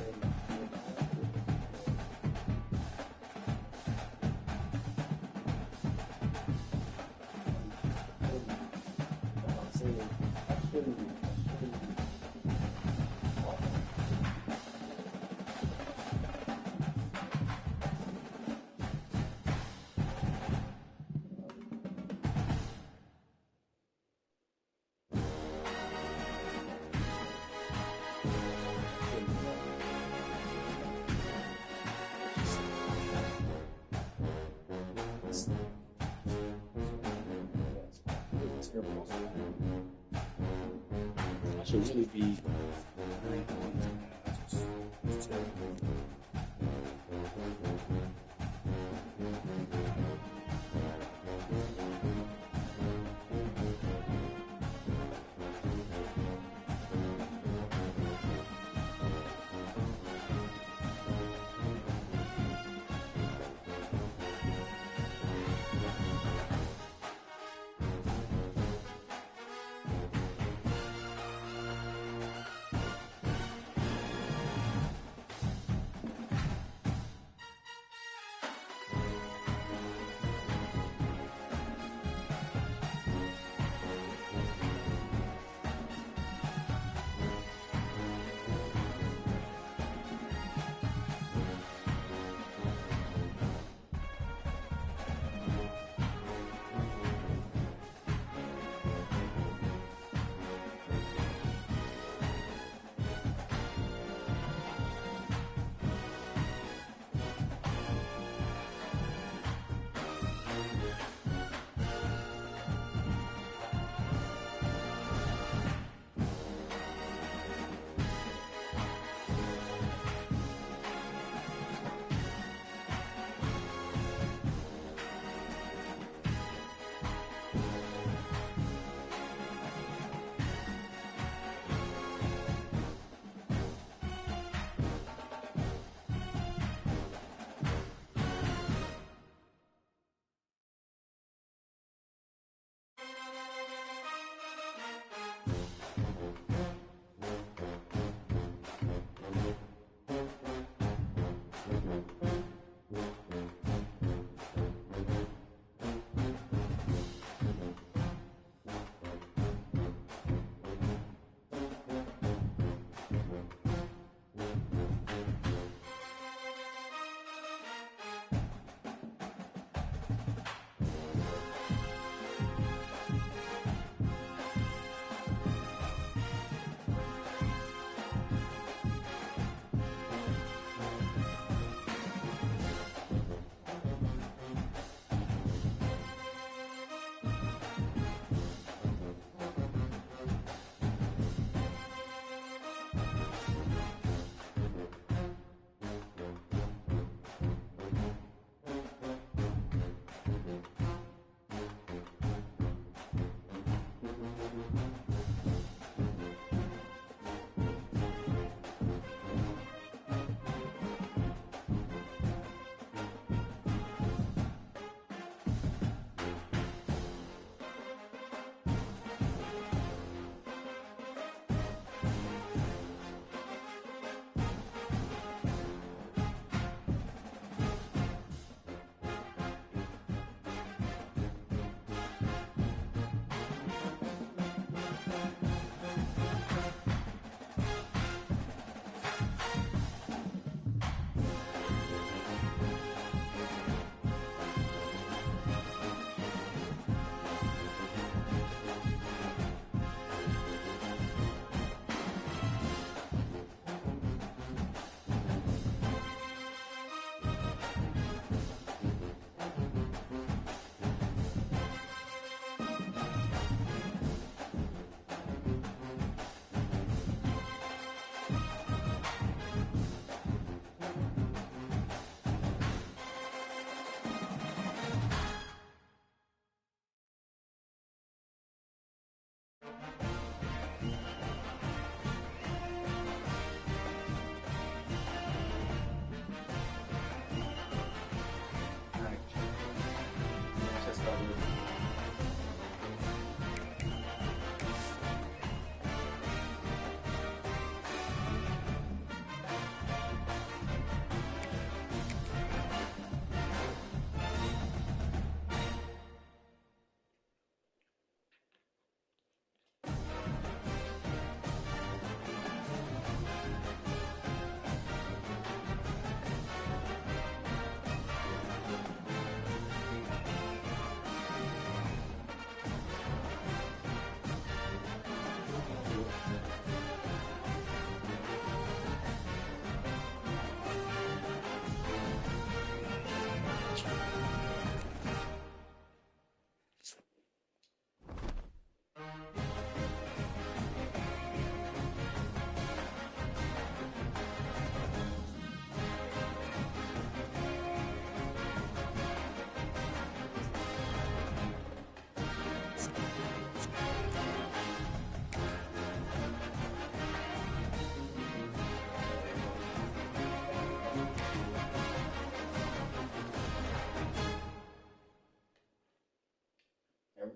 I should really be.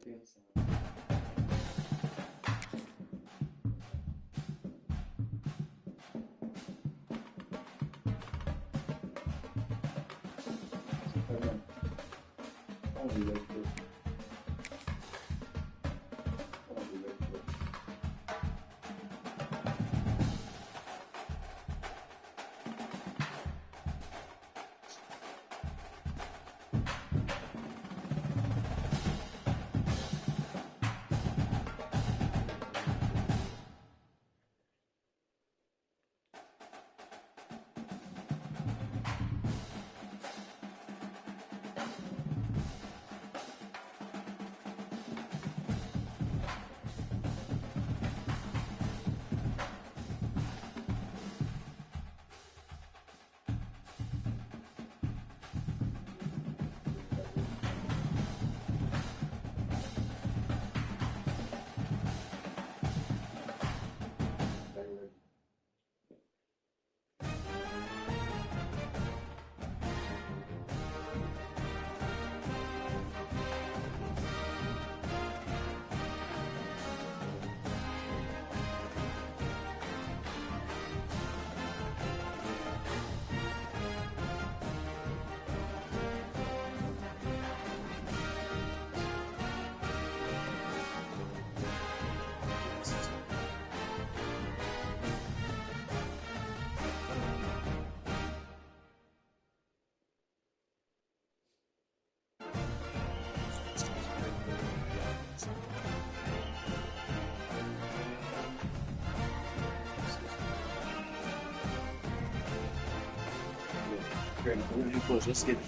Great. We're gonna close. Let's get it.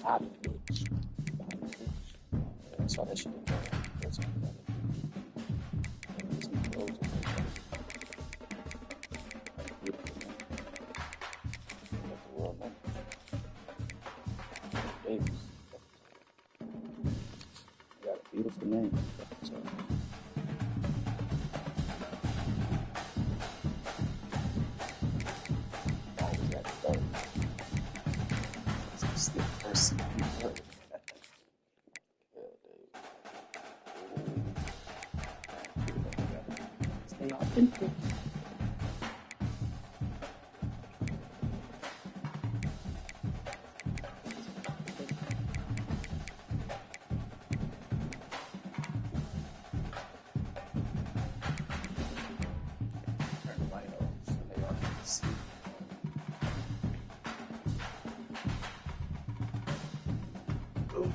Hot bitch. I saw that shit. Got a beautiful name. Stay authentic. Turn the light off so they all can see. Boom.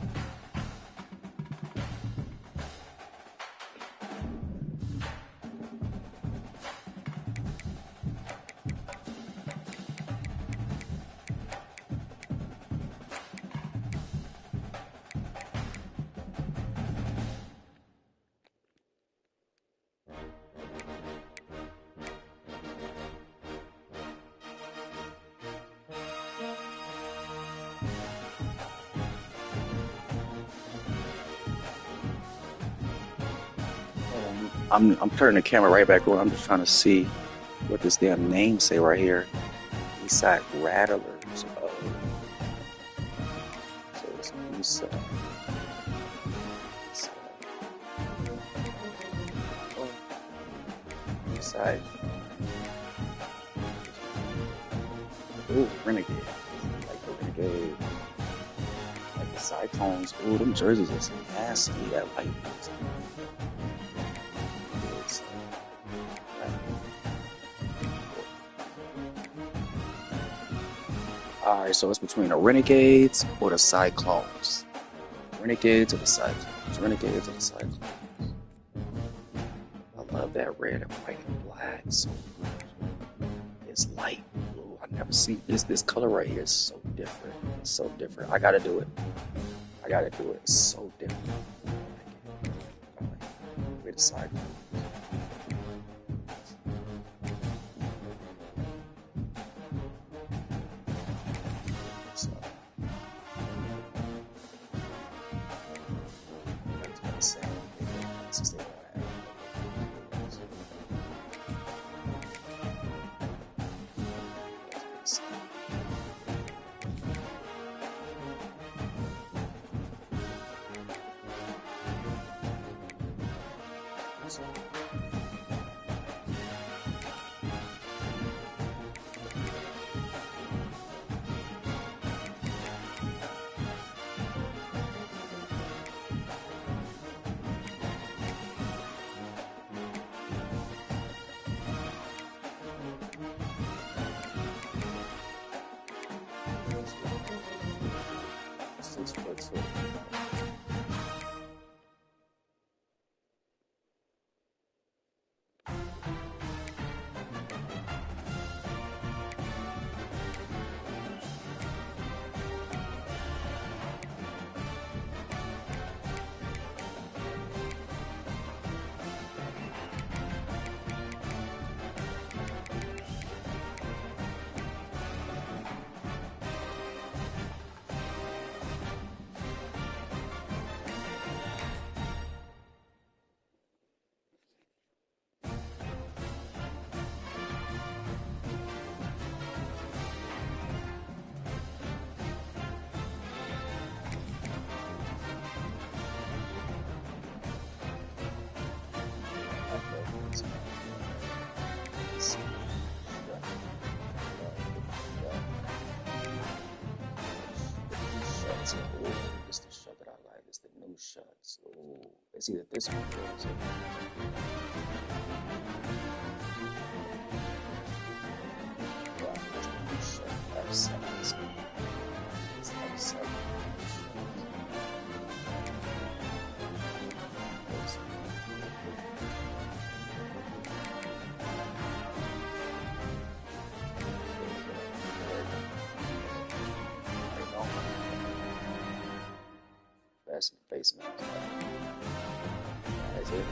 I'm turning the camera right back on. I'm just trying to see what this damn name say right here. Eastside Rattlers. Oh. So it's Eastside. Oh. Eastside. Ooh, Renegade. Like the Renegade. Like the Cyclones. Ooh, them jerseys are nasty. I like these. Alright, so it's between the Renegades or the Cyclones. Renegades or the Cyclones. Renegades or the Cyclones. I love that red and white and black. So it's light blue. I've never seen this color right here is so different. It's so different. I gotta do it. I gotta do it. It's so different. With the Cyclones. It's the shirt that I like. It's the new shirts. Ooh, it's either this one or this one. Yeah, it's the new shirt. F7. It's F7. face mask. That's it.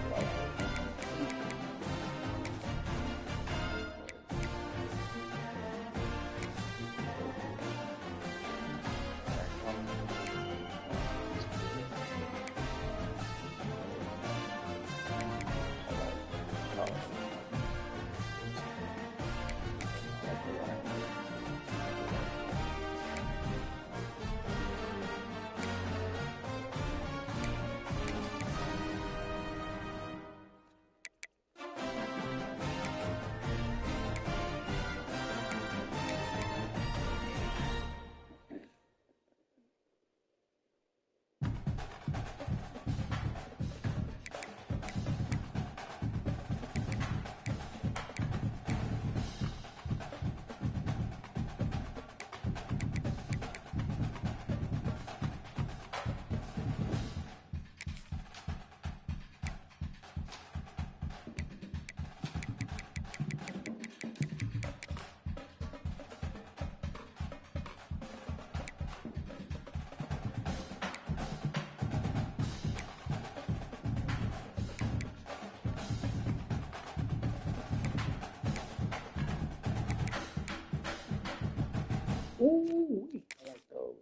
Ooh, I like those.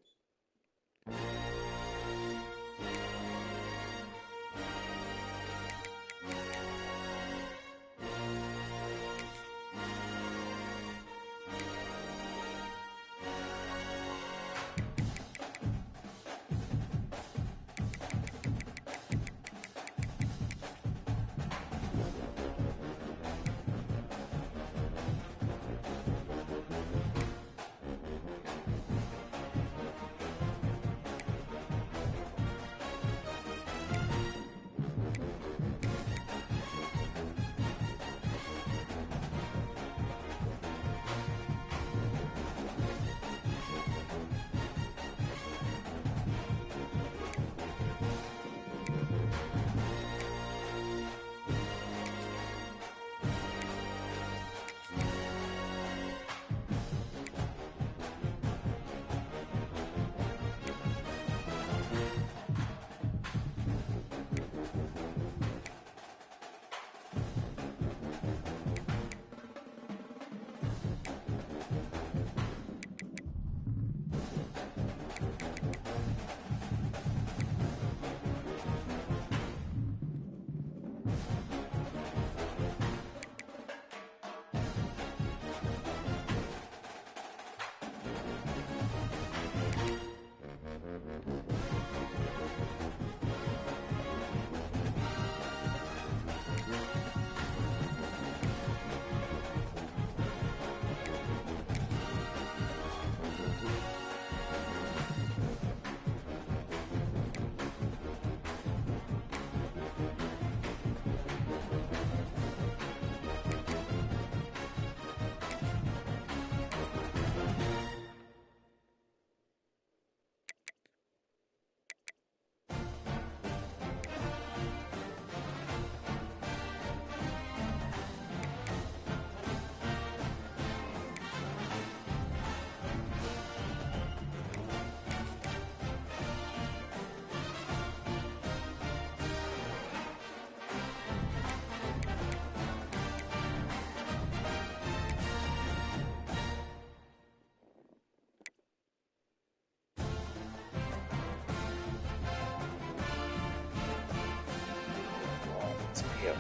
Yeah.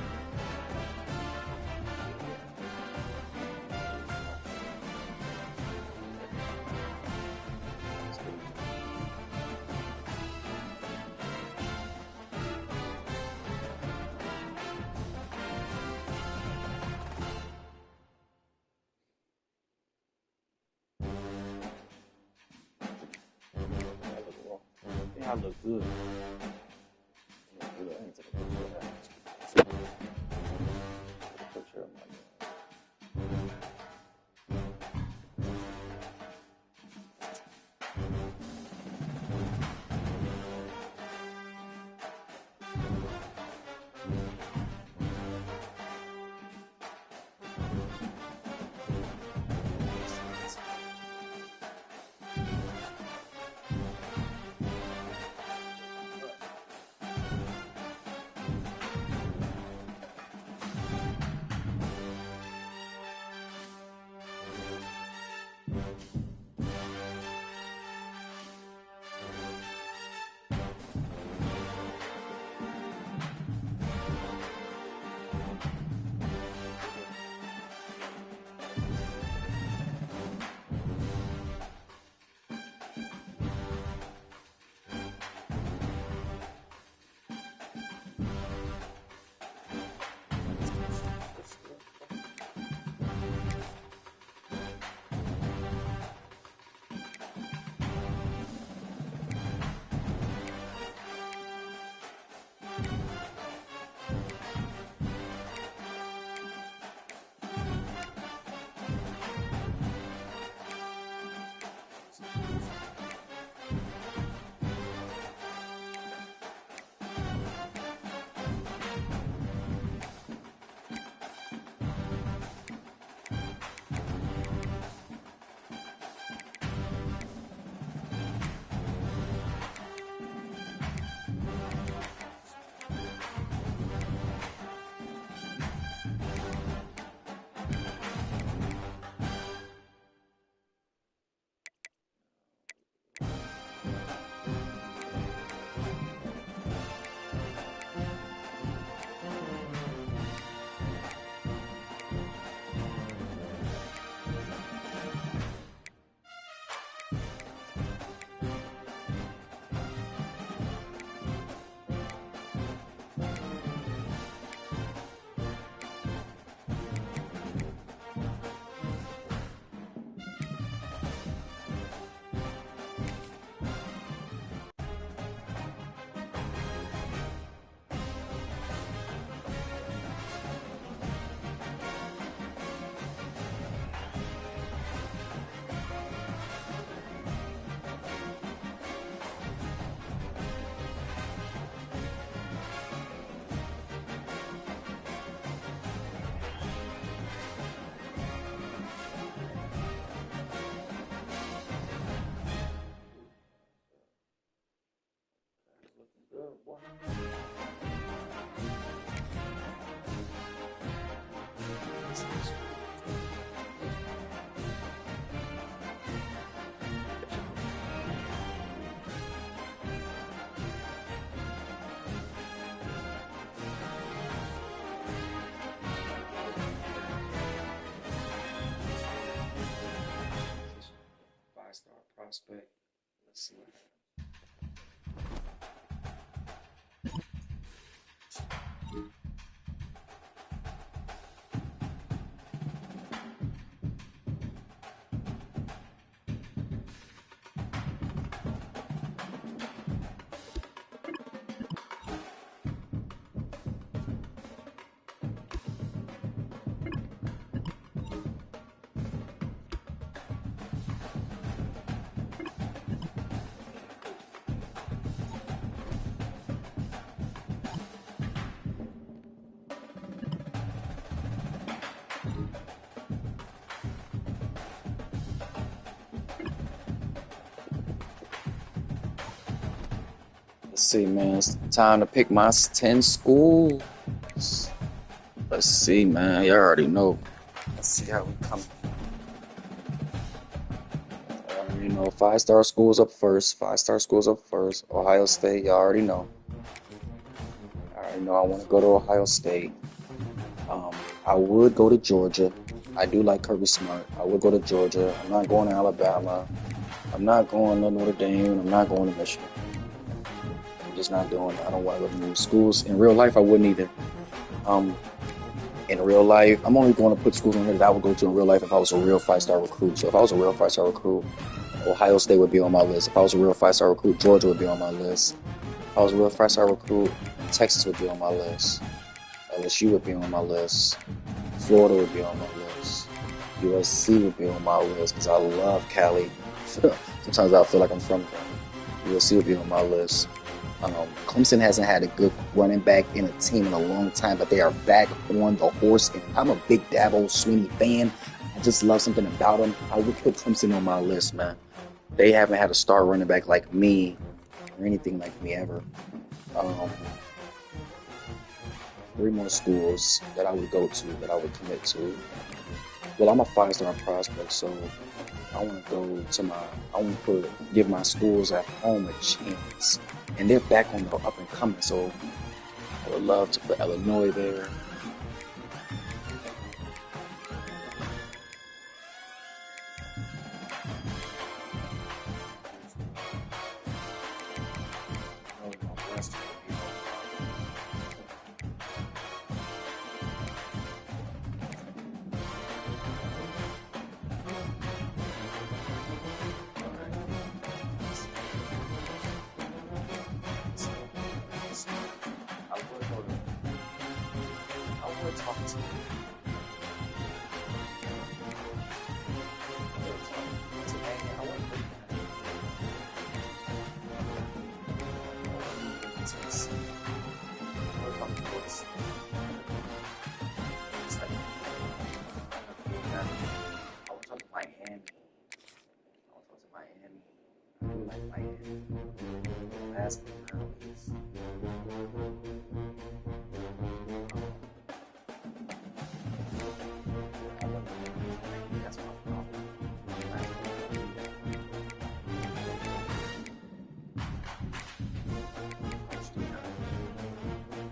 I look good. I look good. I need to take a picture of that. Picture of my prospect. Let's see. Let's see, man. It's time to pick my 10 schools. Let's see, man. You already know. Let's see how we come. You know, 5-star schools up first. 5-star schools up first. Ohio State, you already know. I already know I want to go to Ohio State. I would go to Georgia. I do like Kirby Smart. I would go to Georgia. I'm not going to Alabama. I'm not going to Notre Dame. I'm not going to Michigan. I'm just not doing it. I don't want to go to new schools. In real life, I wouldn't either. In real life, I'm only going to put schools on here that I would go to in real life if I was a real 5-star recruit. So if I was a real 5-star recruit, Ohio State would be on my list. If I was a real 5-star recruit, Georgia would be on my list. If I was a real 5-star recruit, Texas would be on my list. LSU would be on my list. Florida would be on my list. USC would be on my list because I love Cali. Sometimes I feel like I'm from Cali. USC would be on my list. Clemson hasn't had a good running back in a team in a long time, but they are back on the horse. And I'm a big Dabo Swinney fan. I just love something about them. I would put Clemson on my list, man. They haven't had a star running back like me or anything like me ever. 3 more schools that I would go to, that I would commit to. Well, I'm a 5-star prospect, so I want to give my schools at home a chance. And they're back on the up and coming, so I would love to put Illinois there.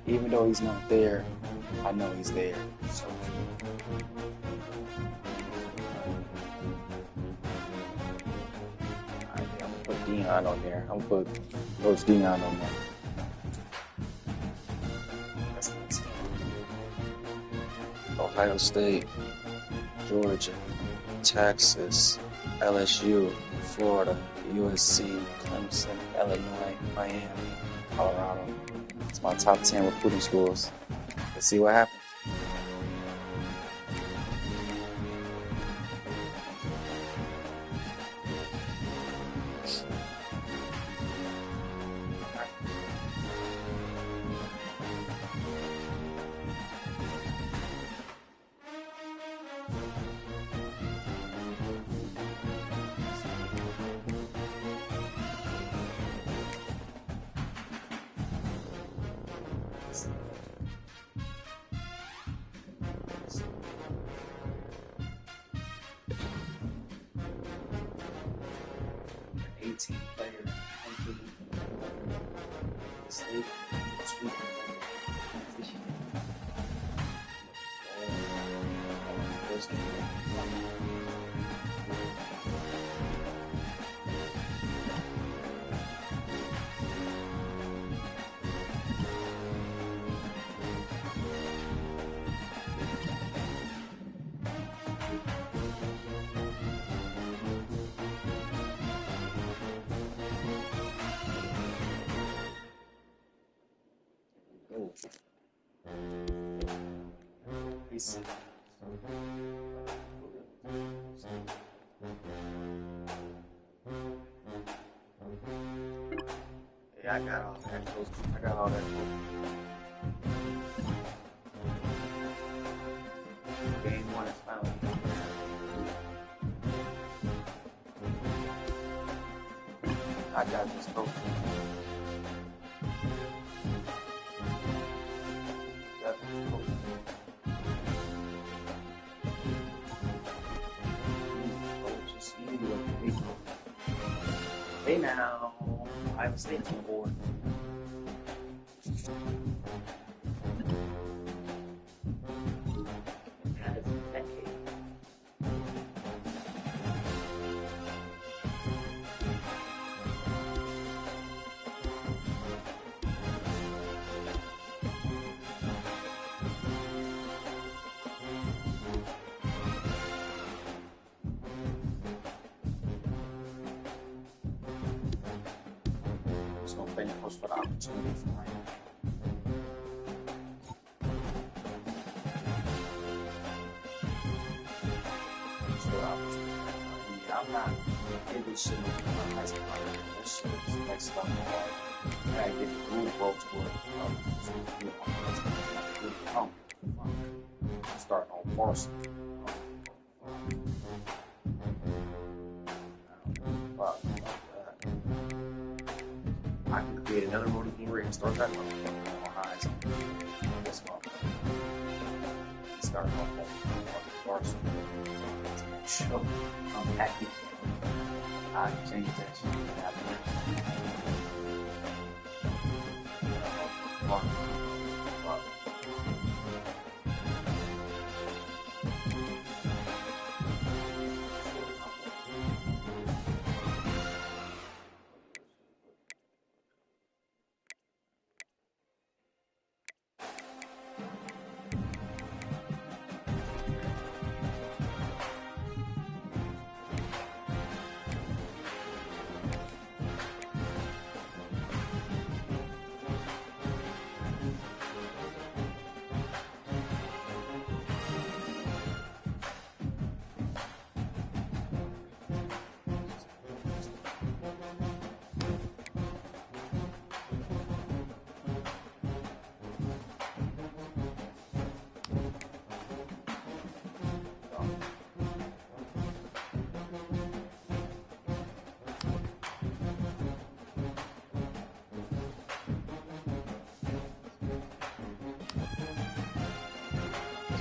Even though he's not there, I know he's there. So. I'm gonna put Deion on there. I'm gonna put Coach Deion on there. That's my team. Ohio State, Georgia, Texas, LSU, Florida, USC, Clemson, Illinois, Miami, Colorado. It's my top 10 recruiting schools. Let's see what happens. Peace. Yeah, I got all that. I got all that. Game one is finally. I got this coach. Got this coach. Just easy. Hey now, Iowa State's on the board. Just gonna play push for the opportunity for Miami. Push for the opportunity. I'm not in this shit with my high school. This shit is next level hard. I gotta get the groove broke to it. Starting on varsity. I can create another road to glory and start that on highs. This month. Start off on varsity. Sure. I'm happy. I changed that shit.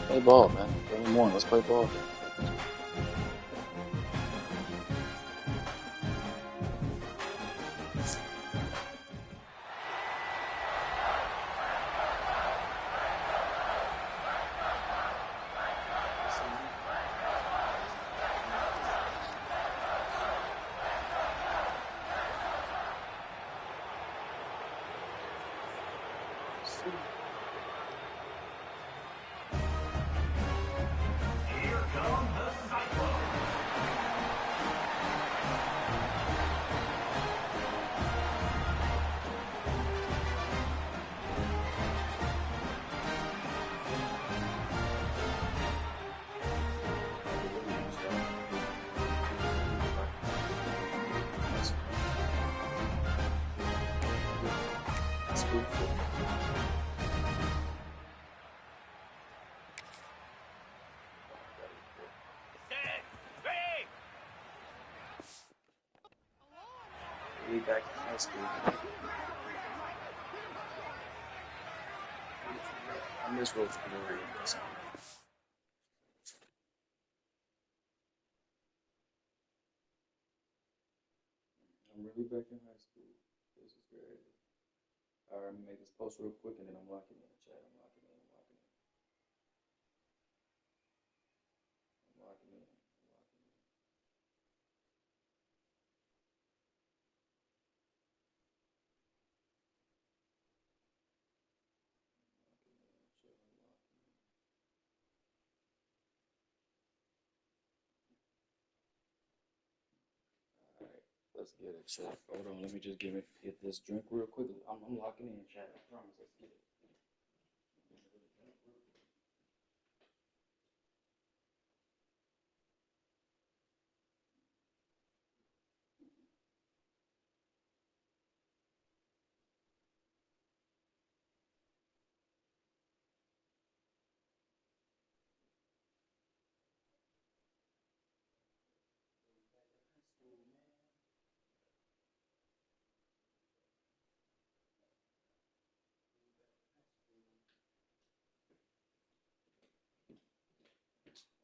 Play ball, man. Game one. Let's play ball. Back in high school. I miss Roach Glory. I'm really back in high school. This is great. Alright, I'm gonna make this post real quick and then I'm locking in the chat. I'm locking in. I'm locking in. Alright, let's get it, chat. Hold on, let me just get this drink real quick. I'm locking in, chat. I promise. Let's get it.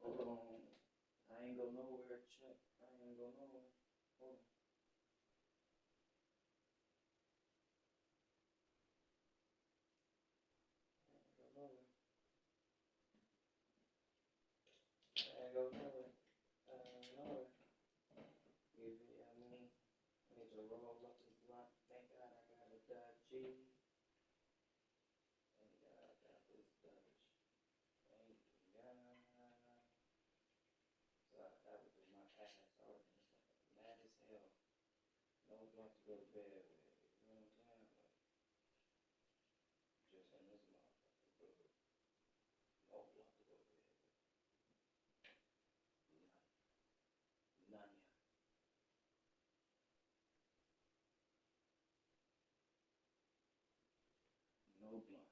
Hold on. I ain't go nowhere. Check. I ain't go nowhere. Hold on. I ain't go nowhere. I ain't go nowhere. Nowhere. You feel me? I need to roll up this blunt. Thank God I got a Dutchie. Thank God I got this Dutch. Thank God. So that was just my ass already. Mad as hell. No blunt to go to bed with. You know what I'm saying? Just in this motherfucker. No blunt to go to bed with. None. No blunt.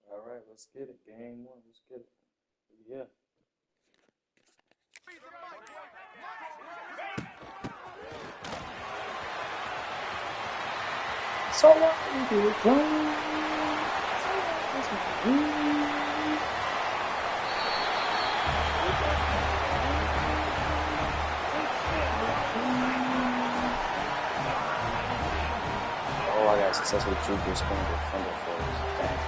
All right, let's get it. Game one. Let's get it. Yeah. So what we do it wrong. Oh, I got successfully drew this one with fumble first. Dang.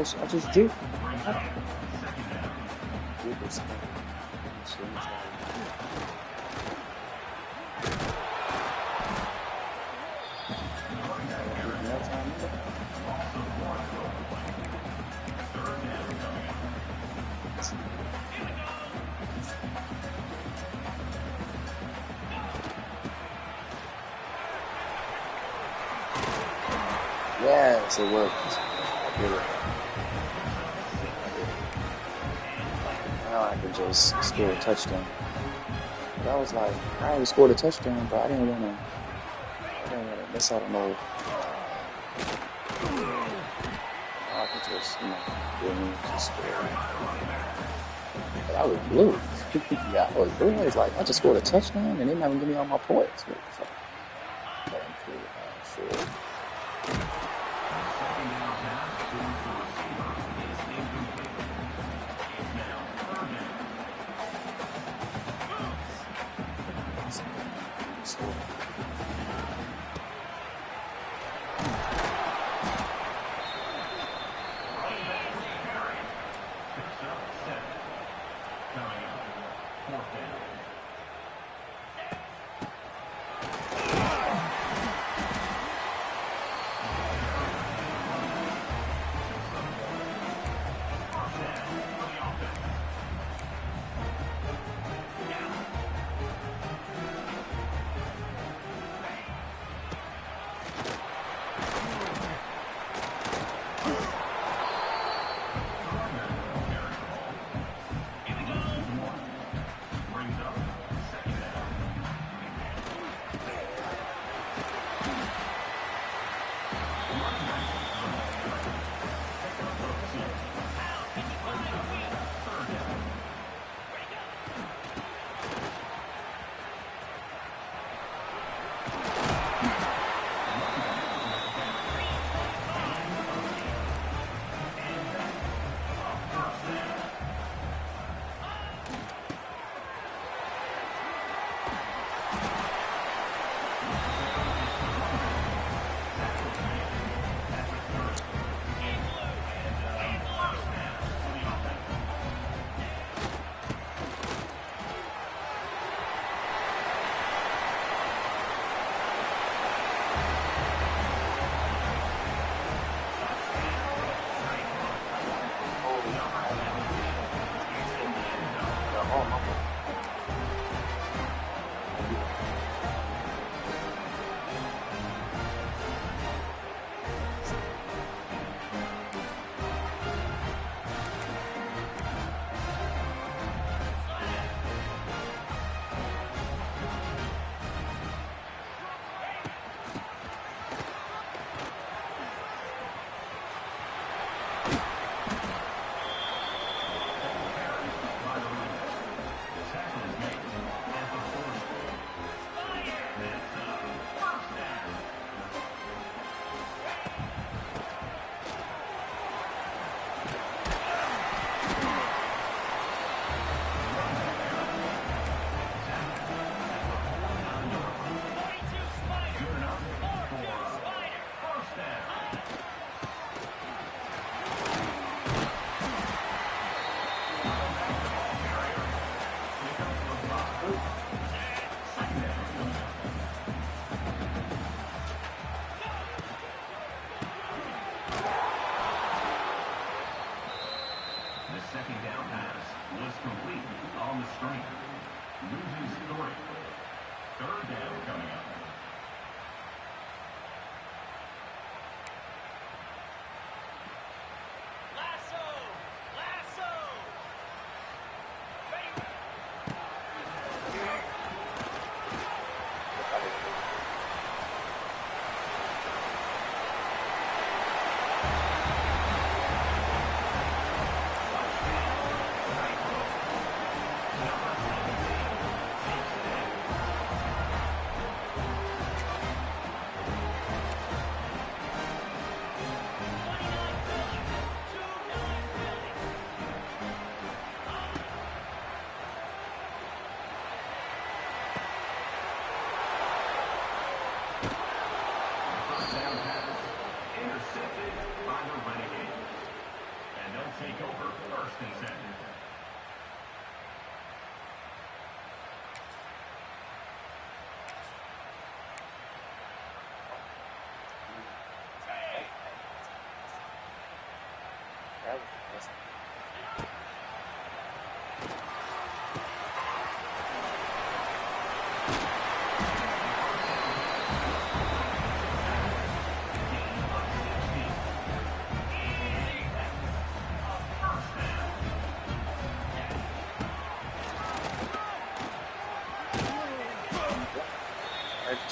I just drew. Yes, it worked. I did it. Now I can just score a touchdown. But I was like, I already scored a touchdown, but I didn't want to miss out on no. I could just, just score. But I was blue. Yeah, I was blue. It's like, I just scored a touchdown and they not even give me all my points. What the fuck? Sure.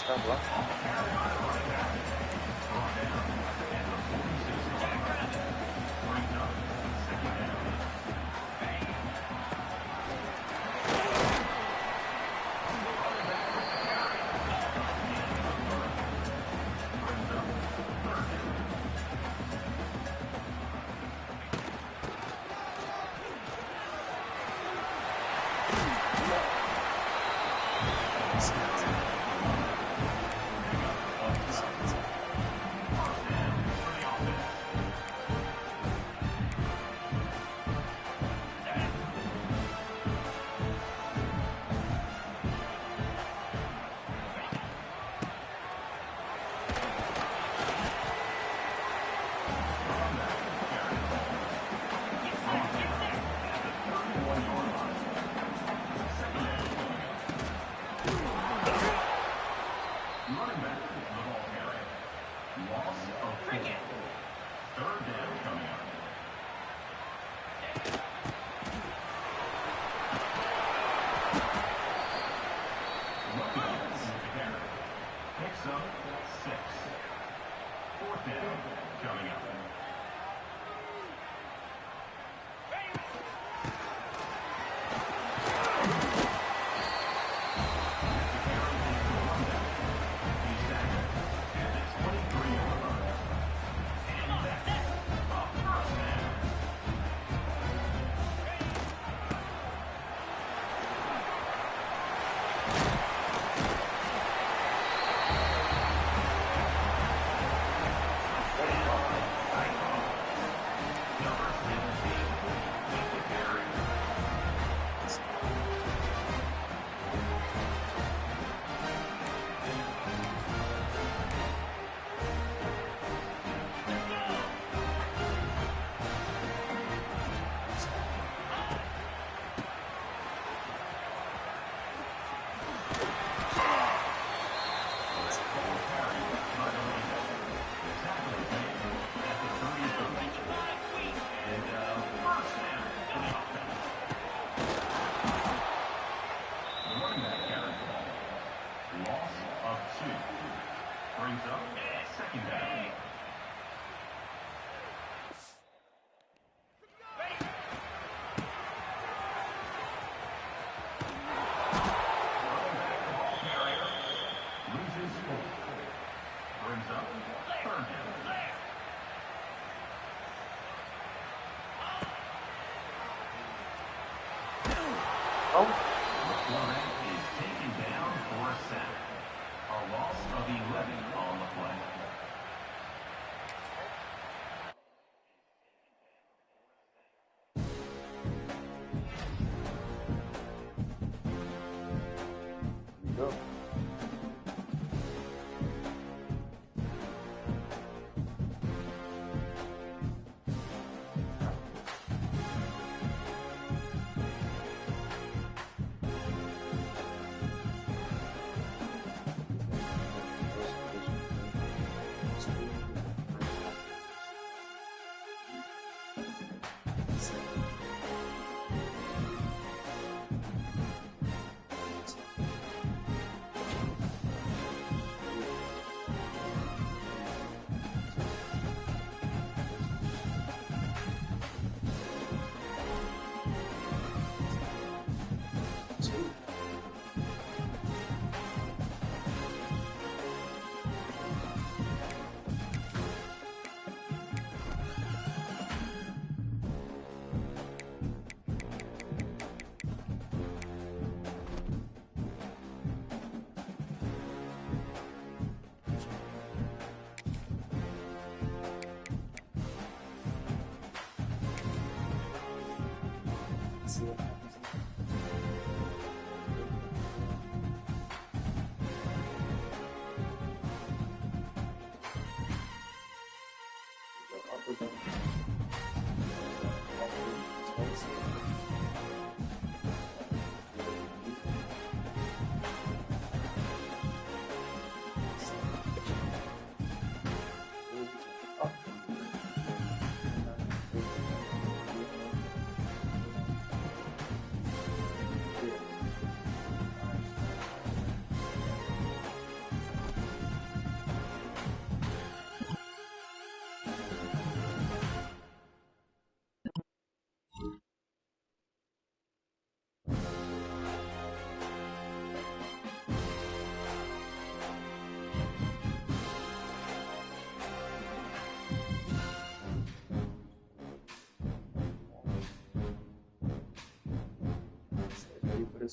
Stop blocking.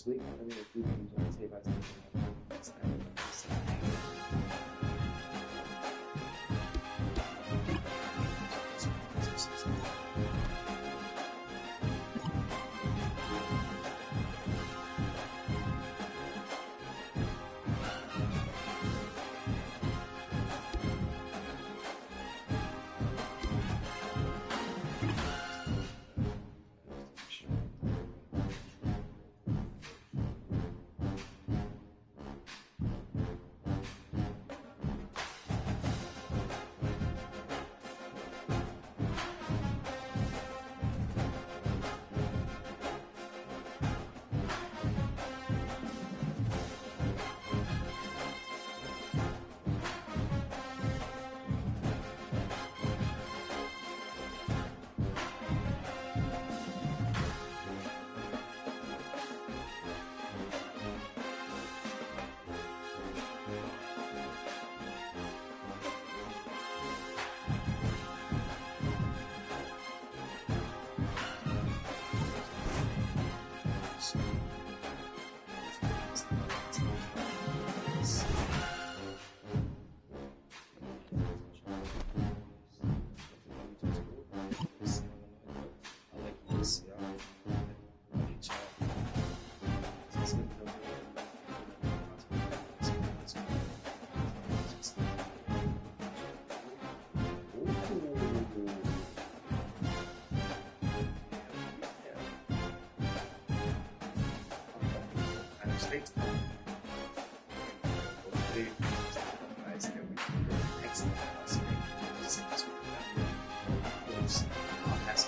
this week. I'm going to do games on the tape by tape.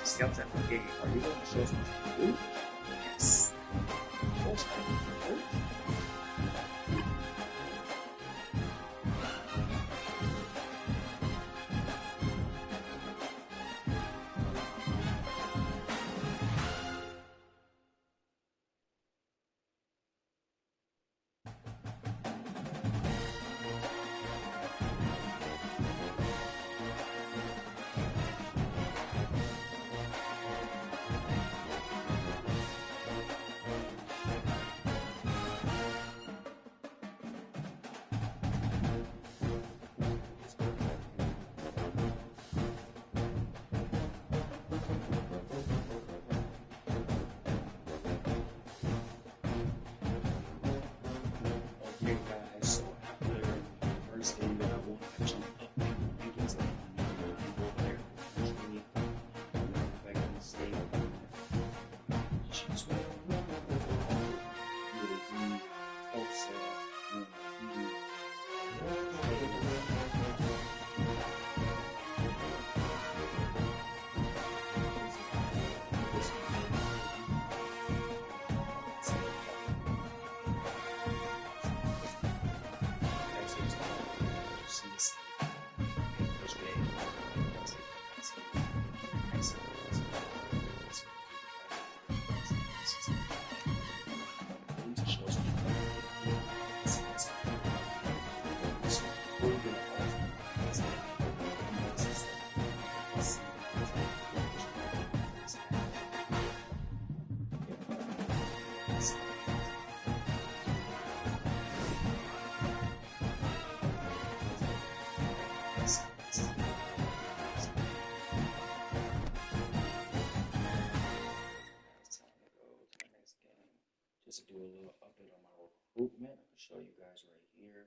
Scouts at the game. Are you going to show some food? Yes. Coach. Just to do a little update on my recruitment, I can show you guys right here.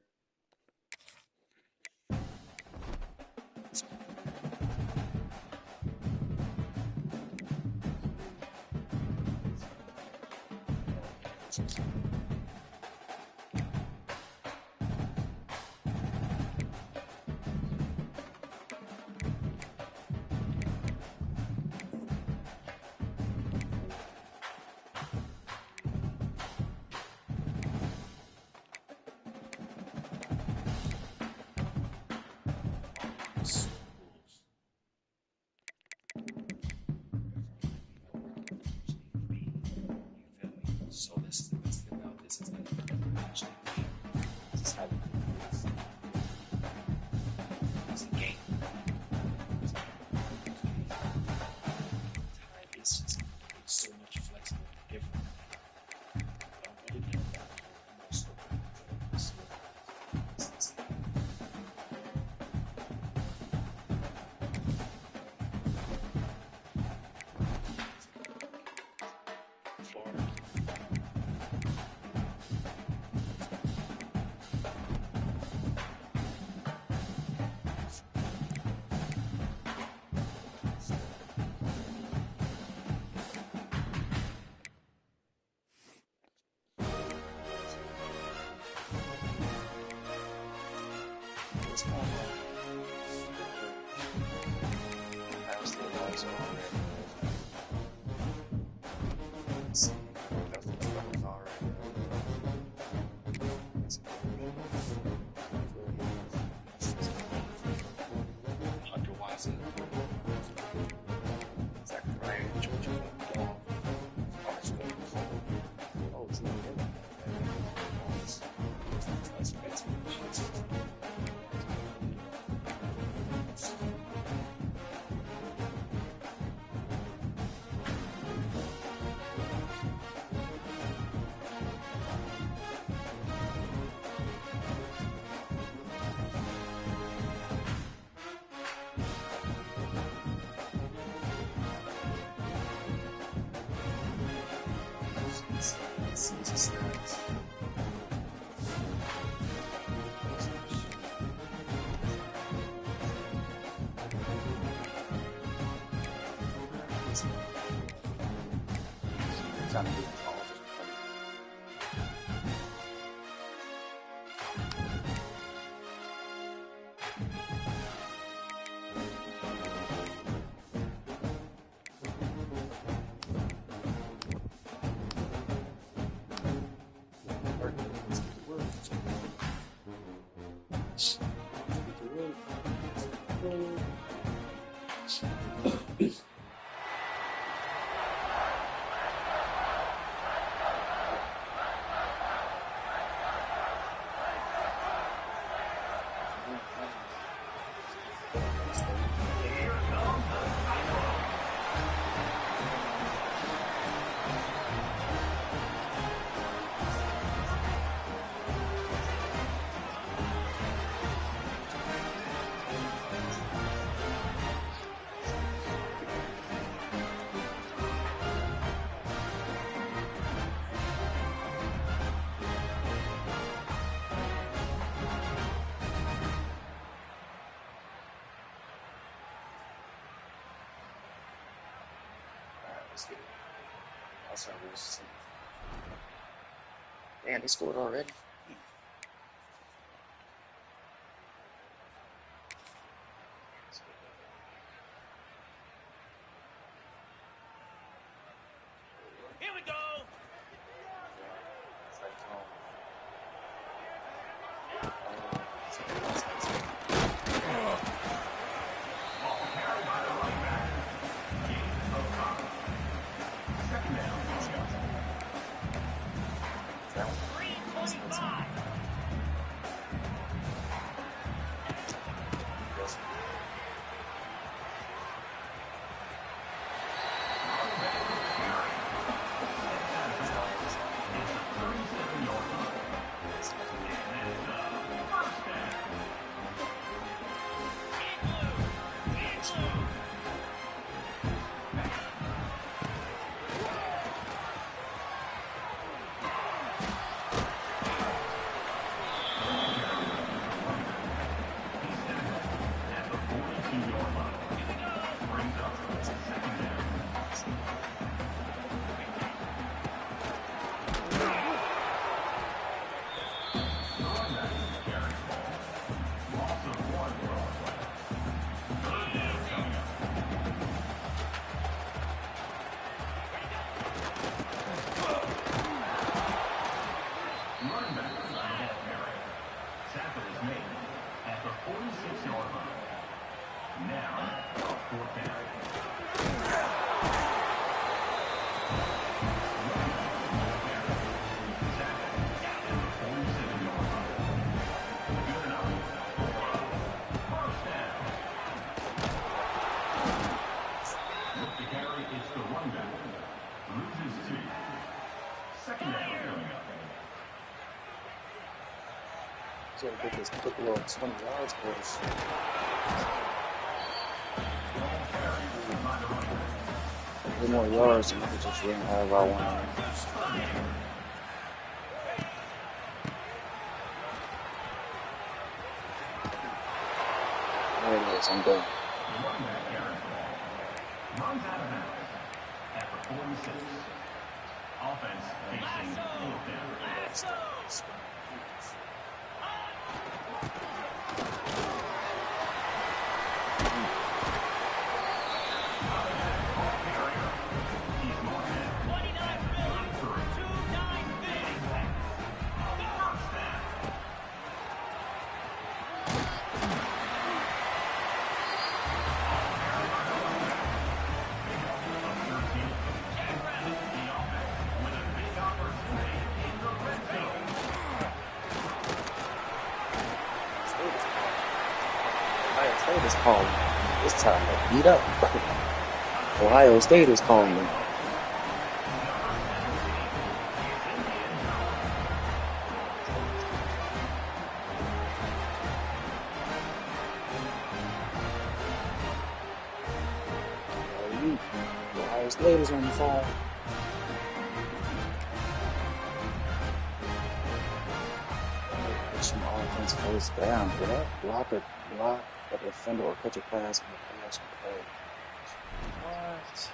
So this is the best thing about this is that actually this is how we do this. It's a game. It's just so much flexible and different. What's going on? Ohio State also already. Let's see. That's the numbers already. Hunter Watson. Zach Ryan, Georgia Dog. Oh, it's not good. That's fancy. Season stats. Trying to get Man, they scored already. Here we go. So I get this quick little 20 yards push. A little more yards and I could just run however I want. There it is, I'm done. Offense facing fourth down. Ohio State is calling. It's time to beat up. Ohio State is calling. Ohio State is on the phone. Some offense first down. Did I block a defender or catch a pass on the pass play? What?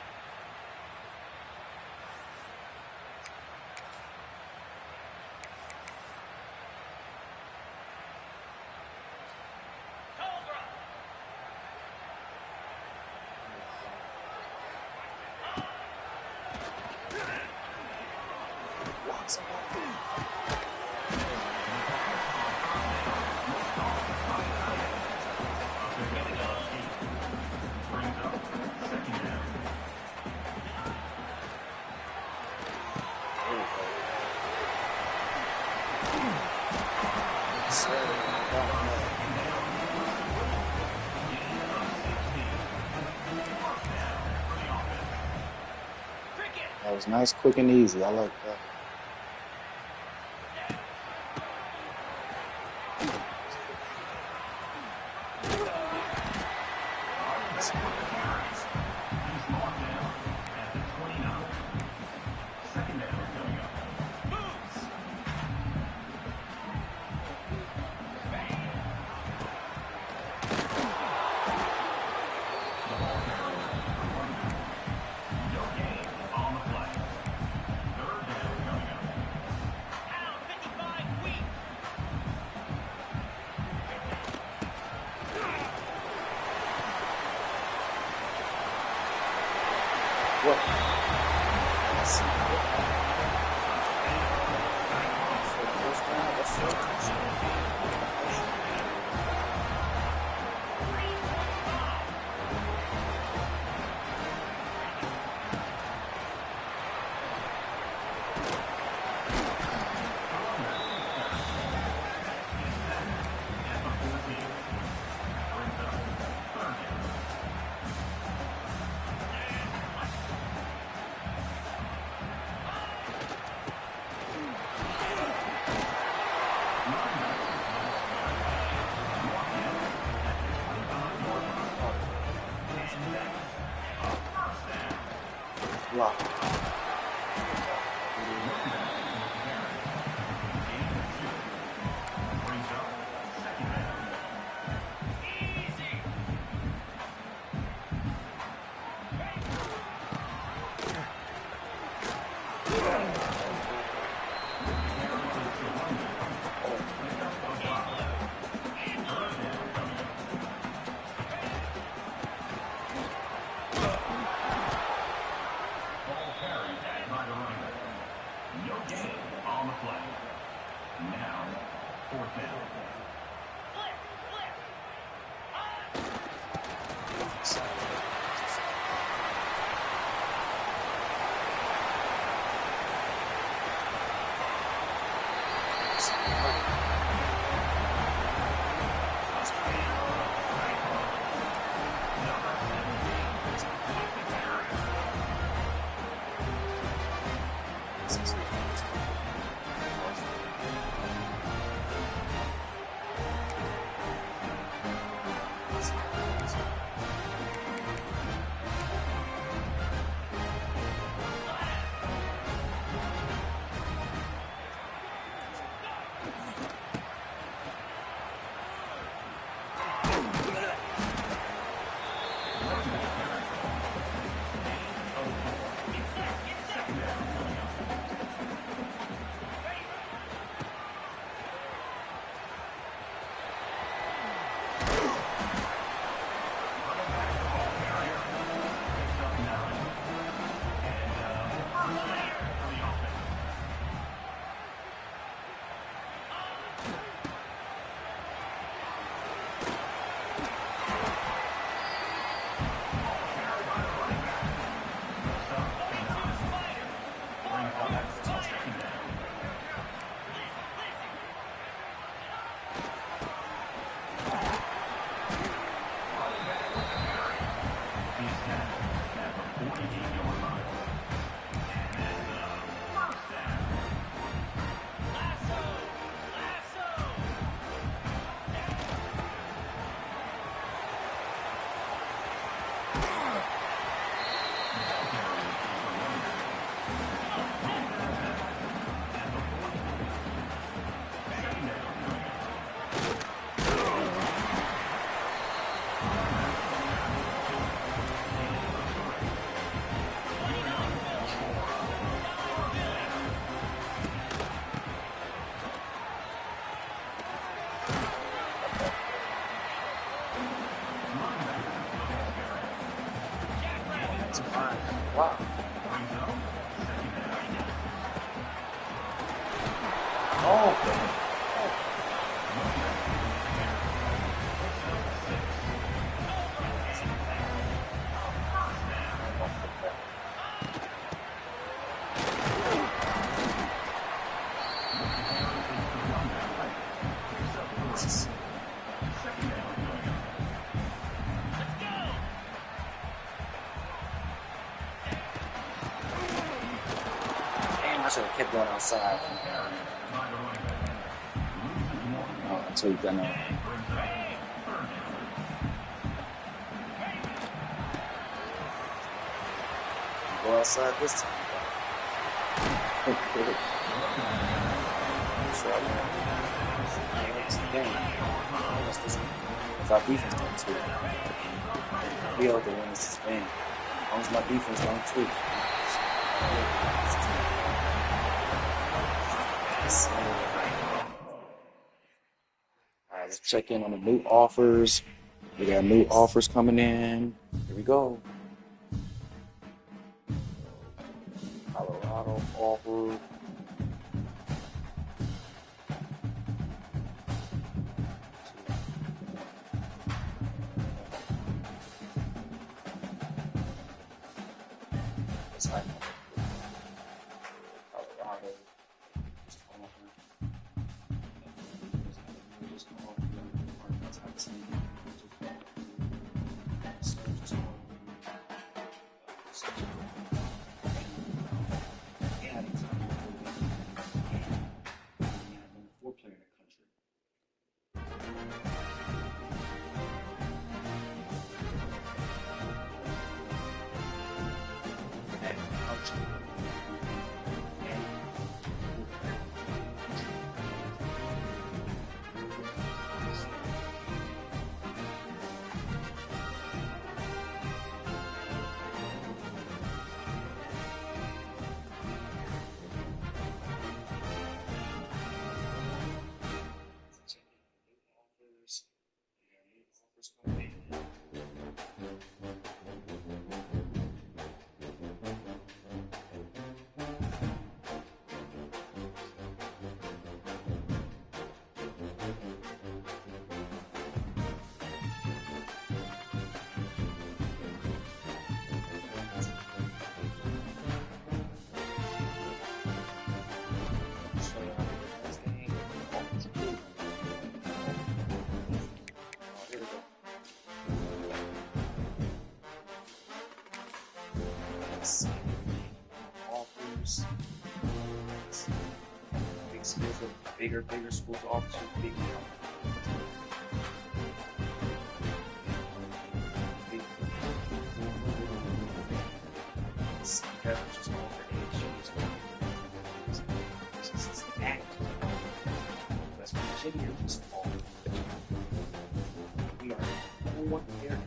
Block somebody. That was nice, quick, and easy. I like that. Block. It's fine. Wow. Oh. Damn, I should have kept going outside. Oh, I told you that now. Go outside this time. If our defense don't tweak, we able to win this game. As long as my defense don't tweak. Alright, let's check in on the new offers. We got new offers coming in. Here we go. Colorado offer. Colorado. Offers. Big schools with bigger schools offers with big. Just offer issues. This is the act. West Virginia just all. We are one here.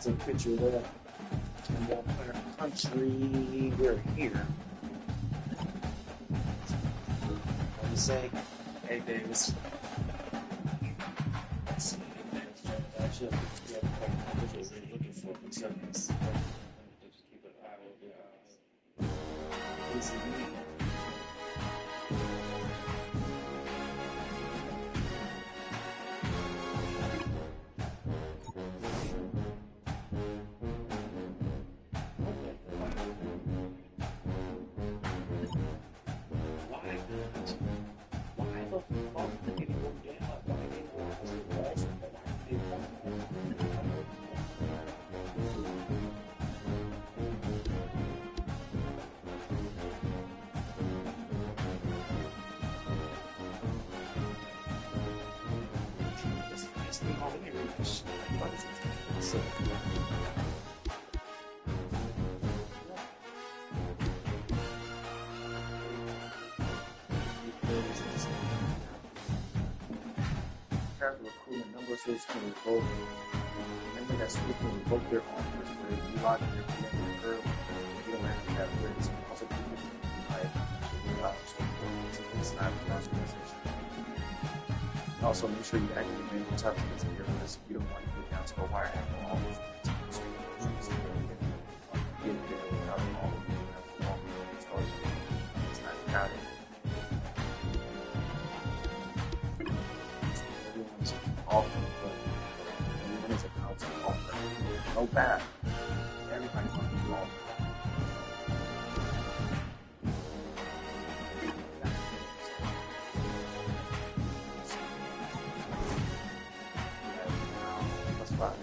Take a picture of that. And we'll put our country. We're here. Let me say, hey Davis, just really looking for concerns. Just keep an eye over your eyes. Easy. Recruitment number says can revoke. Remember that school can revoke their offers for you log in your commitment early. You don't have to have risk. Also, people like it's not a organization. Also, make sure you activate manual type of business because you don't want to get down to a wire and all these things. Get there without all of it's not counted. Offer, but everyone is account to offer. No bad. Everybody's going to be offer. That's fine.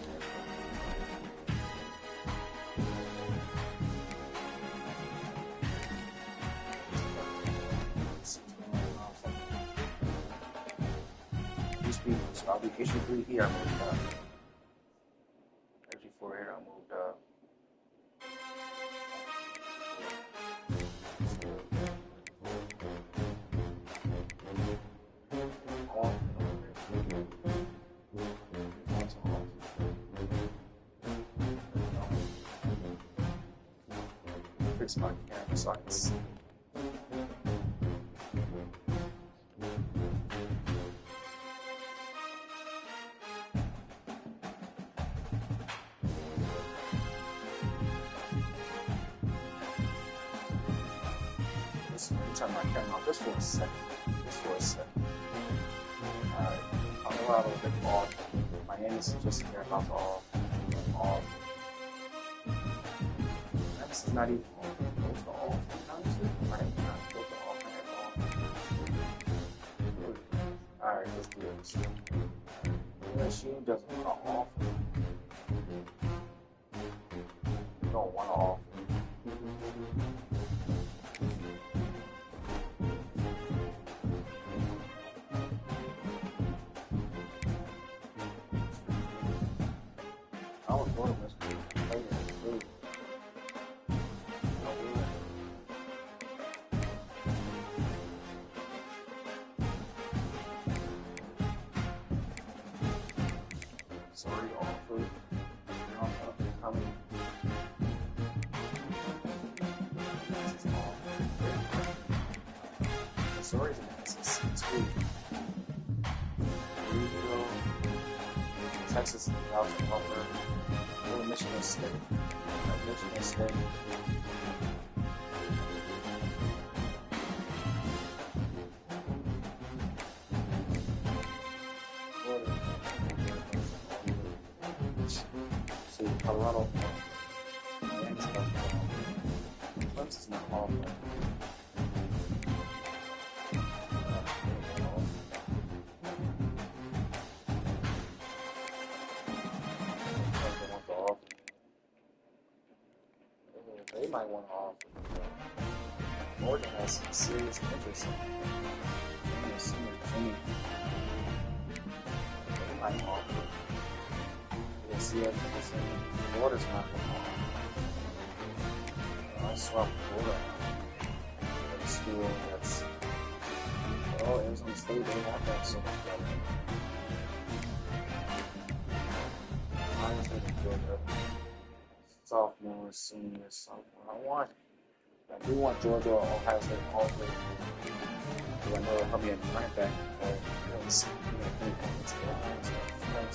So I'll be issue 3 here. I moved up. Issue 4 here. I moved up. Fix my camera so I can see. Turn my camera off just for a second. Alright, Colorado, big ball. Miami's just here about to off. This is not even close to off. Honestly, Miami's not close to off at all. Alright, let's do this. LSU doesn't want to off. You don't want to off. I was born with this player. Really. Sorry, offer. Coming. This is all. Sorry, it's too. Texas is out to offer. Michigan State. Michigan State. See, Colorado. Miami's Clemson's not off. They might want to offer. Oregon has some serious interest in a senior team. They might offer. We'll see if Florida's not going to offer. I swap Florida out. A school that's, Arizona State, they have that so much better. Mine's going to go up. Sophomore, senior, sophomore. I do want Georgia or Ohio State all three. because I know it'll help me in running back.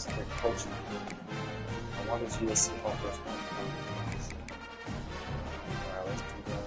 They're coaching. I wonder if USC offers one. Alright, let's do that.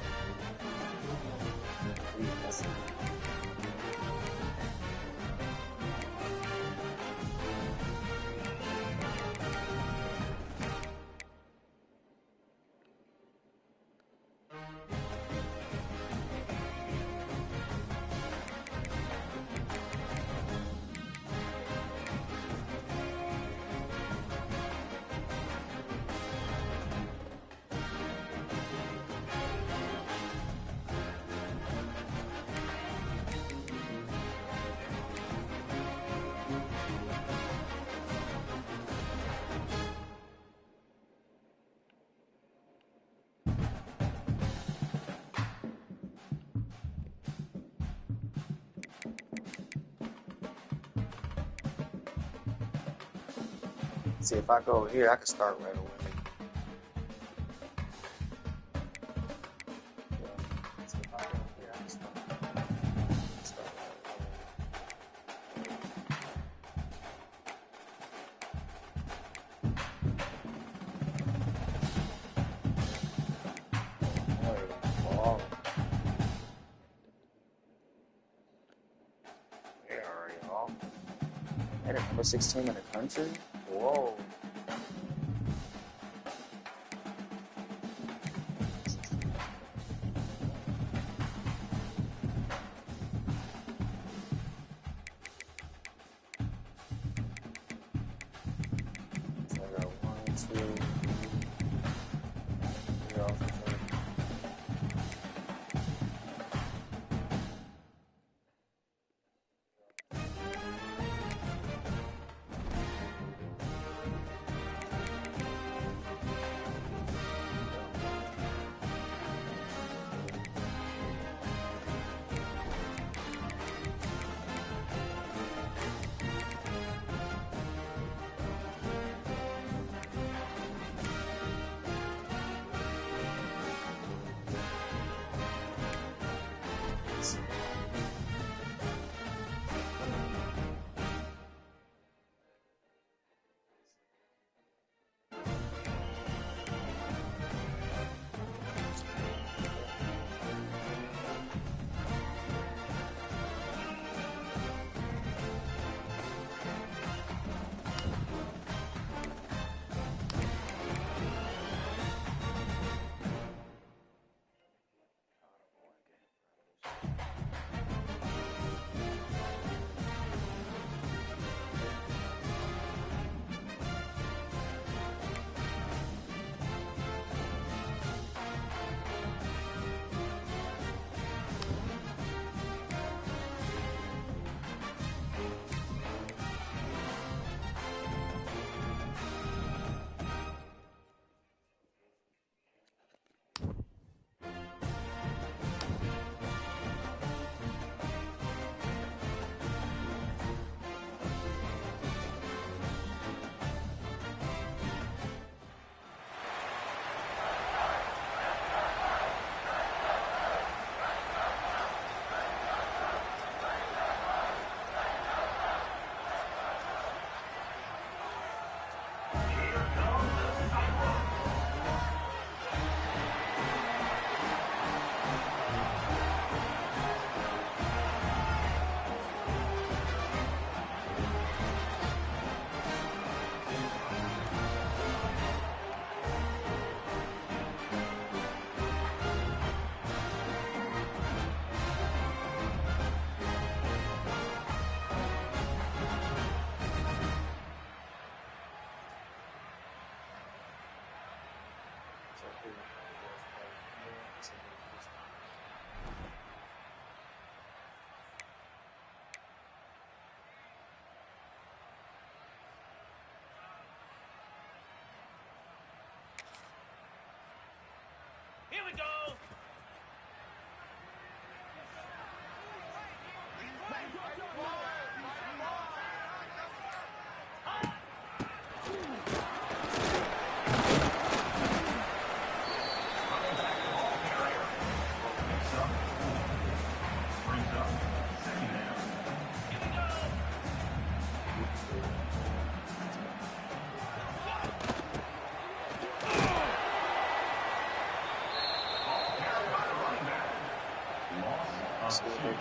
See, if I go here, I can start right away. See, if I go here, I can start right away. Oh, where are y'all? They're the number 16 in the country? Whoa. So I got 1, 2, 3 off the top.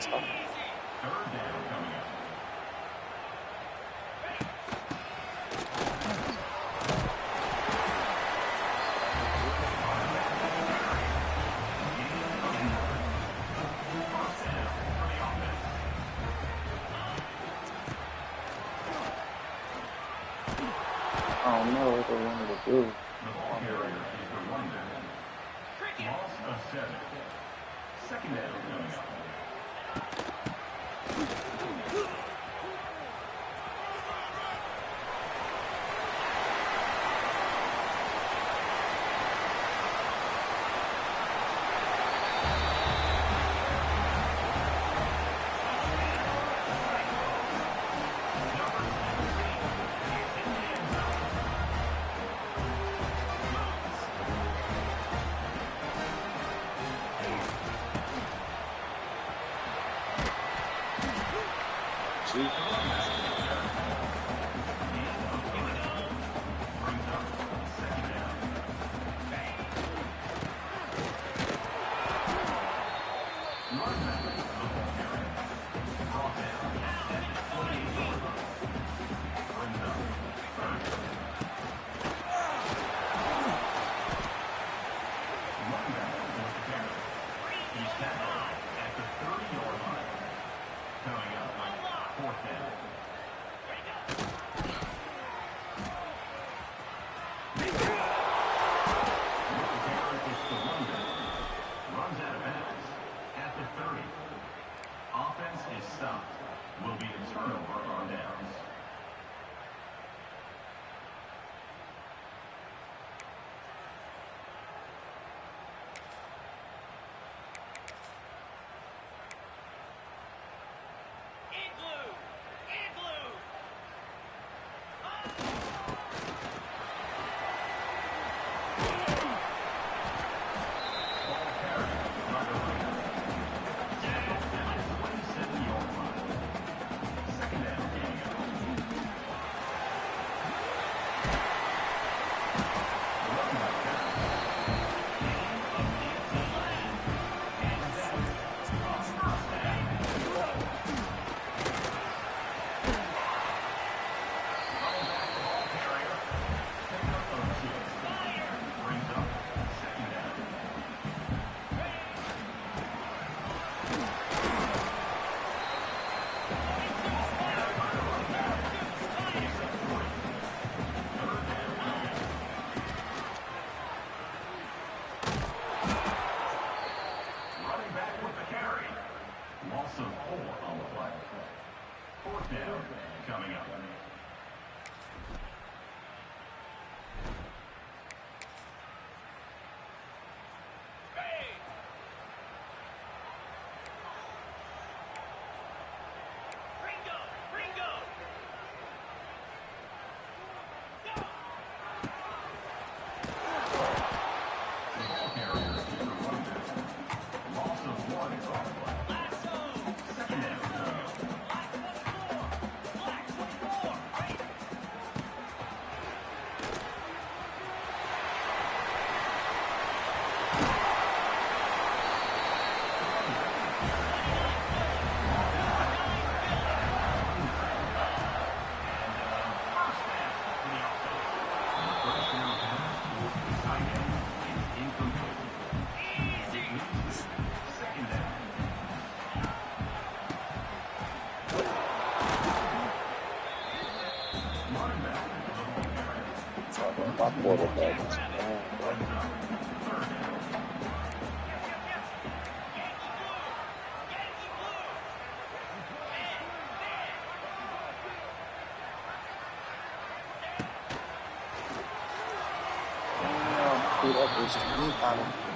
tough. I don't know what they wanted to do. My quarterback is bad, bro. Dude, that was me out of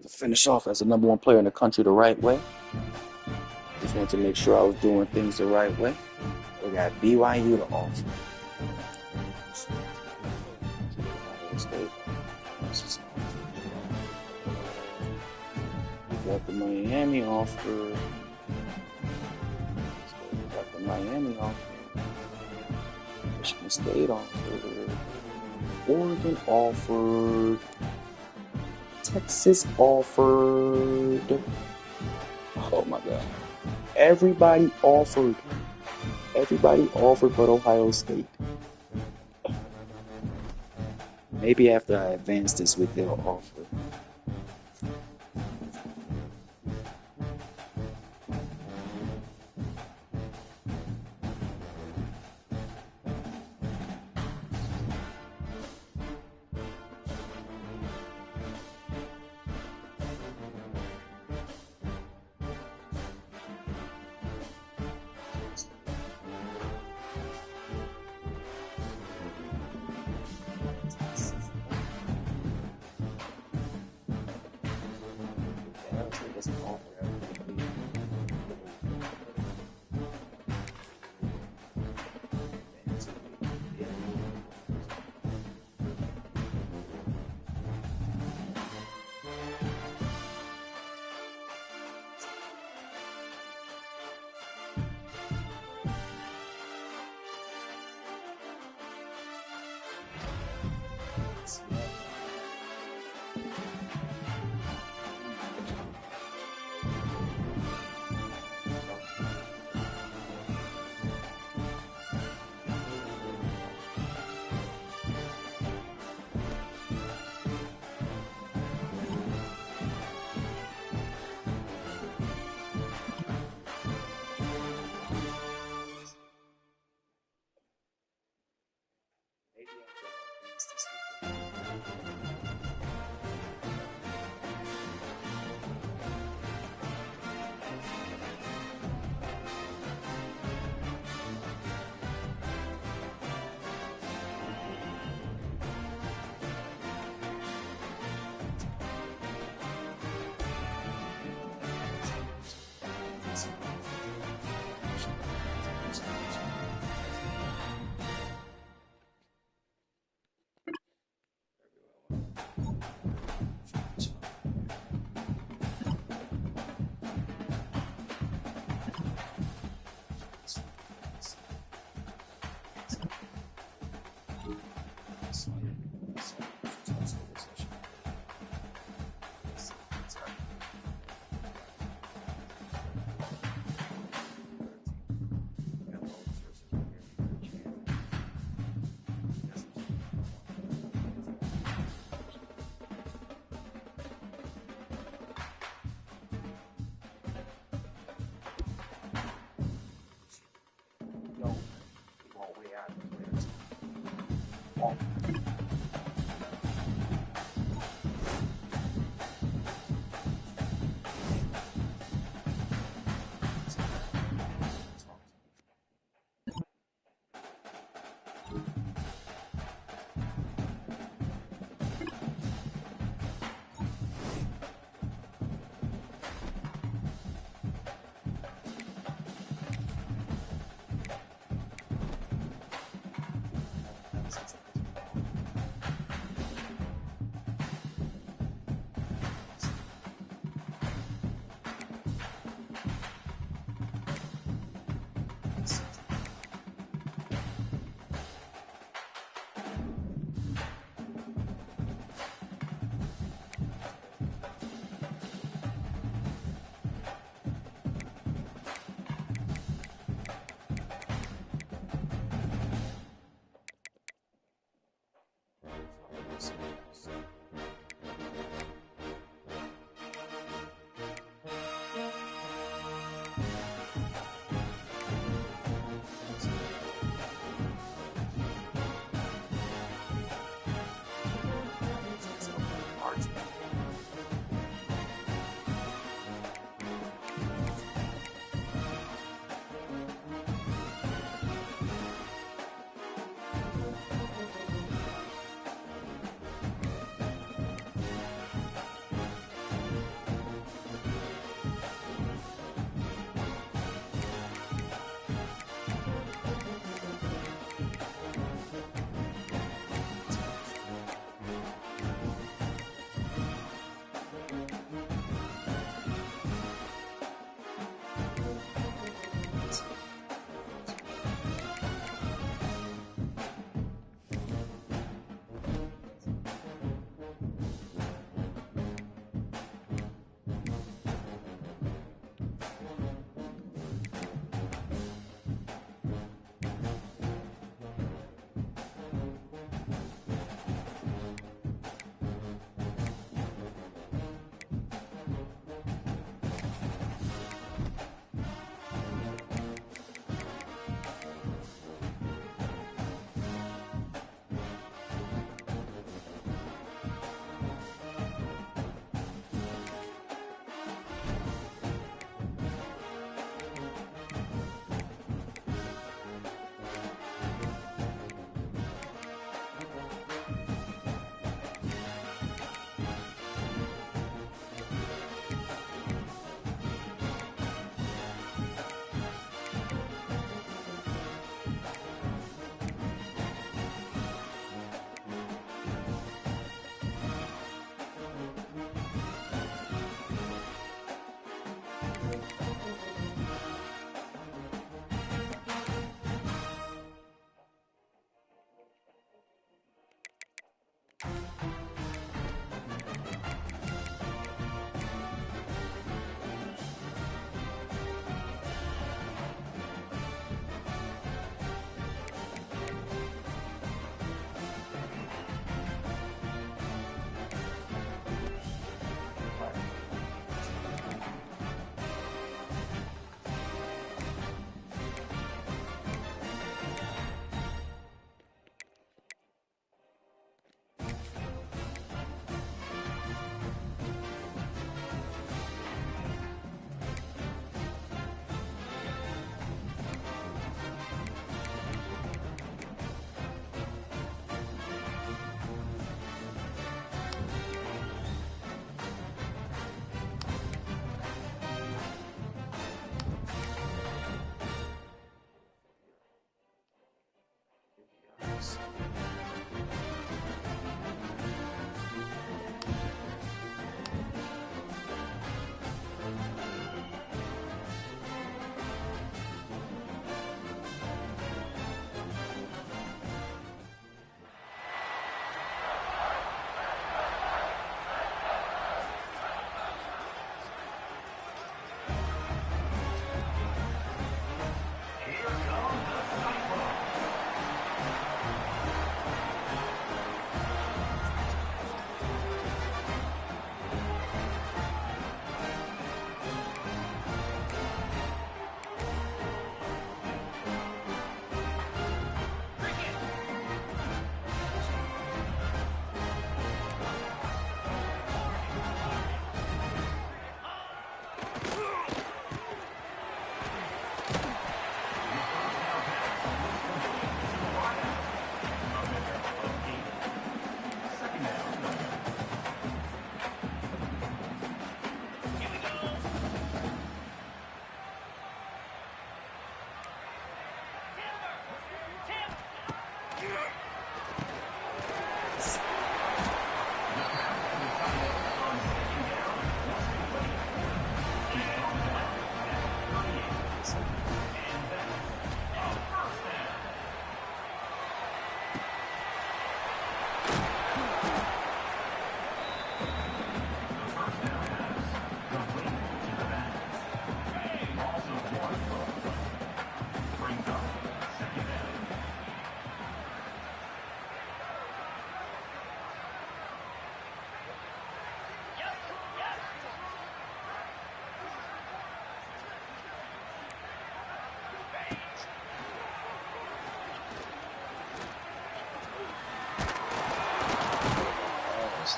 to finish off as the #1 player in the country the right way. Just wanted to make sure I was doing things the right way. We got BYU to offer. We got the Miami offer. We got the Miami offer. Michigan State offered. Oregon offered. Texas offered. Oh my God. Everybody offered. Everybody offered but Ohio State. Maybe after I advance this week, they'll offer.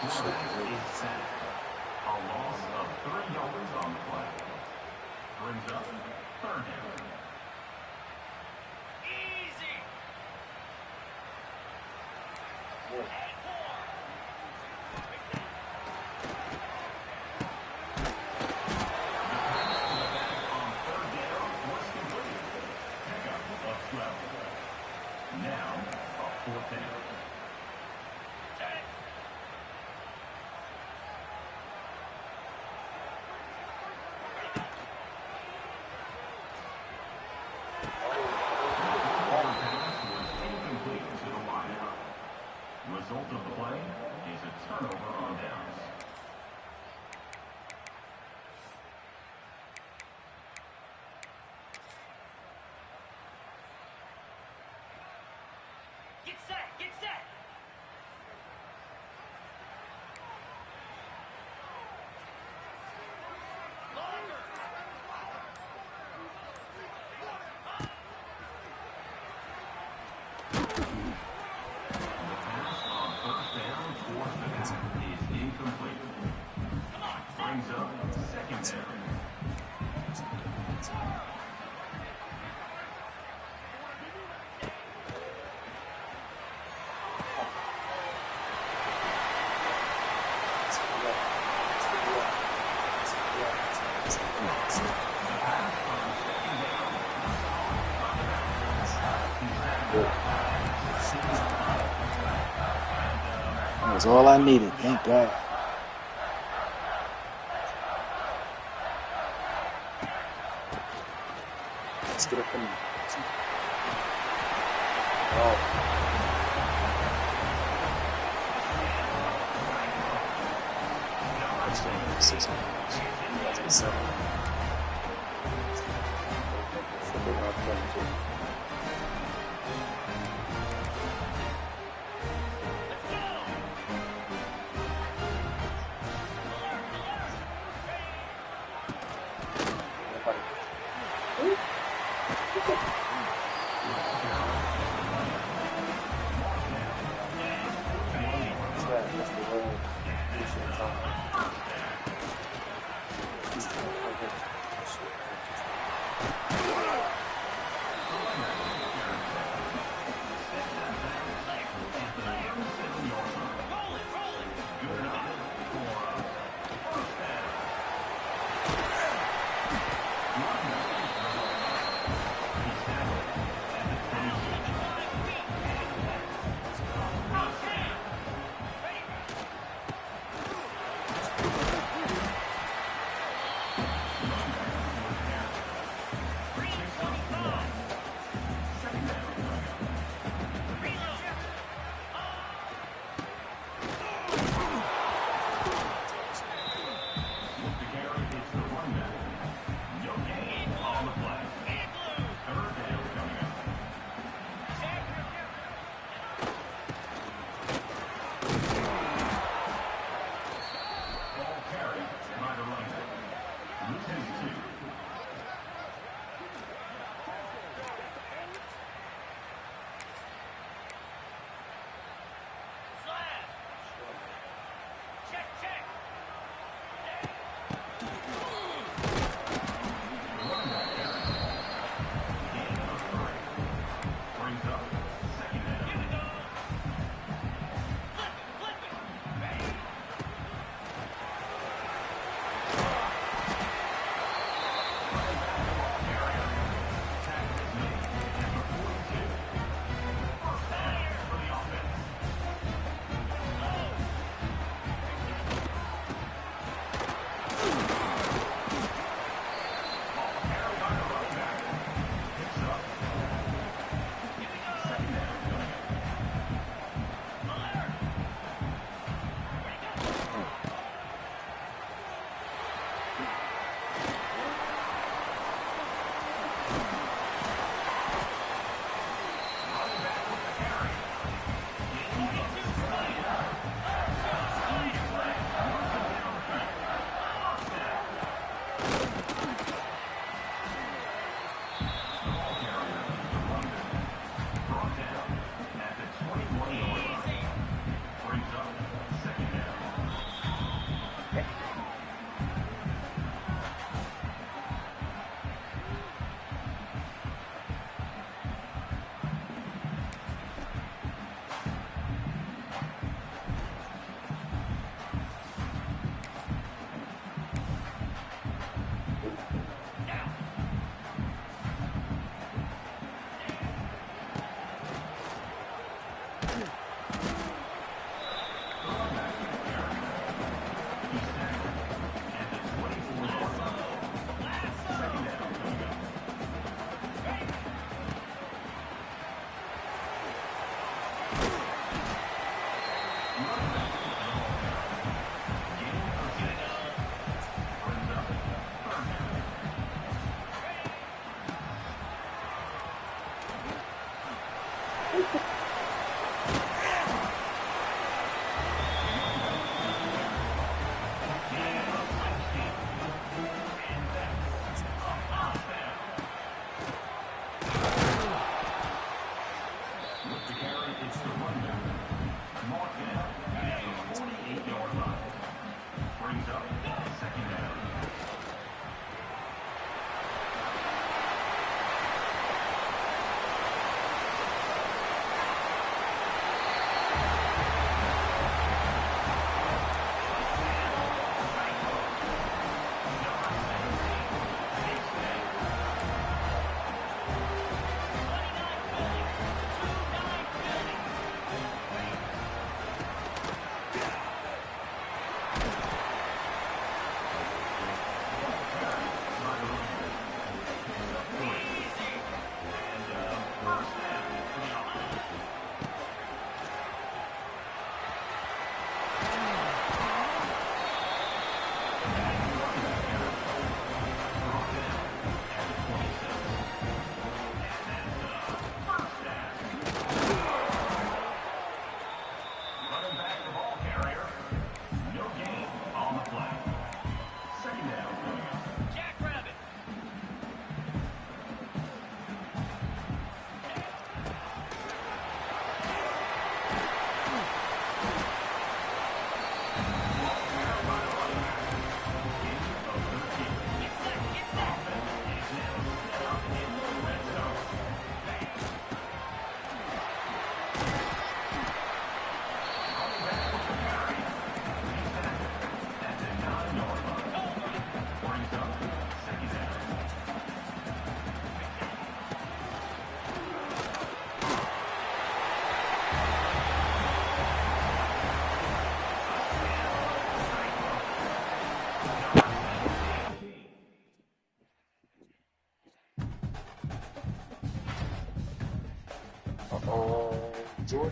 quarterback is sacked. A loss of 3 yards on the play. Brings up third down. Now, a fourth down. Incomplete to the wideout. Result of the play is a turnover on downs. Get set! Get set! Longer! The pass on first down towards the pass is incomplete. Brings up second down. That was all I needed. Thank God. Let's get up in there. Oh. 6 points. That's 7.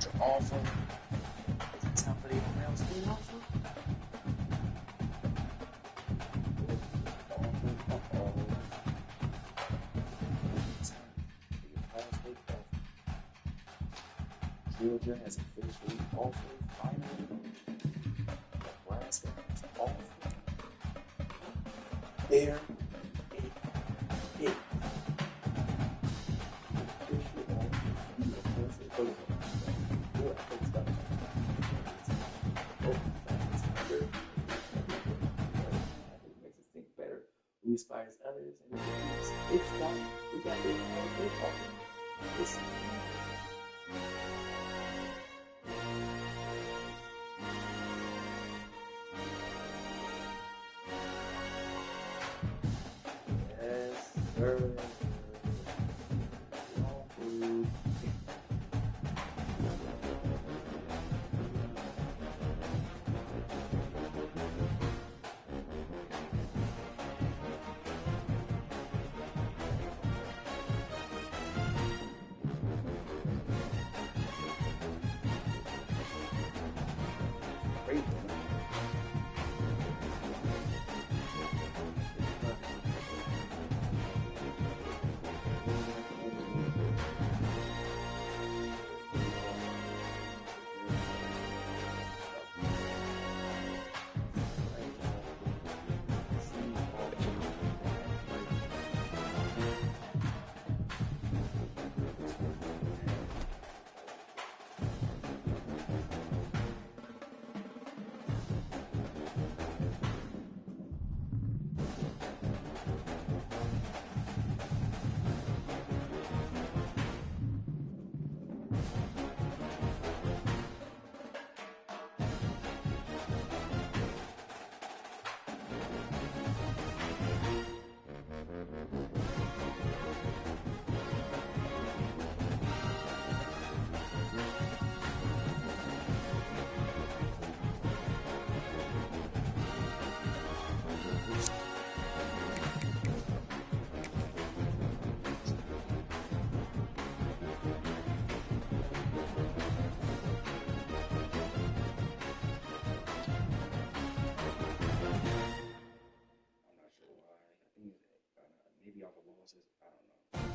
Georgia awful? Is it time for the Ohio State awful? Georgia has officially offered finally. Nebraska has offered. There it is. Official offer. You are perfect. Boy, I think it's done. It makes us think better. Who inspires others? And it's done. We got the offer. Listen. Yes, sir. Great. Maybe off of losses. I don't know.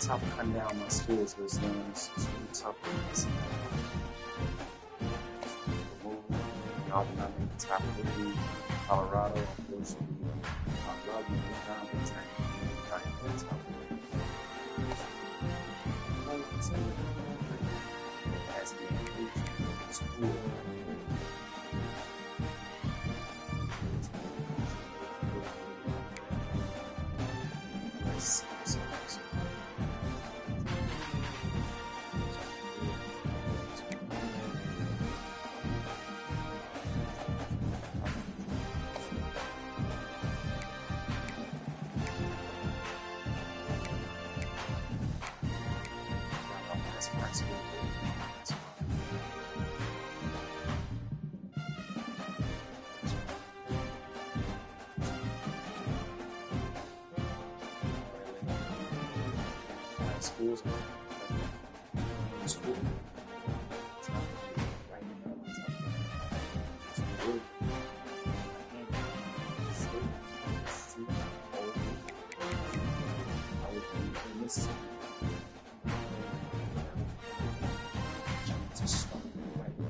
top cutting down my skills because it's really tough to this. Y'all did not make the top 50. Colorado, unfortunately, I love you, but not the tank. Not in the top 50. Has been it's cool. Schools, school. Right now, it's good. I would be in this. To start right now.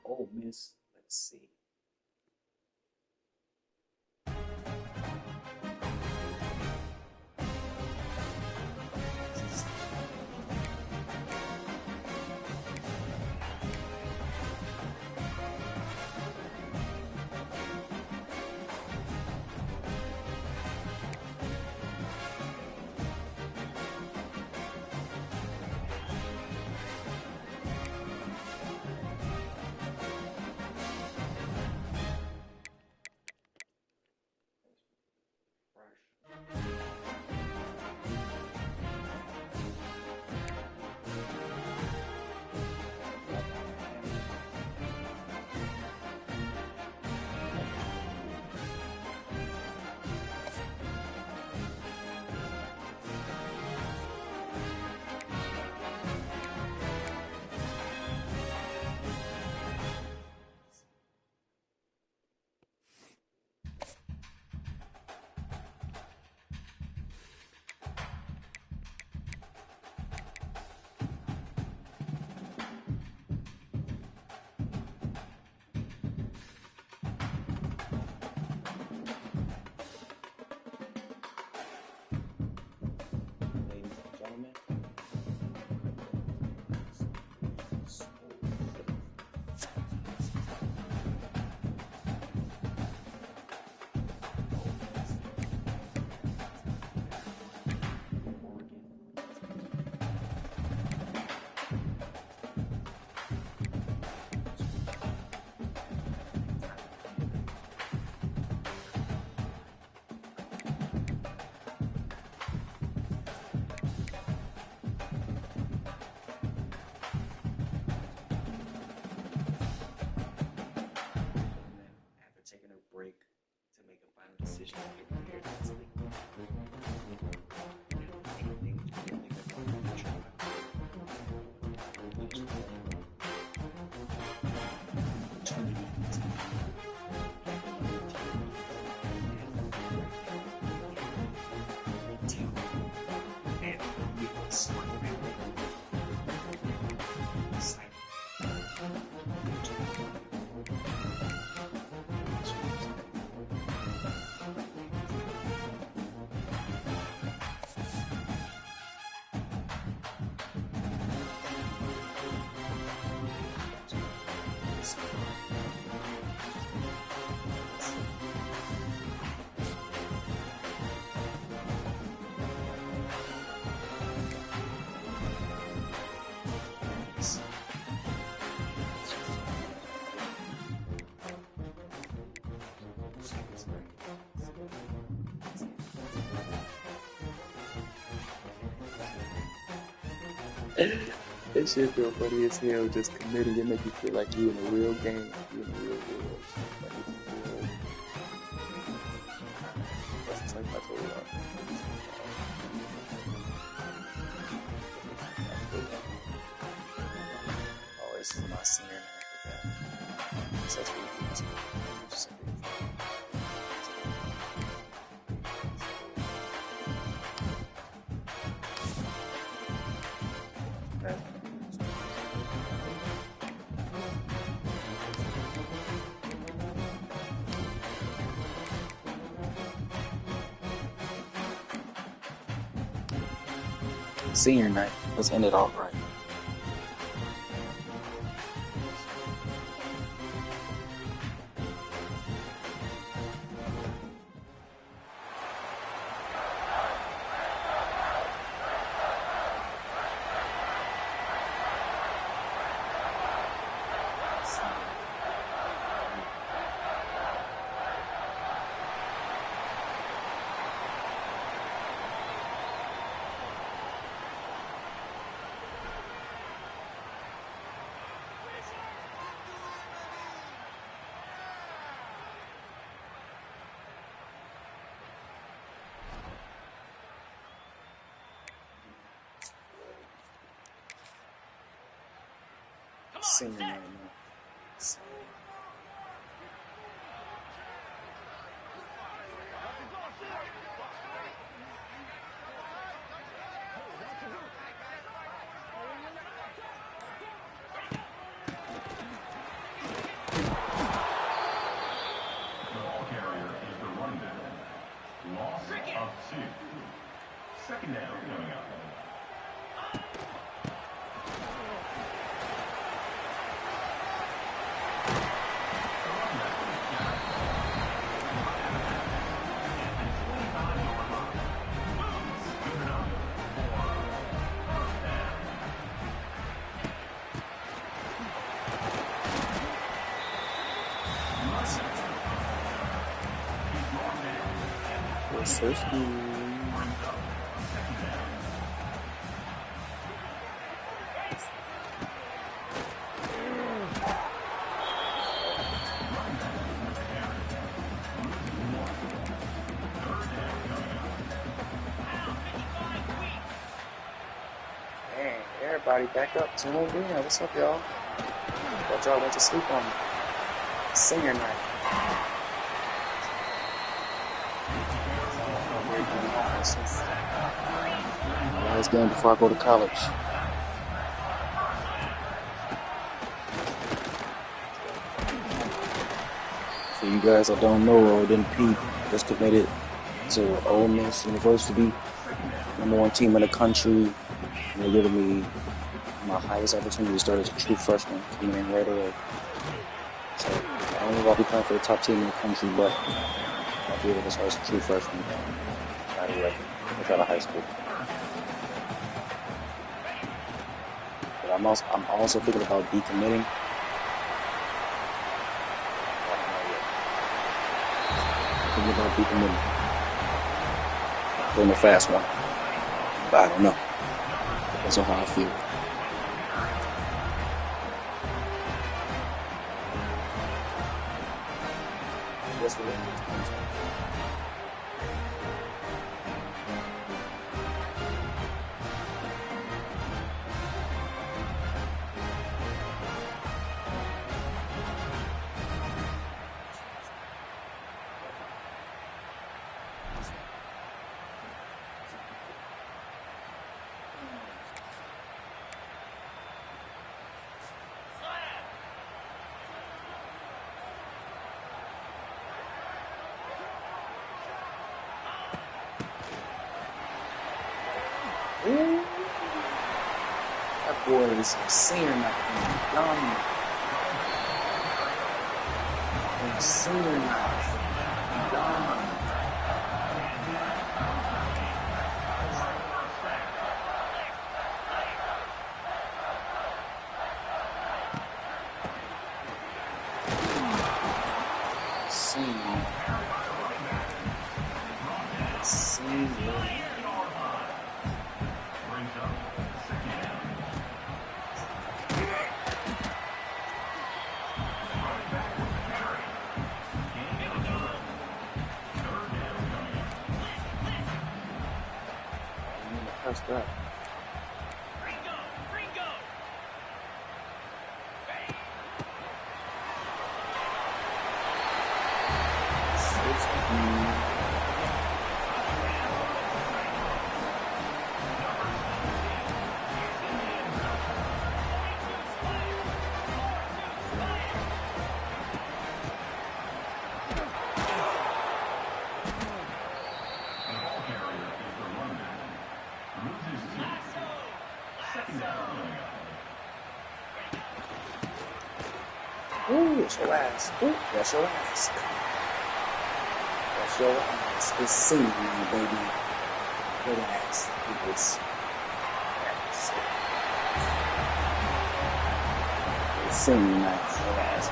Ole Miss, let's see. Break to make a final decision and get prepared mentally. Anything That shit feel funny as hell, just committing it make you feel like you in a real game, you in a real world. That's like I told you. Senior night. Let's end it off right. Senior night, man. The ball carrier is the running back. Loss of 2. Second down coming up. Man, everybody back up. Tuned in. What's up, y'all? Thought y'all went to sleep on me. Senior night. Last game before I go to college. For you guys that don't know or didn't peep, just committed to Ole Miss University, #1 team in the country. They're giving me my highest opportunity to start as a true freshman, coming in right away. So I don't know if I'll be playing for the top team in the country, but I'll be able to start as a true freshman right away, out of high school. But I'm also thinking about decommitting. Thinking about decommitting. Doing the fast one, but I don't know. That's how I feel. Yes, we will. Ooh. That boy is senior night. Dumb. Senior night. Dumb. Senior. That's that. Loses 2. Ooh, that's your ass. Ooh, that's your ass. That's your ass. It's singing now, baby. Relax. It's singing now. Relax.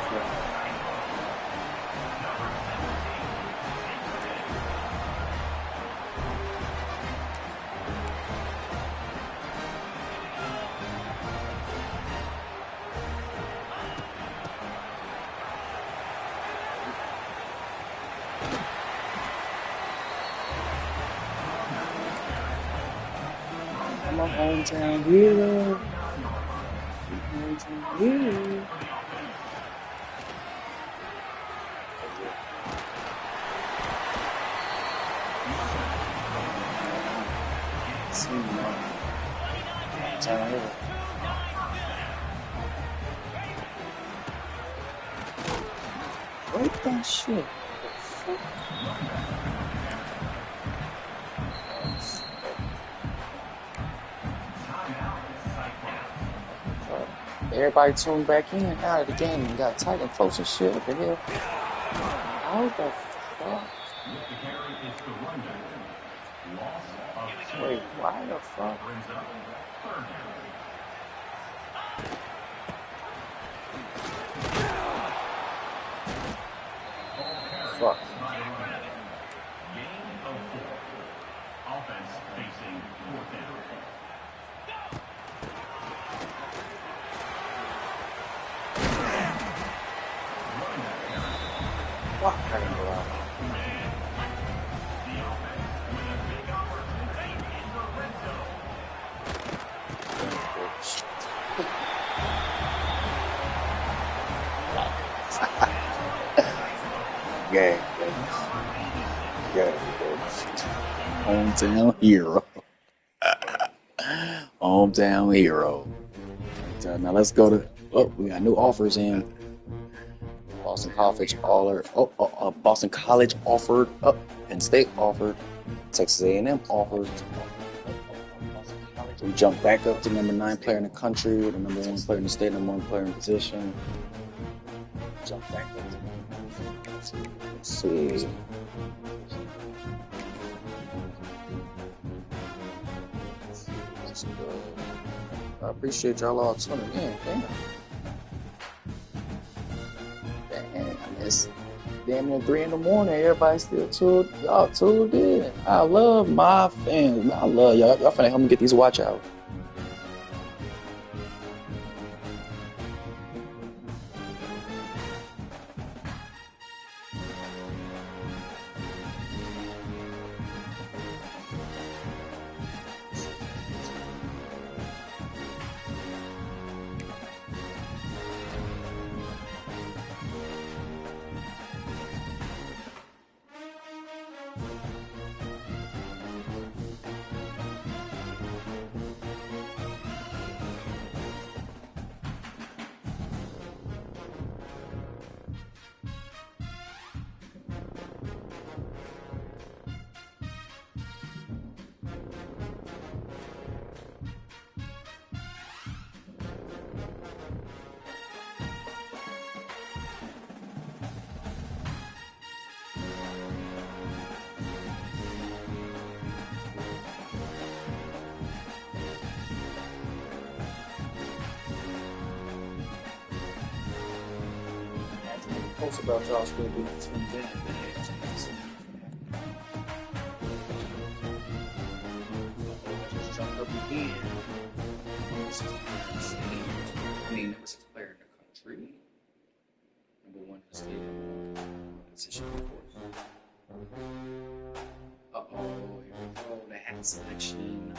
I'm a hometown hero. Hometown hero. See, man. Hometown hero. Break that shit. Everybody tuned back in out of the game and got tight and close and shit. What the hell? How the fuck? Wait, why the fuck? Fuck. Gain of 4. Offense facing 4th down. Fuck, I didn't go out. Yeah, hometown hero. Hometown hero. So now let's go to. Oh, we got new offers in. Boston College Boston College offered. Penn State offered. Texas A&M offered. We jump back up to number 9 player in the country, the number 1 player in the state, number 1 player in position. Jump back up to let's see. I appreciate y'all all tuning in. Damn, it's damn near 3 in the morning. Everybody still tuned in. I love my fans. I love y'all. Y'all finna help me get these watch out. Post about y'all still being tuned in. Just jumped up again. Number 6 player in the country. Number 1 in the state. Position, of course. Here we go. The hat selection.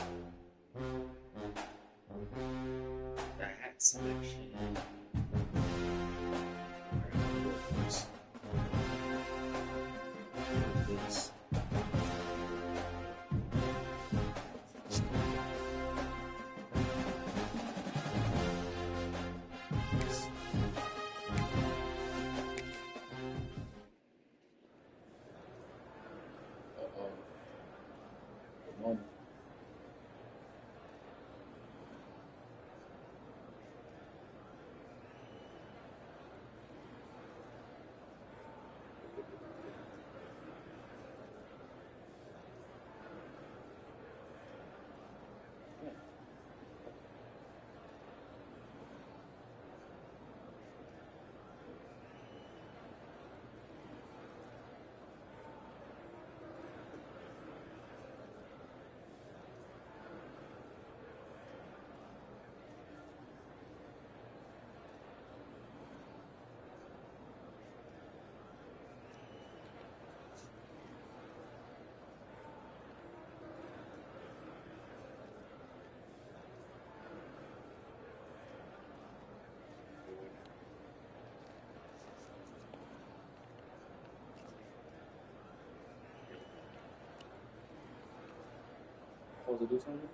supposed to do something?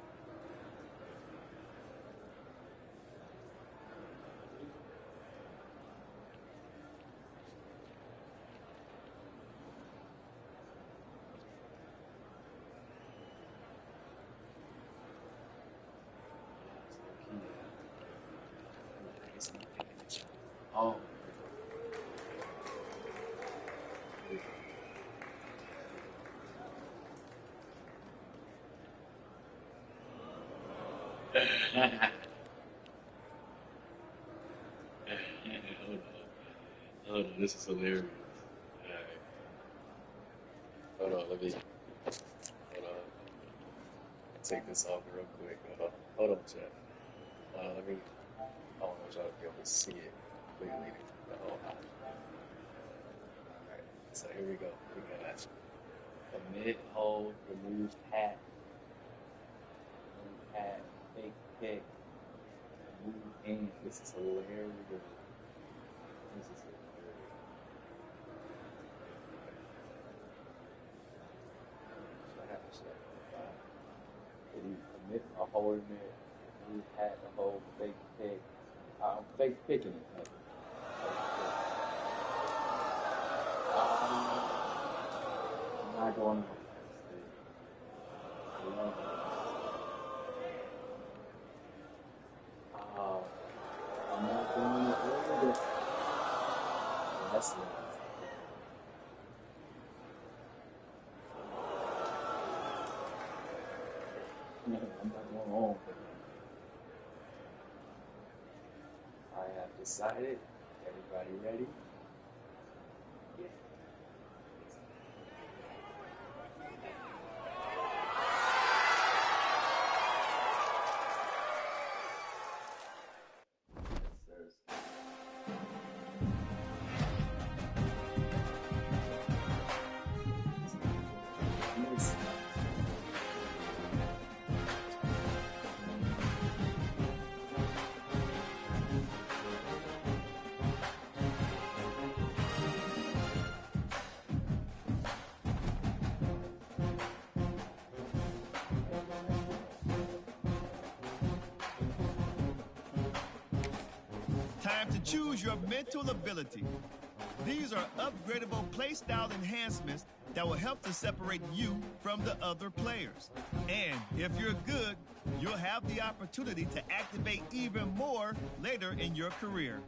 Oh. Hold on, this is hilarious. Alright. Hold on, let me take this off real quick. Hold on, chat. Let me. I don't know if y'all be able to see it clearly. Alright, so here we go. We got commit, hold, remove hat, fake pick, move in. This is hilarious. This is hilarious. So I have to say, can you commit a hold in there, move hat, a hold, fake pick. I'm fake picking it. Like, I'm not going to. I'm not doing it either. That's it. I'm not going home. I have decided. Everybody ready? Yeah. Time to choose your mental ability. These are upgradable play style enhancements that will help to separate you from the other players. And if you're good, you'll have the opportunity to activate even more later in your career.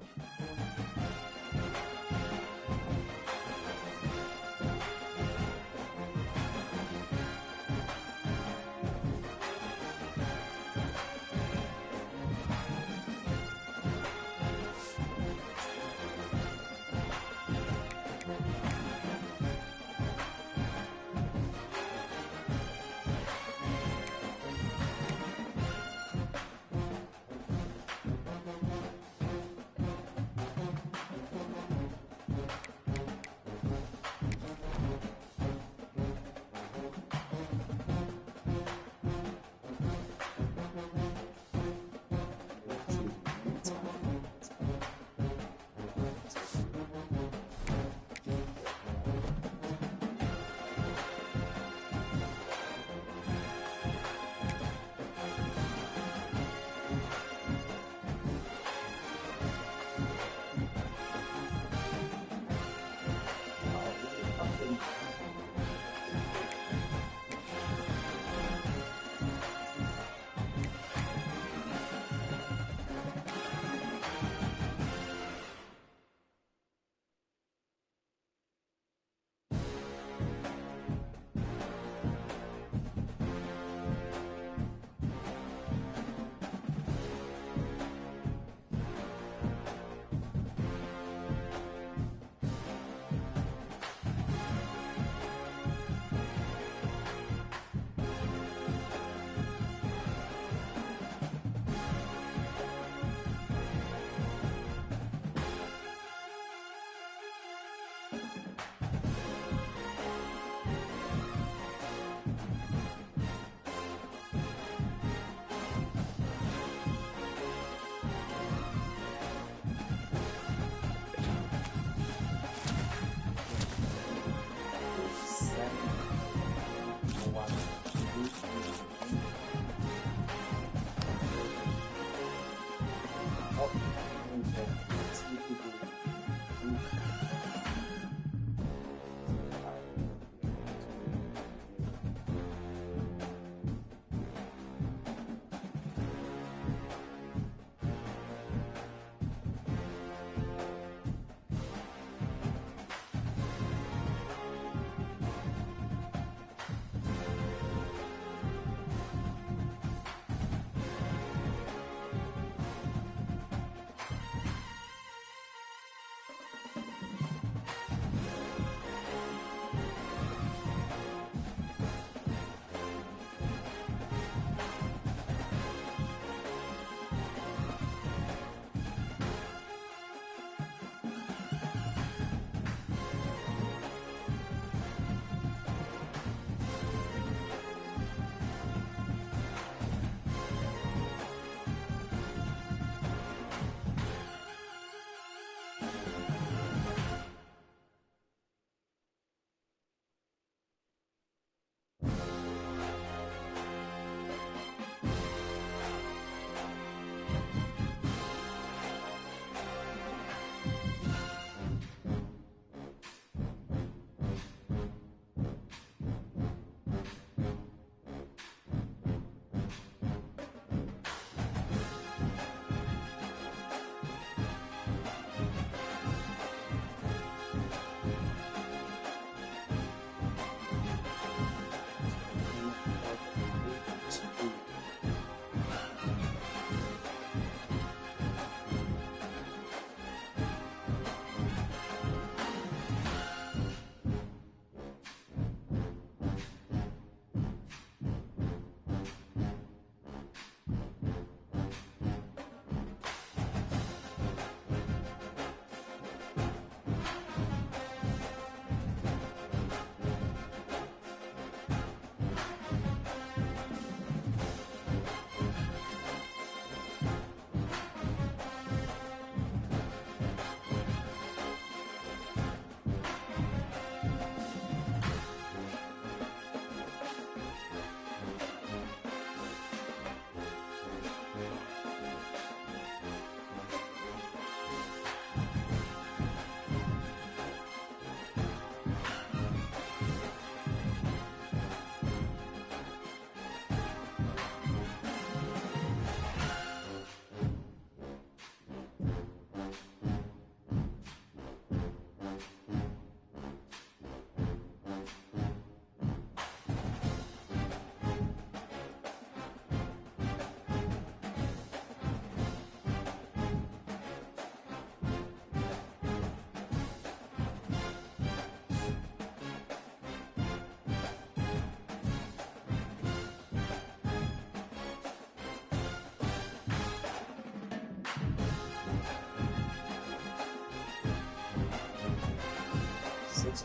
Oh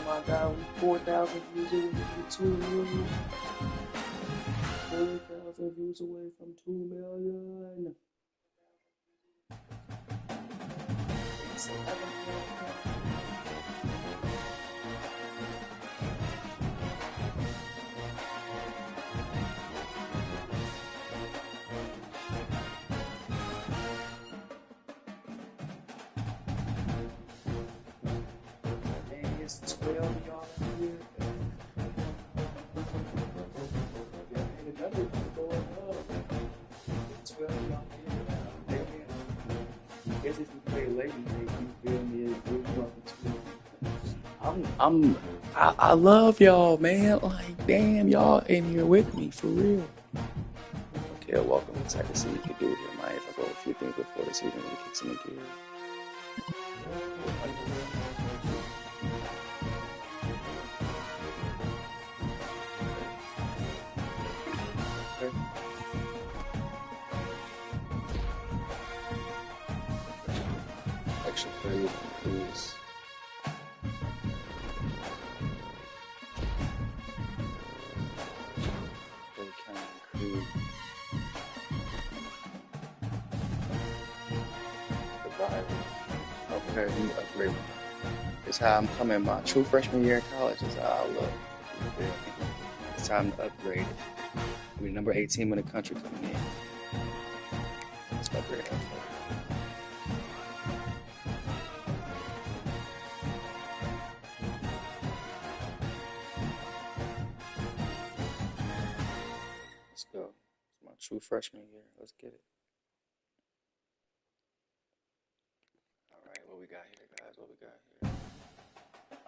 my God, we 4,000 views away from 2 million. 4,000 views away from 2 million. It's 12 y'all here. Yeah, and the numbers are going up. 12 y'all here. I guess if you play late, you feel me? I love y'all, man. Like, damn, y'all in here with me for real. Okay, welcome. Let's have to see what you can do here, man. If I go a few things before the season really kicks in gear. Extra play increase. Play count increase. Okay, let me upgrade. It's how I'm coming my true freshman year in college. It's how I look. It's time to upgrade it. We're number 18 in the country coming in. Let's upgrade it. Let's go. It's my true freshman year. Let's get it. Alright, what we got here, guys? What we got here?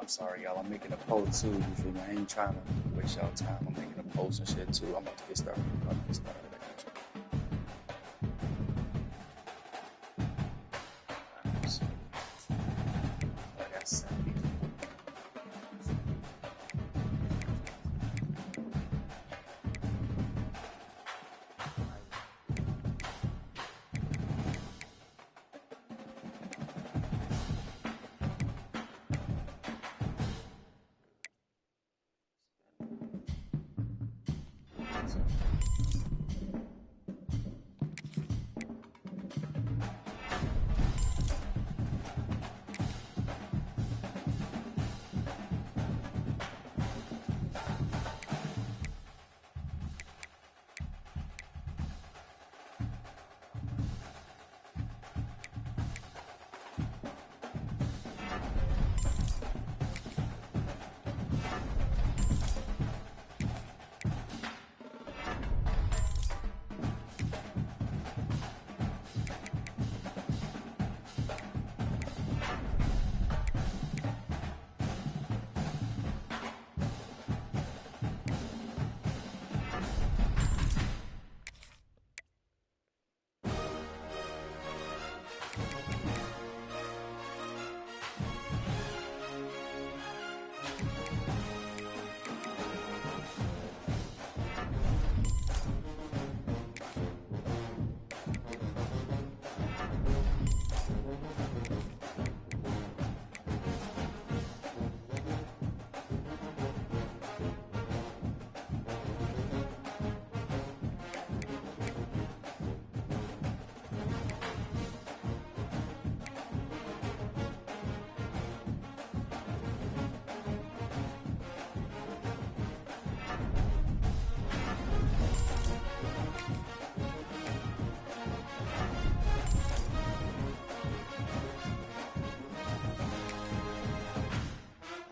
I'm sorry, y'all. I'm making a post too. You feel me? I ain't trying to waste y'all time. I'm making a post and shit too. I'm about to get started. I got you. I got 70.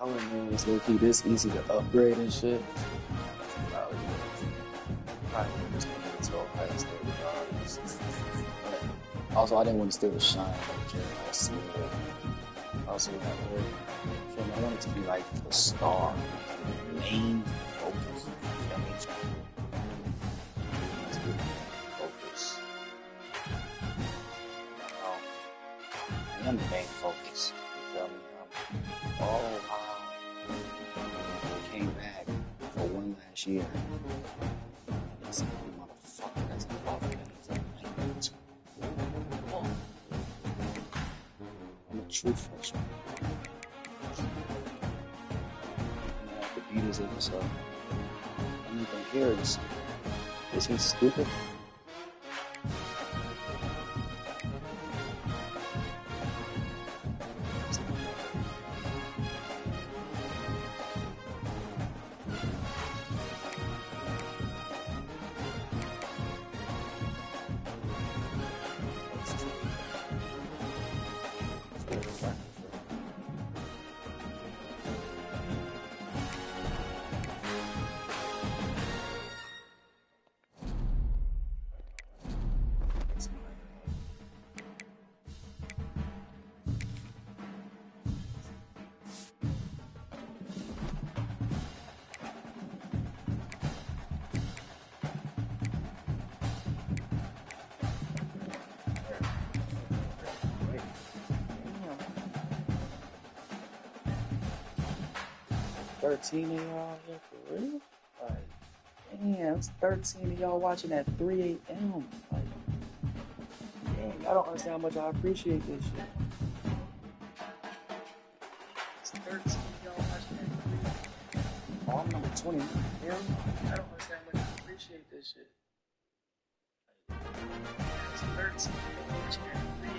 I wouldn't know it's low-key this easy to upgrade and shit. Probably just gonna get to Ohio State regardless. Also, I didn't want to steal the shine of Jeremiah Smith. Also, I want it to be like the star, the main focus. Focus. I am the main focus. You feel me? Oh wow! Came back for one last cheating. This motherfucker that's above me. I'm a true freshman. I have to beat his ass up. I don't even hear this. Is he stupid? Damn. 13 of y'all here for real? Like, damn, it's 13 of y'all watching at 3 a.m. Like, damn, y'all don't understand how much I appreciate this shit. It's 13 of y'all watching at 3 a.m. Oh, I'm number 20. Damn, I don't understand how much I appreciate this shit. Like, it's 13 of y'all watching at 3 a.m.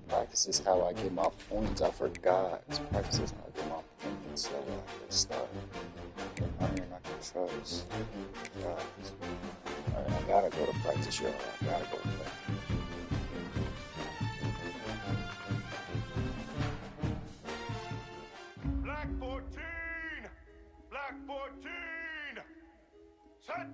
Practice is how I get my points. I forgot. Practice is how I get my points. So I can start. I mean, I can trust. Guys. I gotta go to practice, y'all. I gotta go to practice. Black 14! Black 14! Set!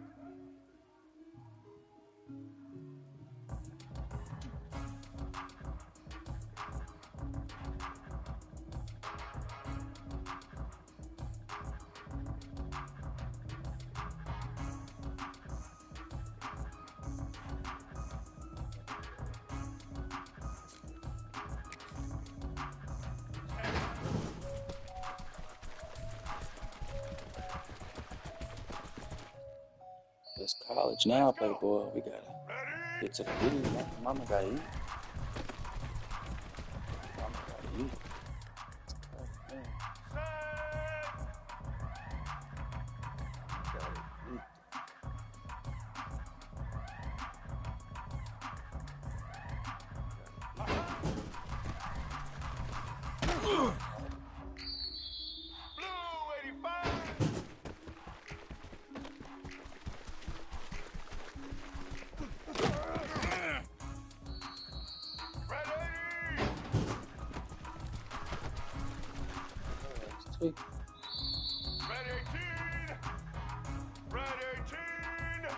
It's college now, Playboy. We gotta get to the league. Mama gotta eat. Mama gotta eat. Red 18! Red 18!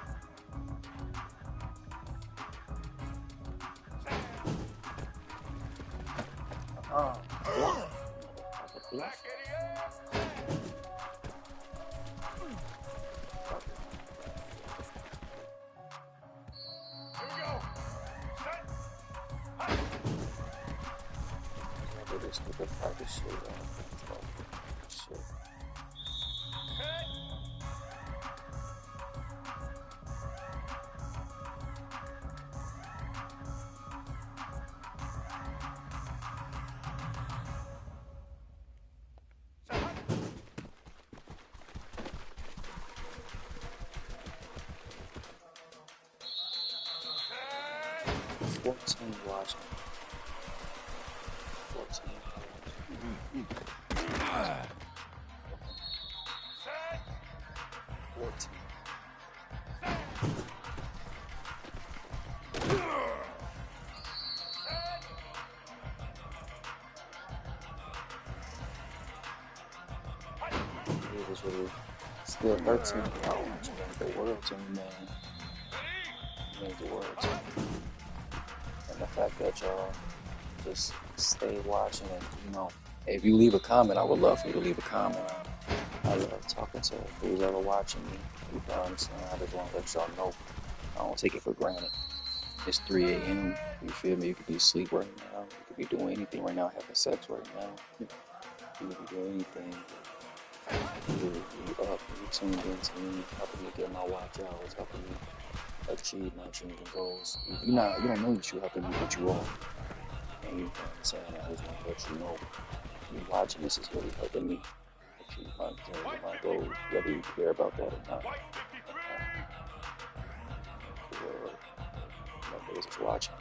Black 88! Here we go! Set! Hut! I do this stupid practice shit. Shit. Watching. 14. actually still 13. Oh, it means the world to me, man. It means the world to me. And the fact that y'all just stay watching and, if you leave a comment, I would love for you to leave a comment. I love talking to who's ever watching me. You know what I'm saying? I just want to let y'all know. I don't take it for granted. It's 3 a.m. You feel me? You could be asleep right now. You could be doing anything right now, having sex right now. You could be doing anything. You up, you tuned into me, helping me get my watch hours, helping me achieve my dreams and goals. You don't know that you're helping me, but you are. And you know what I'm saying? I just want to let you know, you watching this is really helping me achieve my dreams and my goals, whether you care about that or not. Nobody is watching.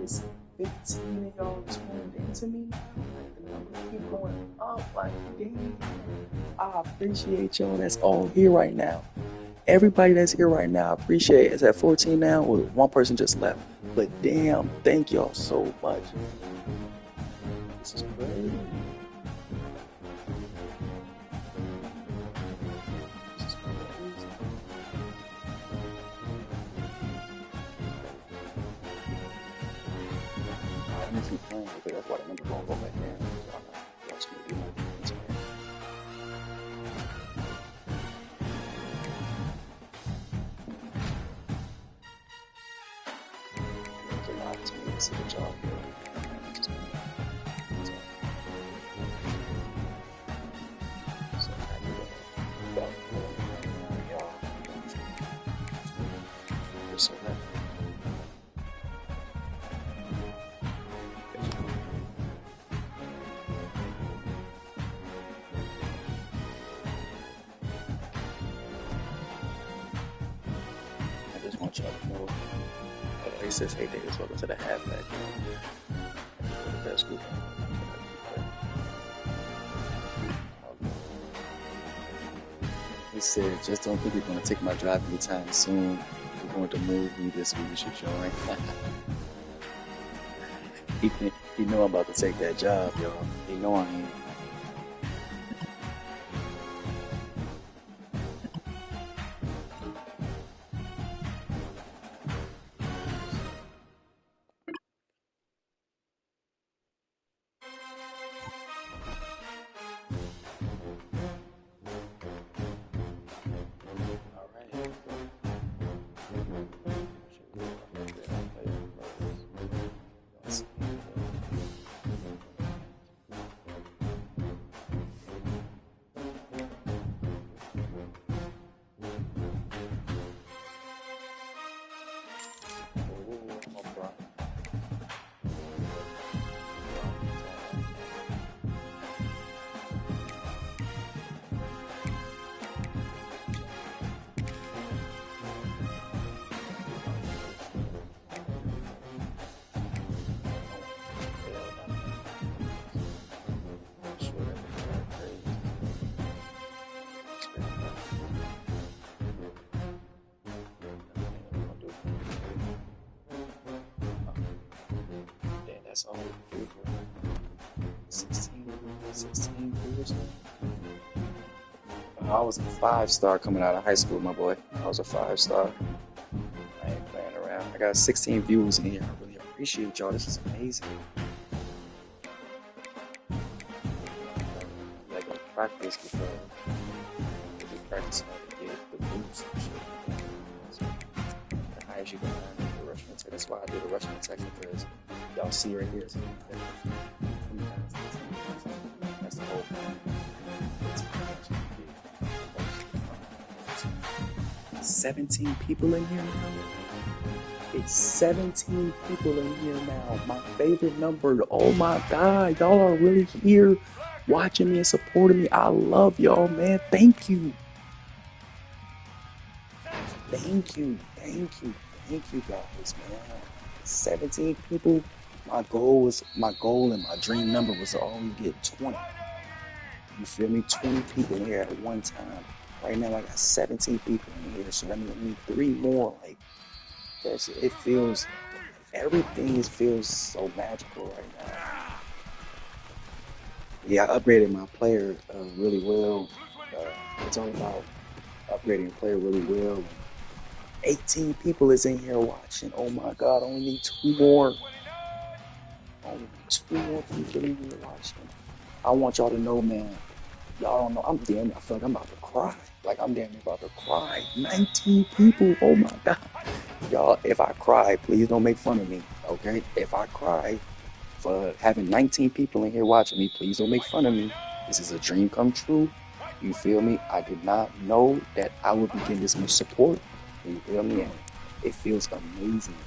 It's 15 of y'all tuned into me. The numbers keep going up like damn. I appreciate y'all that's all here right now. Everybody that's here right now, I appreciate it. It's at 14 now. Well, one person just left. But damn, thank y'all so much. This is crazy. That's why the number won't go back there. That's going to be my defense. There's a lot to me to see the job here. So I need to go y'all. You're so happy. Y'all know. He says, hey, Davis, welcome to the halfback. The best group. He said, just don't think you're going to take my job anytime soon. We're going to move me this week. You should join. He know I'm about to take that job, y'all. He know I ain't. That's all we do. 16 years. I was a 5-star coming out of high school, my boy. I was a 5-star. I ain't playing around. I got 16 views in here. I really appreciate y'all. This is amazing. Like I practice before. We practice how to get the boost and shit. So, the highest you can earn is the rushing attack. That's why I do the rushing attack, because y'all see right here. That's the whole point. 17 people in here now. It's 17 people in here now. My favorite number. Oh my God, y'all are really here watching me and supporting me. I love y'all, man. Thank you. Thank you. Thank you. Thank you guys, man. 17 people. My goal and my dream number was to only get 20. You feel me? 20 people in here at one time. Right now I got 17 people in here, so that means I need 3 more. Like, everything feels so magical right now. Yeah, I upgraded my player really well. It's all about upgrading a player really well. 18 people is in here watching. Oh my God, I only need 2 more. Only 2 more people in here watching. I want y'all to know, man. Y'all don't know. I feel like I'm about to cry. Like, I'm damn near about to cry. 19 people. Oh my God. Y'all, if I cry, please don't make fun of me. Okay? If I cry for having 19 people in here watching me, please don't make fun of me. This is a dream come true. You feel me? I did not know that I would be getting this much support. You feel me? And it feels amazing.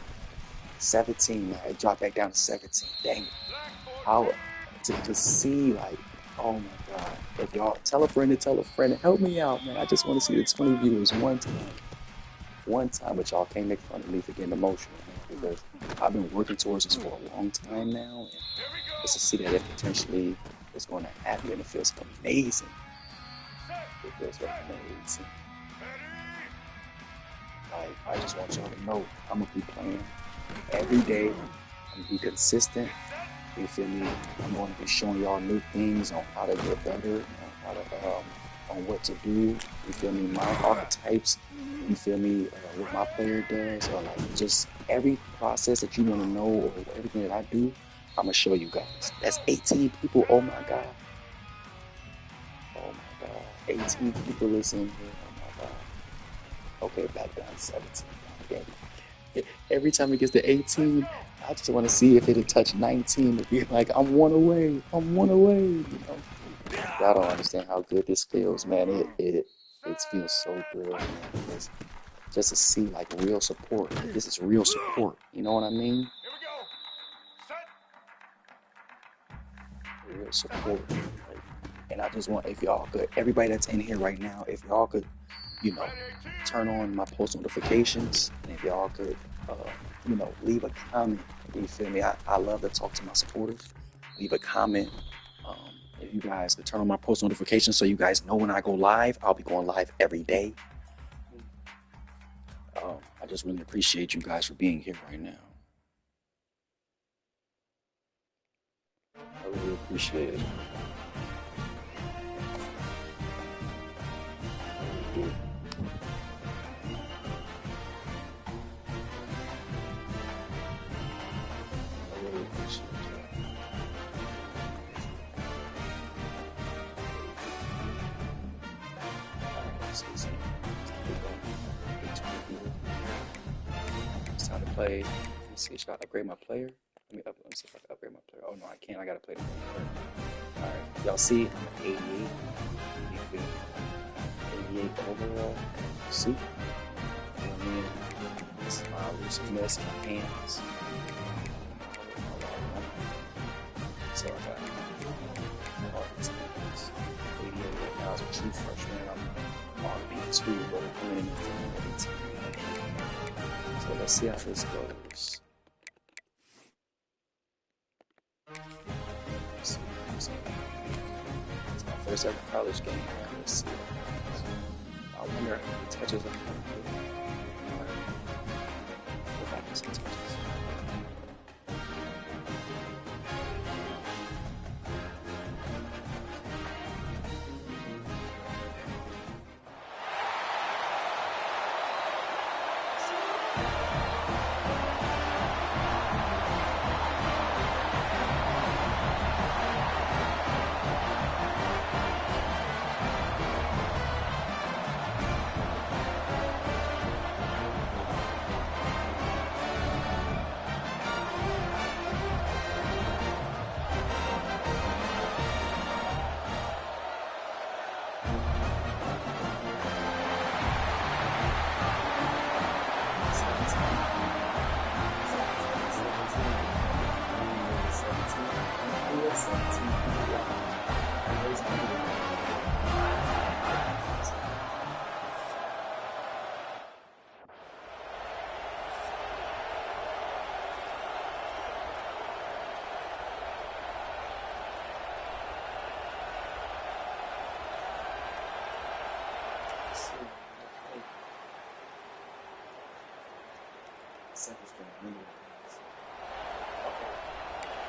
17. Now, it dropped back down to 17. Dang it. To see, like, oh my God. If y'all tell a friend, help me out, man. I just want to see the 20 viewers one time, but y'all can't make fun of me for getting emotional, man, because I've been working towards this for a long time now, and just to see that it potentially is going to happen, it feels amazing. It feels amazing. I just want y'all to know I'm going to be playing every day. I'm going to be consistent. You feel me? I'm going to be showing y'all new things on how to get better, on what to do. You feel me? My archetypes. You feel me? What my player does, or like just every process that you want to know, or everything that I do, I'm gonna show you guys. That's 18 people. Oh my God. Oh my God. 18 people is in here. Oh my God. Okay, back down to 17. Okay. Every time it gets to 18. I just want to see if it'll touch 19 to be like, I'm one away, you know. Y'all don't understand how good this feels, man. It feels so good, man. Because just to see like real support. Like, this is real support. You know what I mean? Real support. Like, and I just want, if y'all could, everybody that's in here right now, if y'all could, you know, turn on my post notifications, and if y'all could, you know, leave a comment. You feel me? I love to talk to my supporters. Leave a comment. If you guys could turn on my post notifications so you guys know when I go live, I'll be going live every day. I just really appreciate you guys for being here right now. I really appreciate it. I really do. I really appreciate it. It's time to play. Let me see. Should I upgrade my player? Let me see if I can upgrade my player. Oh no, I can't. I gotta play the player. Alright. Y'all see? I'm 88. 88 overall. See? This is my looseness, my hands. So I got all these things. 88 right now is a true freshman. I'm on B2, but I'm coming in at 18. So let's see how this goes. It's my first ever college game. Let's see. I wonder how many touches I'm going to do. Go back to some touches.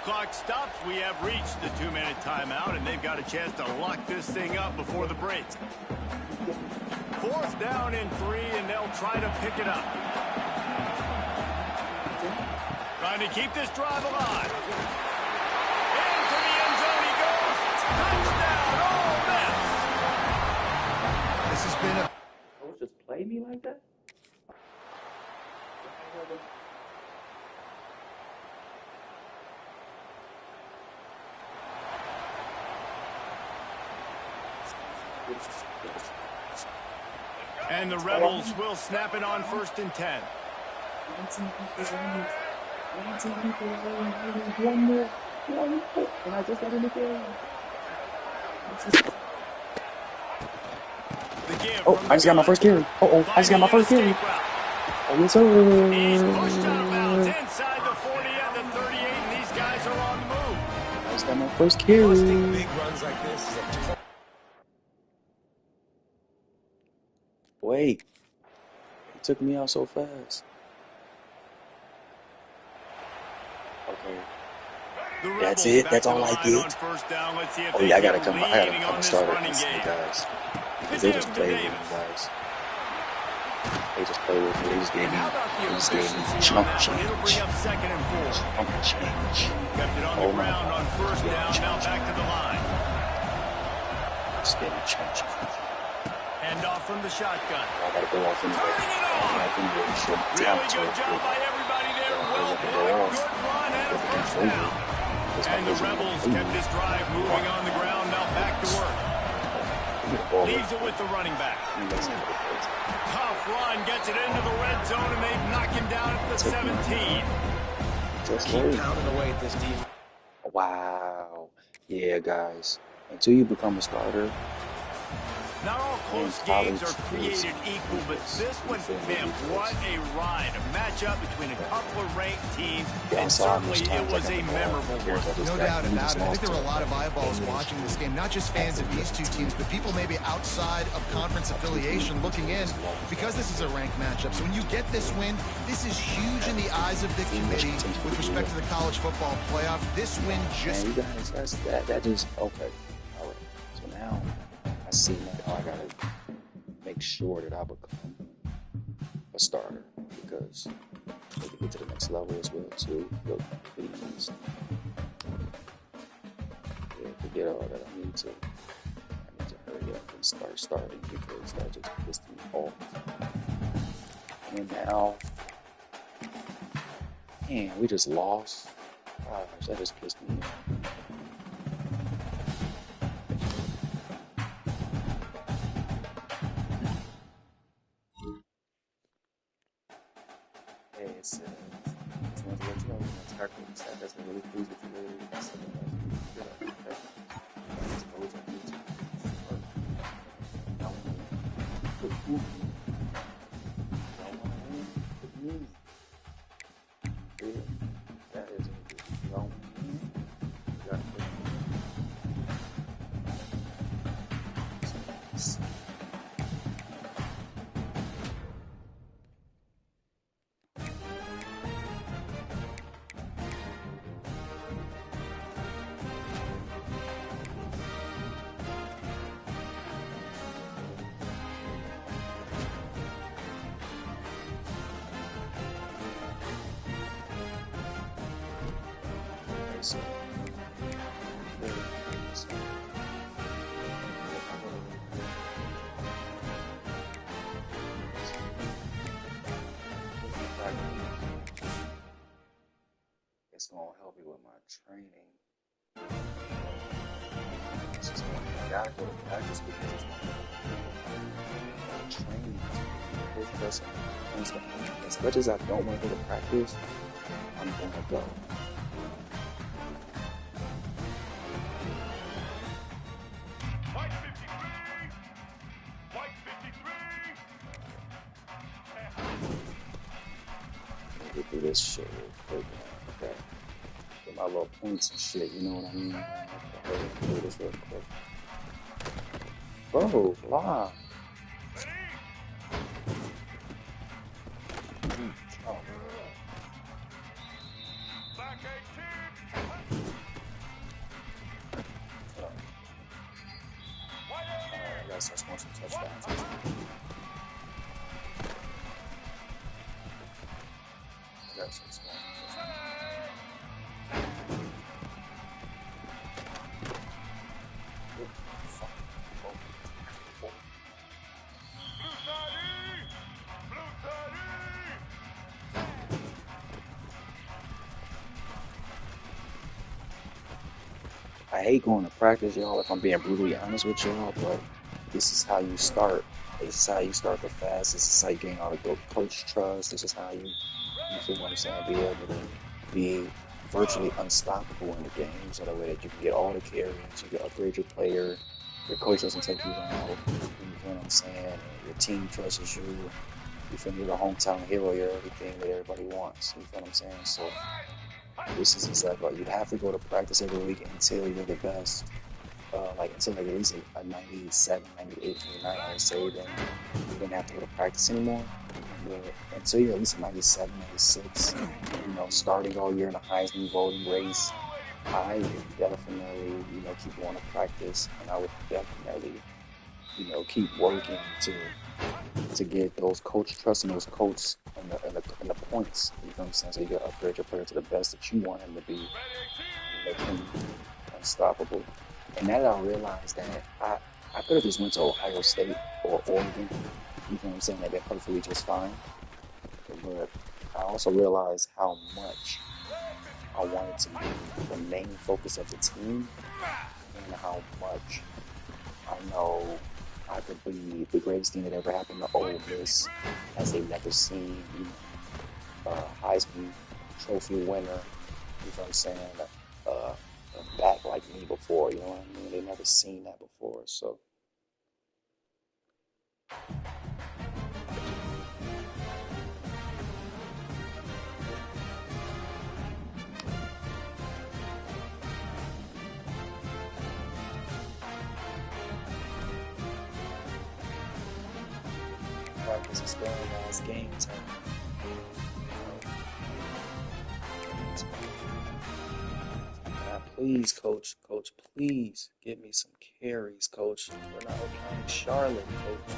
Clock stops. We have reached the 2-minute timeout, and they've got a chance to lock this thing up before the break. 4th down and 3, and they'll try to pick it up. Trying to keep this drive alive. Into the end zone he goes. Touchdown, Ole Miss. This has been a... Coach just play me like that? And the Rebels will snap it on 1st and 10. One more. And I just got in the game. Oh, I just got my first carry. Uh-oh, I just got my first carry. Oh, yes, sir. He's pushed out of bounds inside the 40 and the 38, and these guys are on the move. I just got my first carry. Big runs like this is a Wait. He took me out so fast. Okay. That's it. That's all I get. Oh yeah, I gotta come start at this, guys. Because they just play with me, guys. They just play with me. They just gave me chunk change. Chunk change. Oh my God. Just getting chunk change. Hand off from the shotgun. I gotta go off in the Really good job by everybody there. Well played. Good run and a first down. And the Rebels kept this drive moving on the ground. Now back to work. Leaves it with the running back. Tough run. Gets it into the red zone, and they knock him down at the 17. Just keep pounding away at this defense. Wow. Yeah, guys. Until you become a starter, not all close games are created equal, but this one, man, what a ride. A matchup between a couple of ranked teams, and certainly it was a memorable one. No doubt about it. I think there were a lot of eyeballs watching this game, not just fans of these two teams, but people maybe outside of conference affiliation looking in, because this is a ranked matchup. So when you get this win, this is huge in the eyes of the committee with respect to the college football playoff. This win just... Man, you guys, that just, okay. All right. So now... I see now I gotta make sure that I become a starter because I can get to the next level as well too. Look, please. Yeah, forget all that. I need to hurry up and start starting because that just pissed me off. And now, man, we just lost. Gosh, that just pissed me off. It's gonna help me with my training. It's just gonna, I gotta go to practice because it's gonna training. As much as I don't want to go to practice, I'm gonna go. White 53. White 53. Get through this shit real quick. Okay. Get my little points and shit, you know what I mean? Okay, do this real quick. Bro, fly. Oh. gotta start scoring some touchdowns. I gotta start scoring some touchdowns. I hate going to practice, y'all, if I'm being brutally honest with y'all, but this is how you start. This is how you start the fast. This is how you gain all the coach trust. This is how you feel what I'm saying, be able to be virtually unstoppable in the game, so that way that you can get all the carries, you can upgrade your player, your coach doesn't take you out, you feel what I'm saying, your team trusts you, you feel you're the hometown hero, you're everything that everybody wants, you feel what I'm saying? So this is exactly, you have to go to practice every week until you're the best. Like until like at least a 97, 98, 99, I would say, then you don't have to go to practice anymore. But until you're at least a 97, 96, you know, starting all year in a Heisman voting race, I would definitely, you know, keep going to practice, and I would definitely, you know, keep working to get those coach trust and those coach and the points. You know what I'm saying? So you got to upgrade your player to the best that you want him to be, and make him unstoppable. And now that I realized that I could have just went to Ohio State or Oregon, you know what I'm saying, they'd been perfectly just fine. But I also realized how much I wanted to be the main focus of the team, and how much I know I could be the greatest thing that ever happened to Ole Miss, as they've never seen, you know, Heisman Trophy winner, you know what I'm saying, back like me before, you know what I mean? They've never seen that before, so. Practice is going on, it's game time. Please, coach, please get me some carries, coach. We're not playing Charlotte, coach.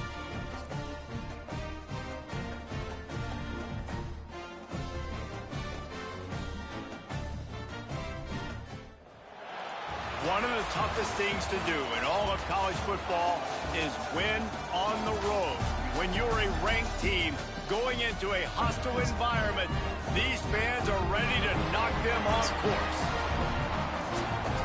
One of the toughest things to do in all of college football is win on the road. When you're a ranked team going into a hostile environment, these fans are ready to knock them off course.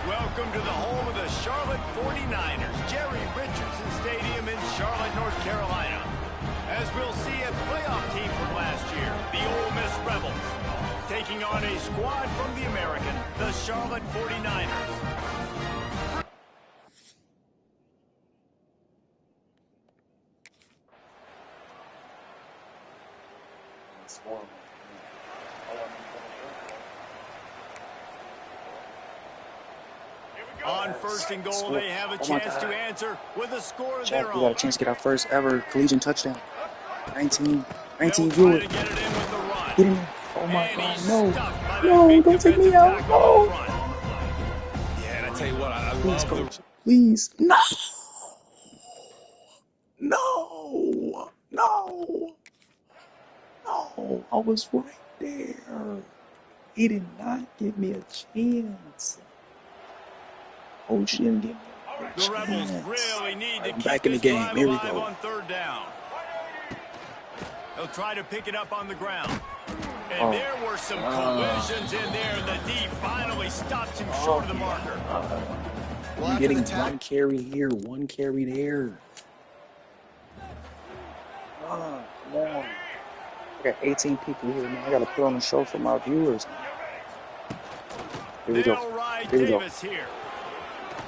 Welcome to the home of the Charlotte 49ers, Jerry Richardson Stadium in Charlotte, North Carolina. As we'll see a playoff team from last year, the Ole Miss Rebels, taking on a squad from the American, the Charlotte 49ers. On first and goal, they have a chance to answer with a score of their own. We got a chance to get our first ever collegiate touchdown. 19 drew it. Get in there. Oh my God, no, don't take me out, no. Yeah, and I tell you what, I Please, love coach, please, no, I was right there. He did not give me a chance. Coach didn't give me a chance. The Rebels really need to keep back in the this game. drive Here we alive go. on third down. They'll try to pick it up on the ground. And there were some collisions in there. The D finally stops him short of the marker. I'm getting one carry here, one carry there. Come on. I got 18 people here, man. I got to put on a show for my viewers. Here we go. Here we go. Here.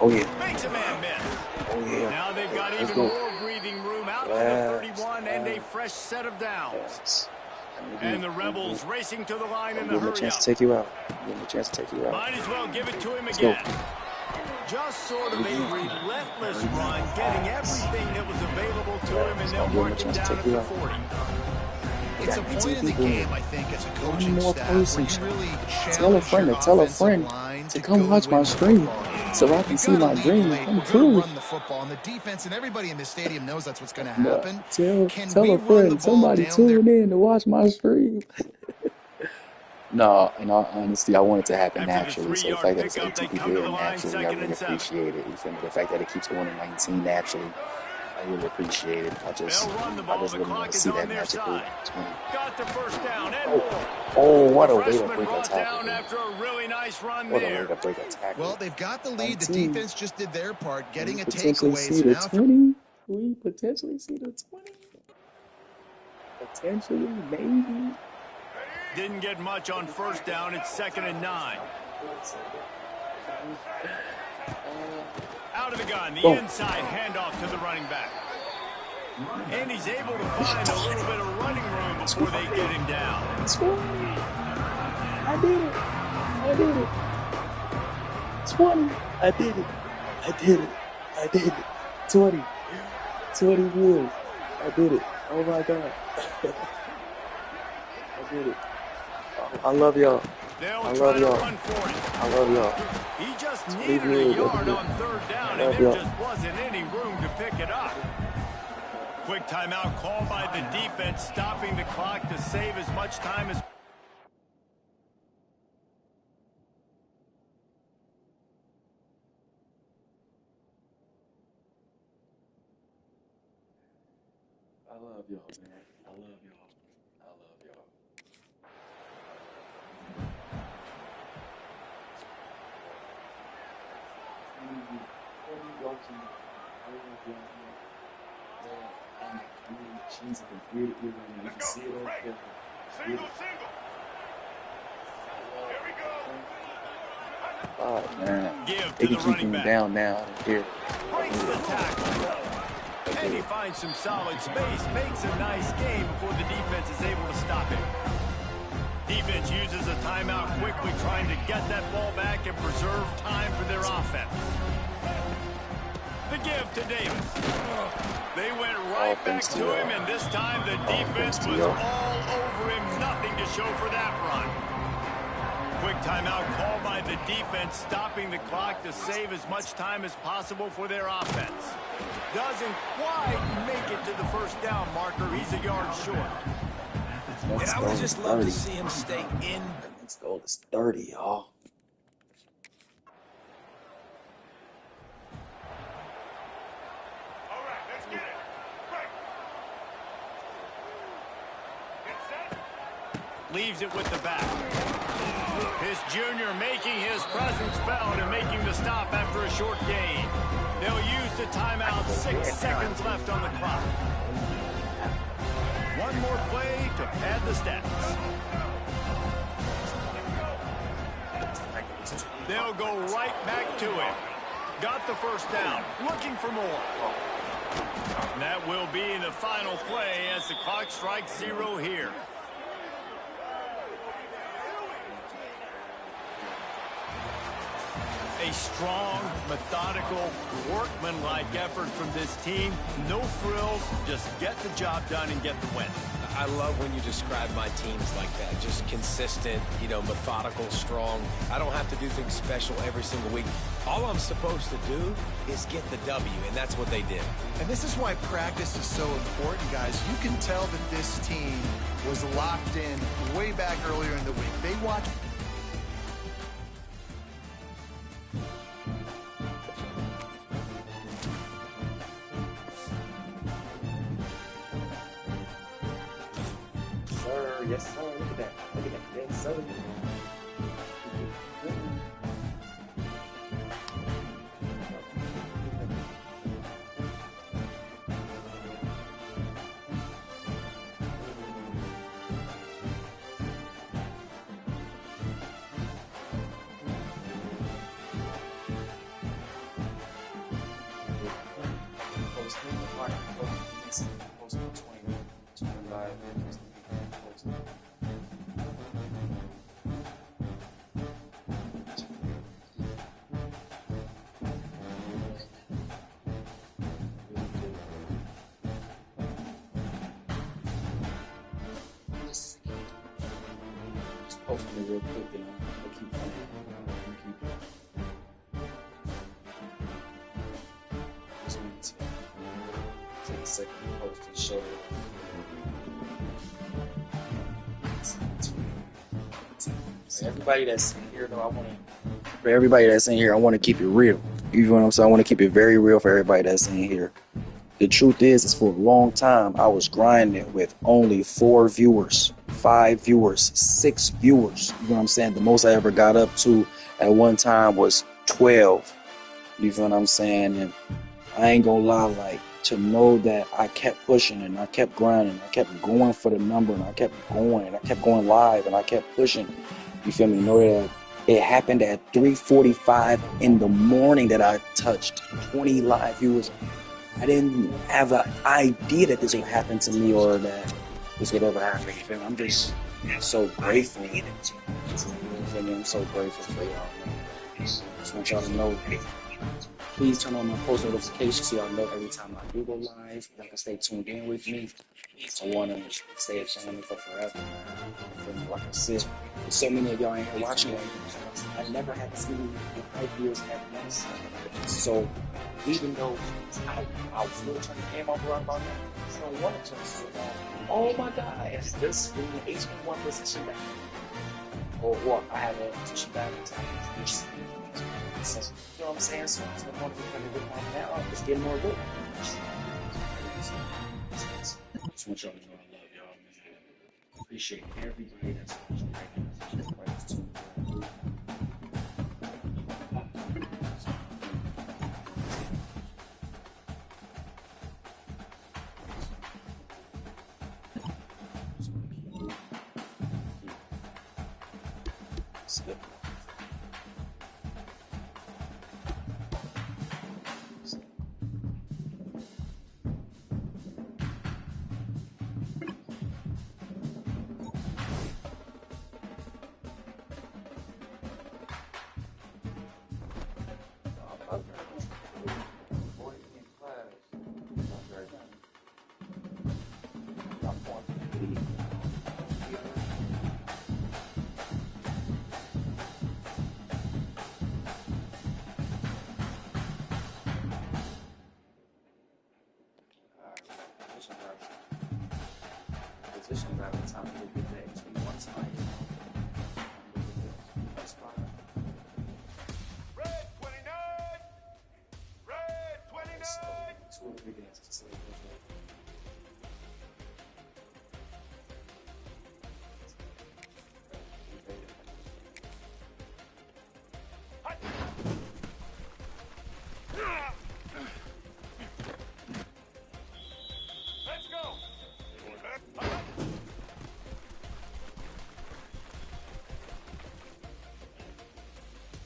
Oh, yeah. Makes a man miss. Oh, yeah. Now they've got Let's even go. more breathing room out to the 31 and a fresh set of downs. Yes. And the Rebels racing to the line in the Give him a hurry chance up. to take you out. Give him a chance to take you out. Might as well give it to him Let's again. go. Just sort of a relentless run, getting everything that was available to him, and they'll march him down at the 40. It's a point in the game, I think, as a coaching more staff where person. you really Tell a challenge friend your to tell a offensive friend. line game to to come go watch my win the stream football game. so I If can we've see got a my lead dream late, come we're going to true. run the football. And the defense and everybody in the stadium knows that's what's going to Nah, happen. Can tell we a run the friend, ball somebody down their... tune in to watch my stream. No, in all honesty, I want it to happen After the naturally. So the 3-yard fact that it's pickup, they 18 people come to here the line, naturally, I 2nd really and 7. appreciate it. You feel me? The fact that it keeps going to 19 naturally, I really appreciate it. They'll run the ball. I just The really want clock to is see on that their magical side. 20. Got the first down and more. Oh, what The a way to freshman break a brought tackle. down after a really nice run What a way there. to break a tackle. Well, they've got the lead. The 19. defense just did their part, getting a Potentially takeaway. see So the now 20. We potentially see the 20. Potentially, maybe. Didn't get much on first down. It's 2nd and 9. Out of the gun, the inside handoff to the running back. And he's able to find a little bit of running room before they get him down. I did it. I did it. 20. I did it. I did it. I did it. 20. 20 wood. I did it. Oh my God. I did it. I love y'all. I love y'all. I love y'all. He just needed a yard on 3rd down, and there just wasn't any room to pick it up. Quick timeout called by the defense, stopping the clock to save as much time as... I love y'all, man. I love y'all. I love y'all. She's a complete you can see it right there. Single. Here we go. Oh man, Give they to can the keep running him back. down now. Here, Breaks the tackle. And he finds some solid space, makes a nice game before the defense is able to stop him. Defense uses a timeout quickly, trying to get that ball back and preserve time for their offense. The give to Davis. They went right back to him, and this time the defense was all over him. Nothing to show for that run. Quick timeout called by the defense, stopping the clock to save as much time as possible for their offense. Doesn't quite make it to the first down marker. He's a yard short. And I would just love to see him stay in. Let's go. It's 30, y'all. All right, let's get it. Right. Get set. Leaves it with the back. His junior making his presence felt and making the stop after a short gain. They'll use the timeout. 6 seconds left on the clock. One more play to pad the stats. They'll go right back to him. Got the first down. Looking for more. And that will be the final play as the clock strikes 0 here. A strong, methodical, workmanlike effort from this team. No frills, just get the job done and get the win. I love when you describe my teams like that. Just consistent, methodical, strong. I don't have to do things special every single week. All I'm supposed to do is get the W, and that's what they did. And this is why practice is so important, guys. You can tell that this team was locked in way back earlier in the week. They watched... Yes, sir. Look at that. Look at that. Yes, sir. Post 20, 25. Hopefully real quick, then I'll keep playing. I'll keep just wanted to take a second to post and show for everybody that's in here though, I want to keep it real. You know what I'm saying? I want to keep it very real for everybody that's in here. The truth is for a long time, I was grinding with only 4 viewers, 5 viewers, 6 viewers. You know what I'm saying? The most I ever got up to at one time was 12. You feel what I'm saying? And I ain't gonna lie, like, to know that I kept pushing and I kept grinding, I kept going for the number and I kept going and I kept going live and I kept pushing. You feel me? Know that it happened at 3:45 in the morning that I touched 20 live viewers. I didn't have an idea that this would happen to me or that this would ever happen. You feel me? I'm just so grateful. You feel me? I'm so grateful for y'all, man. Just want y'all to know. Please turn on my post notifications so y'all know every time I do go live. Y'all can stay tuned in with me. I want to stay a family for forever. Like I said, there's so many of y'all in here watching. I never had this many ideas at once. So even though I was really trying to game over about that, I don't want to turn so long. Oh my God, it's this HB1 position back. Or I have a position back in time. So, you know what I'm saying? So it's going to be now. It's getting more good. Just want y'all to know I love y'all, man. Appreciate everybody that's watching right now. Skip. Position by the time we get the HB1 spot. Red 29! Red 29! So, 2 or 3 dances. So Let's go!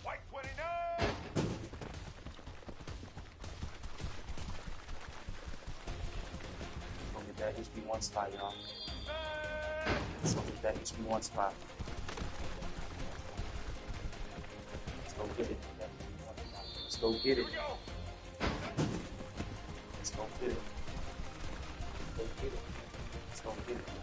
White 29! Go get that HB1 spot, y'all. Let's go get that HB1 spot. Let's go get it. Let's go get it. Let's go get it. Let's go get it. Let's go get it, man.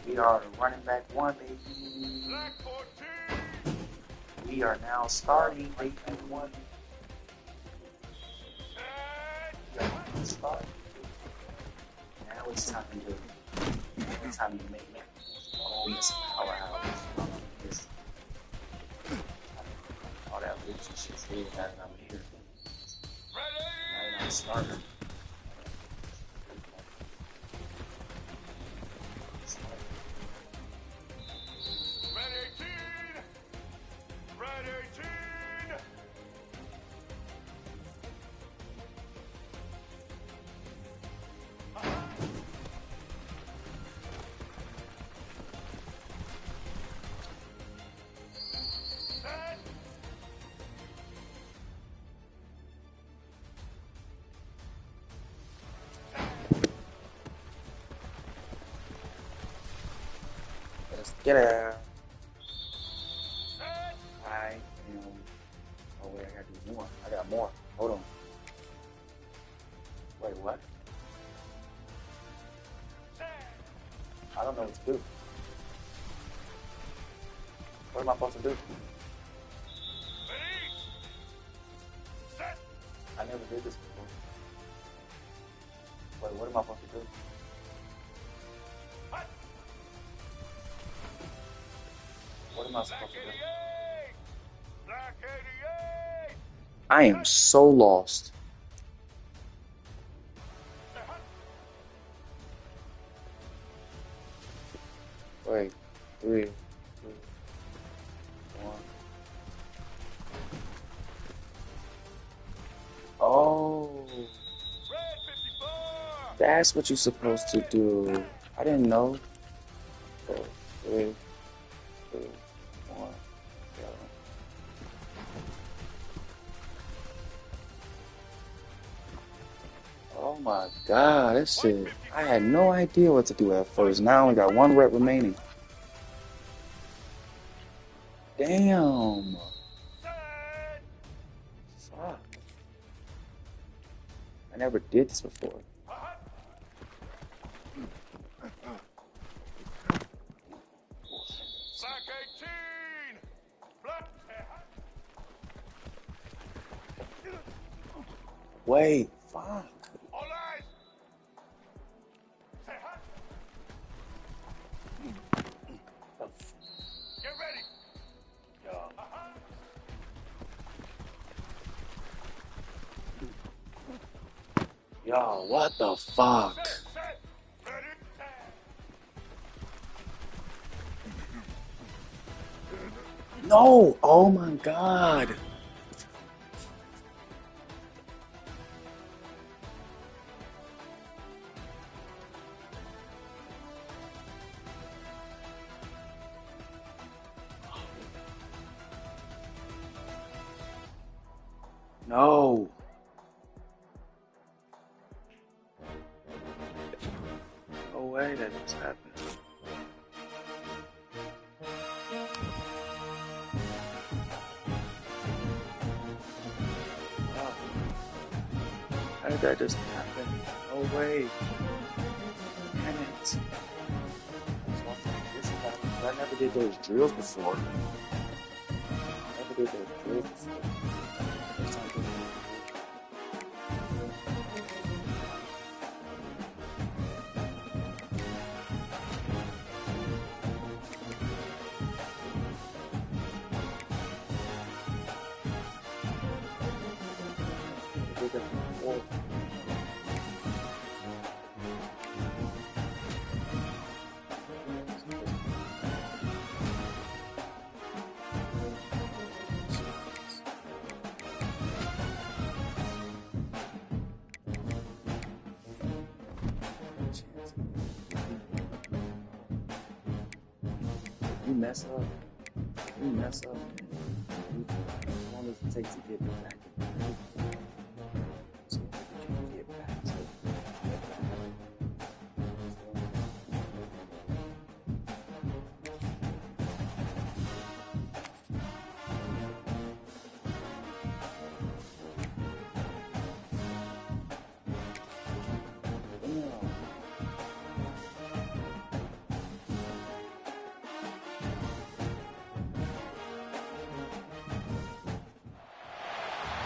We are running back 1, baby. Black 14! We are now starting baby 1. We are starting. Now it's time to make it. Oh, it's powerhouse. All that loops and shit's here now that I'm here. Now that I'm starting. Red 18! Red 18! Set! Let's get out. Set! I am. Oh, wait, I gotta do more. I got more. Hold on. to do? What am I supposed to do? Ready, set. I never did this before. Wait, what am I supposed to do? Hut. What am I Black supposed to do? 88. Black 88. I am so lost. Wait, 3, 2, 1. Oh, Red 54. that's what you're supposed to do. I didn't know. 4, 3, 2, 1. Go. Oh my God, that shit. I had no idea what to do at first. Now I only got 1 rep remaining. Damn. Fuck. I never did this before. Black 18. Black. Wait, fuck. All eyes. Say hut. Get ready. Yo, what the fuck? Set. Ready. No! Oh my God. No. No way that just happened. Oh. How did that just happen? No way. Damn it. So this happened. I never did those drills before. I never did those drills before. First time doing it. You mess up, man. How long does it take to get back? So you can get back to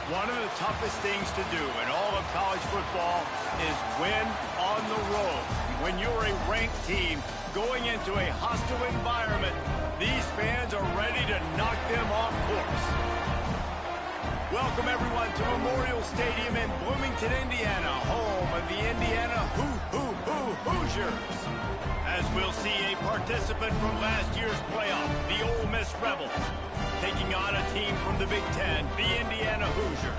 One of the toughest things to do in all of college football is win on the road. When you're a ranked team going into a hostile environment, these fans are ready to knock them off course. Welcome everyone to Memorial Stadium in Bloomington, Indiana, home of the Indiana Hoosiers. As we'll see a participant from last year's playoff, the Ole Miss Rebels, taking on a team from the Big Ten, the Indiana Hoosiers.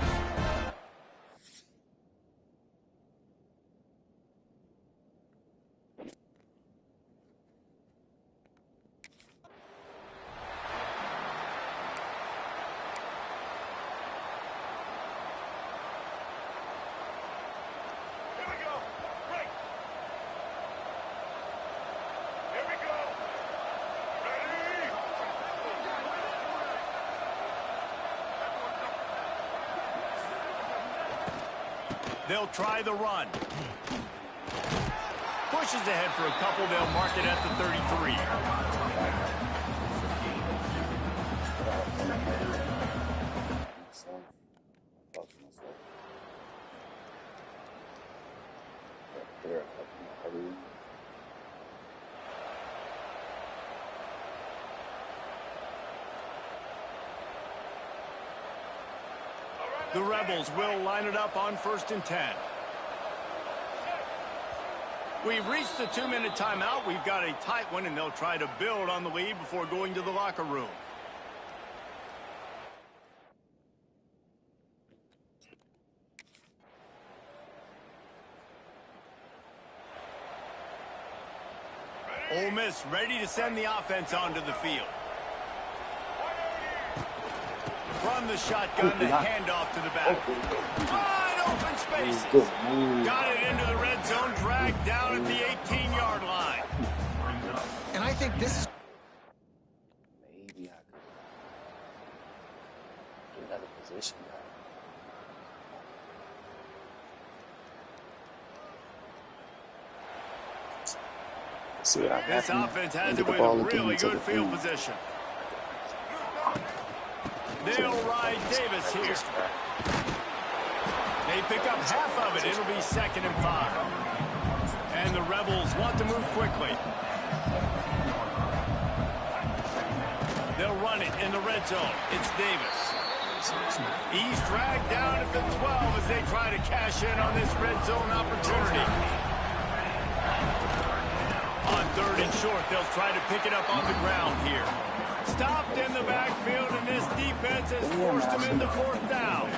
Here we go. Break. Here we go. Ready. They'll try the run. pushes ahead for a couple. They'll mark it at the 33. The Rebels will line it up on 1st and 10. We've reached the 2-minute timeout. We've got a tight one, and they'll try to build on the lead before going to the locker room. Ole Miss ready to send the offense onto the field. From the shotgun, the handoff to the back. Wide open spaces. Got it into the red zone, dragged down at the 18-yard line. And I think this is... Maybe I could get another position guy. Let's see what I got. This offense has it with a really good field position. They'll ride Davis here. They pick up half of it. It'll be 2nd and 5. And the Rebels want to move quickly. They'll run it in the red zone. It's Davis. He's dragged down at the 12 as they try to cash in on this red zone opportunity. On 3rd and short, they'll try to pick it up on the ground here. Stopped in the backfield, and this defense has forced him into 4th down.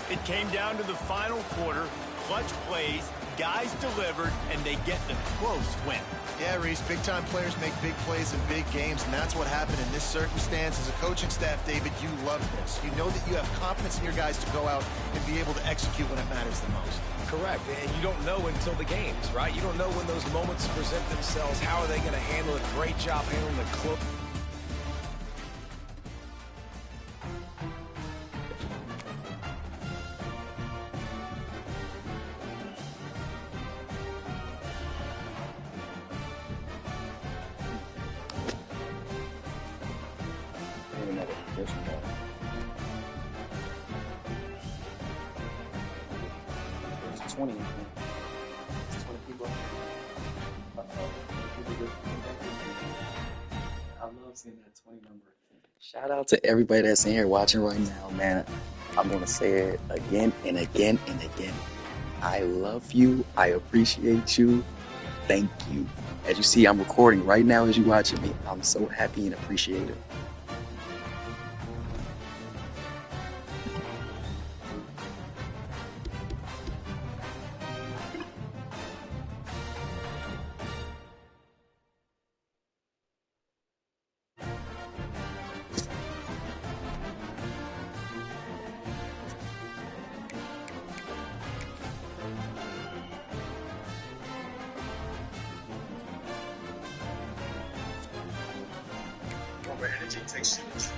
It came down to the final quarter. Clutch plays, guys delivered, and they get the close win. Yeah, Reese, big-time players make big plays in big games, and that's what happened in this circumstance. As a coaching staff, David, you love this. You know that you have confidence in your guys to go out and be able to execute when it matters the most. Correct, and you don't know until the games, right? You don't know when those moments present themselves. How are they going to handle it? Great job handling the close. Another position guy. There's 20. There's 20 people. I love seeing that 20 number. Shout out to everybody that's in here watching right now, man. I'm going to say it again and again and again. I love you. I appreciate you. Thank you. As you see, I'm recording right now as you're watching me. I'm so happy and appreciative. Energy takes shit.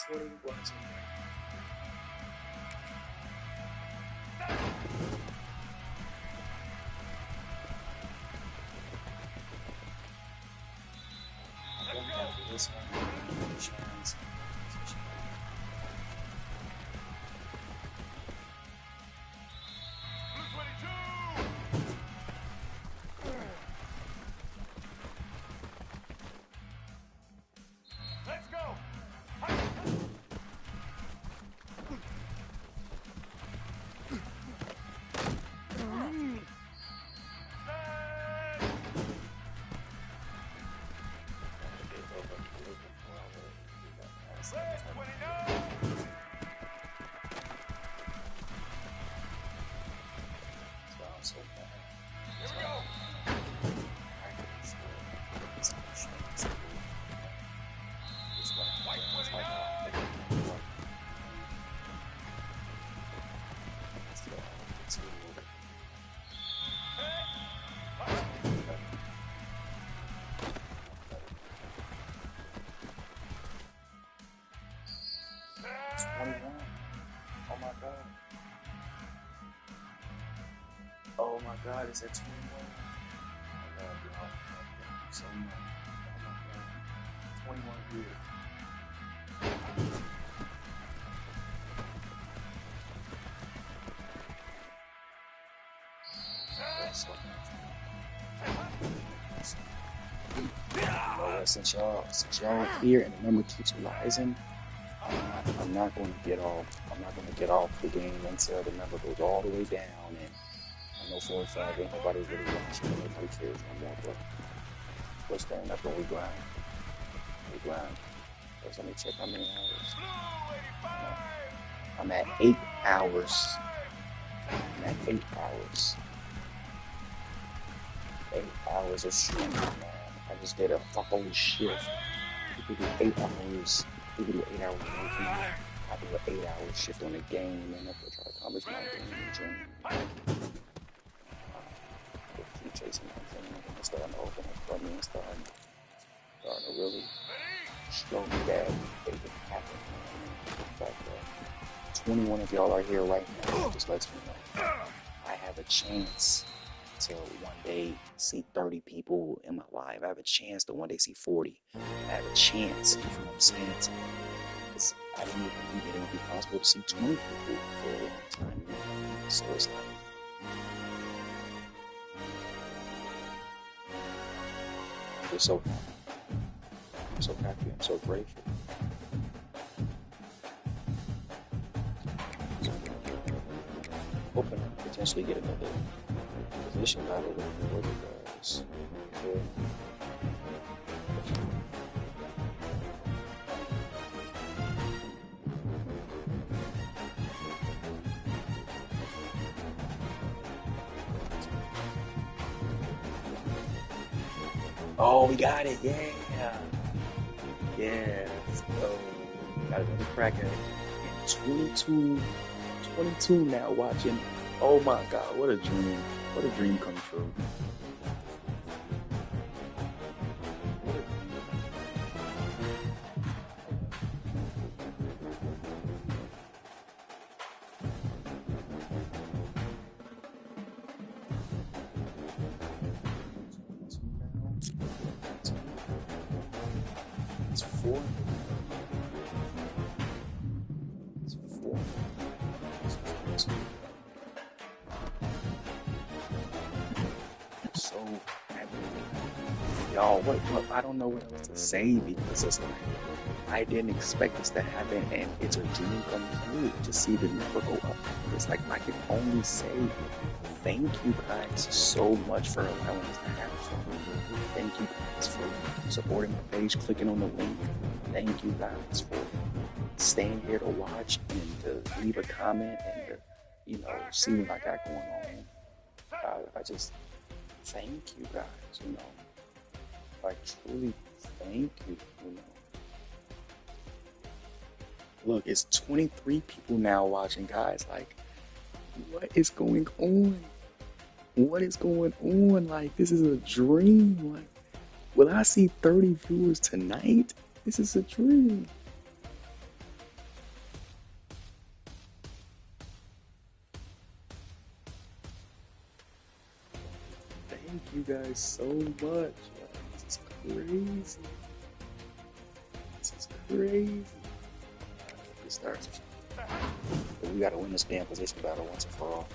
21. After this one, chance. Let's go. Red 29. So bad. Here we go. White 29. Oh my god. Oh my god, it's at 21. I love y'all. Thank you so much. Oh my god. 21 here. Since y'all here and the number keeps rising, I'm not going to get off the game until the number goes all the way down. And I know for a fact ain't nobody really watching. Nobody cares no more. But we're staying up and we grind. First, let me check how many hours. I'm at 8 hours. 8 hours of streaming, man. I just did a whole shift. People do 8 hours. People do 8 hours working. I do an 8-hour shift on the game, and that's what I try to accomplish my dream. Keep chasing my dream. I'm starting to open up for me and starting to really show me that it can happen. In fact, 21 of y'all are here right now. Just lets me know I have a chance to one day see 30 people in my life. I have a chance to one day see 40. I have a chance, you know what I'm saying? I didn't even believe that it would be possible to see 20 people for a long time. So it's like, I'm so happy. I'm so grateful. Hoping to potentially get another position out of it. What it does. Yeah. Oh, we got it. Yeah. Yeah. So, got another crack at it. 22 now watching. Oh my God, what a dream. What a dream come true. It's 4. So happy. Y'all, what I don't know what else to say because it's like I didn't expect this to happen and it's a dream come true to see the number go up. It's like I can only say thank you guys so much for allowing us to have fun. Thank you guys for supporting my page, clicking on the link. Thank you guys for staying here to watch and to leave a comment and to, you know, see what I got going on. I just thank you guys, you know. Like, truly thank you, you know. Look, it's 23 people now watching, guys. Like, what is going on? What is going on? Like, this is a dream. Like, will I see 30 viewers tonight? This is a dream. guys so much. Like, this is crazy. This is crazy. It starts. But we gotta win this damn position battle once and for all.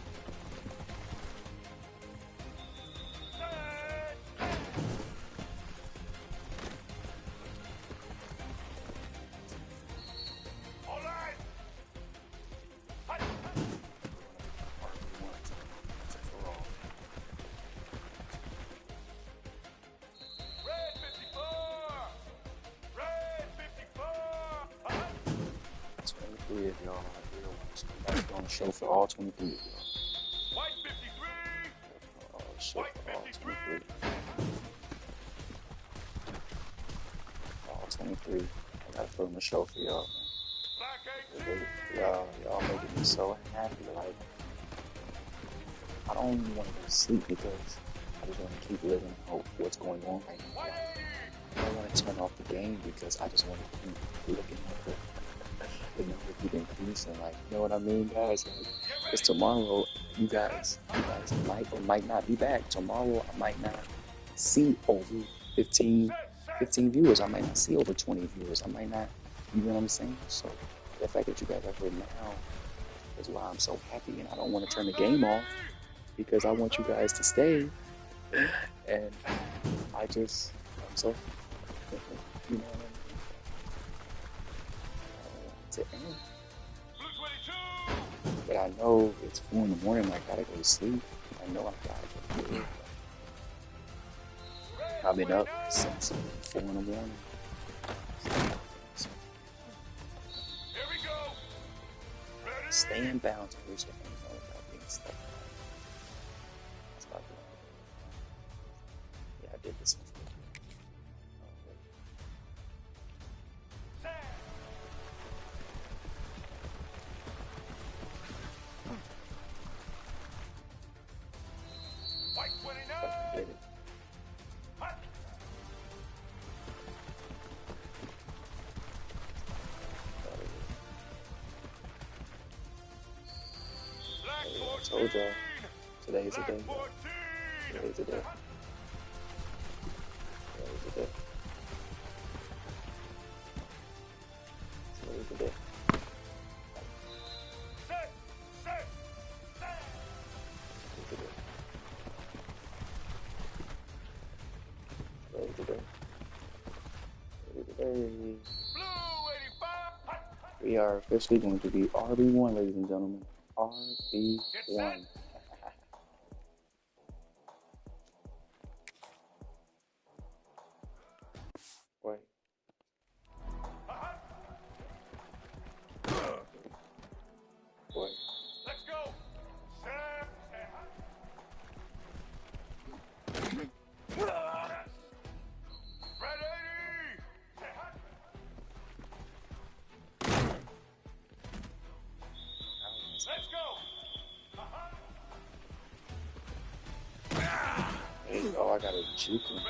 Of y'all out here on the show for all 23 of y'all. White 53. Show for all 23. All 23. I gotta put on the show for y'all. Y'all making me so happy. Like, I don't even want to go to sleep because I just want to keep living and hope what's going on right now. I don't want to turn off the game because I just want to keep looking at the number keep increasing. Like, you know what I mean, guys? Because tomorrow, you guys might or might not be back. Tomorrow, I might not see over 15 viewers. I might not see over 20 viewers. I might not, you know what I'm saying? So, the fact that you guys are here now is why I'm so happy, and I don't want to turn the game off because I want you guys to stay. And I'm so, you know what I mean? To end. But I know it's 4 in the morning. I gotta go to sleep. I know I gotta go to bed. I've been up since 4 in the morning. Stay in bounds and reach your hands on without being stuck. That's what I do. Yeah, I did this one. White 29. Did it. I told y'all, today's the day. Today's the day. Today's the day. Today's the day. Today's the day. Today's the day. We are officially going to be RB1, ladies and gentlemen. RB1. Wait. Wait. Let's go. Let's go. There you go. I got a juke him.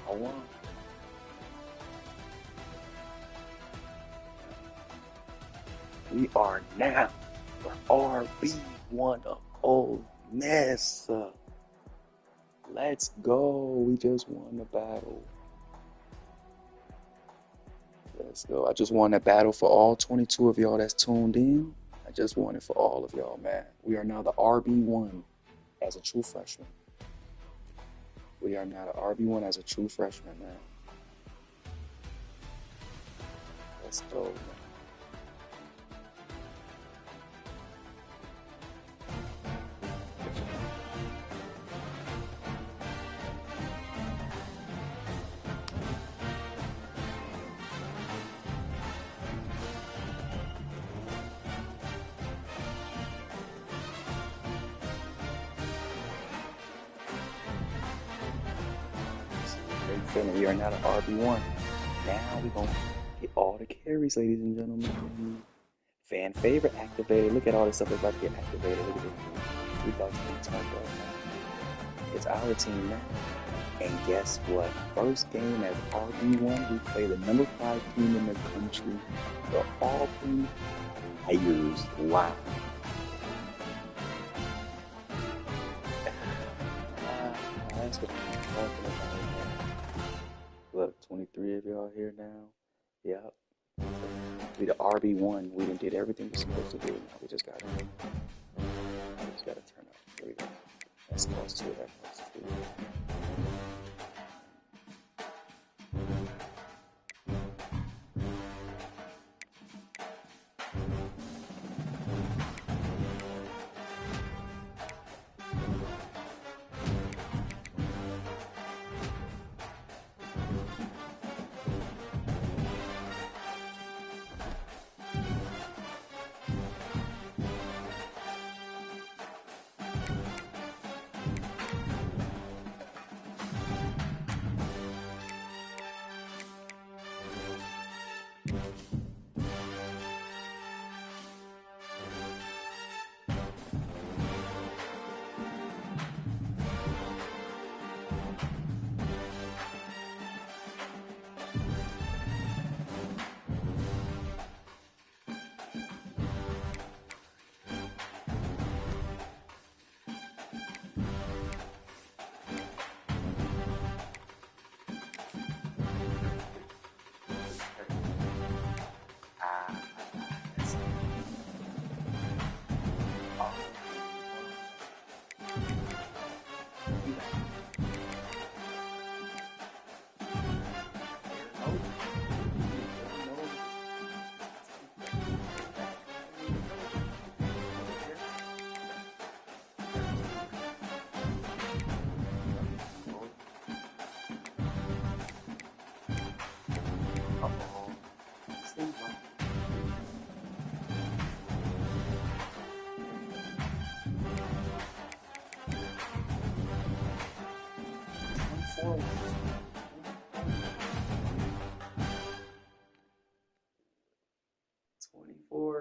I won. We are now RB1 of Ole Miss. Let's go. We just won the battle. Let's go. I just won that battle for all 22 of y'all that's tuned in. I just won it for all of y'all, man. We are now the RB1 as a true freshman. We are now the RB1 as a true freshman, man. Let's go, man. We are now the RB1. Now we're going to get all the carries, ladies and gentlemen. Fan favorite activated. Look at all this stuff that's about to get activated. Look at it. We about to get turned up now. It's our team now. And guess what? First game as RB1, we play the number 5 team in the country, the Auburn Tires line. That's what I'm talking about. Look, 23 of y'all here now. Yep. We the RB1. We done did everything we're supposed to do. Now we just gotta turn up. Here we go. That's close to it. That close to it.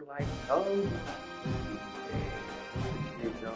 Like, oh, here we go.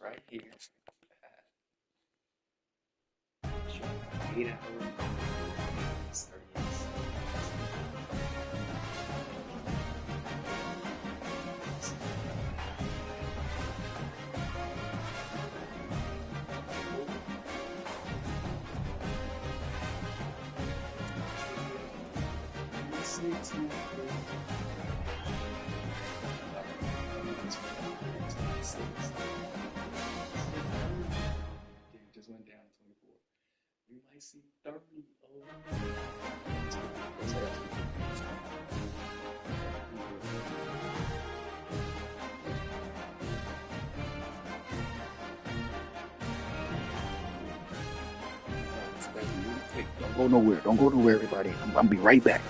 Right here. 8 hours, 38 just went down 24. We might see 30. Hey, don't go nowhere. Don't go nowhere, everybody. I'm gonna be right back.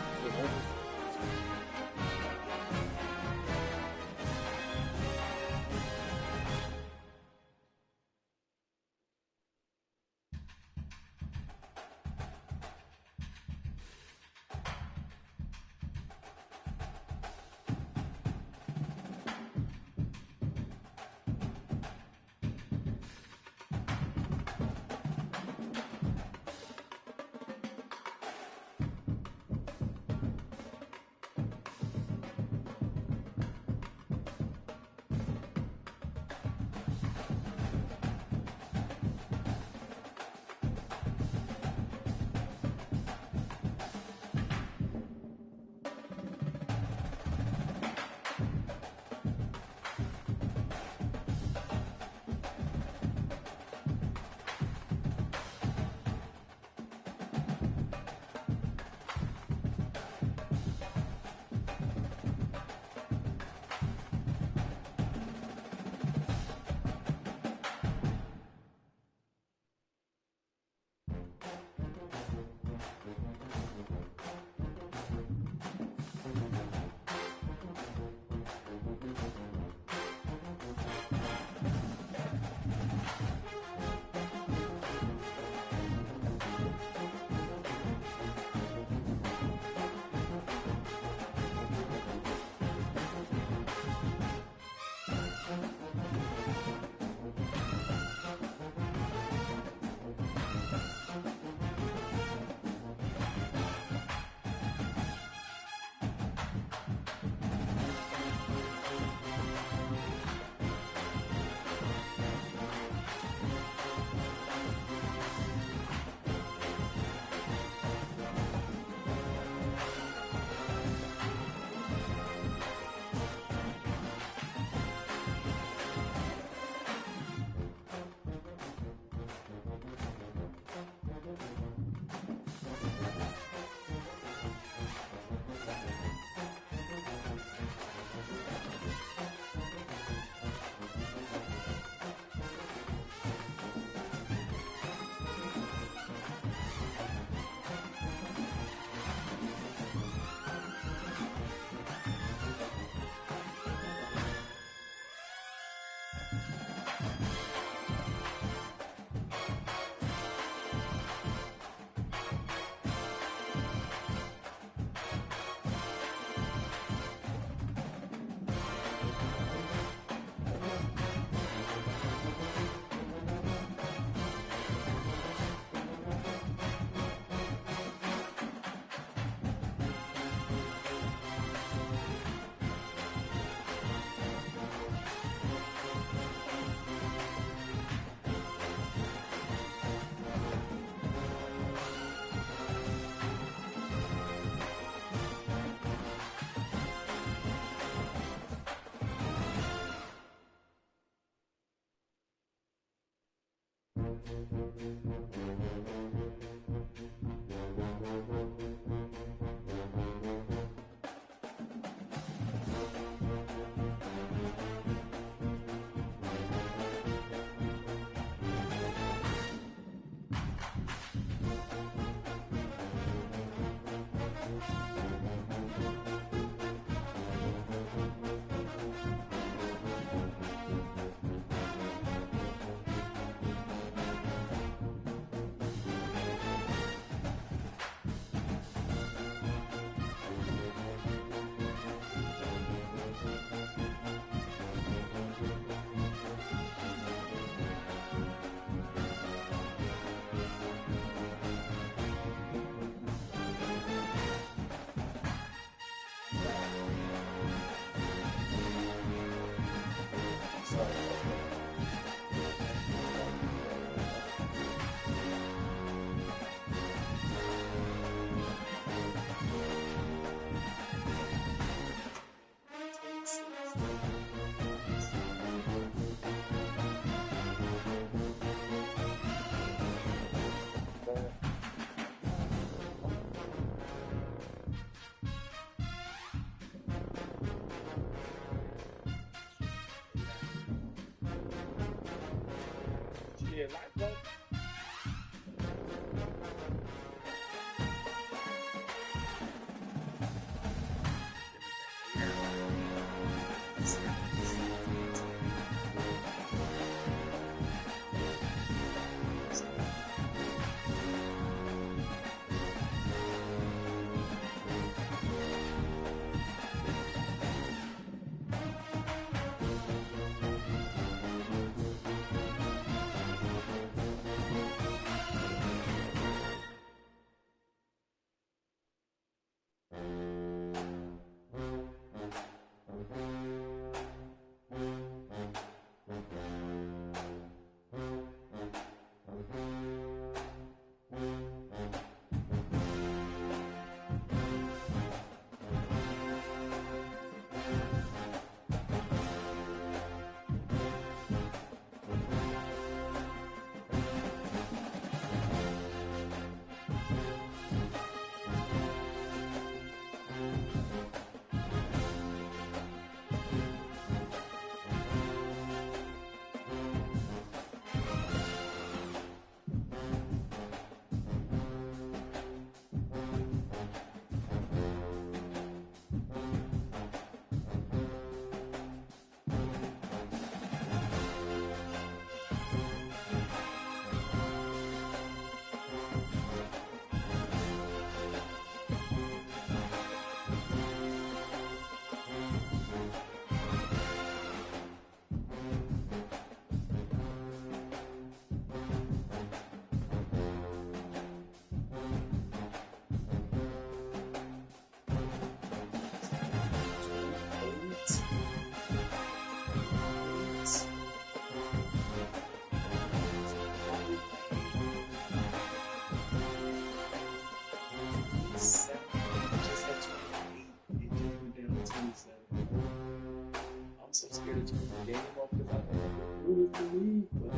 lose the league, but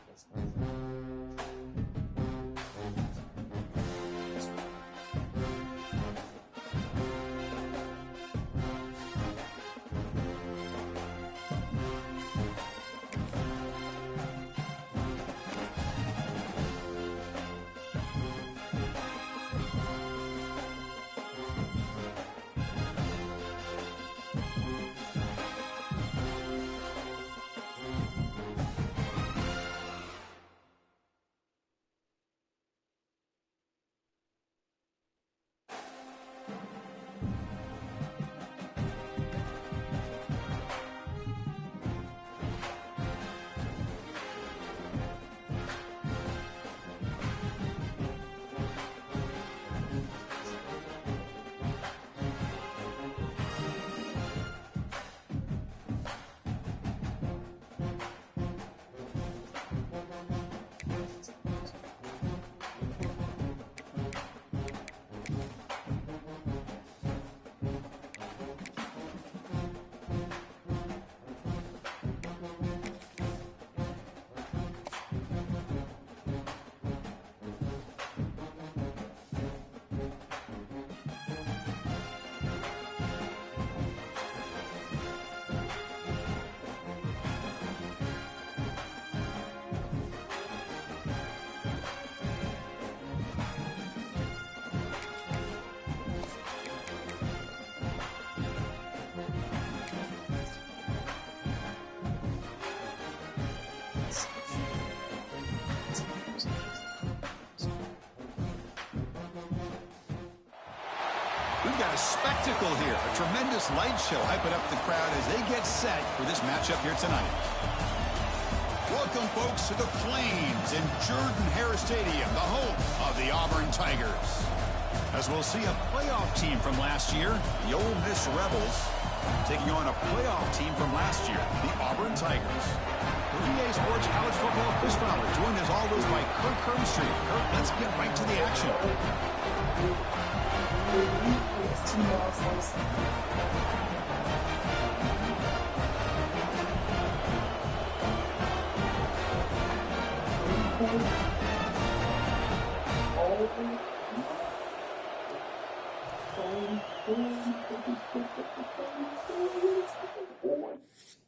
that's crazy. We've got a spectacle here, a tremendous light show hyping up the crowd as they get set for this matchup here tonight. Welcome, folks, to the Flames in Jordan-Hare Stadium, the home of the Auburn Tigers. As we'll see a playoff team from last year, the Ole Miss Rebels, taking on a playoff team from last year, the Auburn Tigers. For EA Sports College Football Chris Fowler, joined as always by Kirk Herbstreit. Kirk, let's get right to the action.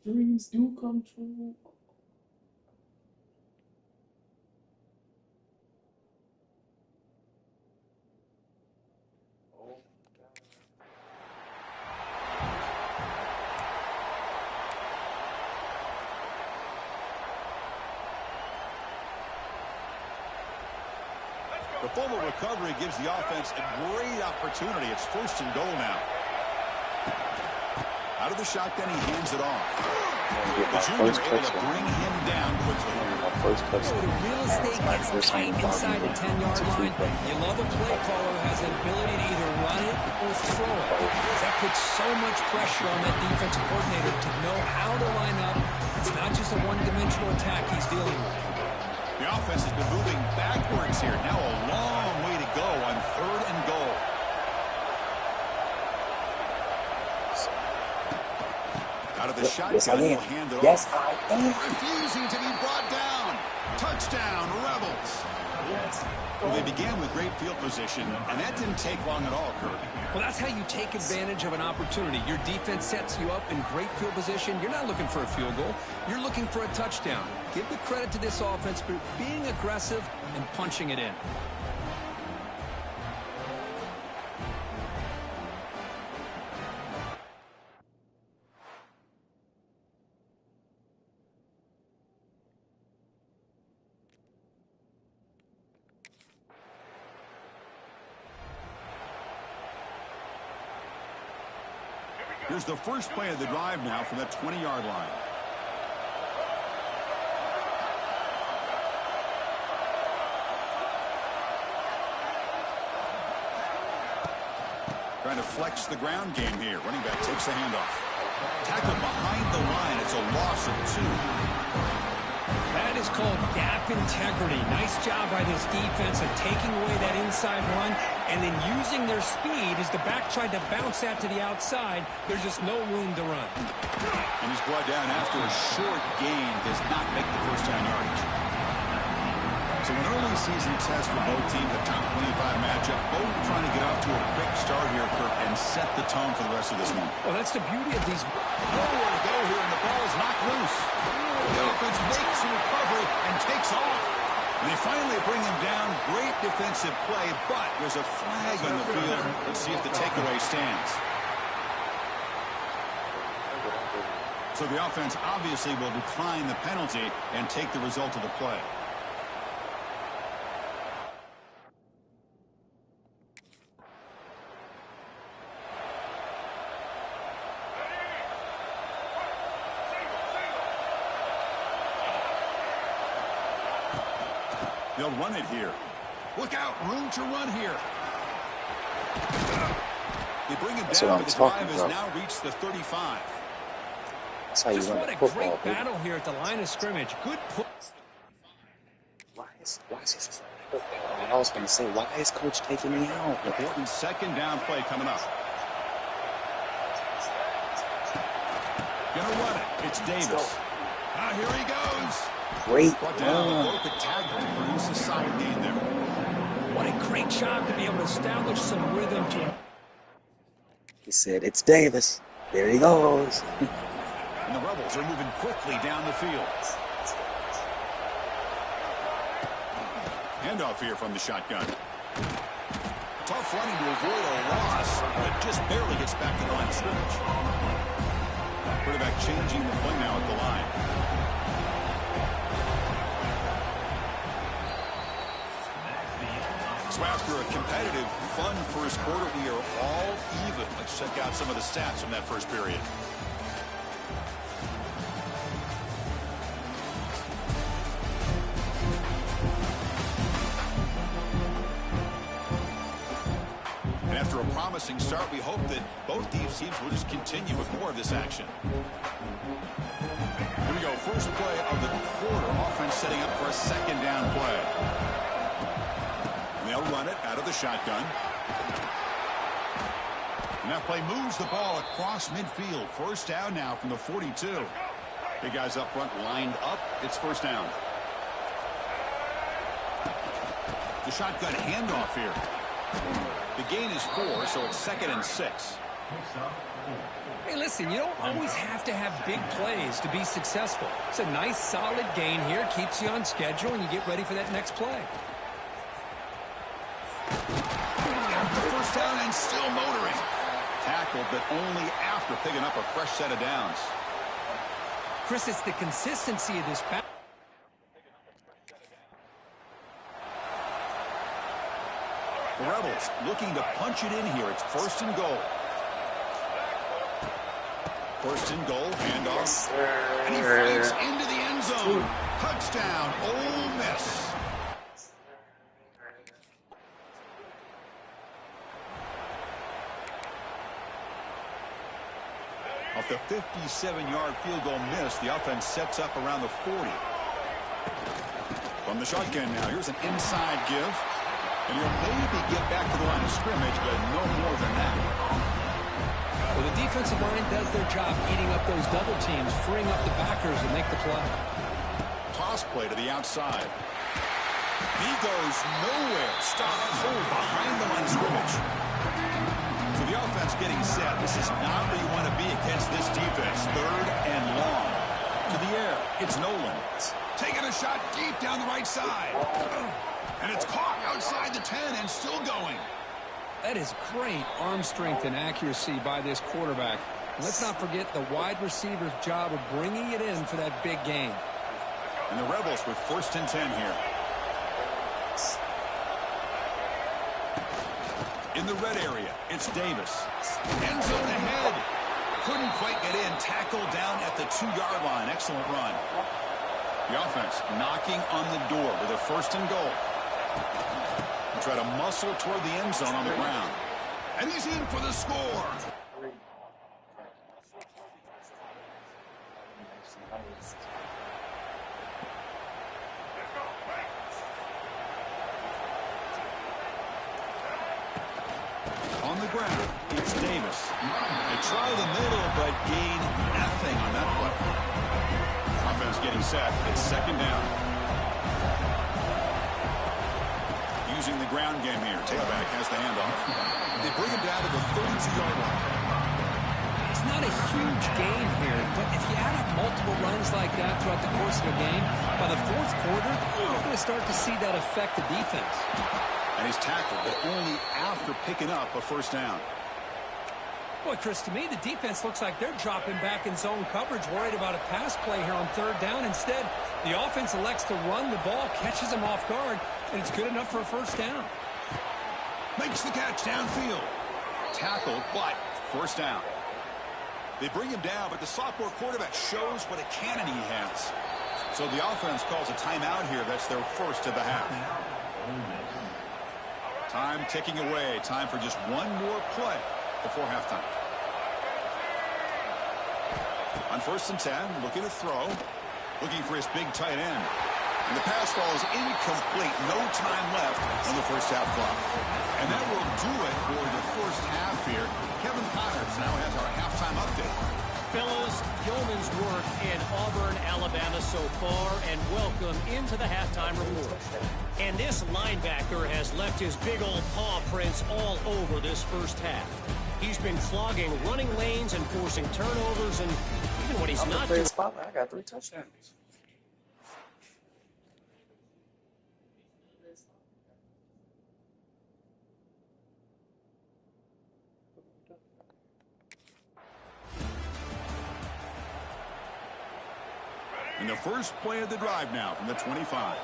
Dreams do come true. The fumble recovery gives the offense a great opportunity. It's 1st and goal now. Out of the shotgun, he hands it off. The junior able to bring him down quickly. So the real estate gets tight inside the 10-yard line. You love a play caller who has the ability to either run it or throw it. That puts so much pressure on that defensive coordinator to know how to line up. It's not just a one-dimensional attack he's dealing with. The offense has been moving backwards here. Now a long way to go on 3rd and goal. Out of the shotgun, he'll hand it off. Yes, I am. Refusing to be brought down. Touchdown, Rebels. Yes. Well, they began with great field position, and that didn't take long at all, Kirk. Well, that's how you take advantage of an opportunity. Your defense sets you up in great field position. You're not looking for a field goal. You're looking for a touchdown. Give the credit to this offense for being aggressive and punching it in. Here's the first play of the drive now from the 20-yard line. Trying to flex the ground game here. Running back takes the handoff. Tackled behind the line. It's a loss of 2. That is That's called gap integrity. Nice job by this defense of taking away that inside run and then using their speed as the back tried to bounce that to the outside. There's just no room to run. And he's brought down after a short gain. Does not make the first down yardage. So an early season test for both teams, a top 25 matchup. Both trying to get off to a quick start here, Kirk, and set the tone for the rest of this one. Well, that's the beauty of these. Nowhere to go here, and the ball is knocked loose. The offense makes a recovery and takes off. And they finally bring him down. Great defensive play, but there's a flag on the field. Let's see if the takeaway stands. So the offense obviously will decline the penalty and take the result of the play. They'll run it here. Look out, room to run here. They bring him down, but the drive has now reached the 35. That's how you Just run what a a football, great battle here at the line of scrimmage. Good push. Why is I was going to say, why is Coach taking me out? Important second down play coming up. Gonna run it. It's Davis. Here he goes. Great Brought down broke a tackle to produce a side gain there. What a great job to be able to establish some rhythm to him. He said, it's Davis. There he goes. And the Rebels are moving quickly down the field. Handoff here from the shotgun. Tough running to avoid a loss, but just barely gets back to the line of scrimmage. Quarterback changing the play now at the line. So after a competitive, fun first quarter, we are all even. Let's check out some of the stats from that first period. And after a promising start, we hope that both these teams will just continue with more of this action. Here we go, first play of the quarter. Offense setting up for a second down play. They'll run it out of the shotgun. And that play moves the ball across midfield. First down now from the 42. Big guys up front lined up. It's first down. The shotgun handoff here. The gain is 4, so it's 2nd and 6. Hey, listen, you don't always have to have big plays to be successful. It's a nice, solid gain here. Keeps you on schedule, and you get ready for that next play. First down and still motoring. Tackled, but only after picking up a fresh set of downs. Chris, it's the consistency of this pass. The Rebels looking to punch it in here. It's 1st and goal. 1st and goal, handoff. And he fights into the end zone. Touchdown, Ole Miss. Off the 57-yard field goal miss, the offense sets up around the 40. From the shotgun now, here's an inside give. And he'll maybe get back to the line of scrimmage, but no more than that. Well, the defensive line does their job eating up those double teams, freeing up the backers to make the play. Toss play to the outside. He goes nowhere. Stop cold behind the line of scrimmage. So the offense getting set. This is not where you want to be against this defense. 3rd and long. To the air. It's Nolan. Taking a shot deep down the right side. And it's caught outside the 10 and still going. That is great arm strength and accuracy by this quarterback. Let's not forget the wide receiver's job of bringing it in for that big gain. And the Rebels with 1st and 10 here. In the red area, it's Davis. End zone ahead. Couldn't quite get in. Tackled down at the 2-yard line. Excellent run. The offense knocking on the door with a 1st and goal. And try to muscle toward the end zone on the ground. And he's in for the score. the ground. It's Davis. They try the middle, but gain nothing on that play. Offense getting set. It's second down. Using the ground game here. Tailback has the handoff. They bring him down to the 32-yard line. It's not a huge gain here, but if you add up multiple runs like that throughout the course of a game, by the fourth quarter, you're going to start to see that affect the defense. And he's tackled, but only after picking up a first down. Boy, Chris, to me, the defense looks like they're dropping back in zone coverage, worried about a pass play here on third down. Instead, the offense elects to run the ball, catches them off guard, and it's good enough for a first down. Makes the catch downfield. Tackled, but first down. They bring him down, but the sophomore quarterback shows what a cannon he has. So the offense calls a timeout here. That's their first of the half. Time ticking away. Time for just one more play before halftime. On 1st and 10, looking to throw. Looking for his big tight end. And the pass falls incomplete. No time left on the first half clock. And that will do it for the first half here. Kevin Connors now has our halftime update. Fellas, yeoman's work in Auburn, Alabama so far, and welcome into the halftime report. And this linebacker has left his big old paw prints all over this first half. He's been clogging running lanes and forcing turnovers, and even when he's not doing... I got 3 touchdowns. And the first play of the drive now from the 25.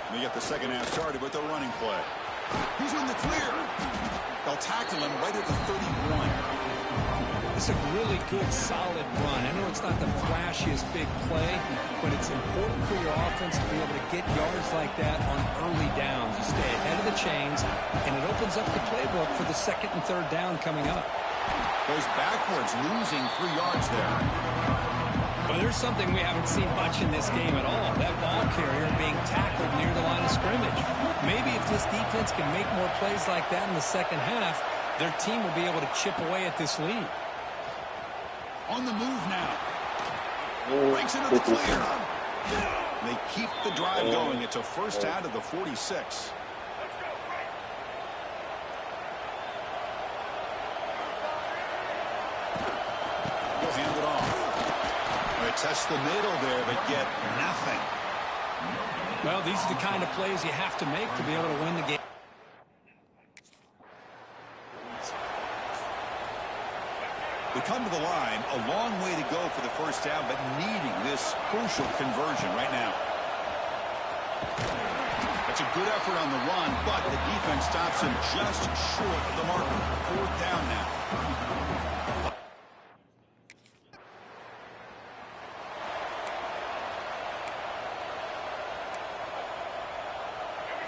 They get the second half started with the running play. He's in the clear. They'll tackle him right at the 31. It's a really good, solid run. I know it's not the flashiest big play, but it's important for your offense to be able to get yards like that on early downs. You stay ahead of the chains, and it opens up the playbook for the second and third down coming up. Goes backwards, losing 3 yards there. Well, there's something we haven't seen much in this game at all. That ball carrier being tackled near the line of scrimmage. Maybe if this defense can make more plays like that in the second half, their team will be able to chip away at this lead. On the move now. Breaks into the clear. They keep the drive going. It's a first out of the 46. Hand it off. They test the middle there, but get nothing. Well, these are the kind of plays you have to make to be able to win the game. They come to the line, a long way to go for the first down, but needing this crucial conversion right now. That's a good effort on the run, but the defense stops him just short of the marker. Fourth down now.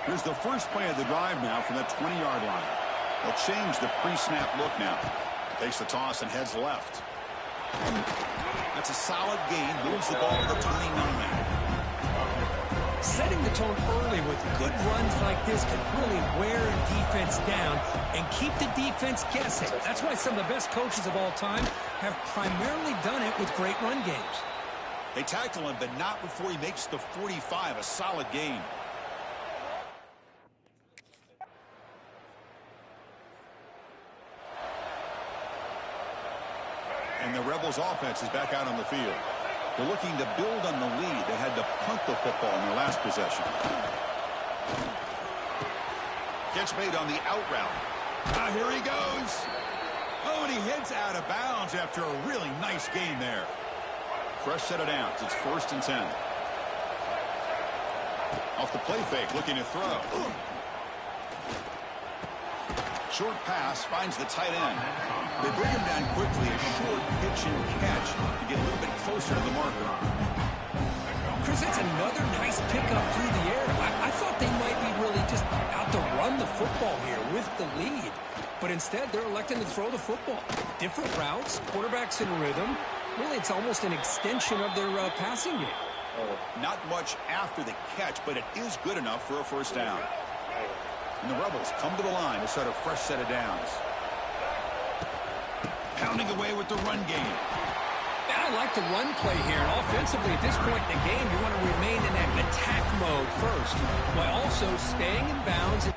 Here's the first play of the drive now from the 20-yard line. They'll change the pre-snap look now. Takes the toss and heads left. That's a solid gain. Moves the ball to the 29. Setting the tone early with good runs like this can really wear a defense down and keep the defense guessing. That's why some of the best coaches of all time have primarily done it with great run games. They tackle him, but not before he makes the 45. A solid gain. And the Rebels offense is back out on the field. They're looking to build on the lead. They had to punt the football in their last possession. Catch made on the out route. Ah, here he goes. Oh, and he heads out of bounds after a really nice gain there. Fresh set of downs. It's 1st and 10. Off the play fake, looking to throw. Short pass, finds the tight end. They bring him down quickly, a short pitch and catch to get a little bit closer to the marker. Chris, that's another nice pickup through the air. I thought they might be really just out to run the football here with the lead. But instead, they're electing to throw the football. Different routes, quarterbacks in rhythm. Really, it's almost an extension of their passing game. Not much after the catch, but it is good enough for a first down. And the Rebels come to the line to start a fresh set of downs. Pounding away with the run game. I like the run play here, and offensively at this point in the game, you want to remain in that attack mode first, while also staying in bounds.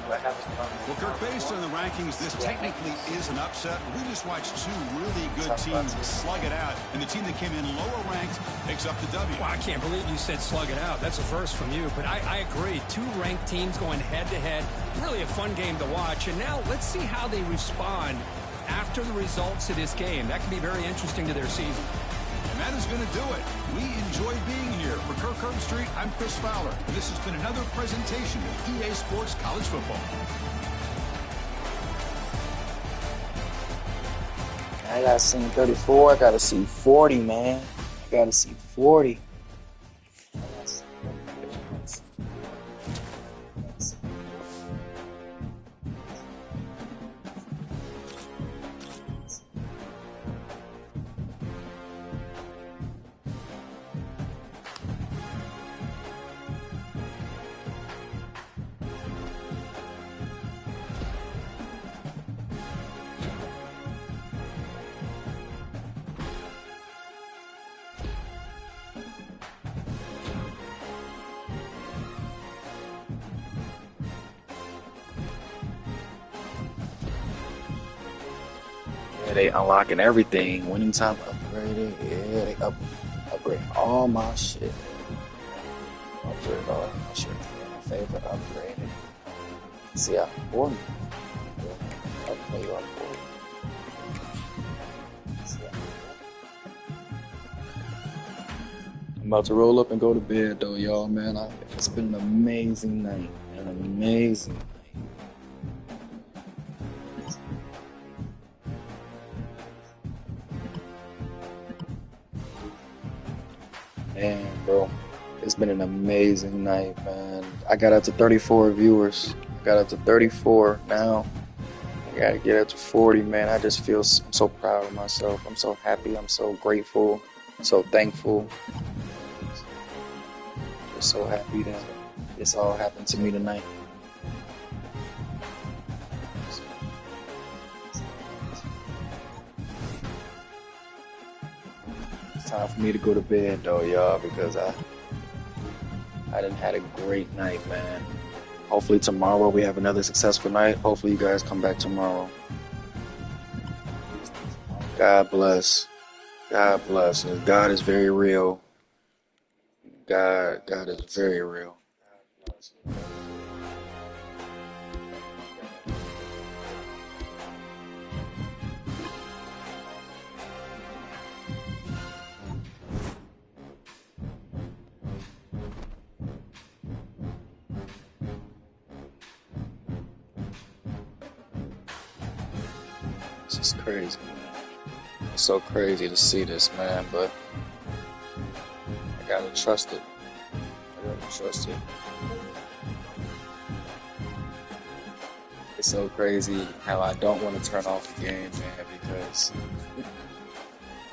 Well, Kirk, based on the rankings, this technically is an upset. We just watched two really good teams slug it out, and the team that came in lower ranked picks up the W. Well, I can't believe you said slug it out. That's a first from you, but I agree. Two ranked teams going head-to-head. Really a fun game to watch, and now let's see how they respond after the results of this game. That could be very interesting to their season. And that is going to do it. We enjoyed being here. For Kirk Herbstreit, I'm Chris Fowler. And this has been another presentation of EA Sports College Football. I gotta see 34. I gotta see 40, man. I gotta see 40. They unlocking everything. Winning time upgraded. Yeah, they upgrade all my shit. Upgrade all my shit. My favorite upgraded. See how 40. Upgrade on 40. I'm about to roll up and go to bed though, y'all, man. It's been an amazing night. An amazing night. Man, bro, it's been an amazing night, man. I got up to 34 viewers. I got up to 34 now. I gotta get up to 40, man. I just feel so proud of myself. I'm so happy. I'm so grateful. So thankful. Just so happy that this all happened to me tonight. Time for me to go to bed though, y'all, because I done had a great night, man. Hopefully tomorrow we have another successful night. Hopefully you guys come back tomorrow. God bless. God bless. And God is very real. God is very real. It's crazy, man. It's so crazy to see this, man, but I gotta trust it. I gotta trust it. It's so crazy how I don't want to turn off the game, man, because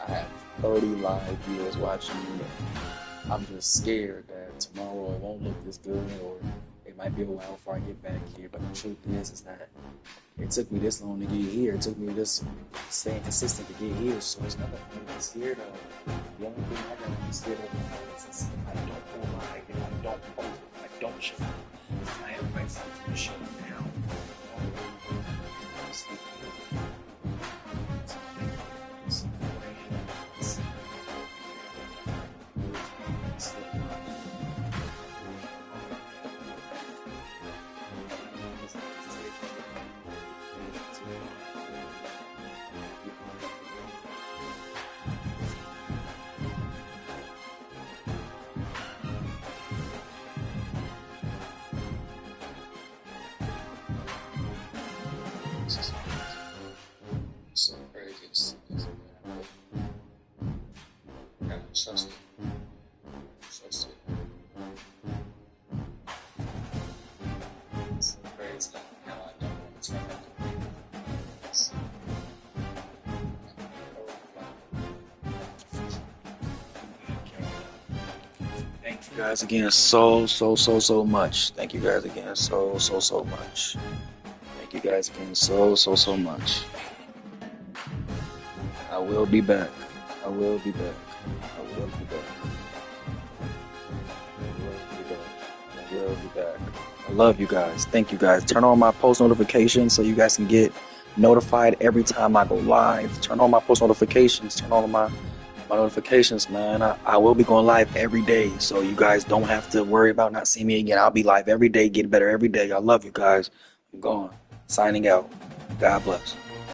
I have 30 live viewers watching me. I'm just scared that tomorrow it won't look this good, or it might be a while before I get back here, but the truth is that it took me this long to get here. It took me this staying consistent to get here, so it's nothing to be scared of. The only thing I gotta be scared of is I don't go live and I don't post, I don't show. I have my something to show now. you guys again so much. Thank you guys again so much. Thank you guys again so much. I will be back. I will be back. I will be back. I will be back. I love you guys. Thank you guys. Turn on my post notifications so you guys can get notified every time I go live. Turn on my post notifications. Turn on my notifications, man. I will be going live every day, so you guys don't have to worry about not seeing me again. I'll be live every day, getting better every day. I love you guys. I'm gone. Signing out. God bless.